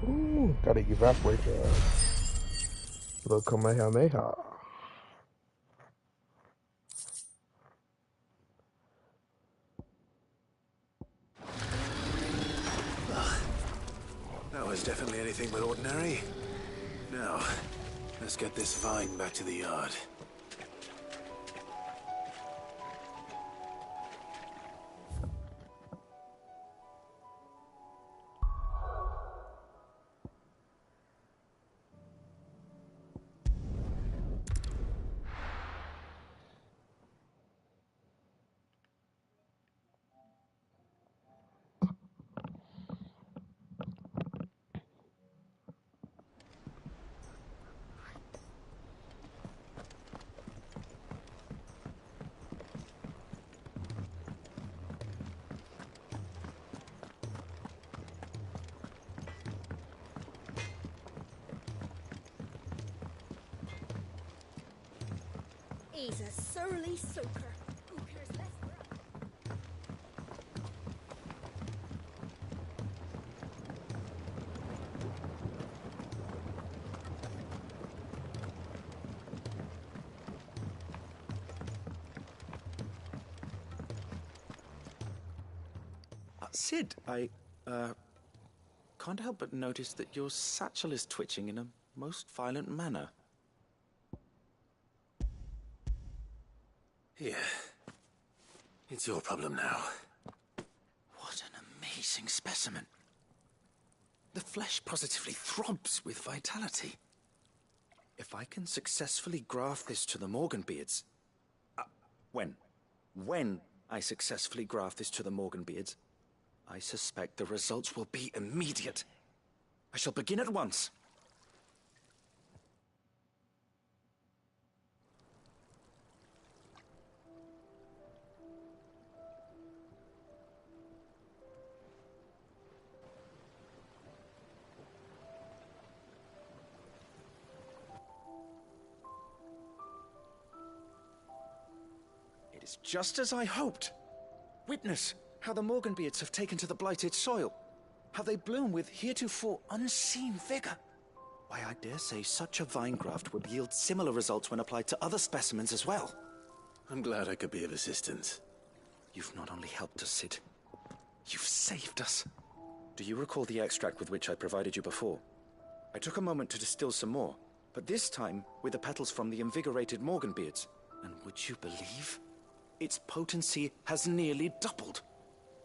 Ooh, gotta evaporate that. Little Kamehameha. That was definitely anything but ordinary. Now, Let's get this vine back to the yard. He's a surly soaker. Who cares less for us? Sid, I can't help but notice that your satchel is twitching in a most violent manner. Here. It's your problem now. What an amazing specimen. The flesh positively throbs with vitality. If I can successfully graft this to the Morganbeards... When I successfully graft this to the Morganbeards, I suspect the results will be immediate. I shall begin at once. It is just as I hoped. Witness how the Morganbeards have taken to the blighted soil. How they bloom with heretofore unseen vigor. Why, I dare say such a vine graft would yield similar results when applied to other specimens as well. I'm glad I could be of assistance. You've not only helped us, Sid, you've saved us. Do you recall the extract with which I provided you before? I took a moment to distill some more, but this time with the petals from the invigorated Morganbeards. And would you believe? Its potency has nearly doubled.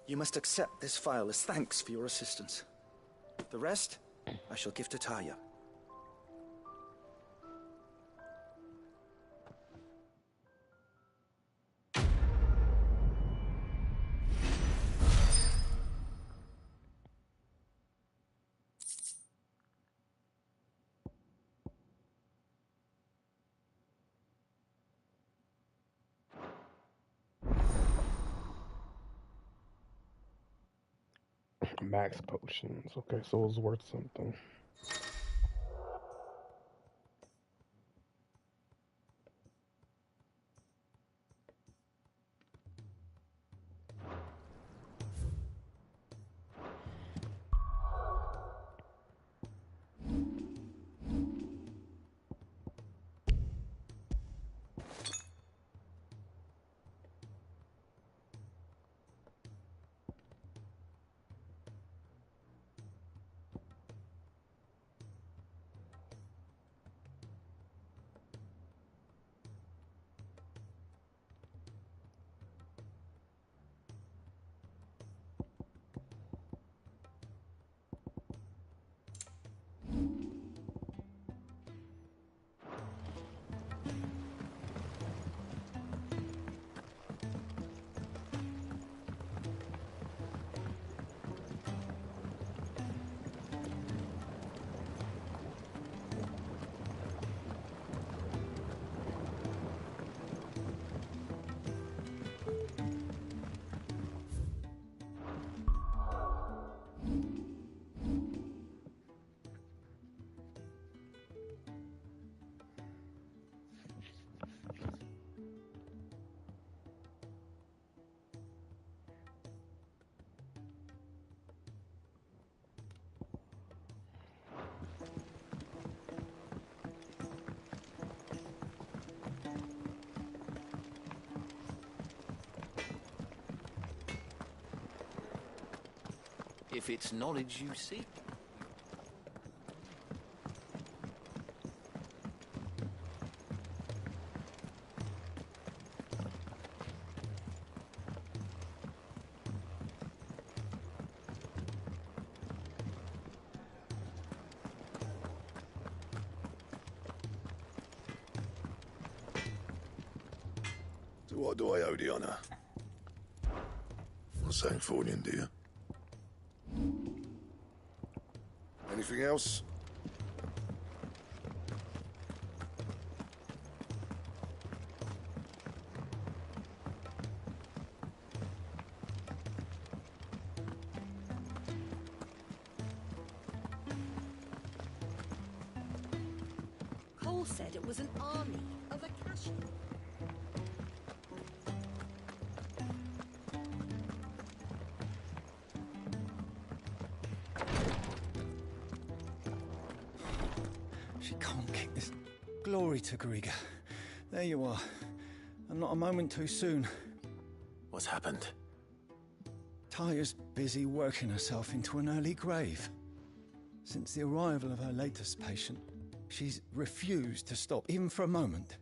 You must accept this vial as thanks for your assistance. The rest, I shall give to Taya. Max potions. Okay, so it's worth something. If it's knowledge you seek. So what do I owe the honour? Not St. Fornian, do you? Anything else? Cole said it was an army of Akashi. She can't keep this. Glory to Griga. There you are. And not a moment too soon. What's happened? Taya's busy working herself into an early grave. Since the arrival of her latest patient, she's refused to stop, even for a moment.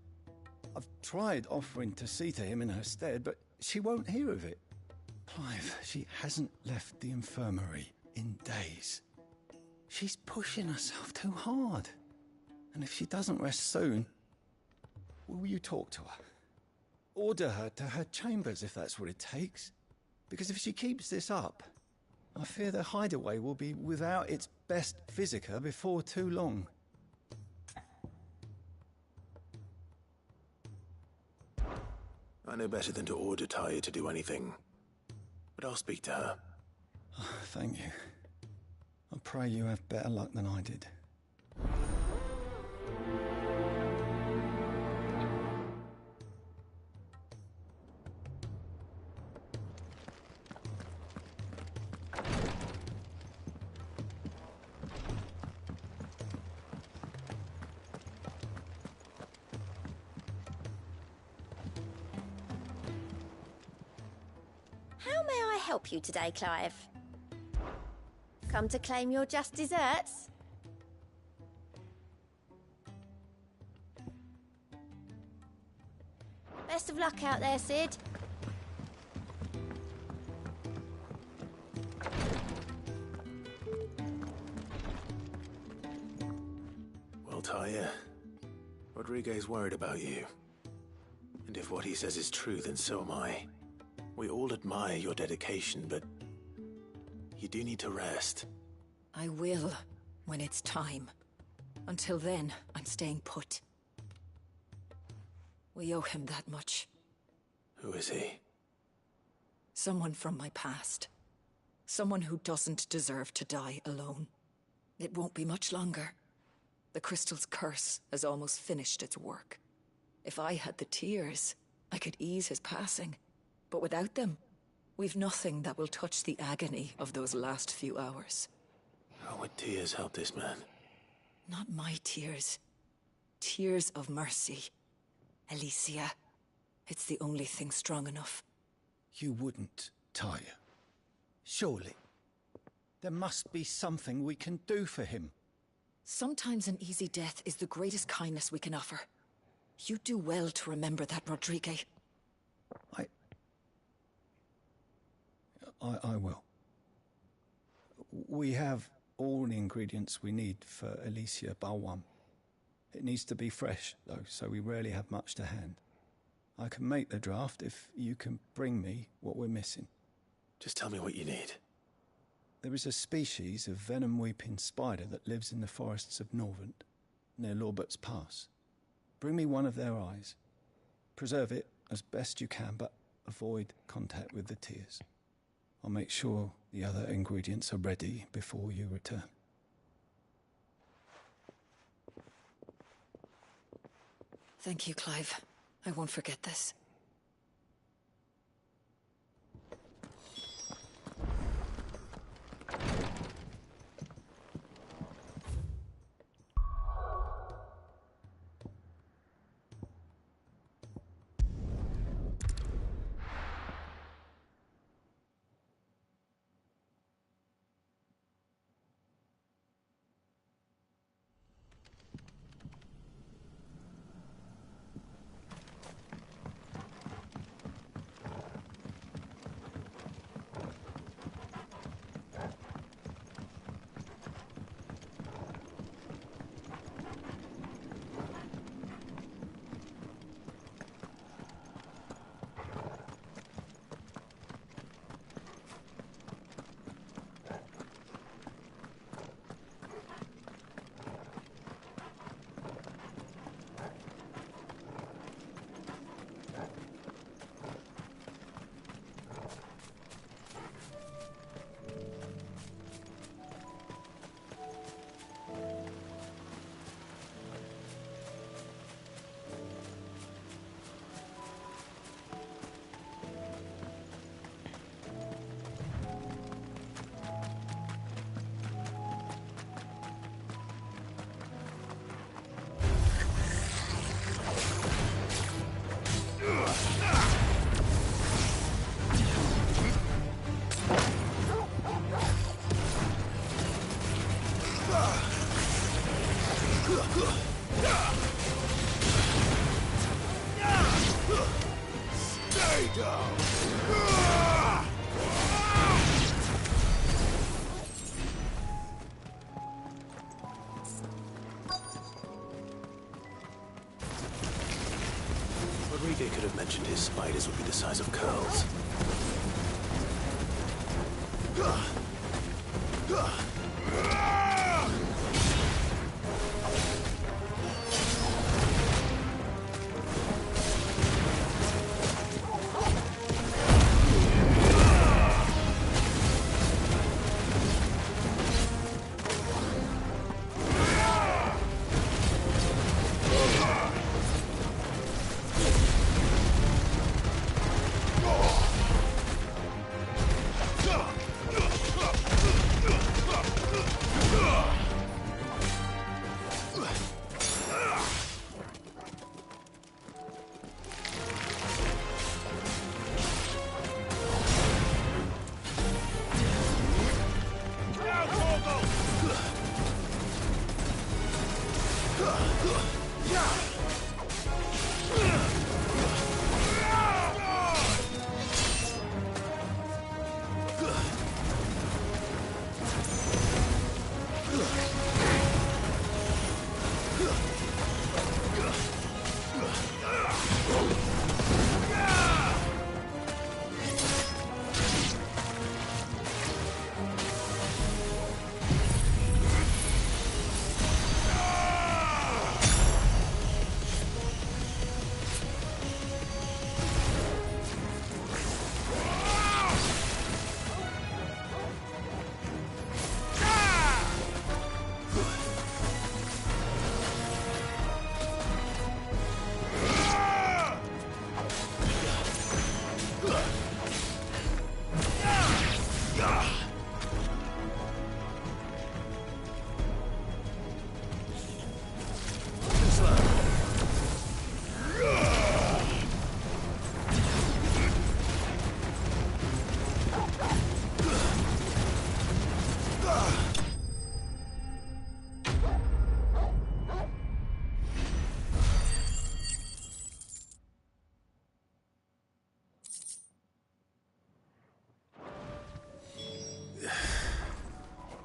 I've tried offering to see to him in her stead, but she won't hear of it. Clive, she hasn't left the infirmary in days. She's pushing herself too hard. And if she doesn't rest soon, will you talk to her? Order her to her chambers if that's what it takes. Because if she keeps this up, I fear the hideaway will be without its best physica before too long. I know better than to order Taya to do anything. But I'll speak to her. Oh, thank you. I pray you have better luck than I did. How may I help you today, Clive? Come to claim your just desserts? Best of luck out there, Sid. Well, Taya, Rodriguez worried about you. And if what he says is true, then so am I. We all admire your dedication, but you do need to rest. I will, when it's time. Until then, I'm staying put. We owe him that much. Who is he? Someone from my past. Someone who doesn't deserve to die alone. It won't be much longer. The crystal's curse has almost finished its work. If I had the tears, I could ease his passing. But without them, we've nothing that will touch the agony of those last few hours. How would tears help this man? Not my tears. Tears of mercy. Alicia. It's the only thing strong enough. You wouldn't, Taya. Surely. There must be something we can do for him. Sometimes an easy death is the greatest kindness we can offer. You do well to remember that, Rodriguez. I will. We have all the ingredients we need for Alicia Balwam. It needs to be fresh, though, so we rarely have much to hand. I can make the draft if you can bring me what we're missing. Just tell me what you need. There is a species of venom-weeping spider that lives in the forests of Norvent, near Lorbert's Pass. Bring me one of their eyes. Preserve it as best you can, but avoid contact with the tears. I'll make sure the other ingredients are ready before you return. Thank you, Clive. I won't forget this. Rodriguez could have mentioned his spiders would be the size of curls.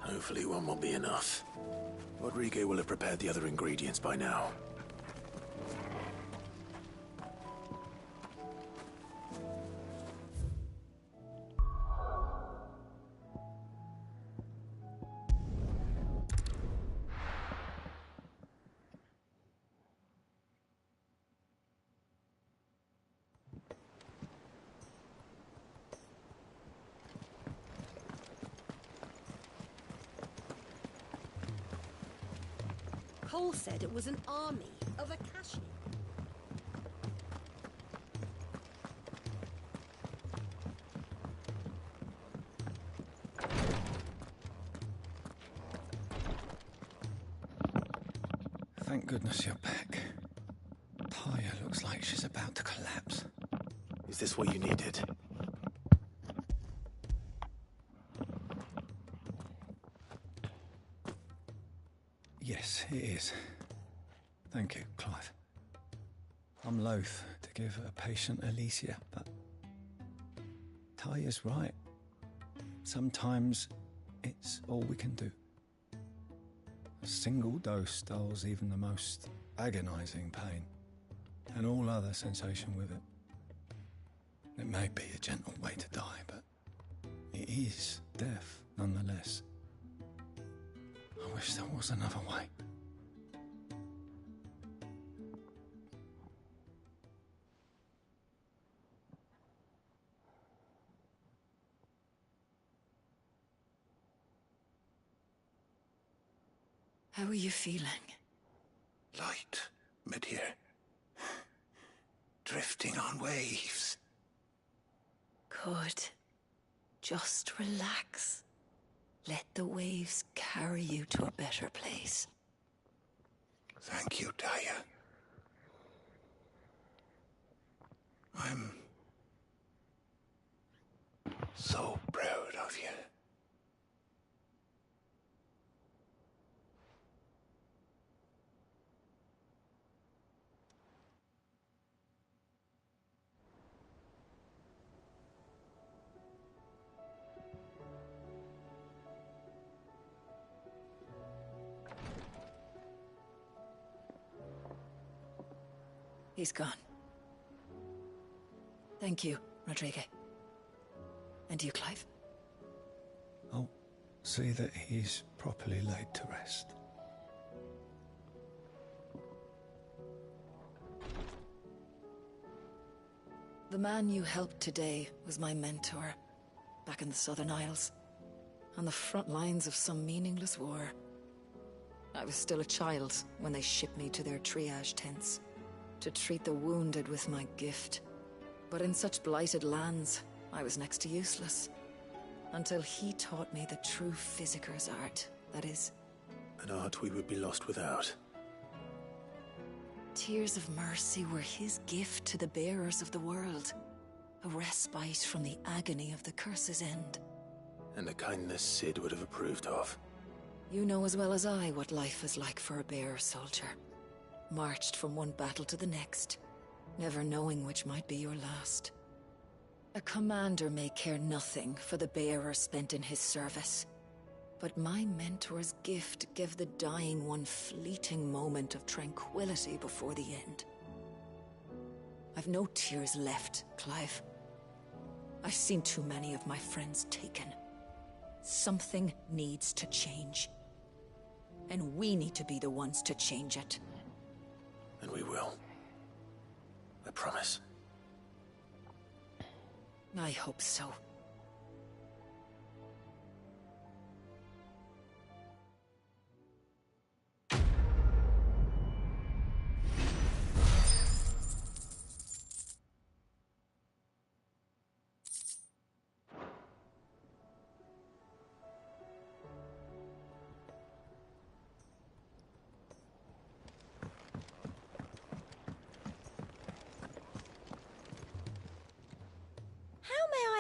Hopefully one will be enough. Rodriguez will have prepared the other ingredients by now. Cole said it was an army of Akashi. Thank goodness you're back. Taya looks like she's about to collapse. Is this what you needed? Yes, it is. Thank you, Clive. I'm loath to give a patient Alicia, but Taya's right. Sometimes it's all we can do. A single dose dulls even the most agonizing pain, and all other sensation with it. It may be a gentle way to die, but it is death nonetheless. I wish there was another way. How are you feeling? Light, mid-here. Drifting on waves. Good. Just relax. Let the waves carry you to a better place. Thank you, Taya. I'm so proud of you. He's gone. Thank you, Rodrigue. And you, Clive? I'll see that he's properly laid to rest. The man you helped today was my mentor, back in the Southern Isles, on the front lines of some meaningless war. I was still a child when they shipped me to their triage tents, to treat the wounded with my gift. But in such blighted lands, I was next to useless. Until he taught me the true physicker's art, that is. An art we would be lost without. Tears of mercy were his gift to the bearers of the world. A respite from the agony of the curse's end. And a kindness Sid would have approved of. You know as well as I what life is like for a bearer soldier. Marched from one battle to the next, never knowing which might be your last. A commander may care nothing for the bearer spent in his service. But my mentor's gift gave the dying one fleeting moment of tranquility before the end. I've no tears left, Clive. I've seen too many of my friends taken. Something needs to change. And we need to be the ones to change it. And we will. I promise. I hope so.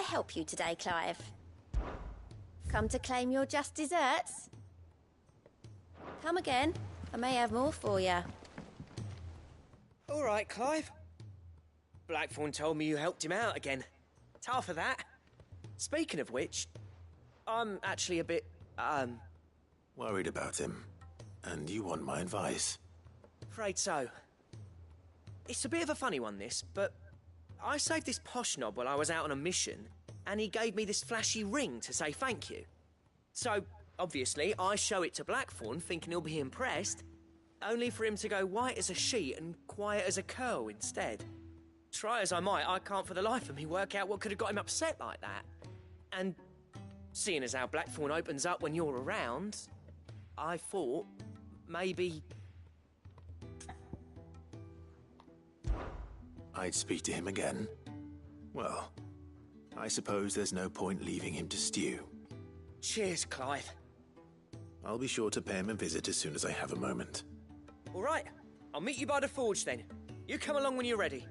Help you today, Clive? Come to claim your just desserts? Come again. I may have more for you. All right, Clive. Blackthorn told me you helped him out again. It's half of that. Speaking of which, I'm actually a bit, worried about him. And you want my advice? Afraid so. It's a bit of a funny one, this, but I saved this posh knob while I was out on a mission, and he gave me this flashy ring to say thank you. So, obviously, I show it to Blackthorn, thinking he'll be impressed, only for him to go white as a sheet and quiet as a curl instead. Try as I might, I can't for the life of me work out what could have got him upset like that. And seeing as how Blackthorn opens up when you're around, I thought maybe I'd speak to him again. Well, I suppose there's no point leaving him to stew. Cheers, Clive. I'll be sure to pay him a visit as soon as I have a moment. All right, I'll meet you by the forge then. You come along when you're ready.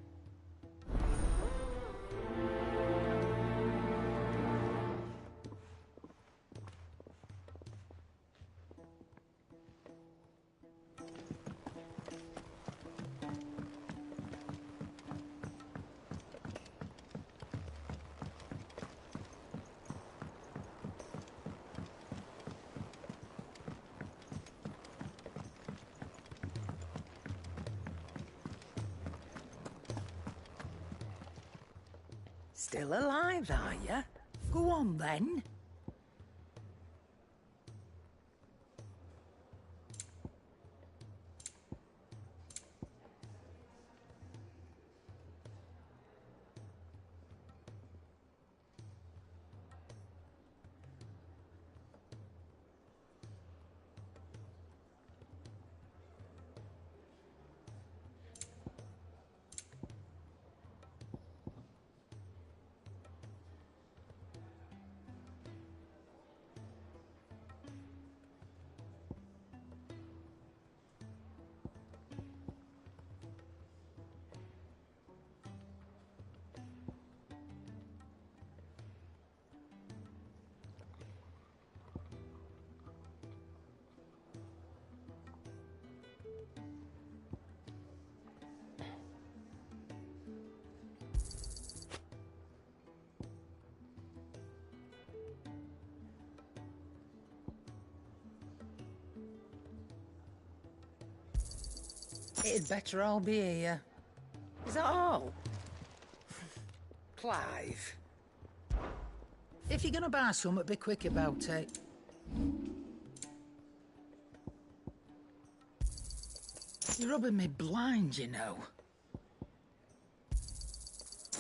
Still alive, are you? Go on, then. It'd better all be here. Is that all? Clive. If you're gonna buy something, be quick about it. You're rubbing me blind, you know.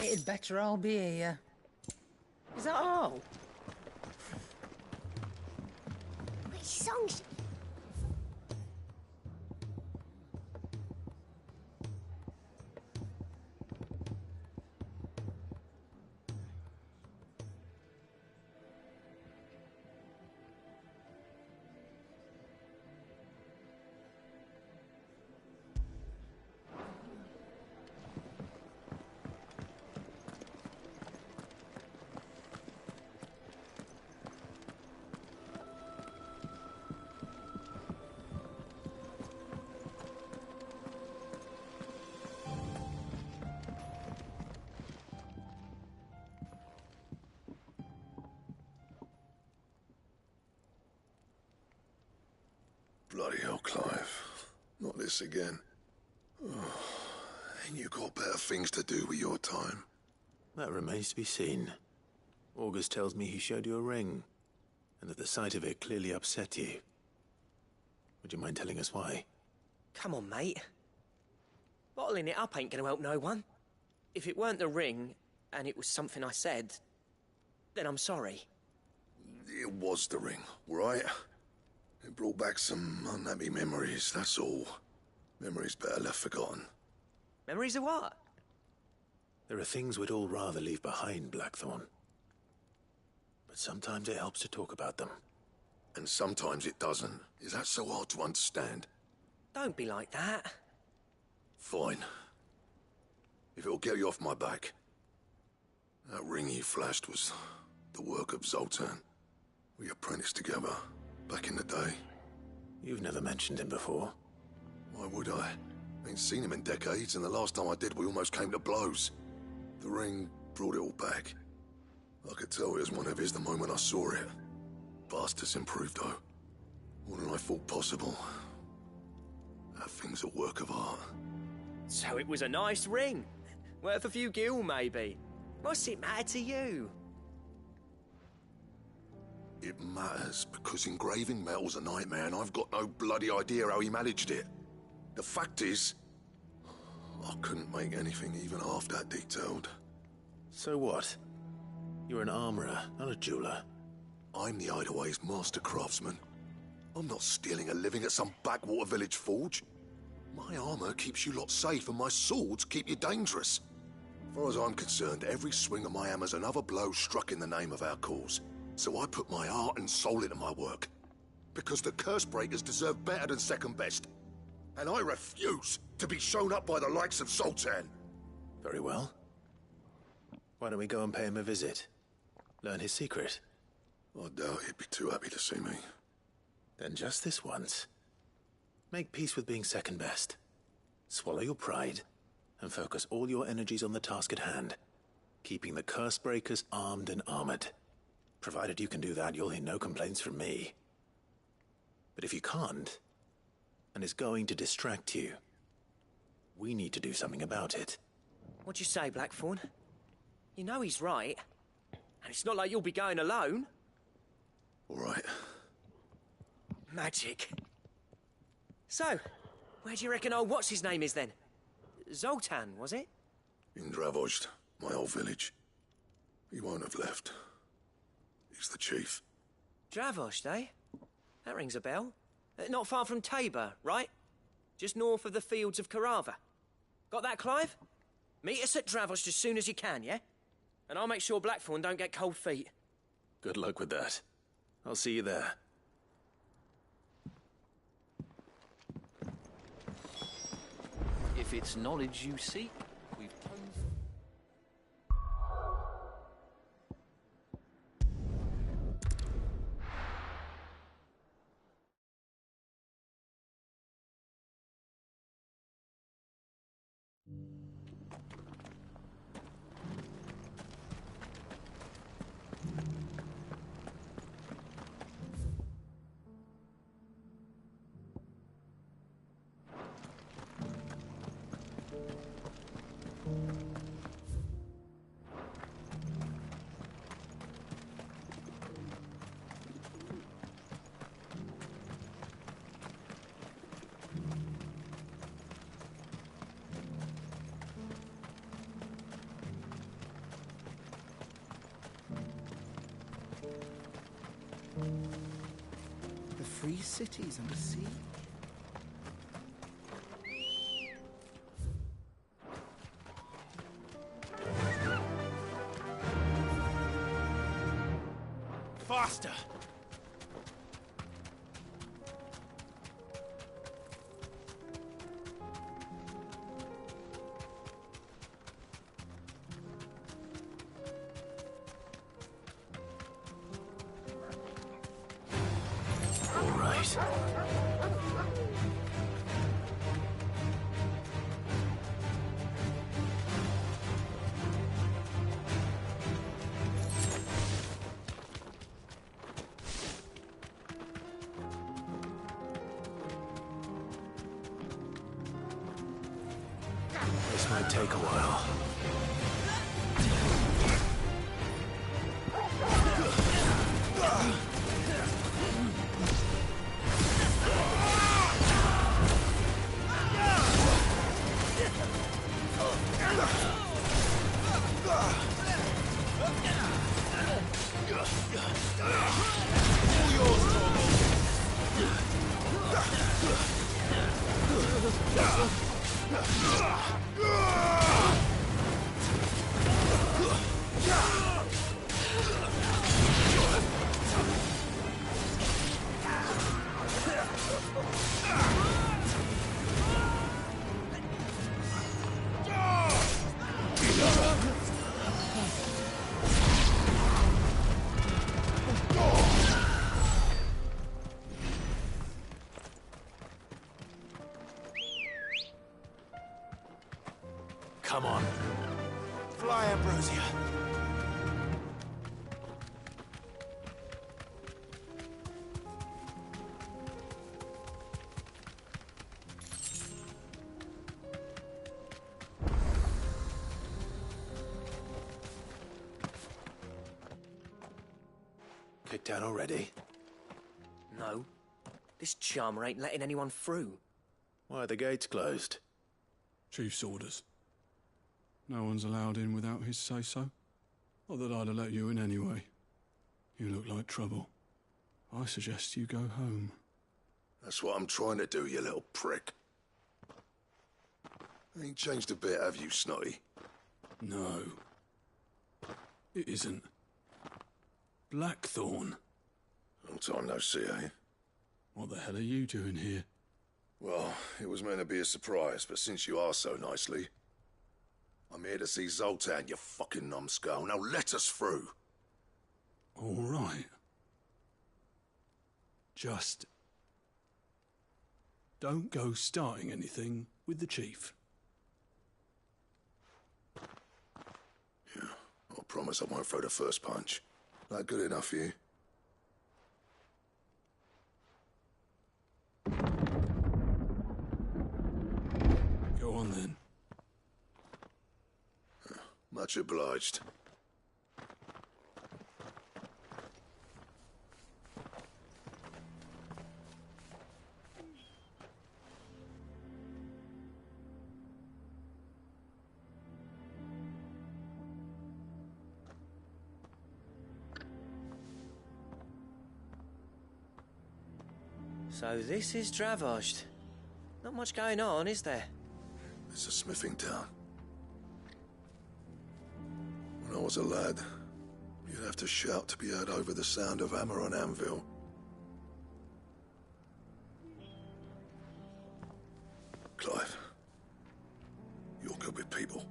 It'd better all be here. Is that all? Which song's... Bloody hell, Clive. Not this again. Oh, ain't you got better things to do with your time? That remains to be seen. August tells me he showed you a ring, and that the sight of it clearly upset you. Would you mind telling us why? Come on, mate. Bottling it up ain't gonna help no one. If it weren't the ring, and it was something I said, then I'm sorry. It was the ring, right? It brought back some unhappy memories, that's all. Memories better left forgotten. Memories of what? There are things we'd all rather leave behind, Blackthorn. But sometimes it helps to talk about them. And sometimes it doesn't. Is that so hard to understand? Don't be like that. Fine. If it'll get you off my back. That ring you flashed was the work of Zoltan. We apprenticed together, back in the day. You've never mentioned him before. Why would I? Ain't seen him in decades, and the last time I did, we almost came to blows. The ring brought it all back. I could tell it was one of his the moment I saw it. Bastard's improved, though. More than I thought possible. That thing's a work of art. So it was a nice ring. Worth a few gil, maybe. What's it matter to you? It matters because engraving metal's a nightmare, and I've got no bloody idea how he managed it. The fact is, I couldn't make anything even half that detailed. So what? You're an armorer, not a jeweler. I'm the Hideaway's master craftsman. I'm not stealing a living at some backwater village forge. My armor keeps you lot safe, and my swords keep you dangerous. As far as I'm concerned, every swing of my hammer's another blow struck in the name of our cause. So I put my heart and soul into my work. Because the curse breakers deserve better than second best. And I refuse to be shown up by the likes of Zoltan. Very well. Why don't we go and pay him a visit? Learn his secret. I doubt he'd be too happy to see me. Then just this once. Make peace with being second best. Swallow your pride, and focus all your energies on the task at hand. Keeping the curse breakers armed and armored. Provided you can do that, you'll hear no complaints from me. But if you can't, and it's going to distract you, we need to do something about it. What'd you say, Blackthorn? You know he's right. And it's not like you'll be going alone. All right. Magic. So, where do you reckon old what's-his-name is then? Zoltan, was it? In Dravozd, my old village. He won't have left. He's the chief. Dravozd, eh? That rings a bell. Not far from Tabor, right? Just north of the fields of Carava. Got that, Clive? Meet us at Dravozd as soon as you can, yeah? And I'll make sure Blackthorn don't get cold feet. Good luck with that. I'll see you there. If it's knowledge you seek, we've come. 3 cities and a sea. Faster! All right. This might take a while. Come on. Fly, Ambrosia. Kicked out already? No. This charmer ain't letting anyone through. Why are the gates closed? Chief's orders. No one's allowed in without his say-so. Not that I'd have let you in anyway. You look like trouble. I suggest you go home. That's what I'm trying to do, you little prick. Ain't changed a bit, have you, Snotty? No. It isn't. Blackthorn. Long time no see, eh? What the hell are you doing here? Well, it was meant to be a surprise, but since you are so nicely, I'm here to see Zoltan, you fucking numbskull. Now let us through. All right. Just don't go starting anything with the chief. Yeah, I promise I won't throw the first punch. That good enough for you? Go on then. Much obliged. So this is Dravosht. Not much going on, is there? It's a smithing town. When I was a lad, you'd have to shout to be heard over the sound of hammer on anvil. Clive, you're good with people.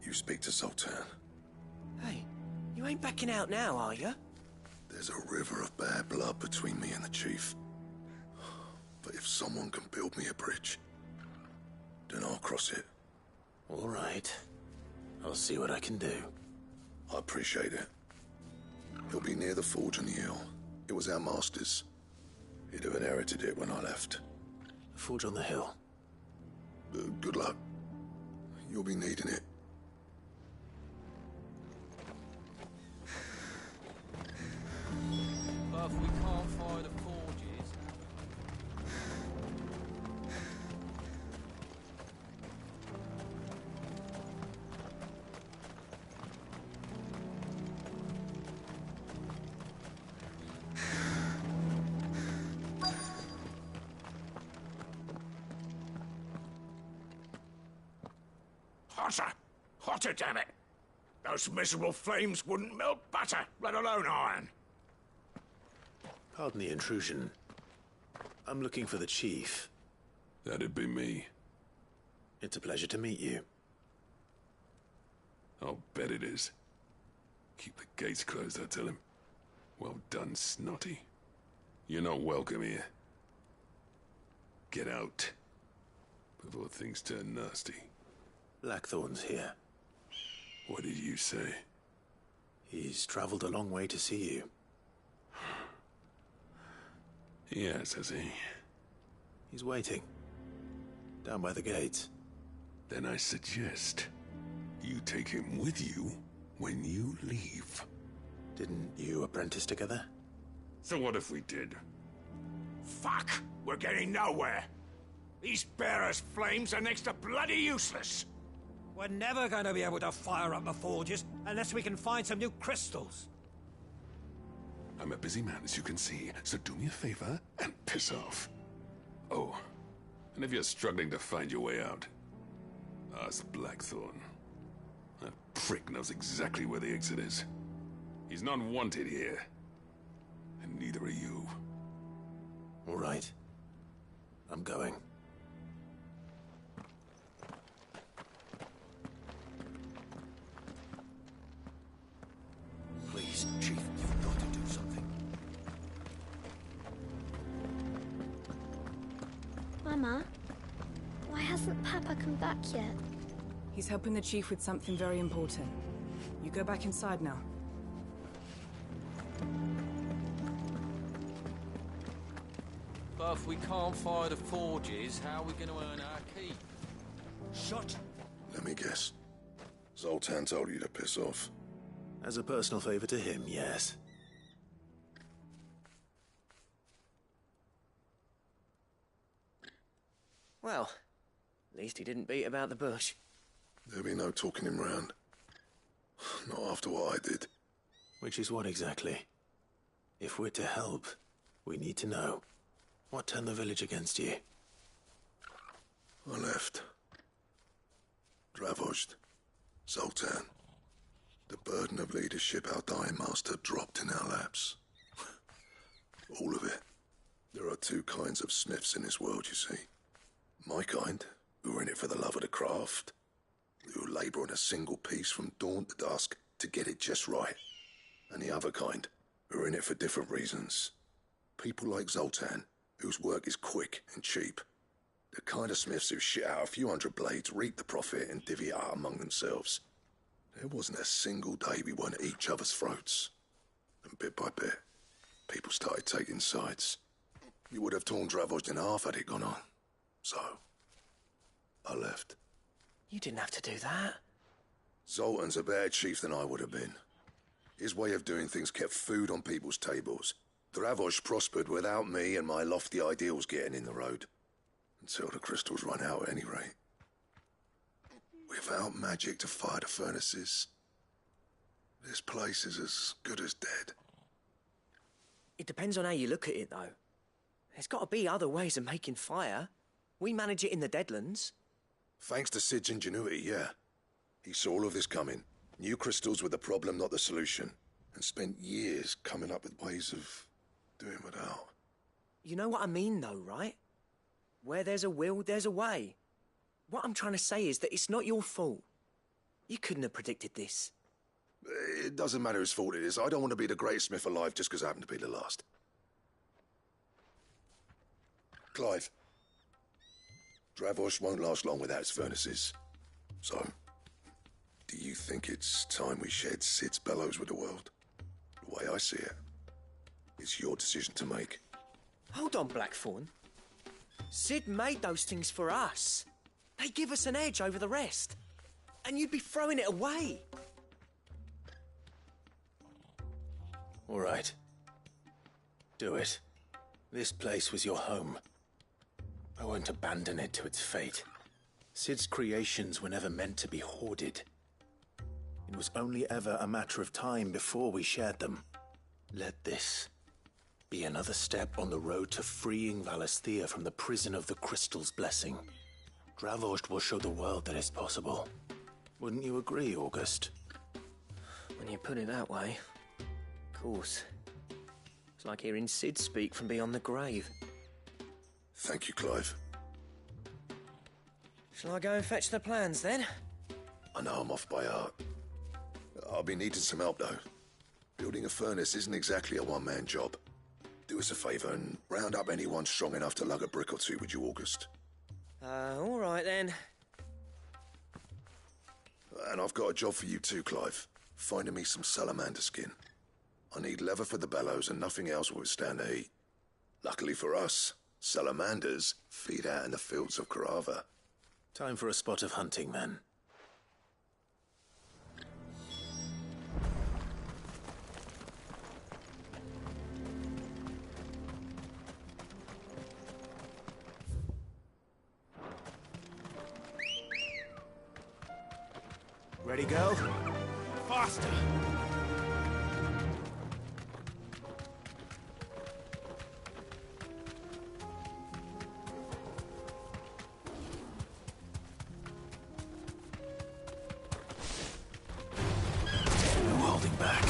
You speak to Sultan. Hey, you ain't backing out now, are you? There's a river of bad blood between me and the chief. But if someone can build me a bridge, then I'll cross it. All right. I'll see what I can do. I appreciate it. He'll be near the forge on the hill. It was our master's. He'd have inherited it when I left. The forge on the hill? Good luck. You'll be needing it. But we can't fire the forges. hotter! Hotter, damn it! Those miserable flames wouldn't melt butter, let alone iron. Pardon the intrusion. I'm looking for the chief. That'd be me. It's a pleasure to meet you. I'll bet it is. Keep the gates closed, I tell him. Well done, Snotty. You're not welcome here. Get out. Before things turn nasty. Blackthorn's here. What did you say? He's traveled a long way to see you. Yes, has he? He's waiting. Down by the gates. Then I suggest you take him with you when you leave. Didn't you apprentice together? So what if we did? Fuck! We're getting nowhere. These bearers' flames are next to bloody useless. We're never going to be able to fire up the forges unless we can find some new crystals. I'm a busy man, as you can see, so do me a favor and piss off. Oh, and if you're struggling to find your way out, ask Blackthorn. That prick knows exactly where the exit is. He's not wanted here. And neither are you. All right. I'm going. Please, Chief, you've got to do something. Mama, why hasn't Papa come back yet? He's helping the Chief with something very important. You go back inside now. But if we can't fire the forges, how are we going to earn our keep? Shut! Let me guess. Zoltan told you to piss off. As a personal favor to him, yes. Well, at least he didn't beat about the bush. There'll be no talking him round. Not after what I did. Which is what exactly? If we're to help, we need to know. What turned the village against you? I left. Dravozd. Zoltan. The burden of leadership our dying master dropped in our laps. All of it. There are two kinds of smiths in this world, you see. My kind, who are in it for the love of the craft, who labour on a single piece from dawn to dusk to get it just right. And the other kind, who are in it for different reasons. People like Zoltan, whose work is quick and cheap. The kind of smiths who shit out a few hundred blades, reap the profit, and divvy it out among themselves. There wasn't a single day we weren't at each other's throats. And bit by bit, people started taking sides. You would have torn Dravozd in half had it gone on. So, I left. You didn't have to do that. Zoltan's a better chief than I would have been. His way of doing things kept food on people's tables. Dravozd prospered without me and my lofty ideals getting in the road. Until the crystals run out at any rate. Without magic to fire the furnaces, this place is as good as dead. It depends on how you look at it, though. There's got to be other ways of making fire. We manage it in the Deadlands. Thanks to Sid's ingenuity, yeah. He saw all of this coming. Knew crystals were the problem, not the solution. And spent years coming up with ways of doing without. You know what I mean, though, right? Where there's a will, there's a way. What I'm trying to say is that it's not your fault. You couldn't have predicted this. It doesn't matter whose fault it is. I don't want to be the greatest smith alive just because I happen to be the last. Clive. Dravozd won't last long without its furnaces. So, do you think it's time we shared Sid's bellows with the world? The way I see it, it's your decision to make. Hold on, Blackthorn. Sid made those things for us. They give us an edge over the rest. And you'd be throwing it away. All right. Do it. This place was your home. I won't abandon it to its fate. Sid's creations were never meant to be hoarded. It was only ever a matter of time before we shared them. Let this be another step on the road to freeing Valisthea from the prison of the Crystal's blessing. Dravozd will show the world that it's possible. Wouldn't you agree, August? When you put it that way, of course. It's like hearing Sid speak from beyond the grave. Thank you, Clive. Shall I go and fetch the plans, then? I know I'm off by heart. I'll be needing some help, though. Building a furnace isn't exactly a one-man job. Do us a favour and round up anyone strong enough to lug a brick or two, would you, August? All right, then. And I've got a job for you too, Clive. Finding me some salamander skin. I need leather for the bellows and nothing else will withstand the heat. Luckily for us, salamanders feed out in the fields of Carava. Time for a spot of hunting, then. Ready, girl? Faster! No holding back.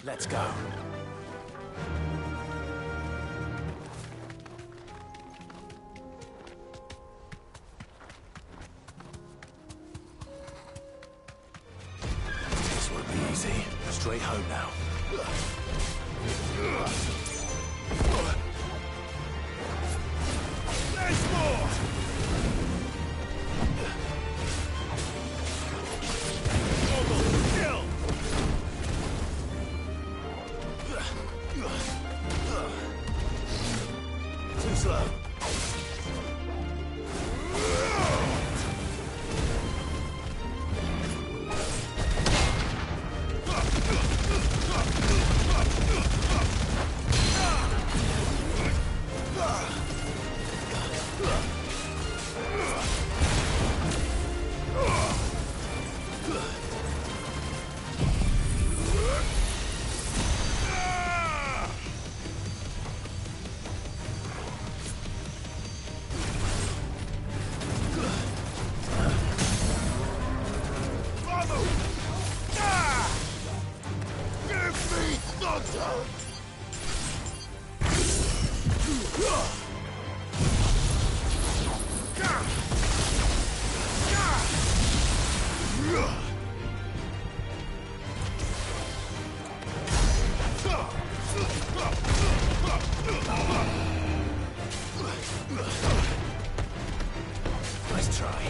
Let's go. This won't be easy. Straight home now. There's more! Kill! Too slow. Nice try.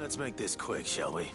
Let's make this quick, shall we?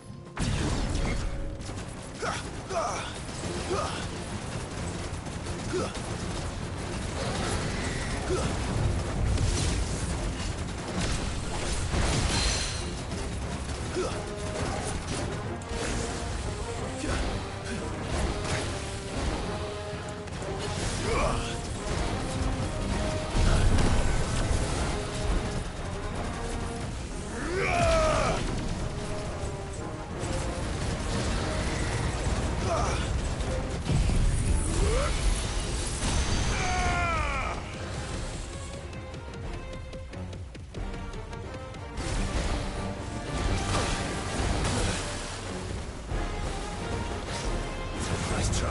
Nice try.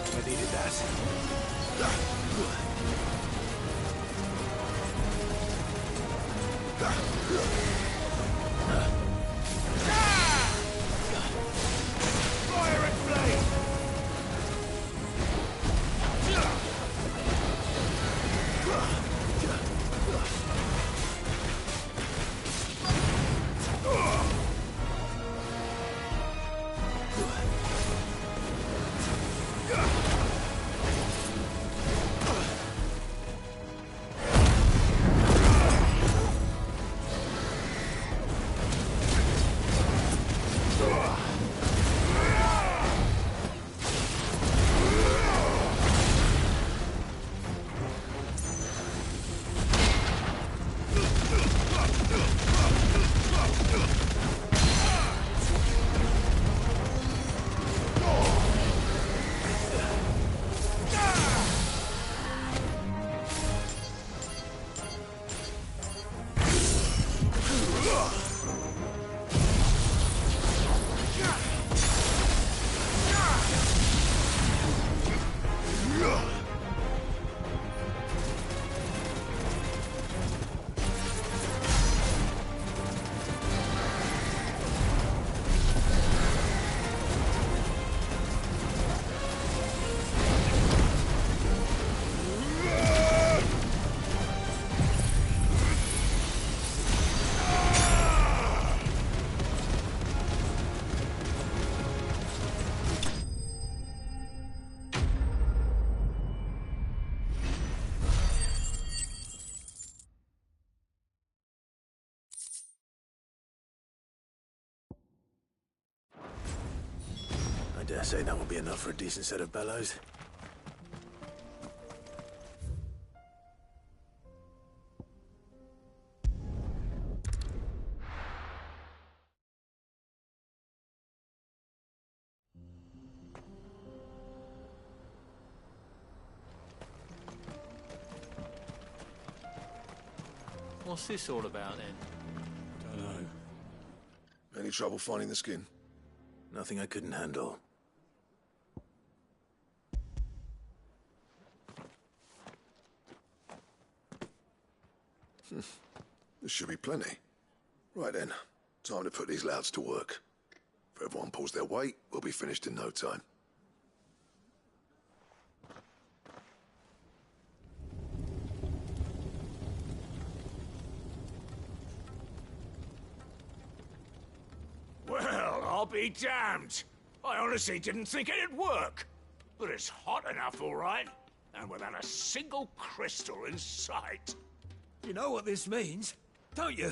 I needed Fire and flame! I dare say that will be enough for a decent set of bellows. What's this all about then? Don't know. Any trouble finding the skin? Nothing I couldn't handle. This should be plenty. Right then, time to put these louts to work. If everyone pulls their weight, we'll be finished in no time. Well, I'll be damned. I honestly didn't think it'd work. But it's hot enough, all right. And without a single crystal in sight. You know what this means, don't you?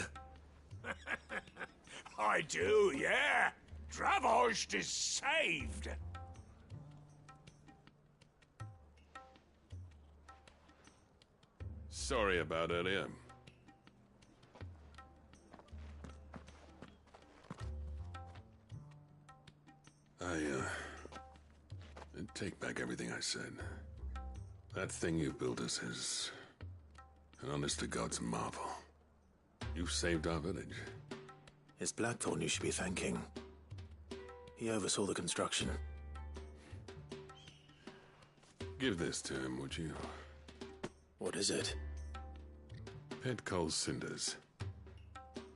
I do, yeah. Dravost is saved. Sorry about earlier. I take back everything I said. That thing you built us is an honest-to-God's marvel. You saved our village. It's Blackthorn you should be thanking. He oversaw the construction. Give this to him, would you? What is it? Pet Cole's cinders.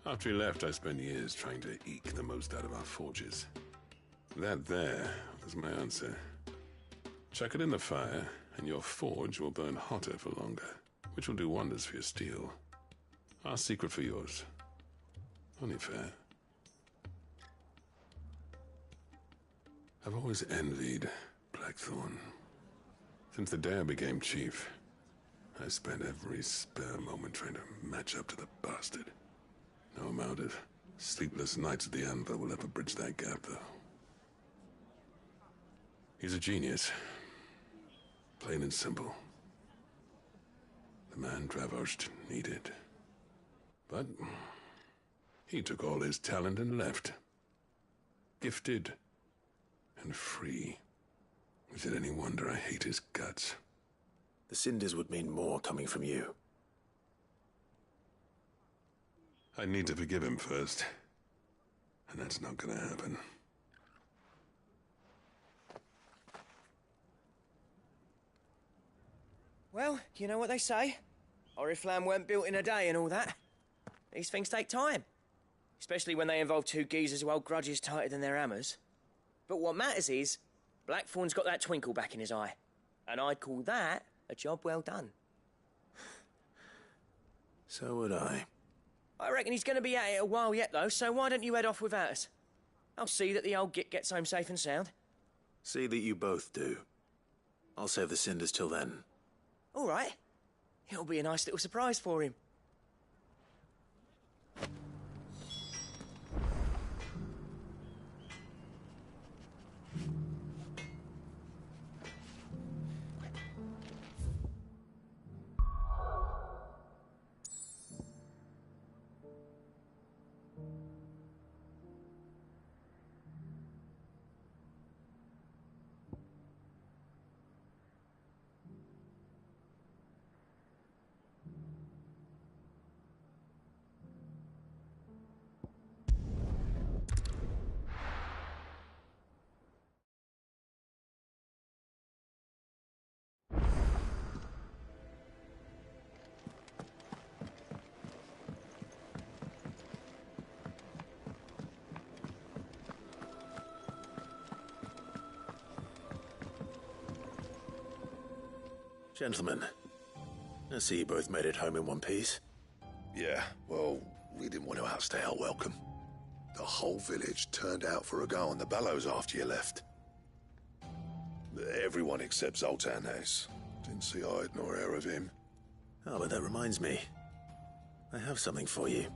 After he left, I spent years trying to eke the most out of our forges. That there was my answer. Chuck it in the fire, and your forge will burn hotter for longer, which will do wonders for your steel. Our secret for yours. Only fair. I've always envied Blackthorn. Since the day I became chief, I spent every spare moment trying to match up to the bastard. No amount of sleepless nights at the Anvil will ever bridge that gap, though. He's a genius. Plain and simple. The man Traversed needed. But he took all his talent and left. Gifted and free. Is it any wonder I hate his guts? The cinders would mean more coming from you. I need to forgive him first. And that's not gonna happen. Well, you know what they say. Oriflamme weren't built in a day and all that. These things take time. Especially when they involve two geezers who hold grudges tighter than their hammers. But what matters is, Blackthorn's got that twinkle back in his eye. And I'd call that a job well done. So would I. I reckon he's going to be at it a while yet, though, so why don't you head off without us? I'll see that the old git gets home safe and sound. See that you both do. I'll save the cinders till then. All right. It'll be a nice little surprise for him. Gentlemen, I see you both made it home in one piece. Yeah, well, we didn't want to outstay our welcome. The whole village turned out for a go on the bellows after you left. Everyone except Zoltan has. Didn't see hide nor hair of him. Oh, but that reminds me. I have something for you.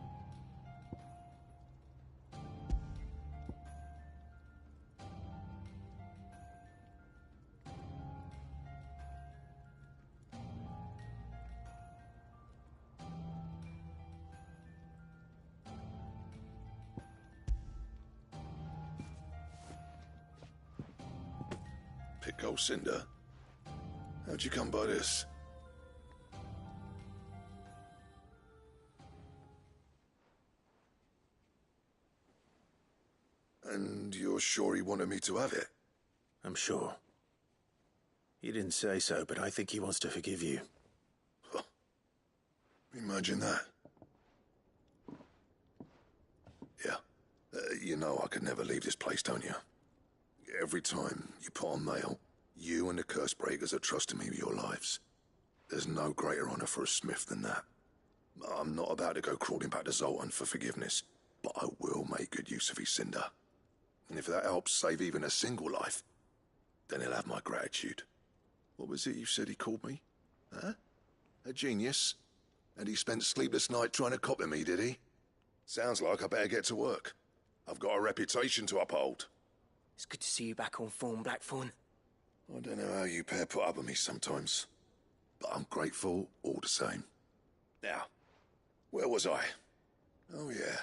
Pick Cinder. How'd you come by this? And you're sure he wanted me to have it? I'm sure. He didn't say so, but I think he wants to forgive you. Huh. Imagine that. Yeah. You know I could never leave this place, don't you? Every time you put on mail, you and the curse breakers are trusting me with your lives. There's no greater honor for a smith than that. I'm not about to go crawling back to Zoltan for forgiveness, but I will make good use of his cinder. And if that helps save even a single life, then he'll have my gratitude. What was it you said he called me? Huh? A genius? And he spent sleepless nights trying to copy me, did he? Sounds like I better get to work. I've got a reputation to uphold. It's good to see you back on form, Blackthorn. I don't know how you pair put up with me sometimes, but I'm grateful all the same. Now, where was I? Oh yeah,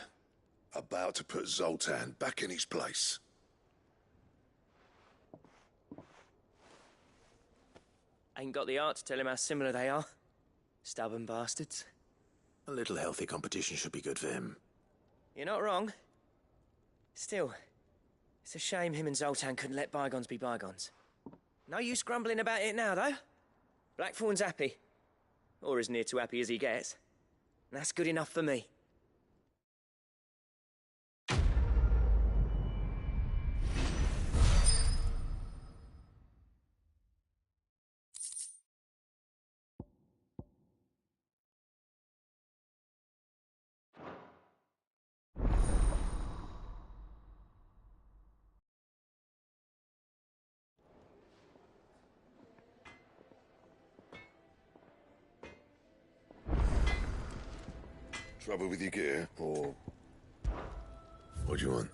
about to put Zoltan back in his place. Ain't got the art to tell him how similar they are. Stubborn bastards. A little healthy competition should be good for him. You're not wrong. Still, it's a shame him and Zoltan couldn't let bygones be bygones. No use grumbling about it now, though. Blackthorn's happy. Or as near to happy as he gets. And that's good enough for me. Trouble with your gear, or what do you want?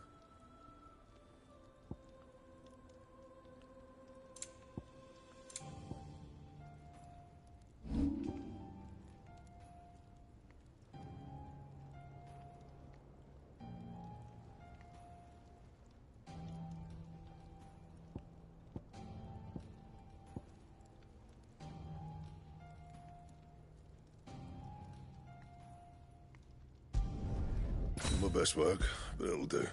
My best work, but it'll do.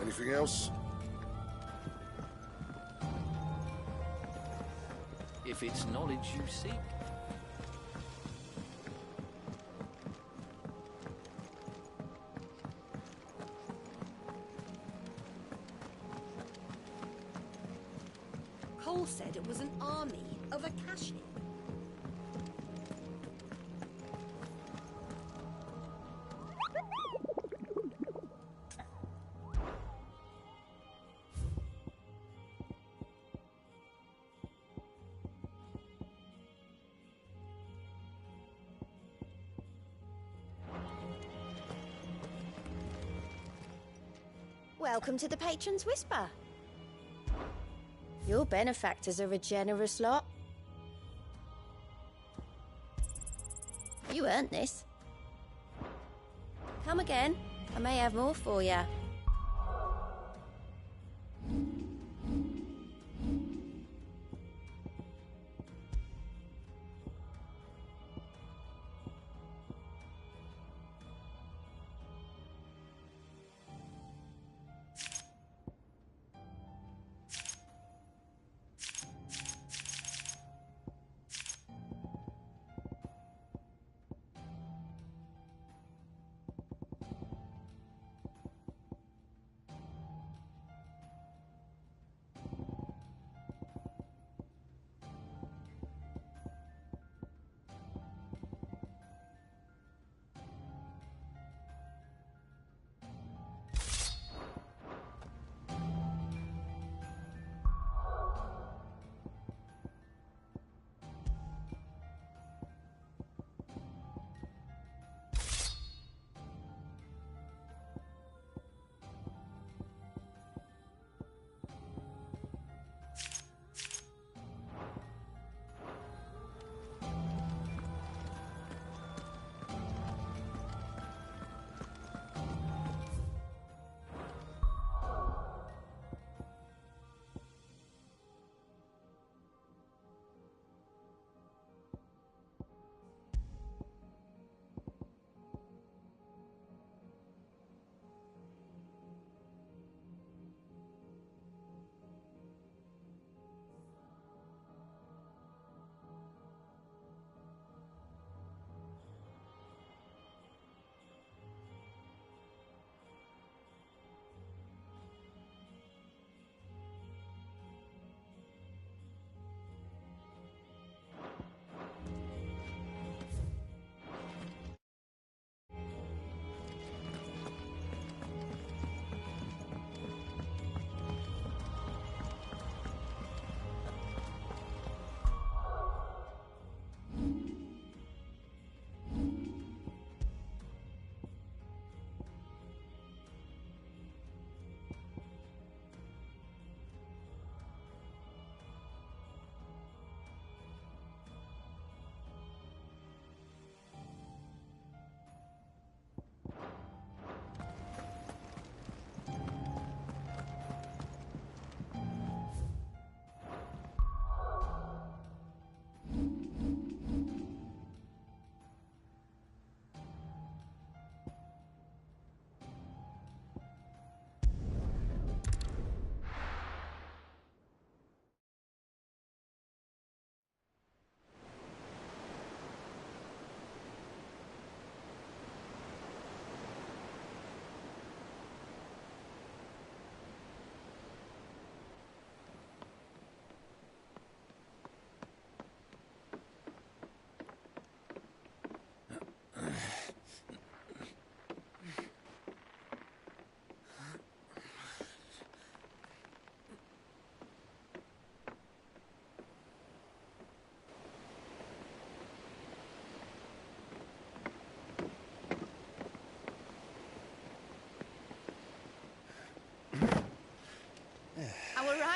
Anything else? If it's knowledge you seek. Cole said it was an army of Akashi. Welcome to the Patron's Whisper. Your benefactors are a generous lot. You earned this. Come again. I may have more for you.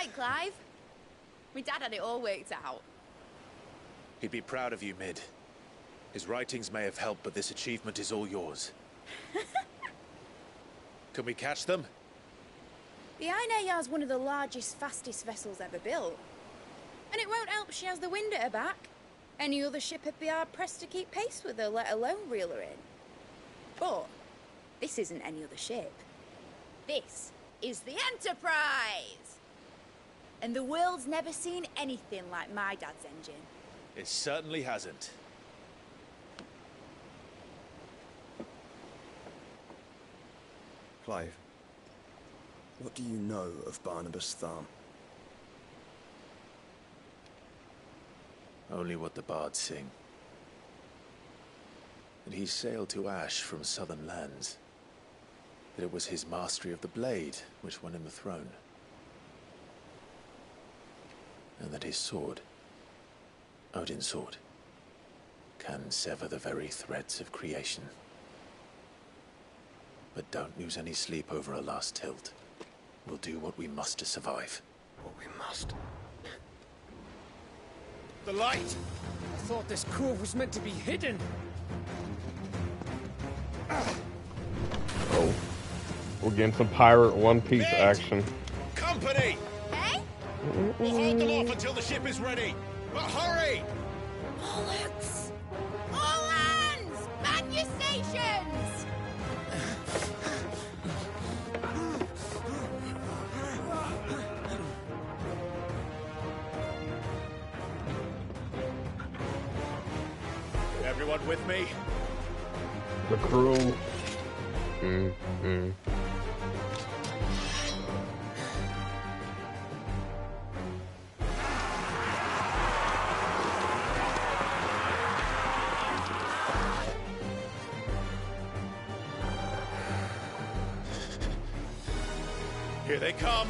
right, Clive. My dad had it all worked out. He'd be proud of you, Mid. His writings may have helped, but this achievement is all yours. Can we catch them? The Iron Yar's one of the largest, fastest vessels ever built. And it won't help she has the wind at her back. Any other ship would be hard-pressed to keep pace with her, let alone reel her in. But this isn't any other ship. This is the Enterprise! And the world's never seen anything like my dad's engine. It certainly hasn't. Clive, what do you know of Barnabas Tharm? Only what the bards sing. That he sailed to Ash from southern lands. That it was his mastery of the blade which won him the throne. And that his sword, Odin's sword, can sever the very threads of creation. But don't lose any sleep over a last tilt. We'll do what we must to survive. What we must. The light! I thought this cove was meant to be hidden. Oh. We're getting some pirate One Piece action. Company! Hey? We'll hold them off until the ship is ready. But hurry! Bullets! All hands! Man your stations! Everyone with me? The crew. Here they come.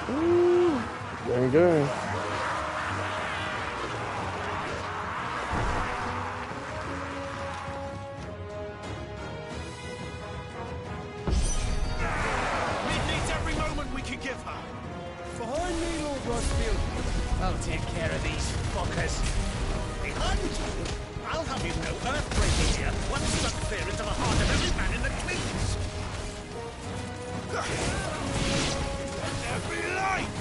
Ooh, dang good. Behind me, Lord Rossfield. I'll take care of these fuckers. Behind you? I'll have you know earthbreaking here. One struck fear into the heart of every man in the Cleats. Every light!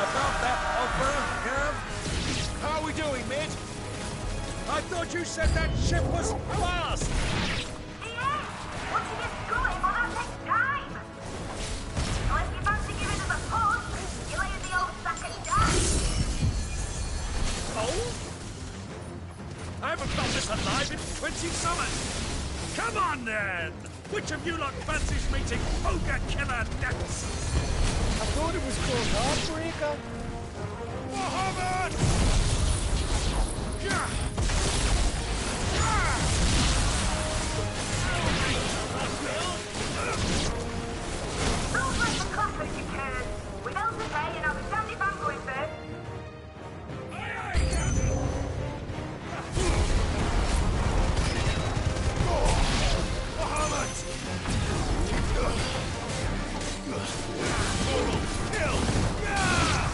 About that offer, Kev? How are we doing, Mid? I thought you said that ship was fast! Oh? I haven't felt this alive in 20 summers! Come on then! Which of you lot fancies meeting Ogre Killer next? I thought it was called Heartbreaker. Mohammed! Yeah! Don't let the comfort you can. We don't today and I'll be standing back going first. Mohammed! Kill! Yeah!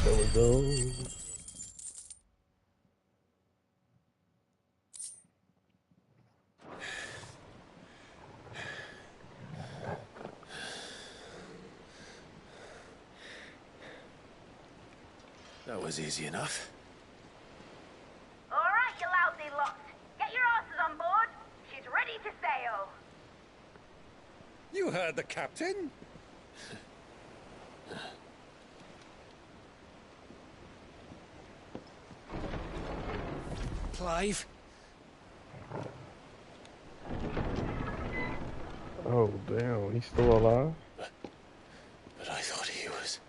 There we go. That was easy enough. All right, you lousy lot. Get your asses on board. She's ready to sail. You heard the captain. Clive? Oh, damn. He's still alive? But I thought he was...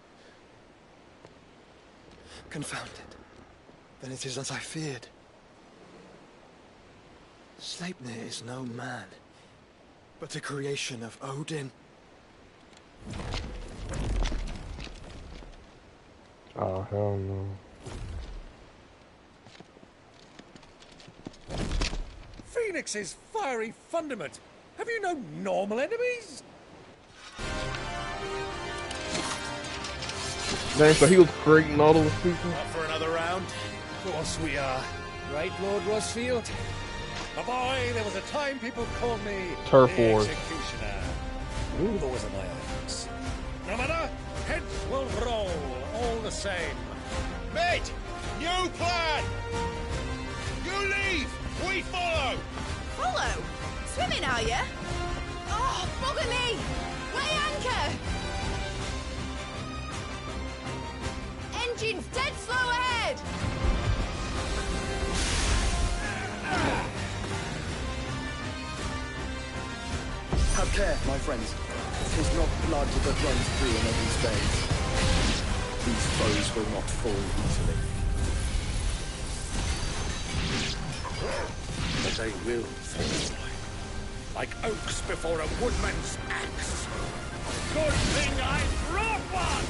Confounded. Then it is as I feared. Sleipnir is no man, but a creation of Odin. Oh, hell no. Phoenix's fiery fundament. Have you no normal enemies? Dang, so he was creating all those people? Up for another round? Of course we are. Right, Lord Rosfield? A boy, there was a time people called me Turf the Wars. Executioner. Those are my eyes. No matter, heads will roll all the same. Mate, new plan! You leave, we follow! Follow? Swimming, are you? Oh, bugger me! Weigh anchor! Engine's dead slow ahead! Have care, my friends. 'Tis not blood that runs through another's veins. These foes will not fall easily. But they will fall. Like oaks before a woodman's axe. Good thing I brought one!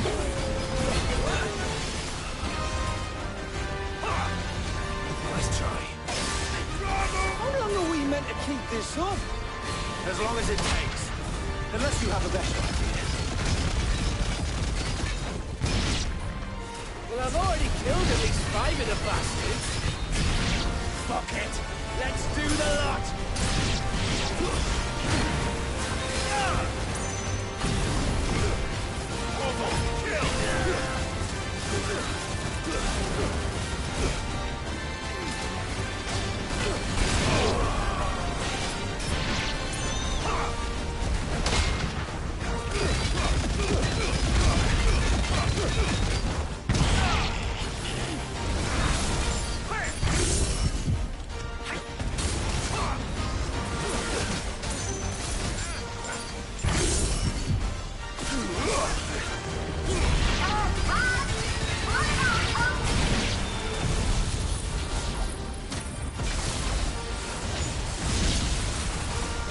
Nice try. How long are we meant to keep this up? As long as it takes. Unless you have a better idea. Well, I've already killed at least 5 of the bastards. Fuck it! Let's do the lot!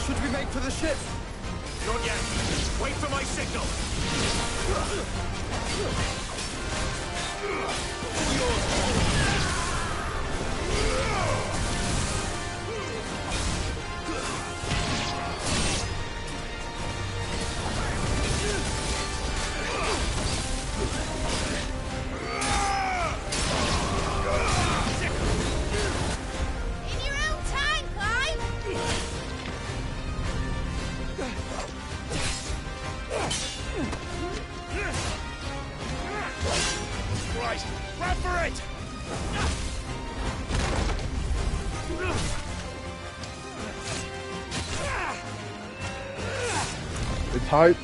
Should we make for the ship? Not yet. Wait for my signal. In your own time, Clive! Right, run for it! It's hype.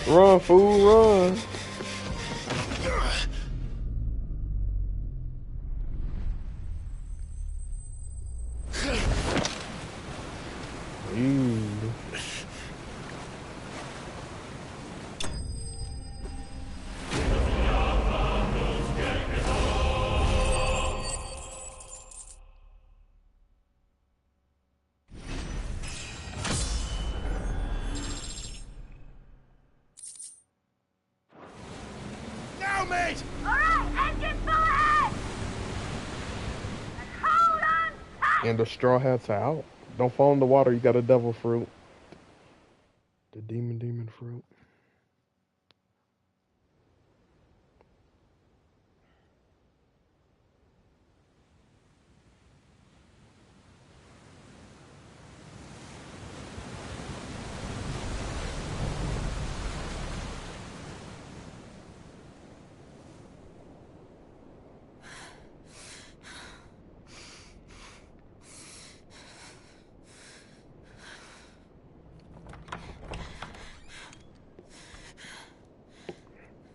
Run, fool, run. Now, mate! Alright, engine full ahead! And hold on tight! And the straw hats are out. Don't fall in the water, you got a devil fruit. The demon fruit.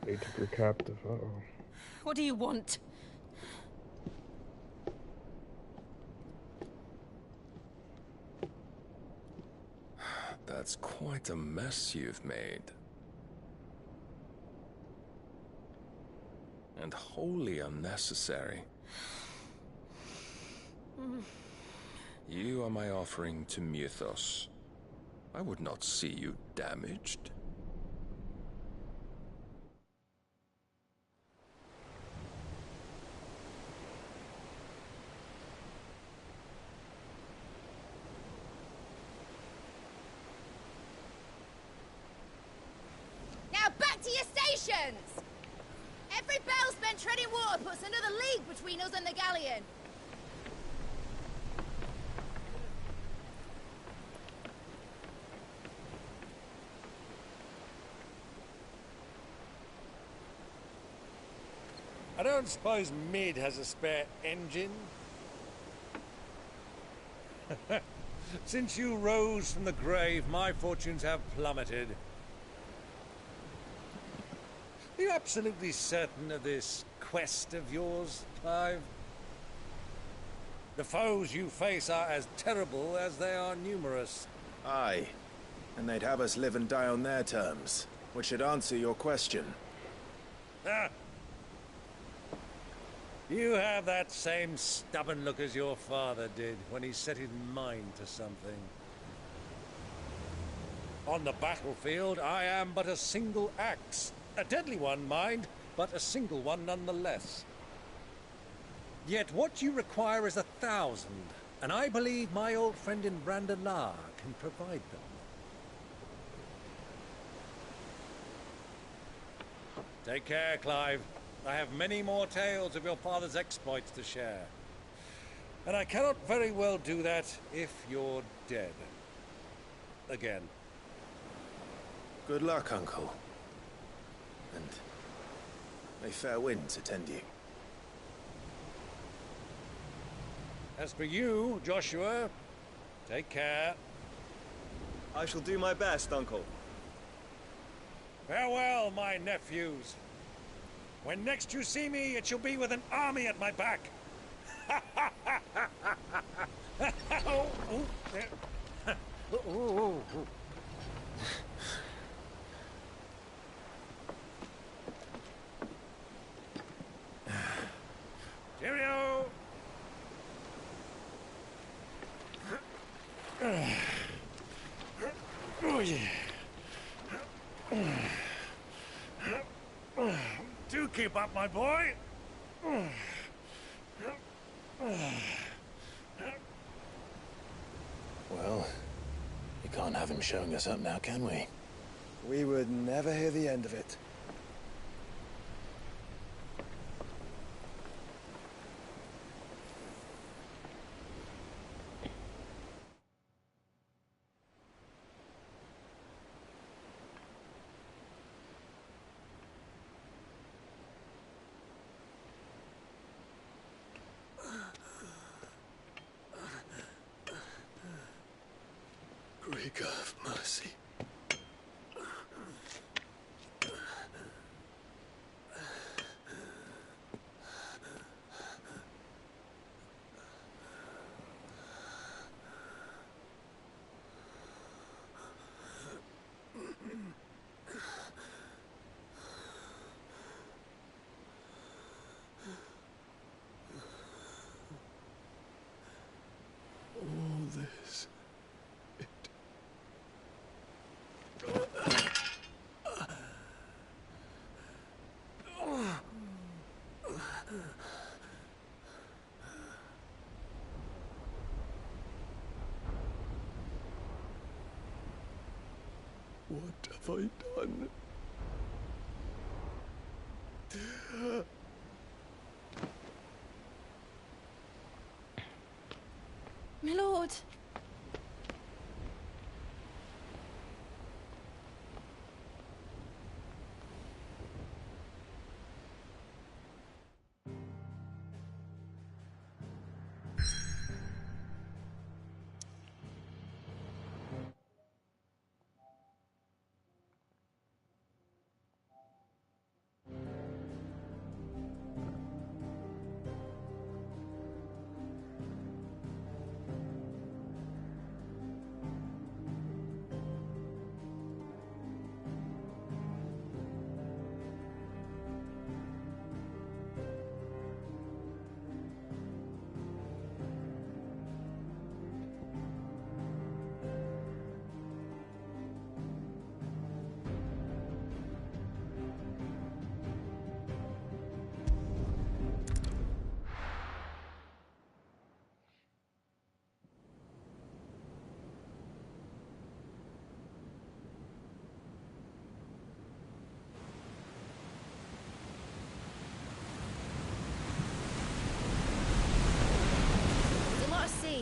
They took her captive. Uh-oh. What do you want? That's quite a mess you've made. And wholly unnecessary. You are my offering to Mythos. I would not see you damaged. Now back to your stations! Every bell spent treading water puts another league between us and the galleon. I don't suppose Mid has a spare engine? Since you rose from the grave, my fortunes have plummeted. Are you absolutely certain of this quest of yours, Clive? The foes you face are as terrible as they are numerous. Aye. And they'd have us live and die on their terms, which should answer your question. Ah! You have that same stubborn look as your father did when he set his mind to something. On the battlefield, I am but a single axe. A deadly one, mind, but a single one nonetheless. Yet what you require is 1,000, and I believe my old friend in Brandalar can provide them. Take care, Clive. I have many more tales of your father's exploits to share. And I cannot very well do that if you're dead. Again. Good luck, Uncle. And may fair winds attend you. As for you, Joshua, take care. I shall do my best, Uncle. Farewell, my nephews. When next you see me, it shall be with an army at my back. Cheerio! Oh, yeah. Do keep up, my boy. Well, we can't have him showing us up now, can we? We would never hear the end of it. Greek of mercy. this. What have I done? My lord.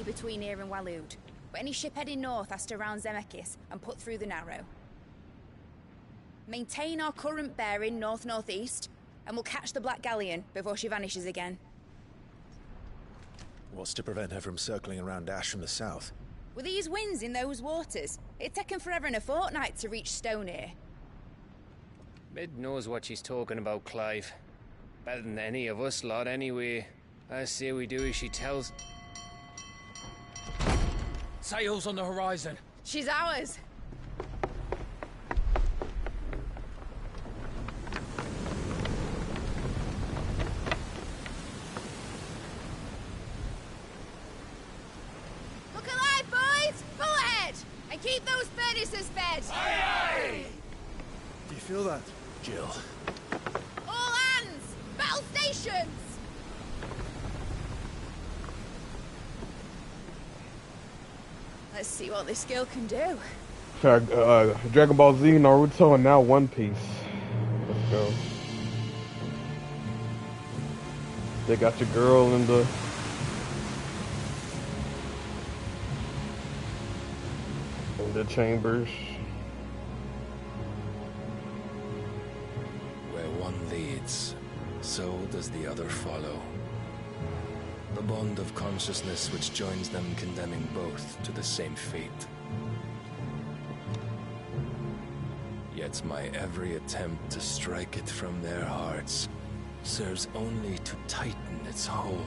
Between here and Waloed, but any ship heading north has to round Zemeckis and put through the Narrow. Maintain our current bearing north-northeast, and we'll catch the Black Galleon before she vanishes again. What's to prevent her from circling around Ash from the south? With these winds in those waters, it'd taken forever and a fortnight to reach Stonehenge. Mid knows what she's talking about, Clive. Better than any of us lot, anyway. I say we do as she tells. Sails on the horizon. She's ours. Look alive, boys! Pull ahead! And keep those furnaces fed! Aye, aye! Do you feel that, Jill? All hands! Battle stations! Let's see what this girl can do. Dragon Ball Z, Naruto, and now One Piece. Let's go. They got your girl in the chambers. Where one leads, so does the other follow. The bond of consciousness which joins them, condemning both to the same fate. Yet my every attempt to strike it from their hearts serves only to tighten its hold.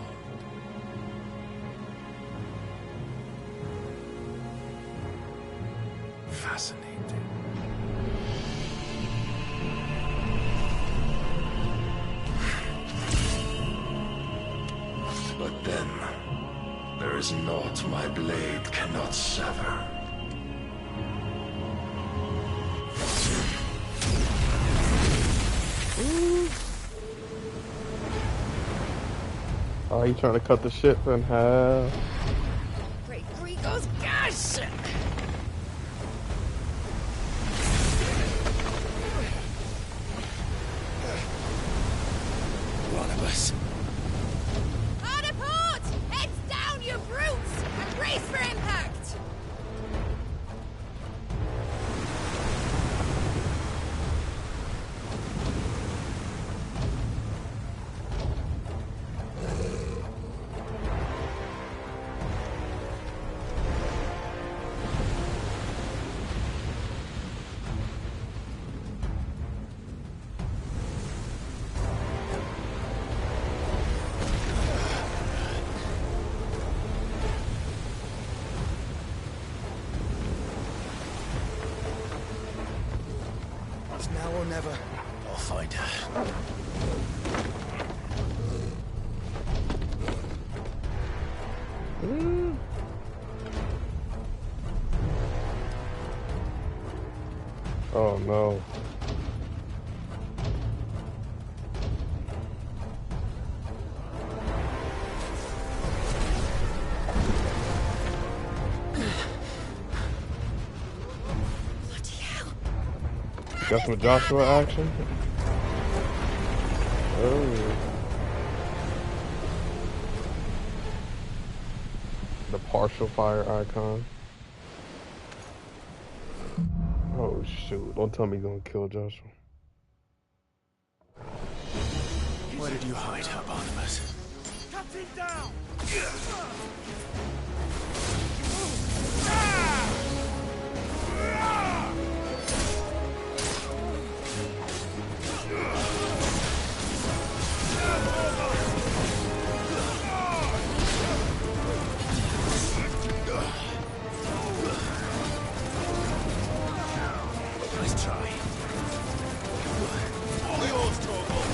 Fascinating. But then, there is naught my blade cannot sever. Oh, you trying to cut the ship in half? Great Gregos, gosh! One of us. Hard a port! Heads down, you brutes! And brace for impact! now or never. I'll find her. Oh no. Got some Joshua action. Oh. The partial fire icon. Oh shoot, don't tell me you're gonna kill Joshua. Where did you hide her, Barnabas? Cut him down! Nice try. All yours, Torgal.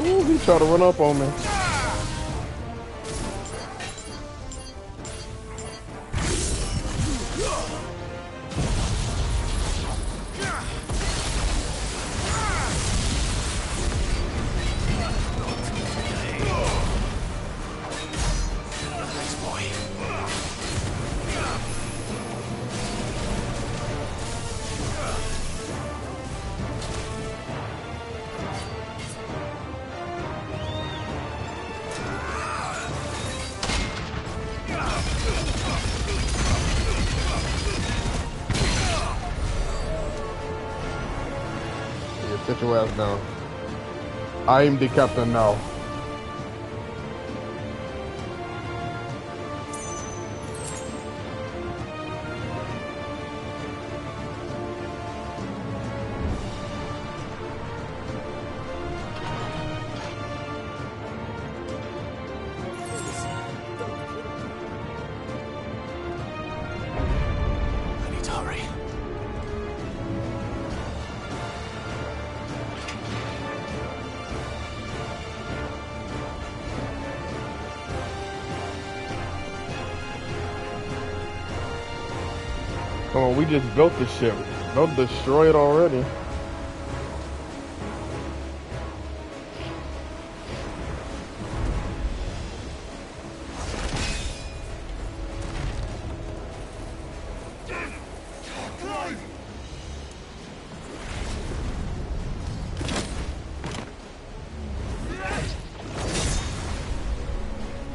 Ooh, he tried to run up on me. Sit your ass down. I am the captain now. I need to hurry. Come on, we just built the ship. Don't destroy it already.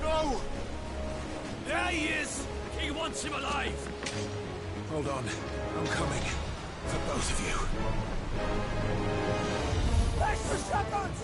No! There he is! He wants him alive! Hold on. I'm coming. For both of you. Extra shotguns!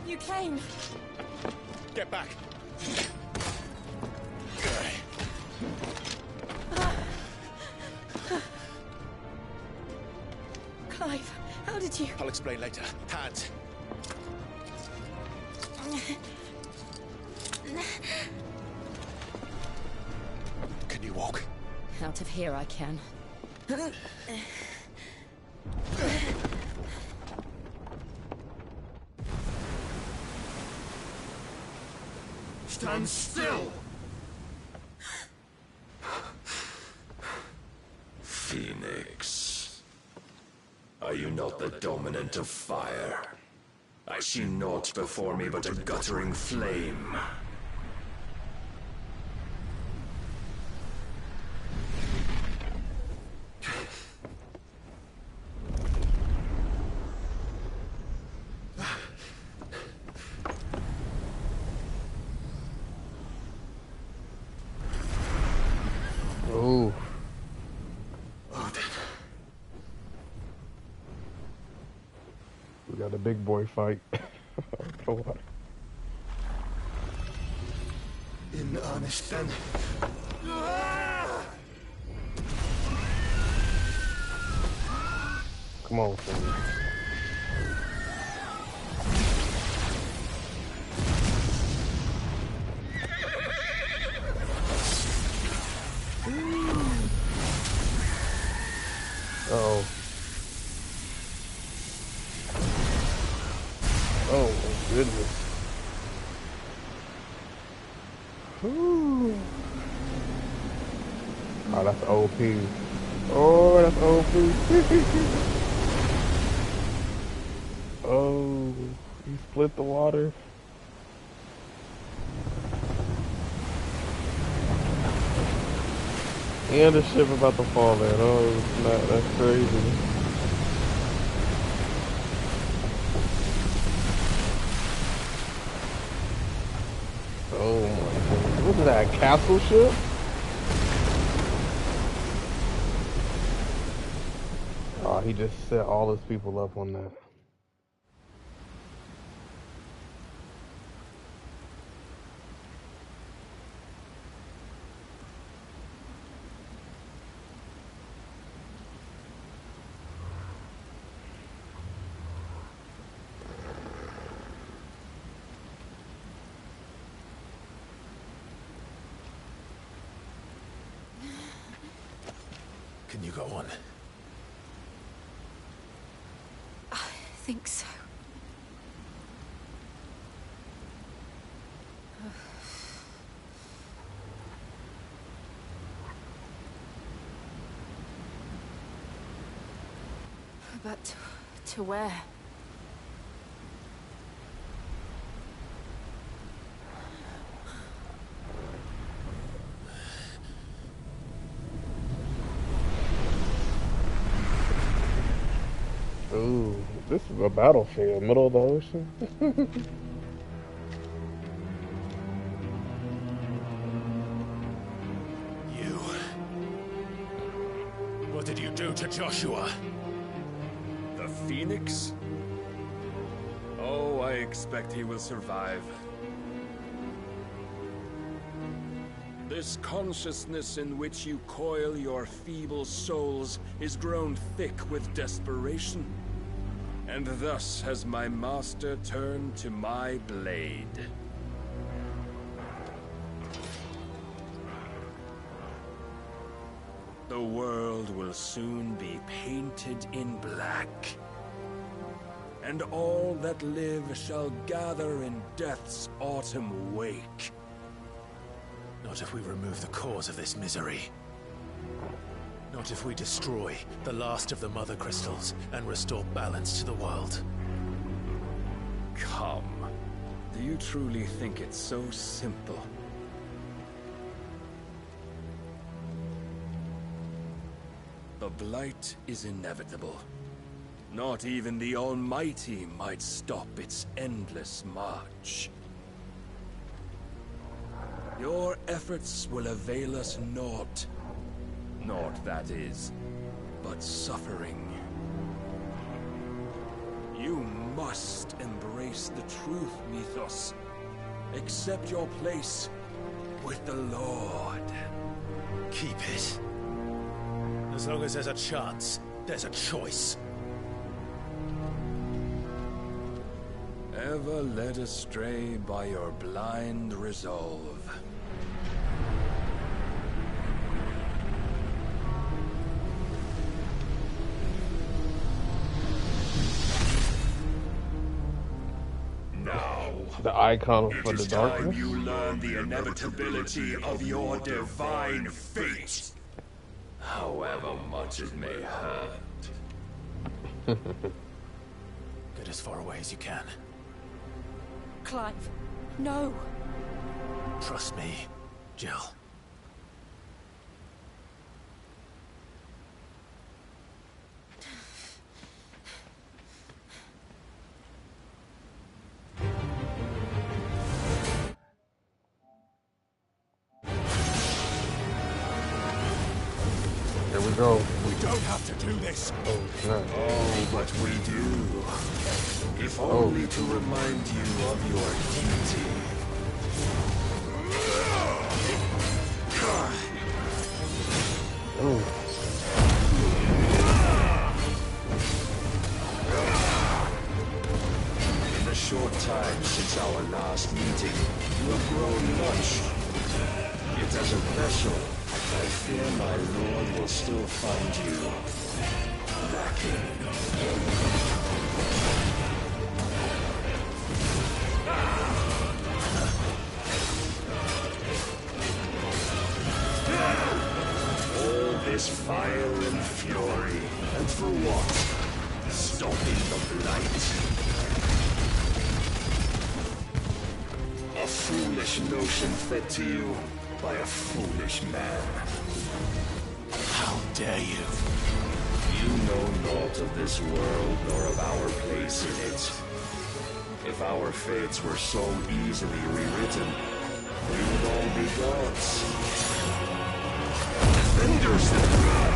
You came. Get back! Clive, how did you... I'll explain later. Hands! Can you walk? Out of here I can. Stand still! Phoenix. Are you not the dominant of fire? I see naught before me but a guttering flame. Oh. We got a big boy fight. Come on. In earnest then. Come on, Phoenix. Oh. Oh, my goodness. Whew. Oh, that's OP. Oh, that's OP. Oh, he split the water. And the ship about to fall in. Oh, snap, that's crazy. Oh my goodness. What is that, a castle ship? Oh, he just set all his people up on that. Can you go on? I think so. But to where? Ooh, this is a battlefield, middle of the ocean. You... What did you do to Joshua? The Phoenix? Oh, I expect he will survive. This consciousness in which you coil your feeble souls is grown thick with desperation. And thus has my master turned to my blade. The world will soon be painted in black. And all that live shall gather in death's autumn wake. Not if we remove the cause of this misery. Not if we destroy the last of the Mother Crystals and restore balance to the world. Come. Do you truly think it's so simple? The Blight is inevitable. Not even the Almighty might stop its endless march. Your efforts will avail us naught. Naught, that is, but suffering. You must embrace the truth, Mythos. Accept your place with the Lord. Keep it. As long as there's a chance, there's a choice. Ever led astray by your blind resolve. Now, The icon for it the is time darkness. you learn the inevitability of your divine fate. However much it may hurt. Get as far away as you can. Clive, no. Trust me, Jill. There we go. We don't have to do this. Oh, snap. Oh, but we do. If only to remind you of your duty. Oh. In the short time since our last meeting, you have grown much. Yet as a vessel, I fear my lord will still find you lacking. All this fire and fury, and for what? Stopping the blight. A foolish notion fed to you by a foolish man. How dare you? You know naught of this world nor of our place in it. If our fates were so easily rewritten, we would all be gods. Defenders of God!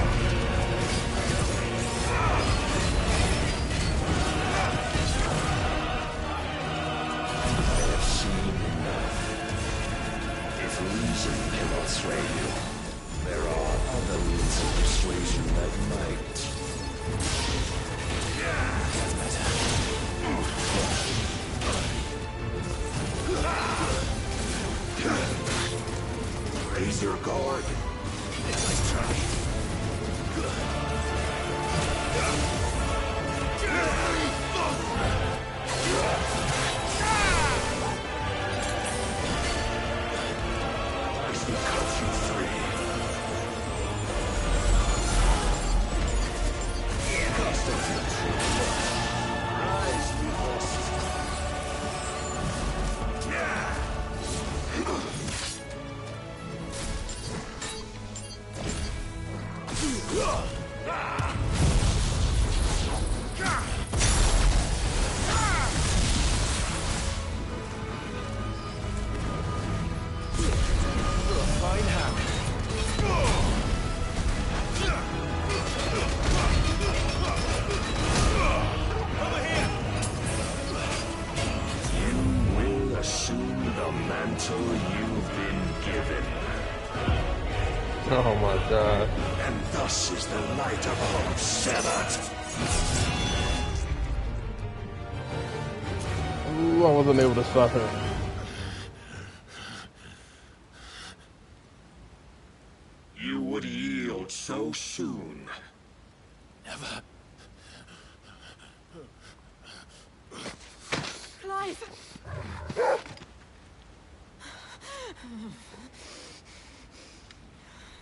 I have seen enough. If reason cannot sway you, there are other means of persuasion that might. That's better. Raise your guard. Nice try. I shall cut you free. Cost of your true rise, we must. Fine hand. You will assume the mantle you've been given. Oh my god. And thus is the light of hope severed. Ooh, I wasn't able to stop him. You would yield so soon. Never. Clive!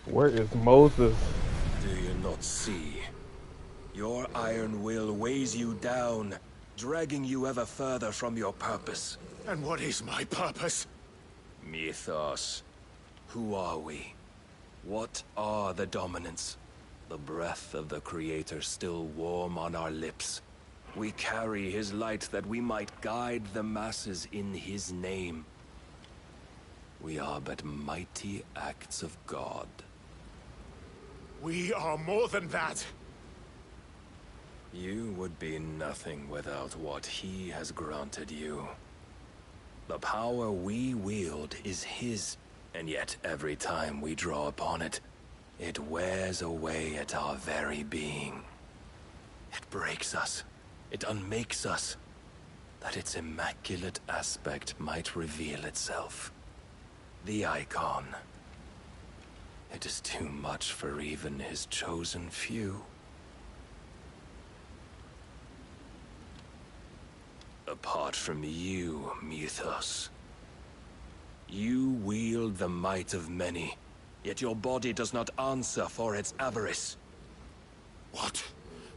Where is Moses? Do you not see? Your iron will weighs you down, dragging you ever further from your purpose. And what is my purpose? Mythos. Who are we? What are the dominants? The breath of the Creator still warm on our lips. We carry his light that we might guide the masses in his name. We are but mighty acts of God. We are more than that. You would be nothing without what he has granted you. The power we wield is his, and yet every time we draw upon it, it wears away at our very being. It breaks us. It unmakes us, that its immaculate aspect might reveal itself. The icon. It is too much for even his chosen few. Apart from you, Mythos. You wield the might of many, yet your body does not answer for its avarice. What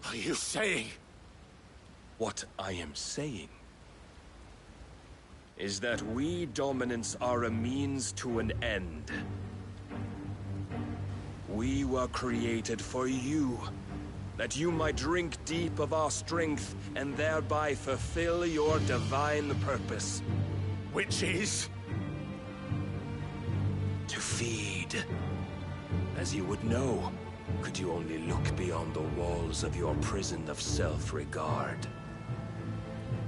are you saying? What I am saying is that we dominants are a means to an end. We were created for you, that you might drink deep of our strength and thereby fulfill your divine purpose. Which is? To feed. As you would know, could you only look beyond the walls of your prison of self-regard.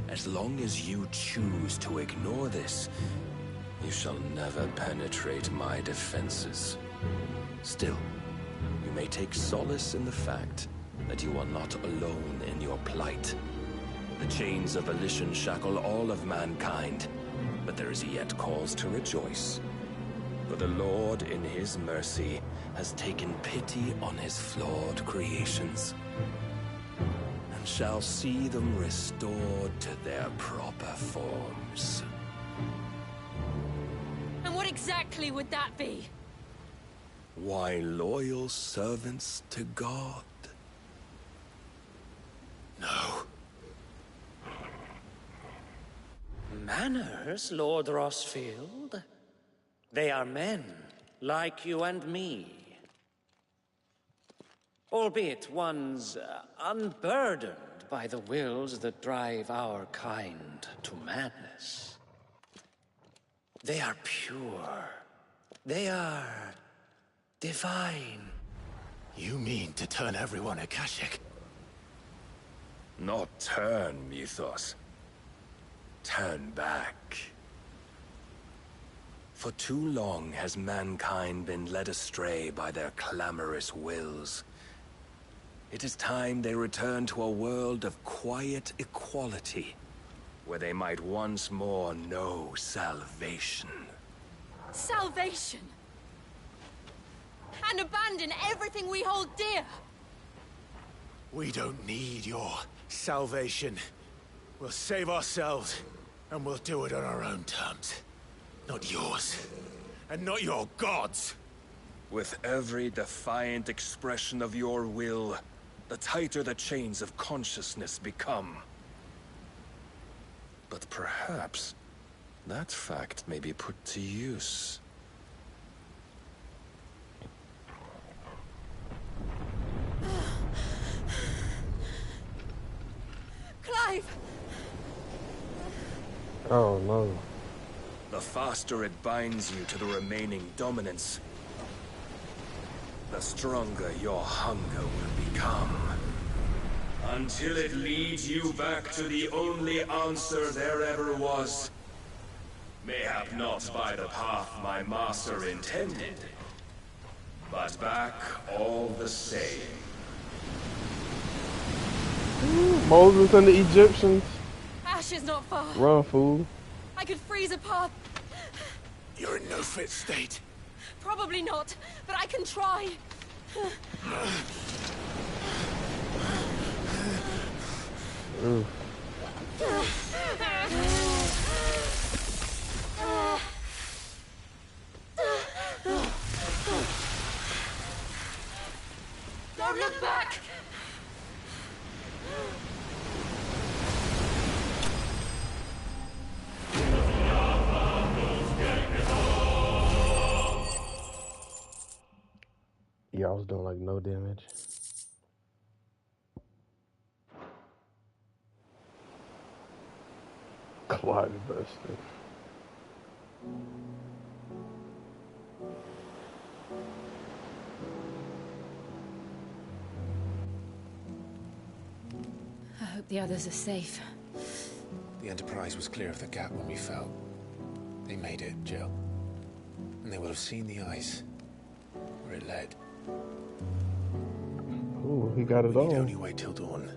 As long as you choose to ignore this, you shall never penetrate my defenses. Still, you may take solace in the fact that you are not alone in your plight. The chains of volition shackle all of mankind, but there is yet cause to rejoice. For the Lord, in his mercy, has taken pity on his flawed creations, and shall see them restored to their proper forms. And what exactly would that be? Why, loyal servants to God. No. Manners, Lord Rossfield? They are men, like you and me. Albeit ones unburdened by the wills that drive our kind to madness. They are pure. They are divine. You mean to turn everyone Akashic? Not turn, Mythos. Turn back. For too long has mankind been led astray by their clamorous wills. It is time they return to a world of quiet equality, where they might once more know salvation. Salvation! And abandon everything we hold dear! We don't need your salvation. We'll save ourselves, and we'll do it on our own terms. Not yours. And not your gods! With every defiant expression of your will, the tighter the chains of consciousness become. But perhaps that fact may be put to use. Clive! Oh no. The faster it binds you to the remaining dominance, the stronger your hunger will become. Until it leads you back to the only answer there ever was. Mayhap not by the path my master intended, but back all the same. Moses and the Egyptians. Ash is not far. Run, fool. I could freeze a path. You're in no fit state. Probably not, but I can try. Don't look back! Yeah, I was doing like no damage. Clyde busted. I hope the others are safe. The Enterprise was clear of the gap when we fell. They made it, Jill. And they will have seen the ice where it led. Ooh, he got it We need on. only wait till dawn.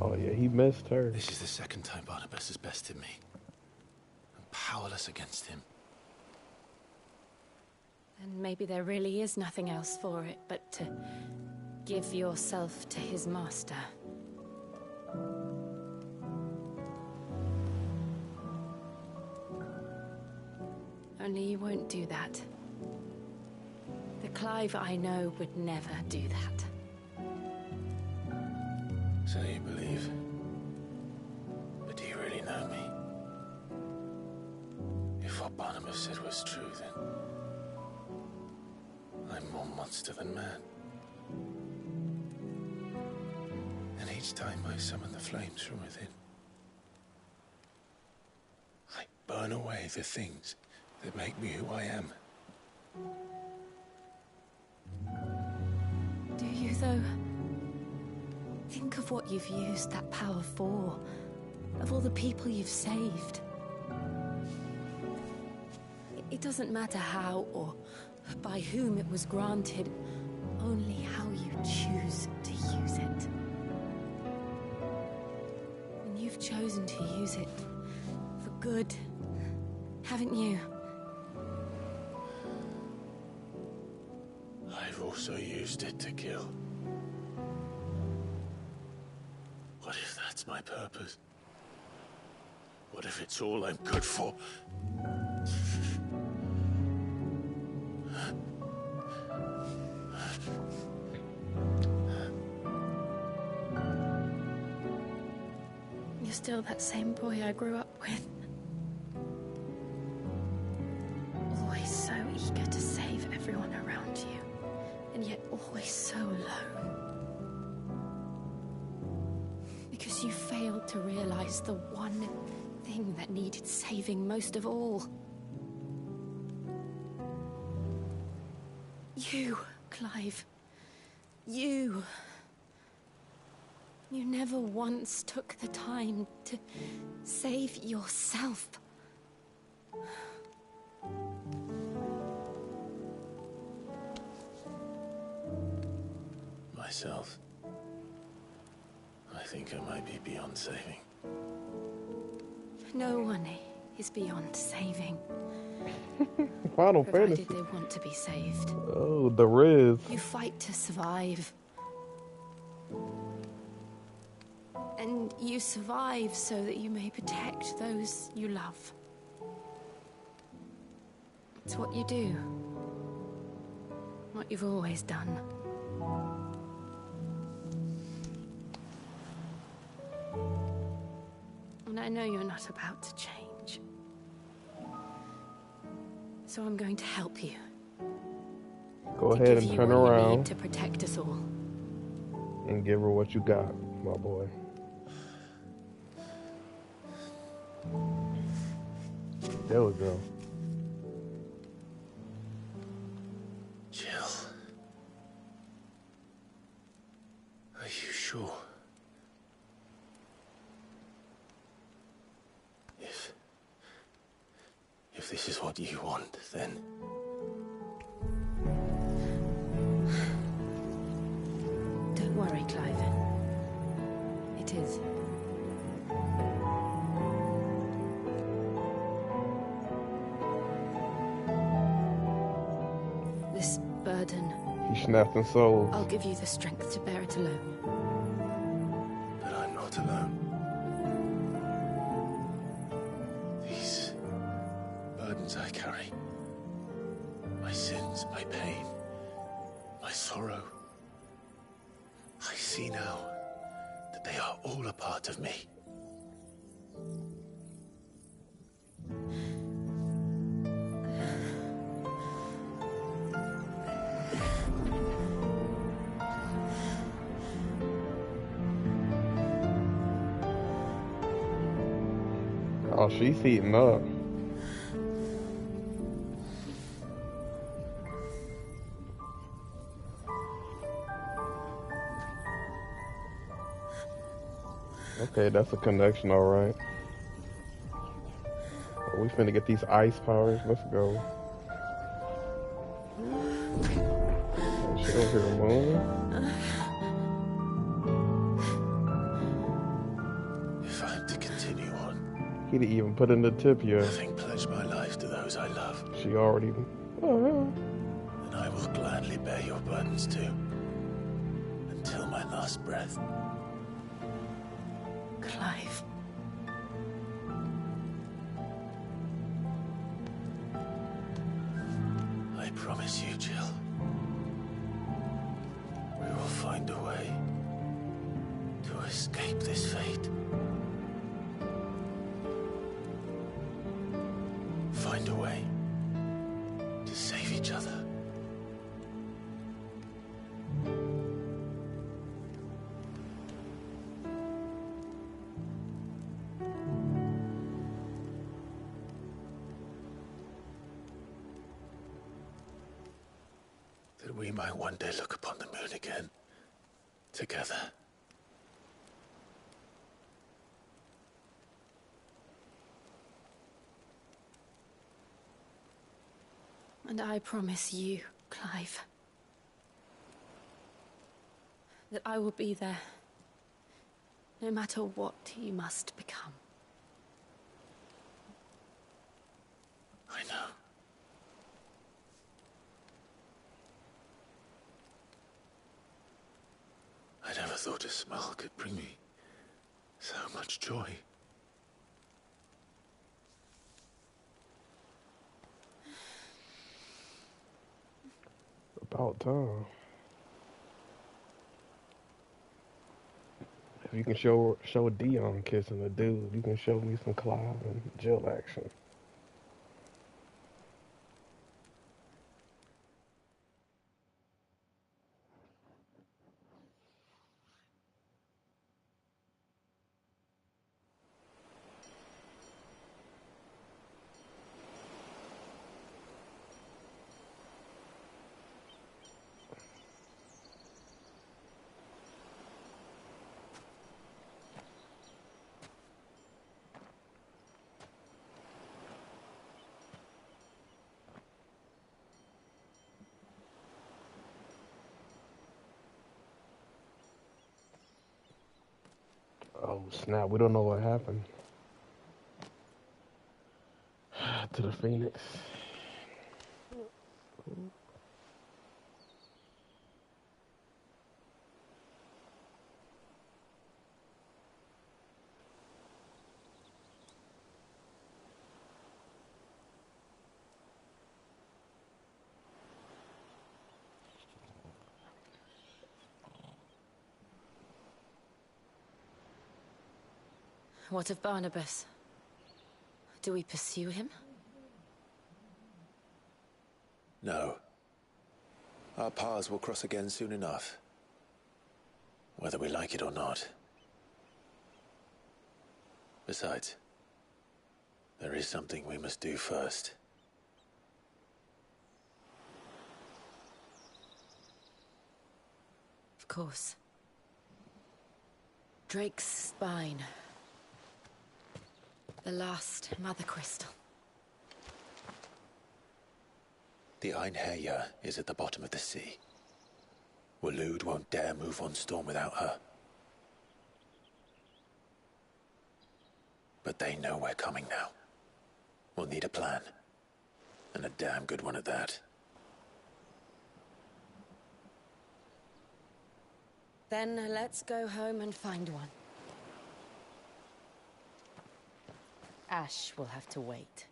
Oh yeah, he missed her. This is the second time Barnabas has bested me. I'm powerless against him. And maybe there really is nothing else for it but to give yourself to his master. Only you won't do that. The Clive I know would never do that. So you believe? But do you really know me? If what Barnabas said was true, then I'm more monster than man. And each time I summon the flames from within, I burn away the things that make me who I am. Do you, though? Think of what you've used that power for, of all the people you've saved. It doesn't matter how or by whom it was granted, only how you choose to use it. And you've chosen to use it for good, haven't you? I've also used it to kill. What if that's my purpose? What if it's all I'm good for? You're still that same boy I grew up with. Always so eager to save everyone around you, and yet always so alone. Because you failed to realize the one thing that needed saving most of all. You, Clive. You. You never once took the time to save yourself. Myself. I think I might be beyond saving. No one is beyond saving. Final Provided Fantasy. they want to be saved. Oh, the Riz. You fight to survive. And you survive so that you may protect those you love. It's what you do. What you've always done. And I know you're not about to change. So I'm going to help you. Go ahead and turn around to protect us all. and give her what you got, my boy. There we go. Jill. Are you sure? If this is what you want, then... Don't worry, Clive. It is. This burden... He snapped in souls. I'll give you the strength to bear it alone. But I'm not alone. These burdens I carry, my sins, my pain, my sorrow, I see now that they are all a part of me. Oh, she's heating up. Okay, that's a connection, alright. Well, we finna get these ice powers. Let's go. Oh, shit over here moving. If I'm to continue on, He'd even put in the tip here. having pledged my life to those I love, She already. then I will gladly bear your burdens too, until my last breath. Clive. I promise you, Jill, we will find a way to escape this fate. Find a way to save each other. That we might one day look upon the moon again, together. And I promise you, Clive, that I will be there, no matter what you must become. I know. I never thought a smile could bring me so much joy. About time. If you can show Dion kissing a dude, you can show me some Clive and Jill action. Oh snap, we don't know what happened to the Phoenix. What of Barnabas? Do we pursue him? No. Our paths will cross again soon enough. Whether we like it or not. Besides, there is something we must do first. Of course. Drake's spine. The last Mother Crystal. The Einherja is at the bottom of the sea. Waloed won't dare move on Storm without her. But they know we're coming now. We'll need a plan. And a damn good one at that. Then let's go home and find one. Ash will have to wait.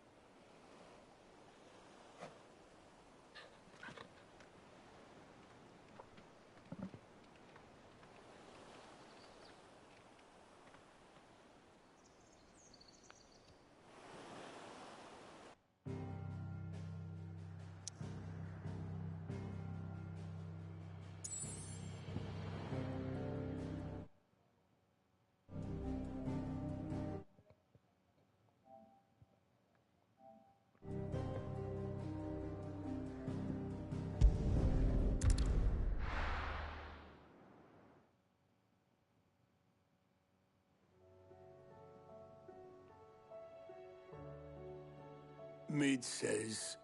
Mid says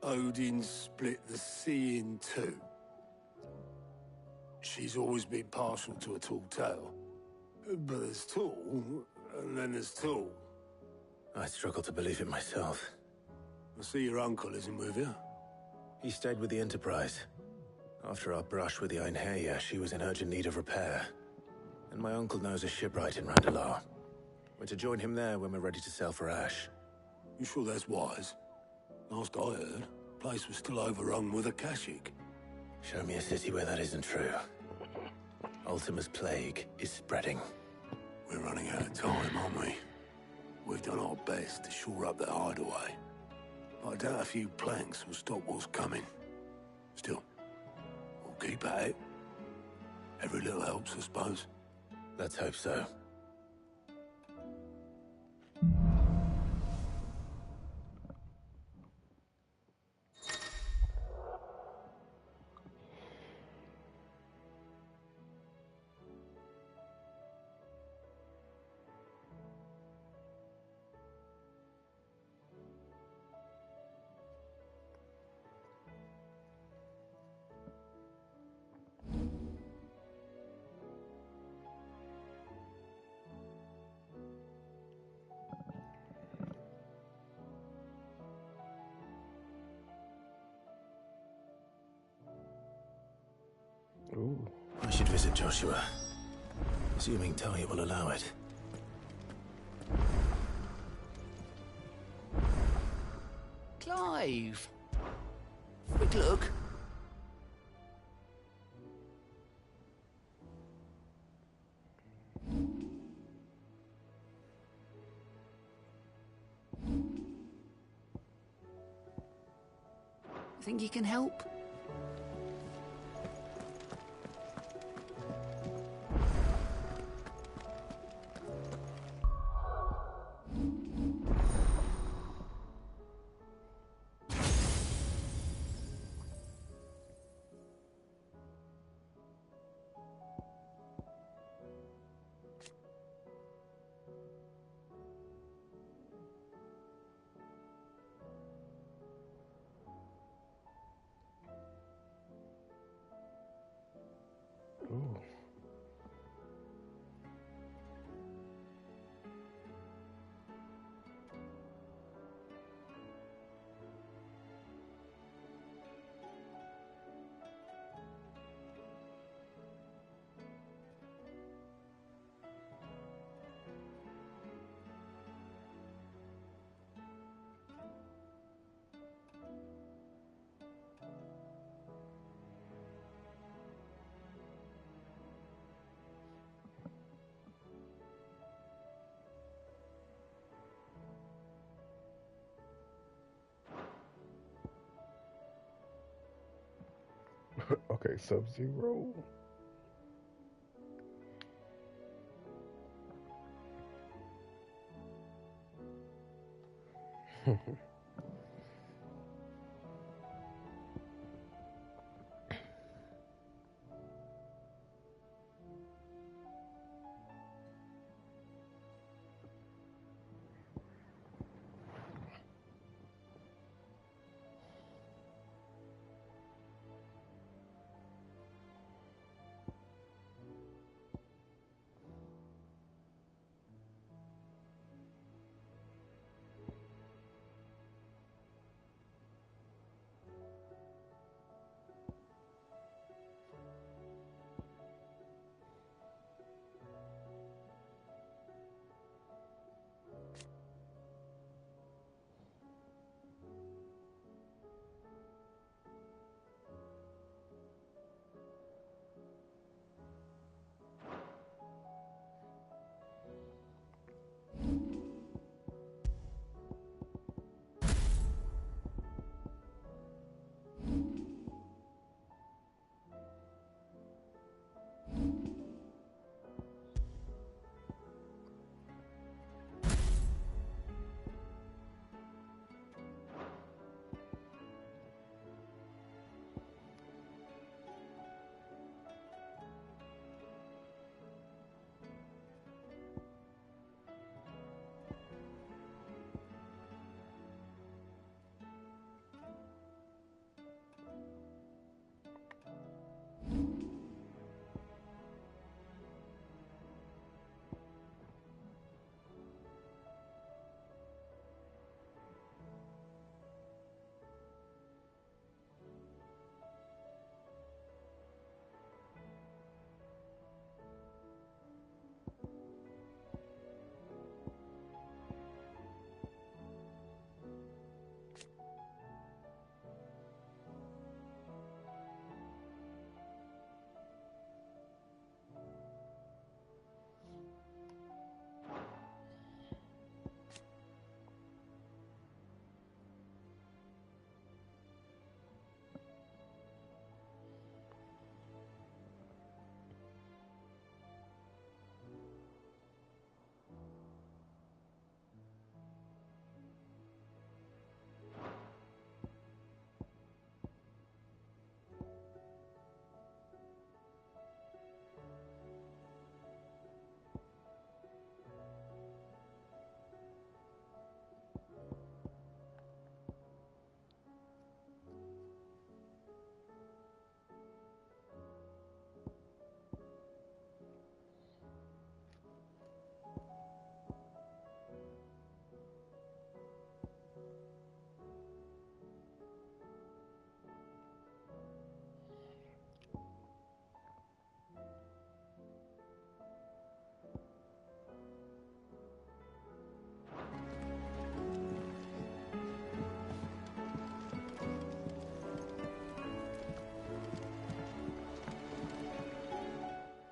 Odin split the sea in two. She's always been partial to a tall tale. But there's tall, and then there's tall. I struggle to believe it myself. I see your uncle isn't with you. He stayed with the Enterprise. After our brush with the Einherja, she was in urgent need of repair. And my uncle knows a shipwright in Randalar. We're to join him there when we're ready to sail for Ash. You sure that's wise? Last I heard, the place was still overrun with Akashic. Show me a city where that isn't true. Ultima's plague is spreading. We're running out of time, aren't we? We've done our best to shore up that hideaway. But I doubt a few planks will stop what's coming. Still, we'll keep at it. Every little helps, I suppose. Let's hope so. Ooh. I should visit Joshua. Assuming Talia will allow it. Clive! Quick look. Think you can help? Ooh. Okay, Sub-Zero.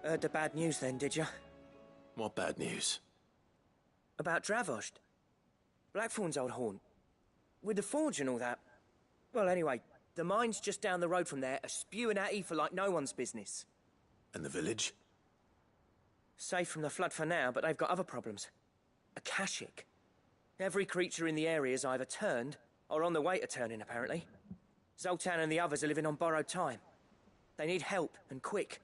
Heard the bad news then, did you? What bad news? About Dravost. Blackthorn's old haunt. With the forge and all that. Well, anyway, the mine's just down the road from there are spewing out ether like no one's business. And the village? Safe from the flood for now, but they've got other problems. Akashic. Every creature in the area is either turned or on the way to turning, apparently. Zoltan and the others are living on borrowed time. They need help, and quick.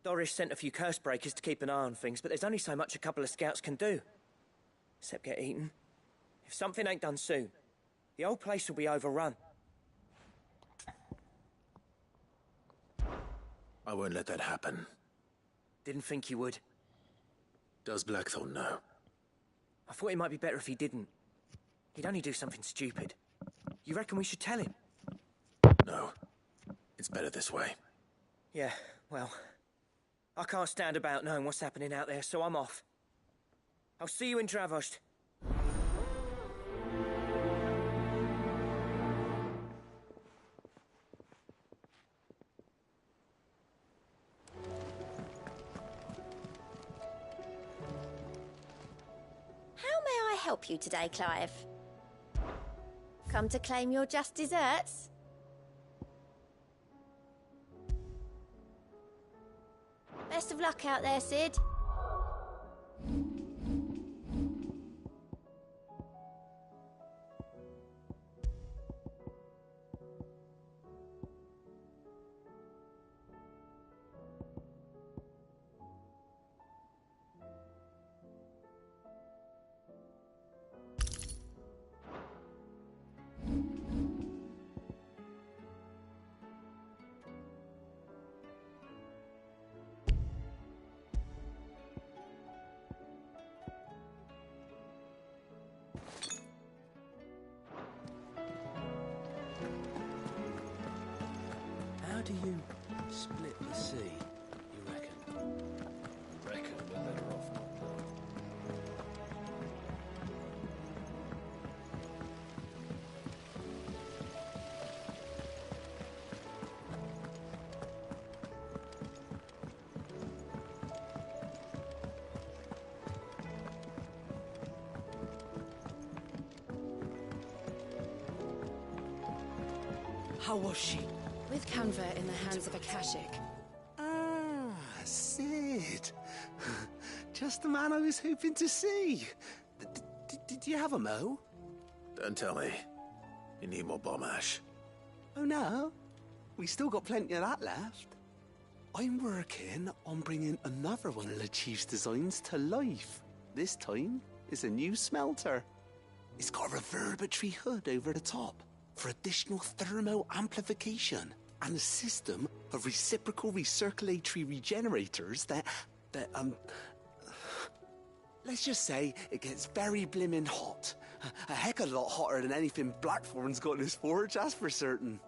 Doris sent a few curse breakers to keep an eye on things, but there's only so much a couple of scouts can do. Except get eaten. If something ain't done soon, the old place will be overrun. I won't let that happen. Didn't think you would. Does Blackthorn know? I thought it might be better if he didn't. He'd only do something stupid. You reckon we should tell him? No. It's better this way. Yeah, well... I can't stand about knowing what's happening out there, so I'm off. I'll see you in Dravost. How may I help you today, Clive? Come to claim your just desserts? Best of luck out there, Sid. How do you split the sea, you reckon? Reckon we're better off not knowing. How was she? With Canva in the hands of Akashic. Ah, Sid. Just the man I was hoping to see. Did you have a mo? Don't tell me. You need more bomb ash. Oh no, we still got plenty of that left. I'm working on bringing another one of the Chief's designs to life. This time, it's a new smelter. It's got a reverberatory hood over the top for additional thermal amplification and a system of reciprocal recirculatory regenerators that let's just say it gets very blimmin' hot. A heck of a lot hotter than anything Blackthorn's got in his forge, that's for certain.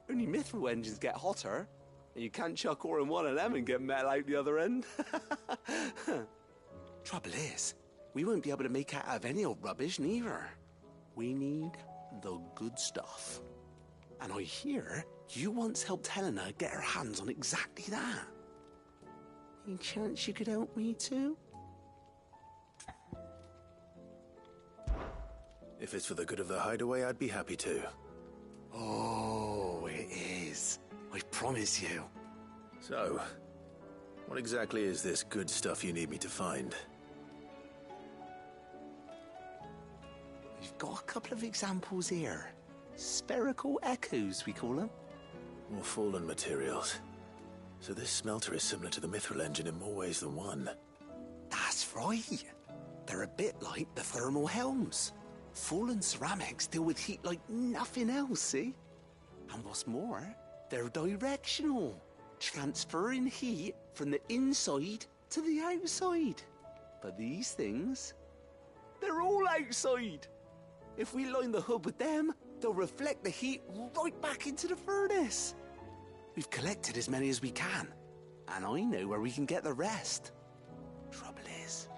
Only mithril engines get hotter, and you can't chuck ore in one of them and get metal out the other end. Trouble is, we won't be able to make out of any old rubbish neither. We need the good stuff. And I hear you once helped Helena get her hands on exactly that. Any chance you could help me too? If it's for the good of the hideaway, I'd be happy to. Oh, it is. I promise you. So, what exactly is this good stuff you need me to find? We've got a couple of examples here. Spherical echoes, we call them. More fallen materials. So this smelter is similar to the mithril engine in more ways than one. That's right. They're a bit like the thermal helms. Fallen ceramics deal with heat like nothing else, see? And what's more, they're directional, transferring heat from the inside to the outside. But these things, they're all outside. If we line the hood with them, they'll reflect the heat right back into the furnace. We've collected as many as we can, and I know where we can get the rest. Trouble is,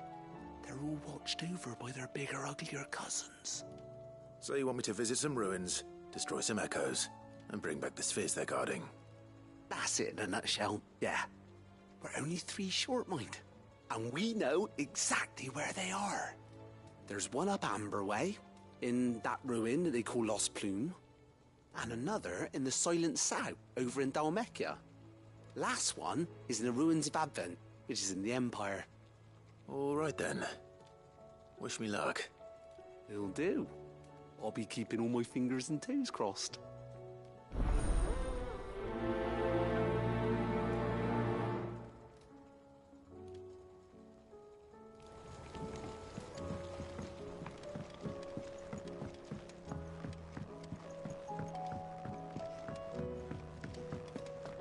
they're all watched over by their bigger, uglier cousins. So you want me to visit some ruins, destroy some echoes, and bring back the spheres they're guarding? That's it in a nutshell, yeah. We're only 3 short, mind. And we know exactly where they are. There's one up Amber Way, in that ruin that they call Lost Plume, and another in the Silent South, over in Dalmekia. Last one is in the ruins of Advent, which is in the Empire. All right then. Wish me luck. It'll do. I'll be keeping all my fingers and toes crossed.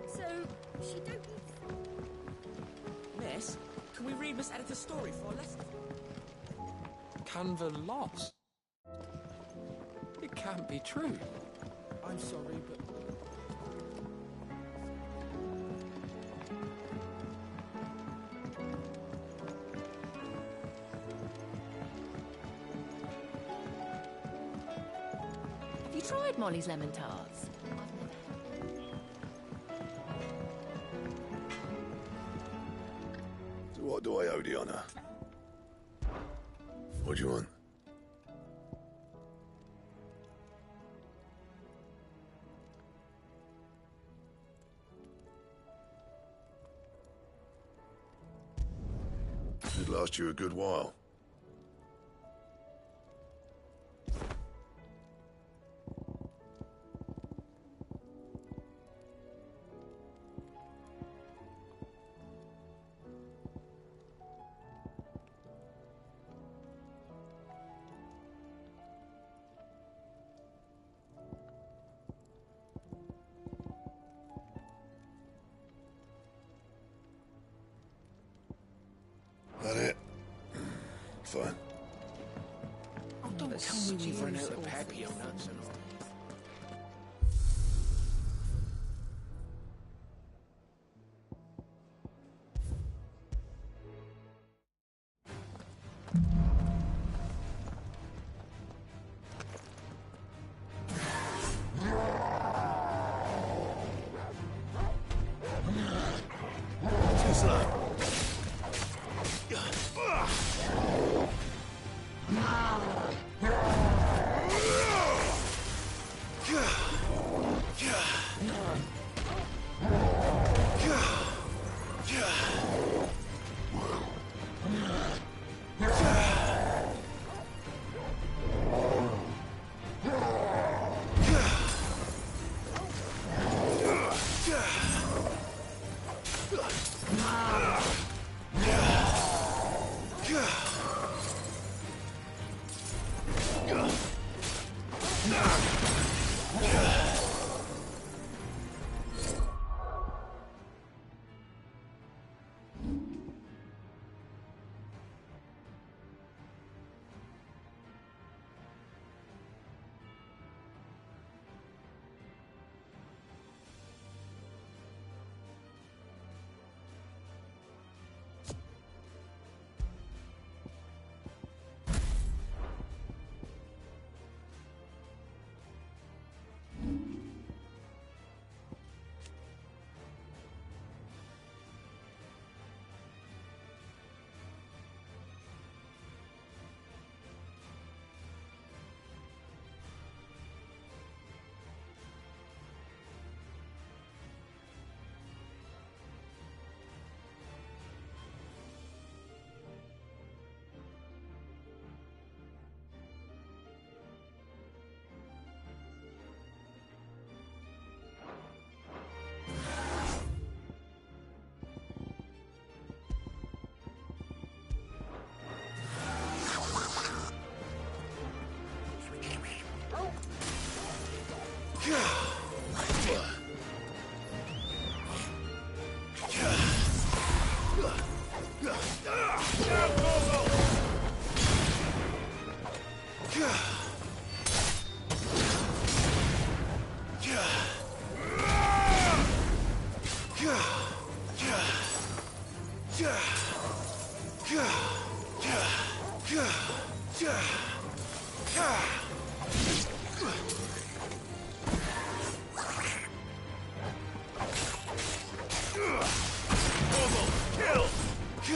So, she don't need... Miss, can we read Miss Editor's story for a lesson? Canva lost? It can't be true. I'm sorry, but... Have you tried Molly's lemon tarts? So what do I owe the honour? What do you want? It'd last you a good while. That it? Fine. Oh, don't tell me we've run out of Papio nuts and all. Too slow. Come on. Stay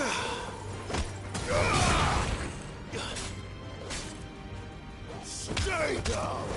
down!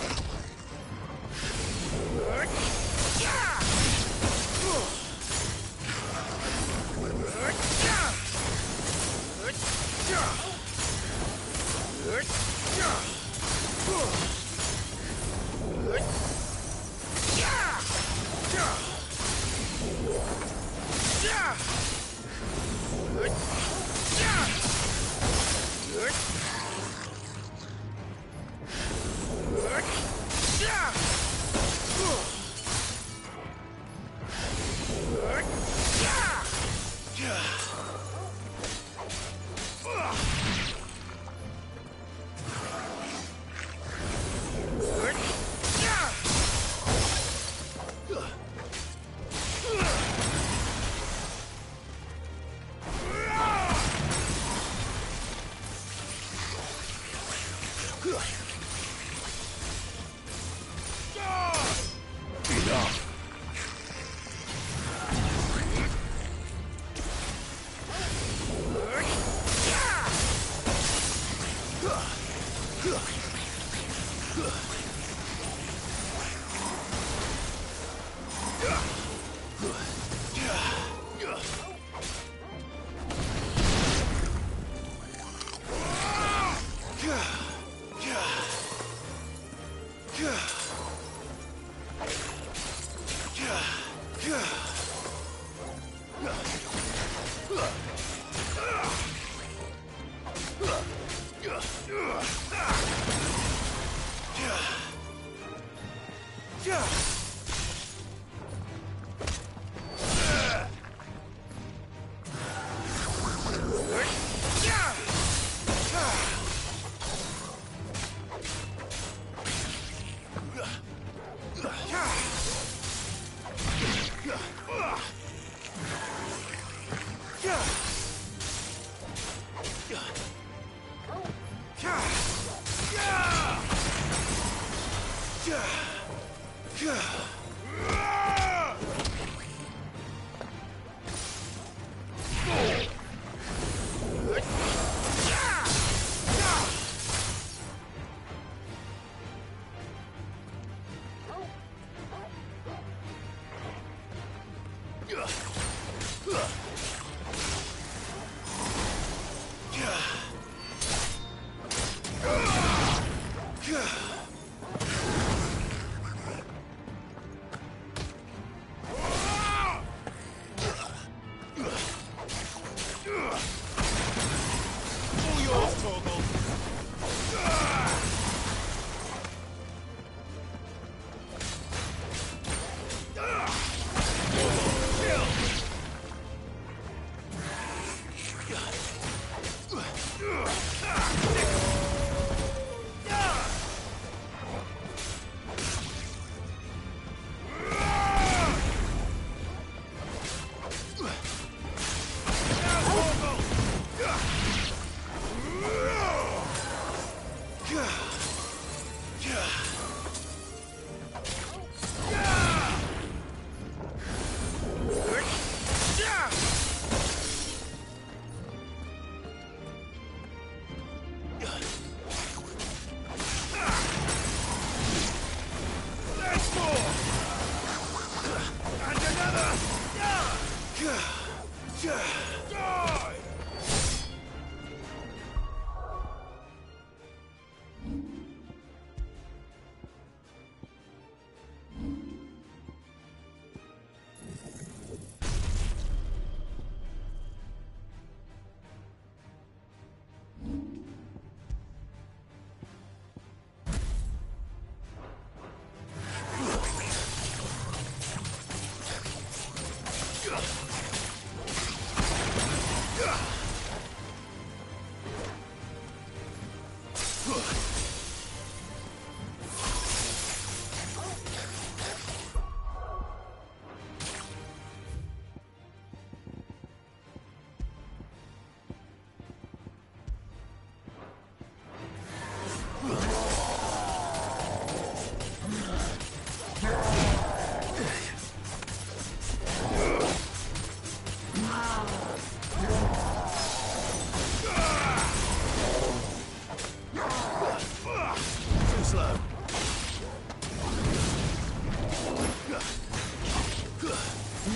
Nice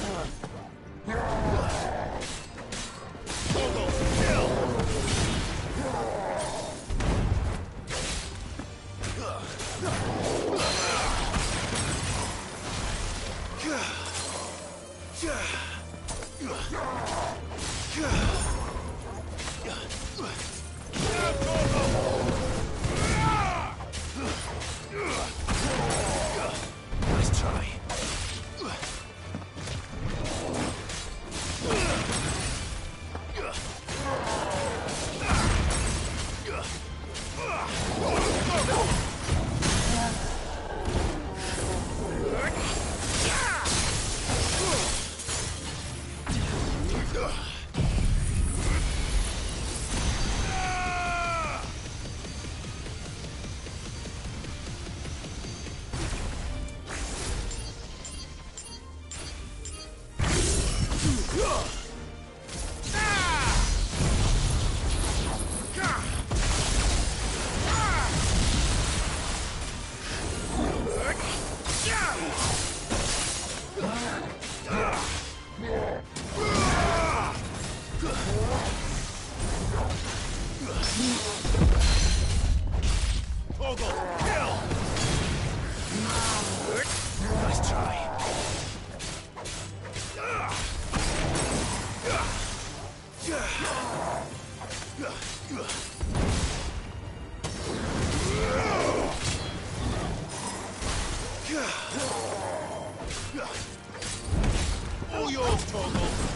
try. Nice try. All yours, Torgal.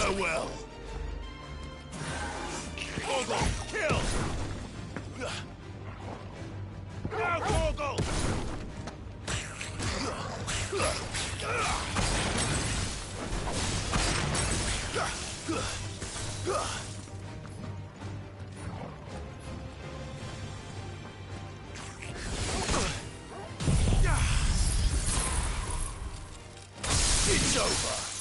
Farewell. Gorgle, kill! Now, Gorgle! It's over.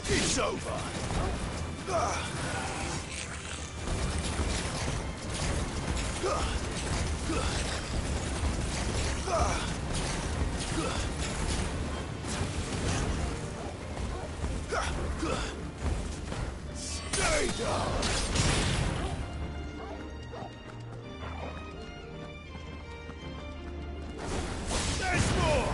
It's over. Stay down. There's more.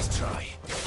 Nice try.